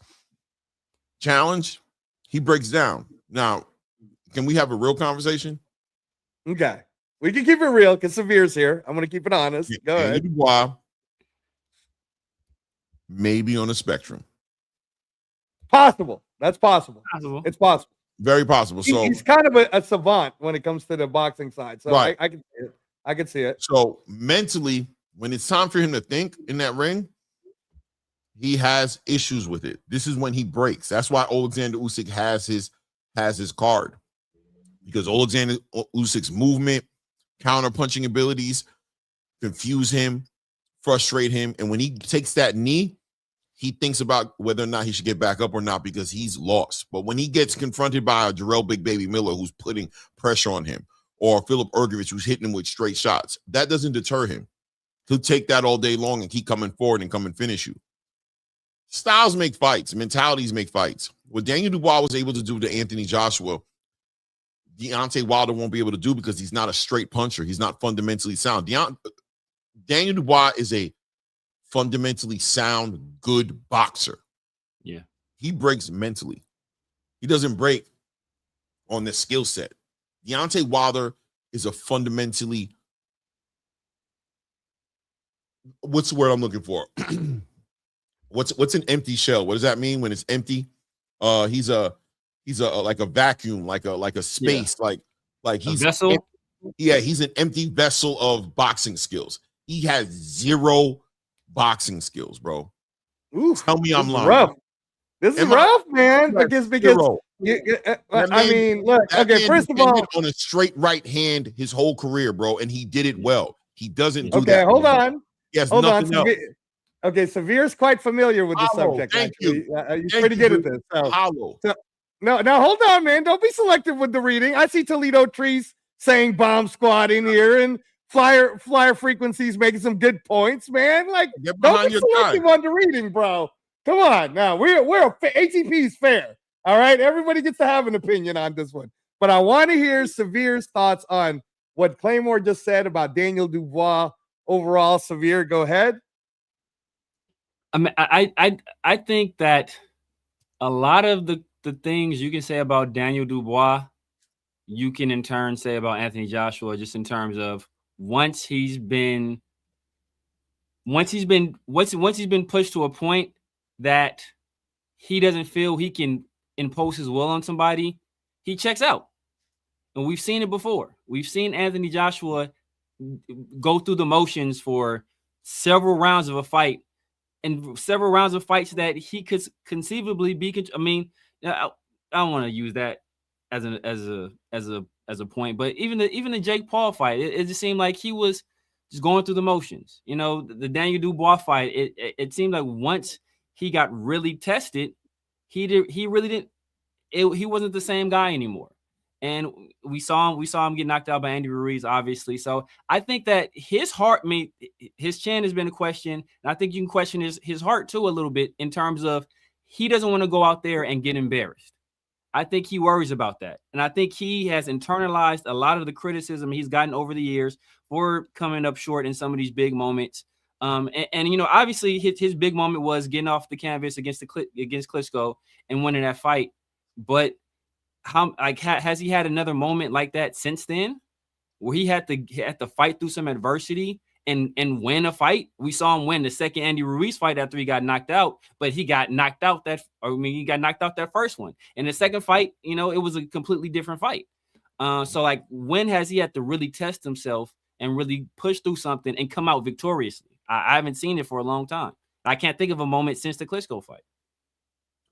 challenged, he breaks down. Now, can we have a real conversation? Okay. We can keep it real because Severe's here. I'm going to keep it honest. Go ahead. Dubois, maybe on a spectrum. Possible. That's possible. It's possible. Very possible. So he's kind of a savant when it comes to the boxing side. So I can see it. I can see it. So mentally, when it's time for him to think in that ring, he has issues with it. This is when he breaks. That's why Alexander Usyk has his card. Because Alexander Usyk's movement, counter-punching abilities confuse him, frustrate him. And when he takes that knee, he thinks about whether or not he should get back up or not because he's lost. But when he gets confronted by a Jarrell Big Baby Miller who's putting pressure on him, or Philip Ergovich who's hitting him with straight shots, that doesn't deter him. He'll take that all day long and keep coming forward and come and finish you. Styles make fights. Mentalities make fights. What Daniel Dubois was able to do to Anthony Joshua, Deontay Wilder won't be able to do because he's not a straight puncher. He's not fundamentally sound. Daniel Dubois is a fundamentally sound, good boxer. Yeah. He breaks mentally. He doesn't break on the skill set. Deontay Wilder is a fundamentally, what's the word I'm looking for? What's an empty shell? What does that mean when it's empty? He's a like a vacuum, like a space, like he's a vessel. He's an empty vessel of boxing skills. He has zero boxing skills, bro. Ooh, tell me I'm lying. Rough. This is rough, man. Because I mean, look. Okay, first of all, on a straight right hand his whole career, bro, and he did it well. He doesn't do that. Okay, hold on. Yes, nothing else. Okay, Severe's quite familiar with the subject. Thank actually. you. He's pretty good at this. So, no, hold on, man. Don't be selective with the reading. I see Toledo Trees saying bomb squad in here, and flyer frequencies making some good points, man. Like, don't be selective on the reading, bro. Come on, now we're ATP's fair. All right, everybody gets to have an opinion on this one, but I want to hear Severe's thoughts on what Claymore just said about Daniel Dubois overall. Severe, go ahead. I mean, I think that a lot of the things you can say about Daniel Dubois, you can in turn say about Anthony Joshua, just in terms of once he's been pushed to a point that he doesn't feel he can impose his will on somebody, he checks out. And we've seen it before. We've seen Anthony Joshua go through the motions for several rounds of a fight, and several rounds of fights that he could conceivably be. I mean, I don't want to use that as a point, but even the Jake Paul fight, it just seemed like he was just going through the motions. You know, the Daniel Dubois fight, it seemed like once he got really tested, he wasn't the same guy anymore. And we saw him get knocked out by Andy Ruiz, obviously. So I think that his heart, his chin has been a question. And I think you can question his heart too a little bit in terms of he doesn't want to go out there and get embarrassed. I think he worries about that. And I think he has internalized a lot of the criticism he's gotten over the years for coming up short in some of these big moments. And you know, obviously his big moment was getting off the canvas against Klitschko and winning that fight. But has he had another moment like that since then, where he had to fight through some adversity and win a fight? We saw him win the second Andy Ruiz fight after he got knocked out, but he got knocked out that first one. In the second fight, you know, it was a completely different fight. So like, when has he had to really test himself and really push through something and come out victoriously? I haven't seen it for a long time. I can't think of a moment since the Klitschko fight.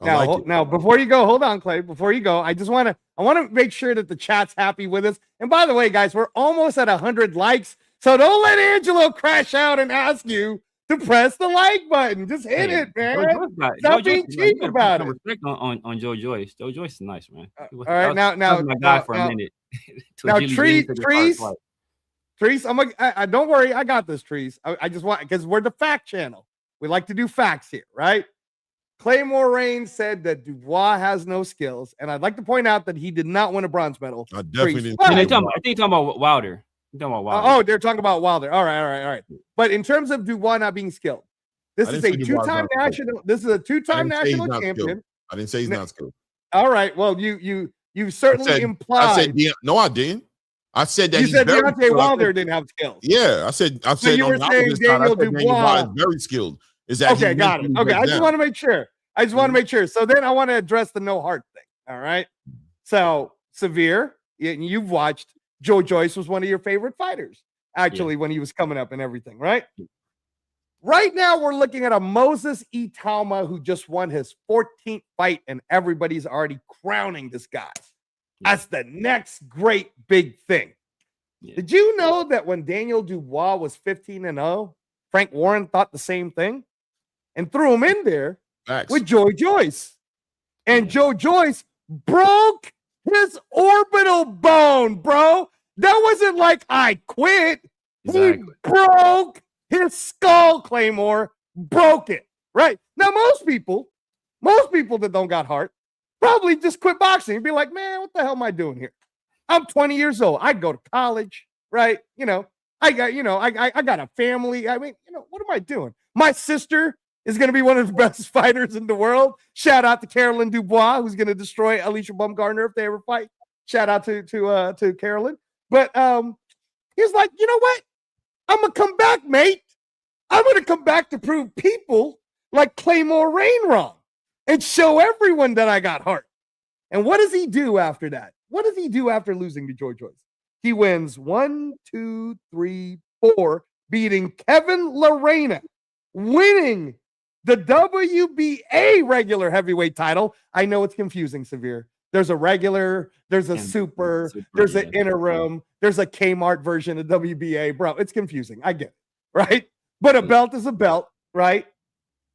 Now, before you go, hold on, Clay. Before you go, I want to make sure that the chat's happy with us. And by the way, guys, we're almost at 100 likes, so don't let Angelo crash out and ask you to press the like button. Just hit it, man. Stop being cheap about it. Respect on Joe Joyce. Joe Joyce is nice, man. All right, now, my guy for a minute. Now, Trees, don't worry, I got this, Trees. I just want, because we're the fact channel. We like to do facts here, right? Claymore Reigns said that Dubois has no skills, and I'd like to point out that he did not win a bronze medal. I definitely didn't. I think you're talking about Wilder. Oh, they're talking about Wilder. All right. But in terms of Dubois not being skilled, this is a two-time national. This is a two-time national champion. I didn't say he's not skilled. All right. Well, you certainly implied. I said no, I didn't. I said that you said Deontay Wilder didn't have skills. Yeah, I said. So you were saying Daniel Dubois is very skilled. Is that okay? Got it. Okay, I just want to make sure. So then I want to address the no heart thing. All right. So Severe, you've watched. Joe Joyce was one of your favorite fighters, actually, when he was coming up and everything, right? Right now, we're looking at a Moses Itauma who just won his 14th fight, and everybody's already crowning this guy as the next great big thing. Did you know that when Daniel Dubois was 15-0, Frank Warren thought the same thing? and threw him in there Facts. with Joe Joyce. And Joe Joyce broke his orbital bone, bro. That wasn't like I quit. Exactly. He broke his skull, Claymore. Broke it. Right? Now, most people that don't got heart probably just quit boxing and be like, man, what the hell am I doing here? I'm 20 years old. I go to college, right? You know, I got a family. I mean, you know, what am I doing? My sister is going to be one of the best fighters in the world. Shout out to Carolyn Dubois, who's going to destroy Alicia Baumgartner if they ever fight. Shout out to Carolyn. But he's like, you know what? I'm going to come back, mate. I'm going to come back to prove people like Claymore Rain wrong and show everyone that I got heart. And what does he do after that? What does he do after losing to Joe Joyce? He wins 1, 2, 3, 4, beating Kevin Lorena, winning the WBA regular heavyweight title. I know it's confusing, Severe. There's a regular, there's a super, there's an interim, there's a Kmart version of WBA. Bro, it's confusing. I get it, right? But a belt is a belt, right?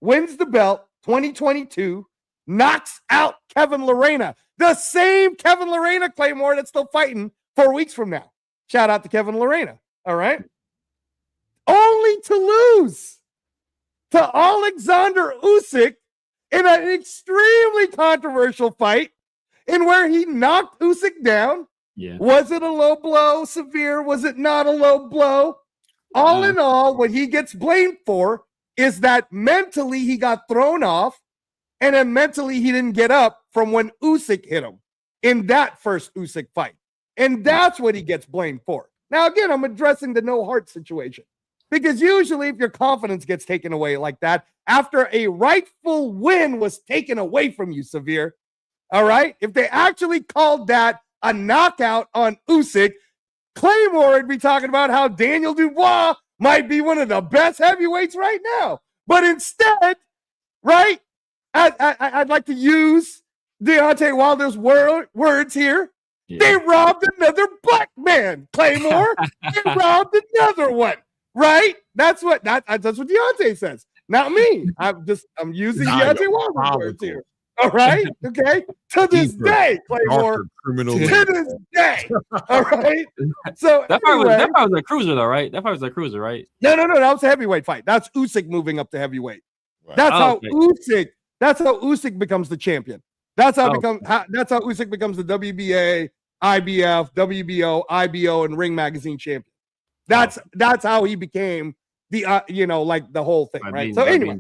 Wins the belt, 2022, knocks out Kevin Lorena. The same Kevin Lorena, Claymore, that's still fighting 4 weeks from now. Shout out to Kevin Lorena, all right? Only to lose to Alexander Usyk in an extremely controversial fight in where he knocked Usyk down. Yeah. Was it a low blow, Severe? Was it not a low blow? All in all, what he gets blamed for is that mentally he got thrown off, and then mentally he didn't get up from when Usyk hit him in that first Usyk fight. And that's what he gets blamed for. Now, again, I'm addressing the no heart situation. Because usually if your confidence gets taken away like that, after a rightful win was taken away from you, Severe, all right? If they actually called that a knockout on Usyk, Claymore would be talking about how Daniel Dubois might be one of the best heavyweights right now. But instead, right, I'd like to use Deontay Wilder's words here. Yeah. They robbed another black man, Claymore. They robbed another one, right? That's what Deontay says. Not me. I'm using Deontay Wilder's words here. All right, okay. To this day, Claymore. To this day. All right. So that fight was a cruiser, though, right? That fight was a cruiser, right? No. That was a heavyweight fight. That's Usyk moving up to heavyweight. Right. That's how Usyk becomes the champion. That's how Usyk becomes the WBA, IBF, WBO, IBO, and Ring Magazine champion. That's how he became the like the whole thing, right? So anyway,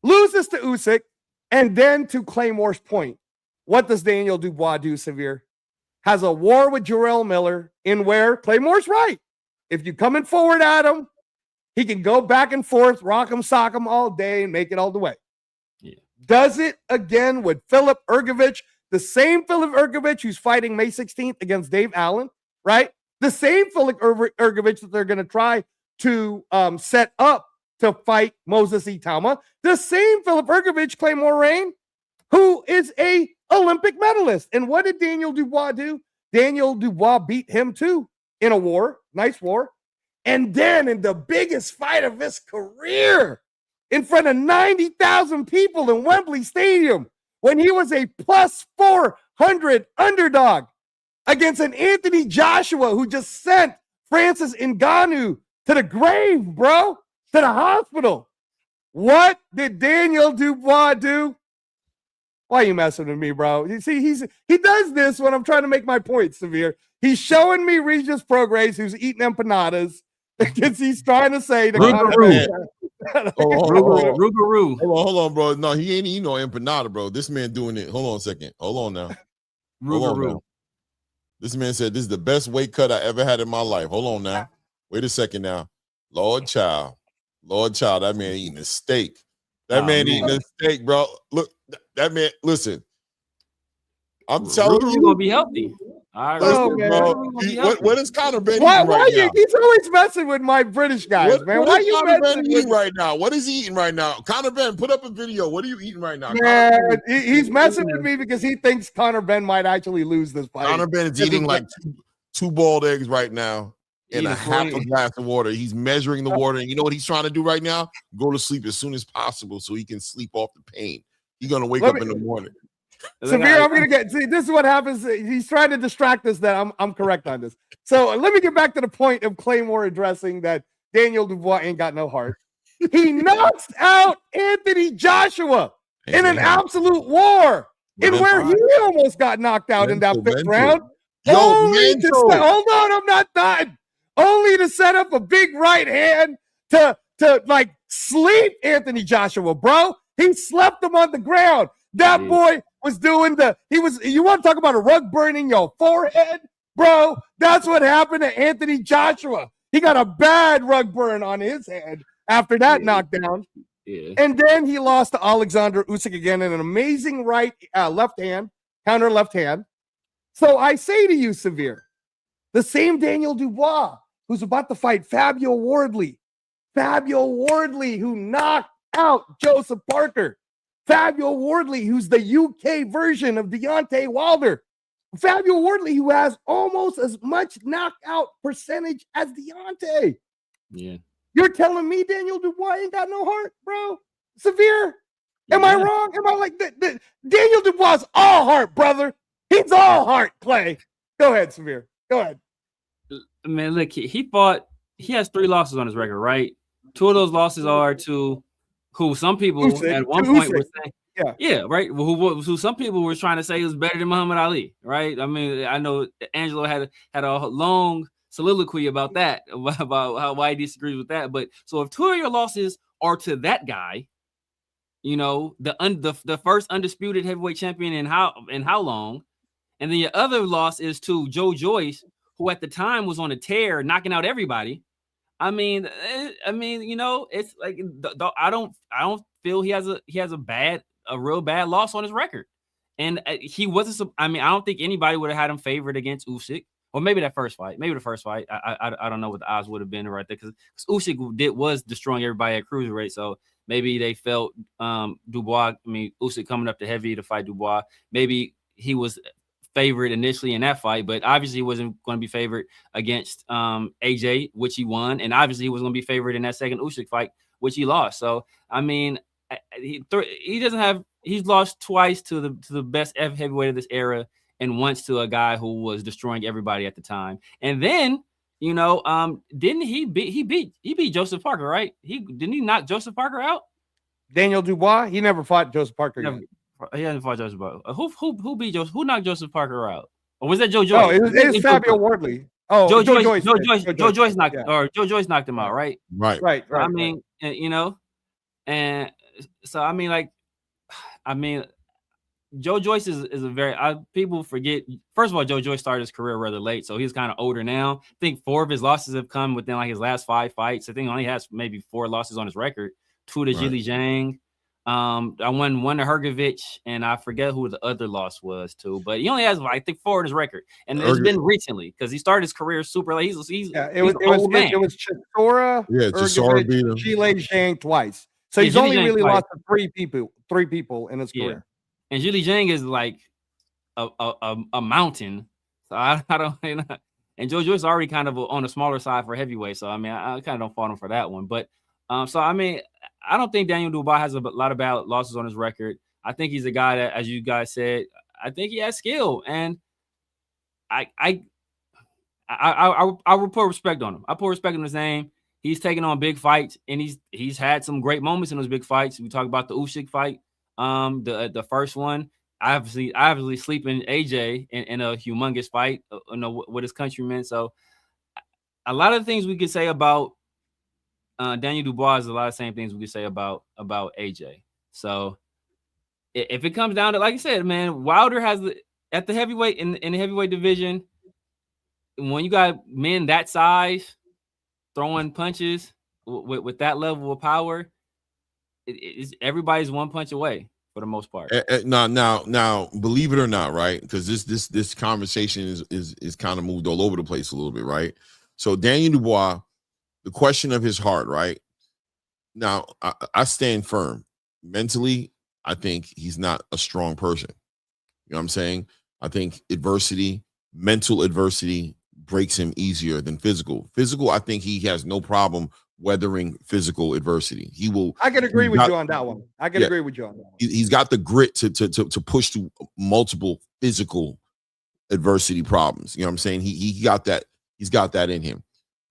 loses to Usyk, and then to Claymore's point, what does Daniel Dubois do, Severe? Has a war with Jarrell Miller in where Claymore's right. If you coming forward at him, he can go back and forth, rock him, sock him all day, and make it all the way. Yeah. Does it again with Filip Hrgović, the same Filip Hrgović who's fighting May 16th against Dave Allen, right? The same Filip Hrgović that they're going to try to set up to fight Moses Itauma. The same Filip Hrgović, Claymore Rain, who is a Olympic medalist. And what did Daniel Dubois do? Daniel Dubois beat him too in a war, nice war. And then in the biggest fight of his career, in front of 90,000 people in Wembley Stadium, when he was a plus 400 underdog against an Anthony Joshua who just sent Francis Ngannou to the grave, bro, to the hospital. What did Daniel Dubois do? Why are you messing with me, bro? You see, he does this when I'm trying to make my point, Severe. He's showing me Regis Prograis who's eating empanadas because he's trying to say the Rougarou. Hold on, bro. No, he ain't eating no empanada, bro. This man doing it. Hold on a second. Hold on now. Rougarou. This man said this is the best weight cut I ever had in my life. Hold on now. Wait a second now. Lord child, that man eating a steak. Eating a steak, bro. Look, that man, listen. I'm telling you, gonna be healthy. Listen, bro. What is Conor Benn eating now? He's always messing with my British guys, man. Why are you Conor Benn eating right now? What is he eating right now? Conor Benn, put up a video. What are you eating right now? Man, he's messing with me because he thinks Conor Benn might actually lose this fight. Conor Benn is eating like two boiled eggs right now. and a half a glass of water. He's measuring the water, and you know what he's trying to do right now? Go to sleep as soon as possible so he can sleep off the pain. He's gonna wake up in the morning. Severe, I'm gonna get. See, this is what happens. He's trying to distract us. That I'm correct on this. So let me get back to the point of Claymore addressing that Daniel Dubois ain't got no heart. He knocks out Anthony Joshua in an absolute war, in where he almost got knocked out in that fifth round. Hold on, I'm not done. Only to set up a big right hand to like sleep Anthony Joshua, bro. He slept him on the ground. That boy was doing you want to talk about a rug burning your forehead, bro? That's what happened to Anthony Joshua. He got a bad rug burn on his head after that knockdown. Yeah. And then he lost to Alexander Usyk again in an amazing left hand, counter left hand. So I say to you, Severe, the same Daniel Dubois who's about to fight Fabio Wardley, who knocked out Joseph Parker. Fabio Wardley, who's the UK version of Deontay Wilder. Fabio Wardley, who has almost as much knockout percentage as Deontay. Yeah. You're telling me Daniel Dubois ain't got no heart, bro? Severe? Am I wrong? Am I like Daniel Dubois is all heart, brother? He's all heart, Clay. Go ahead, Severe. Go ahead. Man, look, he has 3 losses on his record, right? 2 of those losses are to who some people at one point were saying, right. Who some people were trying to say was better than Muhammad Ali, right? I mean, I know Angelo had a long soliloquy about that, about why he disagrees with that. But so if 2 of your losses are to that guy, you know, the first undisputed heavyweight champion in how long, and then your other loss is to Joe Joyce, who at the time was on a tear, knocking out everybody. I mean, you know, it's like I don't feel he has a real bad loss on his record, and he wasn't. I mean, I don't think anybody would have had him favored against Usyk, or maybe the first fight. I don't know what the odds would have been right there because Usyk was destroying everybody at cruiserweight, so maybe they felt Usyk coming up to heavy to fight Dubois. Maybe he was favored initially in that fight, but obviously he wasn't going to be favored against AJ, which he won, and obviously he was going to be favored in that second Usyk fight, which he lost. So I mean, he's lost twice to the best heavyweight of this era, and once to a guy who was destroying everybody at the time. And then, you know, didn't he beat Joseph Parker, right? Didn't he knock Joseph Parker out? Daniel Dubois, he never fought Joseph Parker. Never. He hasn't fought Joseph Parker. Who beat Joseph? Who knocked Joseph Parker out? Or was that Joe Joyce? Oh, it was Fabio Wardley. Oh, Joe Joyce knocked him out, right? Right. I mean, you know, and so I mean, Joe Joyce is a very people forget. First of all, Joe Joyce started his career rather late, so he's kind of older now. I think 4 of his losses have come within like his last 5 fights. I think he only has maybe 4 losses on his record. 2 to Zhilei Zhang. I won 1 to Hrgovic, and I forget who the other loss was to, but he only has I think 4 in his record, and it's been recently because he started his career super late. It was Chisora, Chisora beat him. Zhilei Zhang twice, so he's only really lost to 3 people in his career. And Zhilei Zhang is like a mountain, so I don't. You know, and Joe Joyce is already kind of on the smaller side for heavyweight, so I mean I kind of don't fault him for that one, but so I mean. I don't think Daniel Dubois has a lot of bad losses on his record. I think he's a guy that, as you guys said, I think he has skill, and I will put respect on him. I put respect on his name. He's taken on big fights, and he's had some great moments in those big fights. We talk about the Usyk fight, the first one. Obviously sleeping AJ in a humongous fight, with his countrymen. So a lot of things we could say about. Daniel Dubois is a lot of same things we could say about AJ. So if it comes down to, like I said, man, Wilder has at the heavyweight in the heavyweight division, when you got men that size throwing punches with that level of power, everybody's 1 punch away for the most part. Now, believe it or not, right? Because this conversation is kind of moved all over the place a little bit, right? So Daniel Dubois. The question of his heart, right? Now, I stand firm. Mentally, I think he's not a strong person. You know what I'm saying? I think mental adversity breaks him easier than physical. Physical, I think he has no problem weathering physical adversity. He will. I can agree with you on that one. I can agree with you on that one. He's got the grit to push through multiple physical adversity problems. You know what I'm saying? He got that. He's got that in him.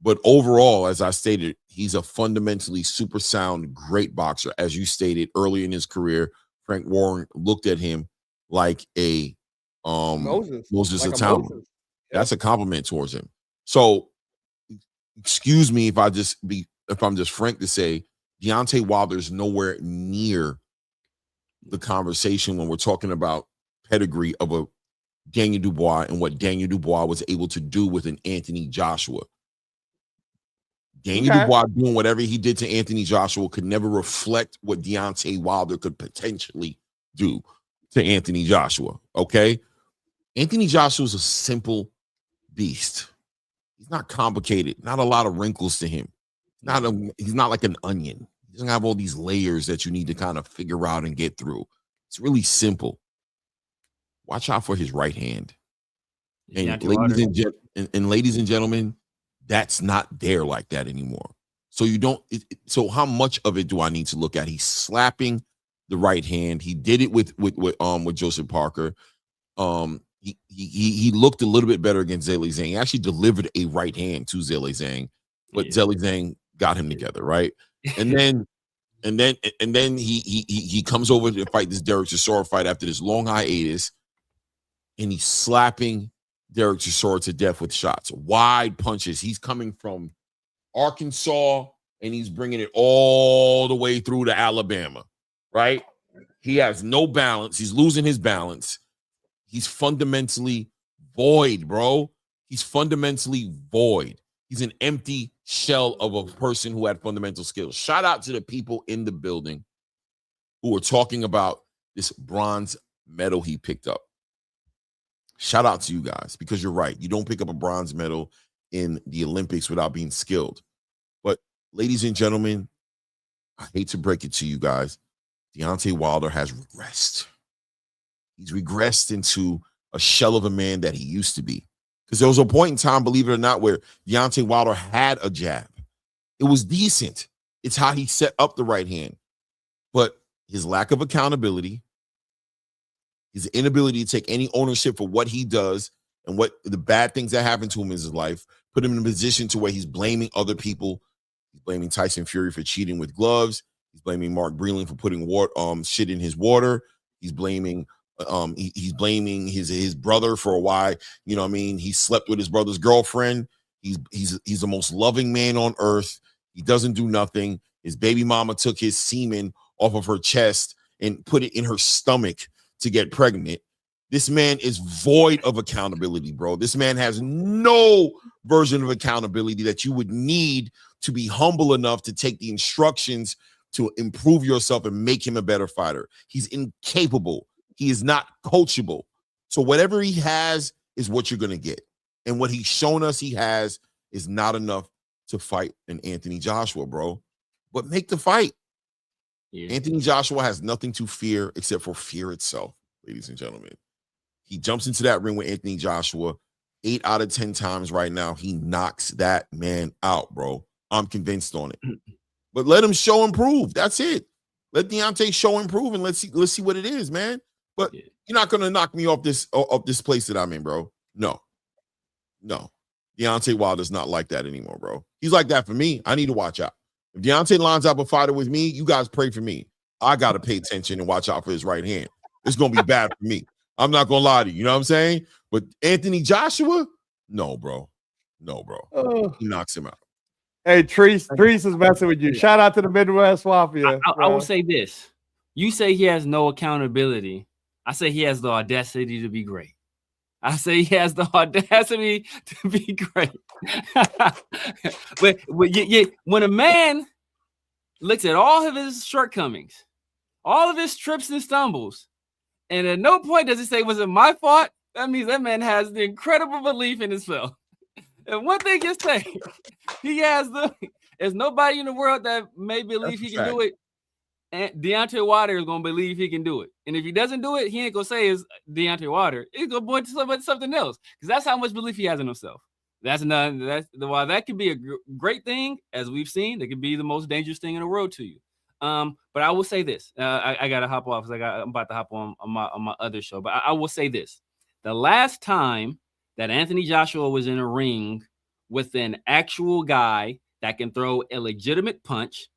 But overall, as I stated, he's a fundamentally super sound, great boxer. As you stated earlier in his career, Frank Warren looked at him like a Moses like Atama. That's a compliment towards him. So, excuse me if I'm just frank to say, Deontay Wilder is nowhere near the conversation when we're talking about pedigree of a Daniel Dubois and what Daniel Dubois was able to do with an Anthony Joshua. Daniel Dubois doing whatever he did to Anthony Joshua could never reflect what Deontay Wilder could potentially do to Anthony Joshua. Okay? Anthony Joshua is a simple beast. He's not complicated. Not a lot of wrinkles to him. He's not like an onion. He doesn't have all these layers that you need to kind of figure out and get through. It's really simple. Watch out for his right hand. And ladies and gentlemen, that's not there like that anymore. So so how much of it do I need to look at? He's slapping the right hand. He did it with Joseph Parker. He looked a little bit better against Zhilei Zhang. He actually delivered a right hand to Zhilei Zhang, but Zhilei Zhang got him together, right? And then he comes over to fight this Derek Chisora fight after this long hiatus, and he's slapping Derek Chisora to death with shots, wide punches. He's coming from Arkansas and he's bringing it all the way through to Alabama, right? He has no balance. He's losing his balance. He's fundamentally void, bro. He's fundamentally void. He's an empty shell of a person who had fundamental skills. Shout out to the people in the building who are talking about this bronze medal he picked up. Shout out to you guys, because you're right. You don't pick up a bronze medal in the Olympics without being skilled. But ladies and gentlemen, I hate to break it to you guys, Deontay Wilder has regressed. He's regressed into a shell of a man that he used to be. Because there was a point in time, believe it or not, where Deontay Wilder had a jab. It was decent. It's how he set up the right hand. But his lack of accountability, his inability to take any ownership for what he does and what the bad things that happen to him in his life, put him in a position to where he's blaming other people. He's blaming Tyson Fury for cheating with gloves. He's blaming Mark Breland for putting shit in his water. He's blaming he's blaming his brother for why, you know what I mean, he slept with his brother's girlfriend. He's the most loving man on earth. He doesn't do nothing. His baby mama took his semen off of her chest and put it in her stomach to get pregnant. This man is void of accountability, bro. This man has no version of accountability that you would need to be humble enough to take the instructions to improve yourself and make him a better fighter. He's incapable. He is not coachable. So whatever he has is what you're going to get. And what he's shown us he has is not enough to fight an Anthony Joshua, bro. But make the fight. Yeah. Anthony Joshua has nothing to fear except for fear itself, ladies and gentlemen. He jumps into that ring with Anthony Joshua 8 out of 10 times right now. He knocks that man out, bro. I'm convinced on it. But let him show and prove. That's it. Let Deontay show and prove, and let's see what it is, man. But you're not gonna knock me off this place that I'm in, bro. No. Deontay Wilder's not like that anymore, bro. He's like that for me. I need to watch out. If Deontay lines up a fighter with me, you guys pray for me. I got to pay attention and watch out for his right hand. It's going to be bad for me. I'm not going to lie to you. You know what I'm saying? But Anthony Joshua? No, bro. He knocks him out. Hey, Treese is messing with you. Shout out to the Midwest Mafia. I will say this. You say he has no accountability. I say he has the audacity to be great. I say he has the audacity to be great. but when a man looks at all of his shortcomings, all of his trips and stumbles, and at no point does he say, was it my fault? That means that man has the incredible belief in himself. And one thing you say, there's nobody in the world that may believe he can do it. And Deontay Wilder is going to believe he can do it. And if he doesn't do it, he ain't going to say it's Deontay Wilder. He's going to point to something else, because that's how much belief he has in himself. That's another. While that could be a great thing, as we've seen, it could be the most dangerous thing in the world to you. But I will say this. I gotta hop off because I'm about to hop on my other show. But I will say this: the last time that Anthony Joshua was in a ring with an actual guy that can throw a legitimate punch,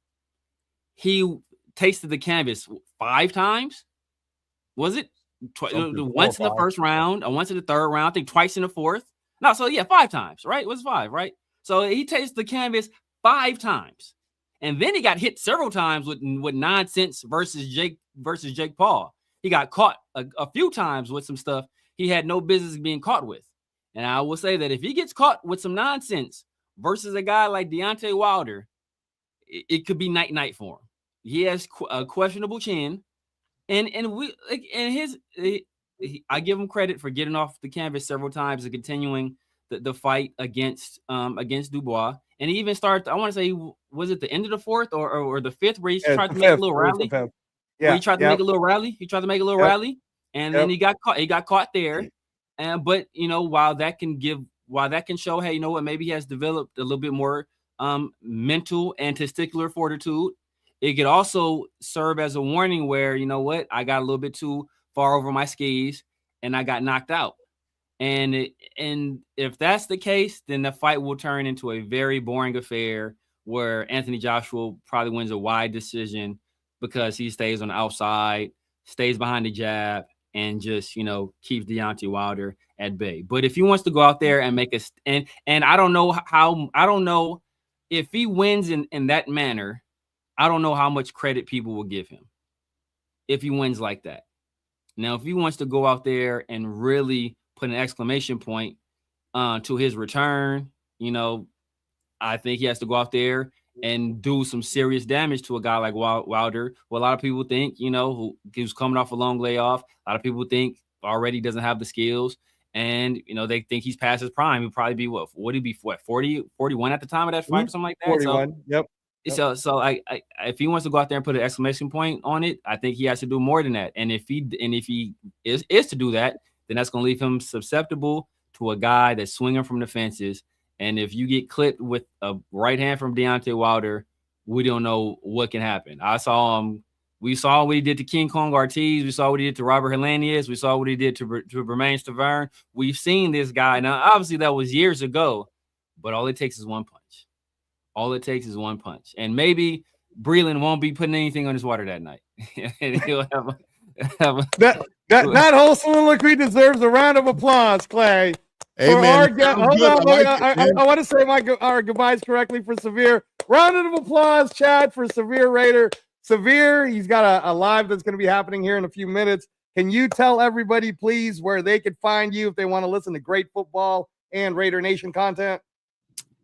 he tasted the canvas 5 times. Was it once in the first round, once in the third round? I think twice in the fourth. No, so yeah, 5 times, right? It was 5, right? So he tasted the canvas 5 times, and then he got hit several times with nonsense versus Jake Paul. He got caught a few times with some stuff he had no business being caught with. And I will say that if he gets caught with some nonsense versus a guy like Deontay Wilder, it could be night for him. He has a questionable chin, I give him credit for getting off the canvas several times and continuing the fight against Dubois. And he even started, I want to say, was it the end of the 4th or the 5th where he tried to make a little rally? Yeah, he tried to make a little rally. Rally, and then he got caught. He got caught there. But while that can show, hey, you know what, maybe he has developed a little bit more mental and testicular fortitude. It could also serve as a warning where, you know what, I got a little bit too far over my skis and I got knocked out. And if that's the case, then the fight will turn into a very boring affair where Anthony Joshua probably wins a wide decision because he stays on the outside, stays behind the jab, and just, keeps Deontay Wilder at bay. But if he wants to go out there and make and I don't know if he wins in that manner, I don't know how much credit people will give him if he wins like that. Now, if he wants to go out there and really put an exclamation point to his return, I think he has to go out there and do some serious damage to a guy like Wilder, who a lot of people think, who's coming off a long layoff. A lot of people think already doesn't have the skills. And, they think he's past his prime. He'll probably be, 40, 41 at the time of that fight or something like that? 41, so, yep. So if he wants to go out there and put an exclamation point on it, I think he has to do more than that. And if he is to do that, then that's going to leave him susceptible to a guy that's swinging from the fences. And if you get clipped with a right hand from Deontay Wilder, we don't know what can happen. We saw what he did to King Kong Ortiz. We saw what he did to Robert Helenius. We saw what he did to Romain Stavern. We've seen this guy. Now, obviously, that was years ago, but all it takes is one punch. All it takes is one punch. And maybe Breland won't be putting anything on his water that night. And he'll have that whole soliloquy deserves a round of applause, Clay. Hey, man. I want to say our goodbyes correctly for Severe. Round of applause, Chad, for Severe Raider. Severe, he's got a live that's going to be happening here in a few minutes. Can you tell everybody, please, where they could find you if they want to listen to great football and Raider Nation content?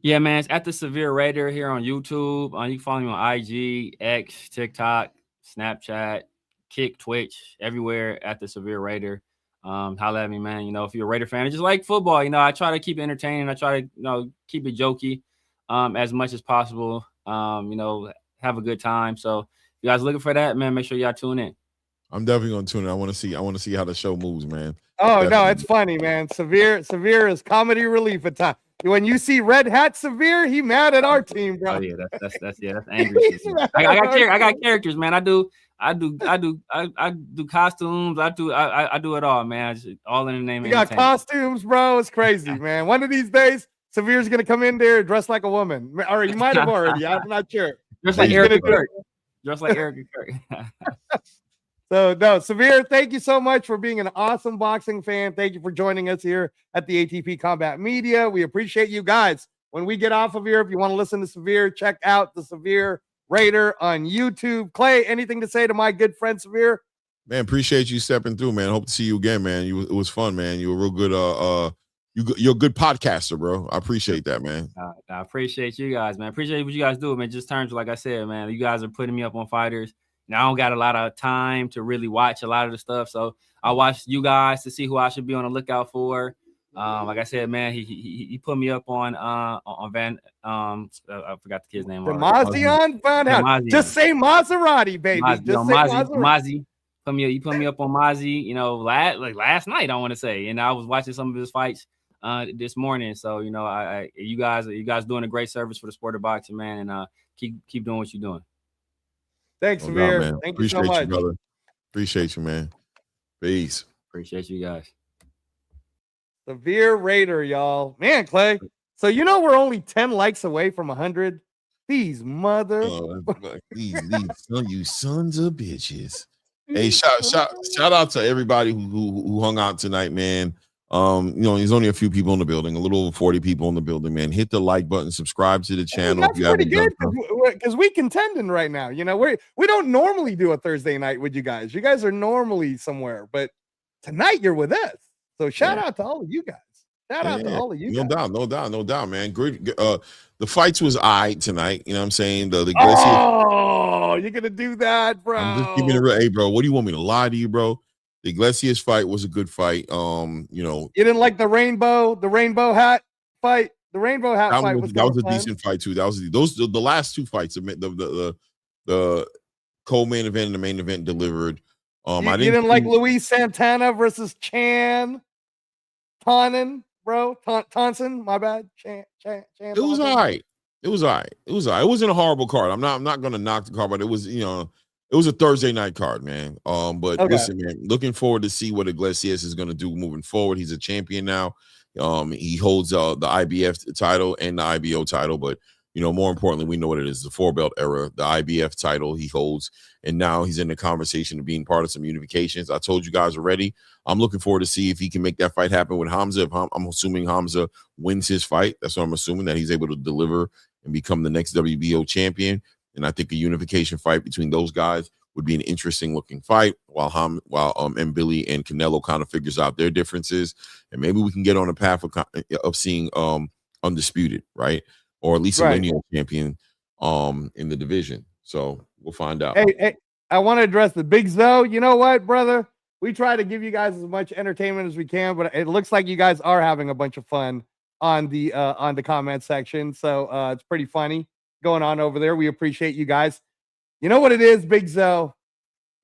Yeah, man, it's at the Severe Raider here on YouTube. You can follow me on IG, X, TikTok, Snapchat, Kick, Twitch, everywhere at the Severe Raider. Holla at me, man. If you're a Raider fan, just like football, I try to keep it entertaining. I try to, keep it jokey as much as possible. Have a good time. So if you guys looking for that, man, make sure y'all tune in. I'm definitely gonna tune in. I want to see how the show moves, man. Oh, definitely. No, it's funny, man. Severe is comedy relief at times. When you see Red Hat Severe, he mad at our team, bro. Oh yeah, that's angry. I got characters, man. I do costumes. I do it all, man. All in the name of got costumes, bro. It's crazy, man. One of these days, Severe's gonna come in there dressed like a woman, or you might have already. I'm not sure. Just like Eric Kirk. Just like Eric Kirk. So, no, Severe, thank you so much for being an awesome boxing fan. Thank you for joining us here at the ATP Combat Media. We appreciate you guys. When we get off of here, if you want to listen to Severe, check out the Severe Raider on YouTube. Clay, anything to say to my good friend Severe? Man, appreciate you stepping through, man. Hope to see you again, man. It was fun, man. You were real good. You're a good podcaster, bro. I appreciate that, man. I appreciate you guys, man. Appreciate what you guys do, man. Just turns, like I said, man, you guys are putting me up on fighters. Now I don't got a lot of time to really watch a lot of the stuff, so I watch you guys to see who I should be on the lookout for. Like I said, man, he put me up on Van. I forgot the kid's name. Demazian Van Hout. Just say Maserati, baby. Mozzie. He put me up on Mozzie. Last night I want to say, and I was watching some of his fights. this morning. So you guys doing a great service for the sport of boxing, man, and keep doing what you're doing. Thanks, No Severe. doubt, man. Thank you so Appreciate much, you, brother. Appreciate you, man. Peace. Appreciate you guys. Severe Raider, y'all. Man, Clay. So we're only 10 likes away from 100. These you sons of bitches. Hey, shout out to everybody who hung out tonight, man. There's only a few people in the building, a little over 40 people in the building, man. Hit the like button, subscribe to the channel. That's pretty good because we contending right now. We don't normally do a Thursday night with you guys. You guys are normally somewhere, but tonight you're with us. So shout out to all of you guys. Shout out to all of you. No doubt, man. Great. The fights was tonight. You know what I'm saying? The Iglesias. Oh, you're gonna do that, bro. I'm just keeping it real. Hey, bro, what do you want me to lie to you, bro? The Iglesias fight was a good fight. You didn't like the rainbow hat fight. The rainbow hat fight was a decent fight too. The last two fights. The co-main event and the main event delivered. You didn't like Luis Santana versus Chan Tonnen, bro. Thompson, my bad. Chan it was all right. It wasn't a horrible card. I'm not gonna knock the card, but it was it was a Thursday night card, man. But listen, man, looking forward to see what Iglesias is gonna do moving forward. He's a champion now. He holds the IBF title and the IBO title, but more importantly, we know what it is, the 4-belt era, the IBF title he holds, and now he's in the conversation of being part of some unifications. I told you guys already, I'm looking forward to see if he can make that fight happen with Hamza. I'm assuming Hamza wins his fight. That's what I'm assuming, that he's able to deliver and become the next WBO champion. And I think a unification fight between those guys would be an interesting looking fight while Billy and Canelo kind of figures out their differences. And maybe we can get on a path of seeing Undisputed, right? Or at least a lineal champion in the division. So we'll find out. Hey, I want to address the Big Zo. You know what, brother? We try to give you guys as much entertainment as we can, but it looks like you guys are having a bunch of fun on the comment section. So it's pretty funny going on over there. We appreciate you guys. You know what it is, Big Zo?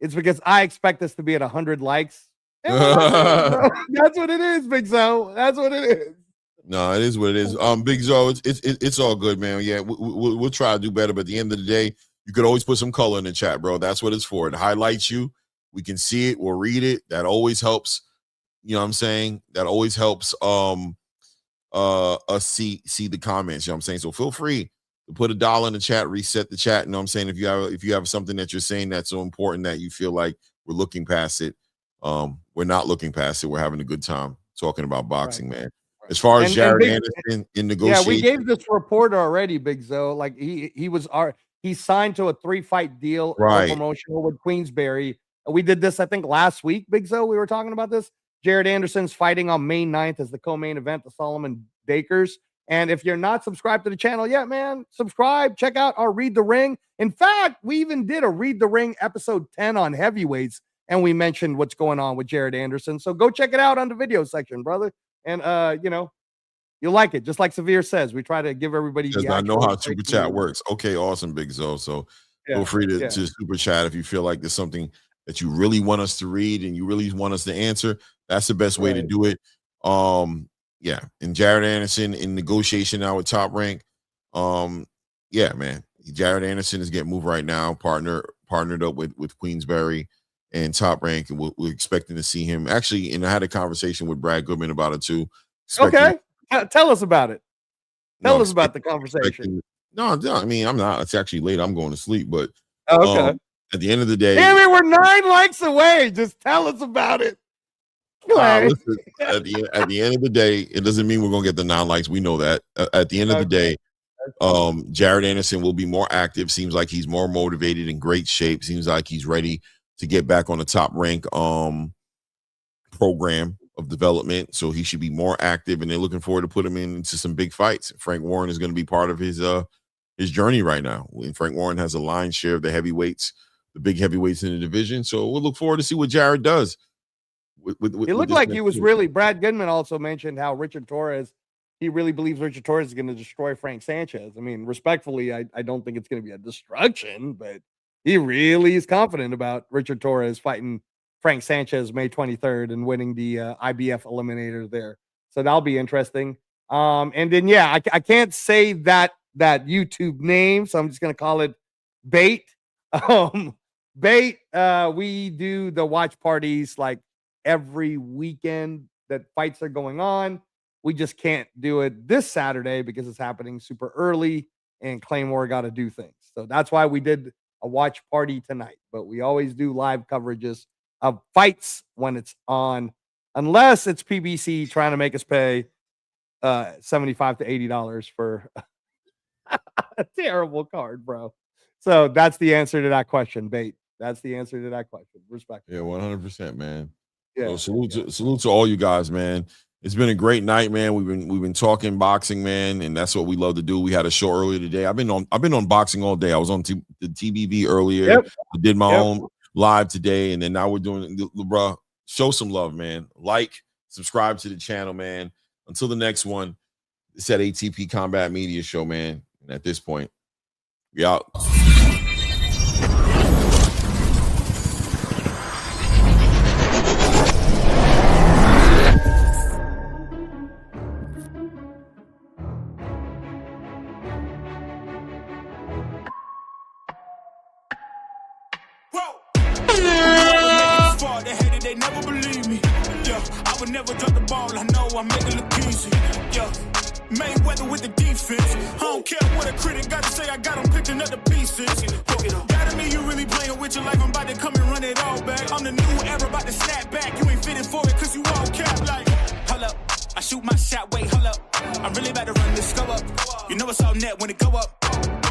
It's because I expect us to be at 100 likes. That's what it is, Big Zo. That's what it is. No, it is what it is. Big Zo, it's all good, man. Yeah, we'll try to do better, but at the end of the day, you could always put some color in the chat, bro. That's what it's for. It highlights you. We can see it. We'll read it. That always helps. You know what I'm saying? That always helps us see the comments. You know what I'm saying? So feel free to put $1 in the chat, reset the chat. You know what I'm saying? If you have something that you're saying that's so important that you feel like we're looking past it, we're not looking past it. We're having a good time talking about boxing, man. As far as Jared Anderson in negotiation, we gave this reporter already, Big Zo. Like he signed to a 3-fight deal, promotional with Queensberry. We did this, I think, last week, Big Zo. We were talking about this. Jared Anderson's fighting on May 9th as the co-main event, the Solomon Dakers. And if you're not subscribed to the channel yet, man, subscribe. Check out our Read the Ring. In fact, we even did a Read the Ring episode 10 on heavyweights, and we mentioned what's going on with Jared Anderson. So go check it out on the video section, brother. And, you'll like it. Just like Severe says, we try to give everybody. I know how super chat works. Okay, awesome, Big Zo. So feel free to super chat if you feel like there's something that you really want us to read and you really want us to answer. That's the best way to do it. And Jared Anderson in negotiation now with Top Rank. Man, Jared Anderson is getting moved right now. Partnered up with Queensberry and Top Rank, and we're expecting to see him. Actually, and I had a conversation with Brad Goodman about it too. Okay, tell us about it. Tell us about the conversation. No, I mean, I'm not. It's actually late. I'm going to sleep, but okay. At the end of the day, damn it, we're 9 likes away. Just tell us about it. Listen, at the end of the day, it doesn't mean we're gonna get the 9 likes. We know that. At the end of the day, Jared Anderson will be more active. Seems like he's more motivated, in great shape. Seems like he's ready to get back on the Top Rank program of development. So he should be more active, and they're looking forward to put him into some big fights. Frank Warren is going to be part of his journey right now. And Frank Warren has a lion's share of the heavyweights, the big heavyweights in the division. So we'll look forward to see what Jared does. It looked like he was really. Brad Goodman also mentioned how Richard Torres, he really believes Richard Torres is going to destroy Frank Sanchez. I mean, respectfully, I don't think it's going to be a destruction, but he really is confident about Richard Torres fighting Frank Sanchez May 23rd and winning the IBF eliminator there. So that'll be interesting. And then, yeah, I can't say that YouTube name, so I'm just going to call it Bait. Bait, we do the watch parties like every weekend that fights are going on. We just can't do it this Saturday because it's happening super early and Claymore got to do things. So that's why we did a watch party tonight. But we always do live coverages of fights when it's on, unless it's PBC trying to make us pay $75 to $80 for a terrible card, bro. So that's the answer to that question, Bait. That's the answer to that question. Respect. Yeah, 100%, man. Yeah. So salute to all you guys, man. It's been a great night, man. We've been talking boxing, man, and that's what we love to do. We had a show earlier today. I've been on boxing all day. I was on the TBV earlier. Yep. I did my own live today, and then now we're doing bro. Show some love, man. Like, subscribe to the channel, man. Until the next one, it's at ATP Combat Media Show, man. And at this point, we out. They never believe me. Yeah, I would never drop the ball. I know I make it look easy. Yeah, Mayweather with the defense. I don't care what a critic got to say. I got them picking up the pieces. That to me, you really playing with your life. I'm about to come and run it all back. I'm the new era, about to snap back. You ain't fitting for it, cause you all cap like. Hold up, I shoot my shot. Wait, hold up. I'm really about to run this go up. You know it's all net when it go up.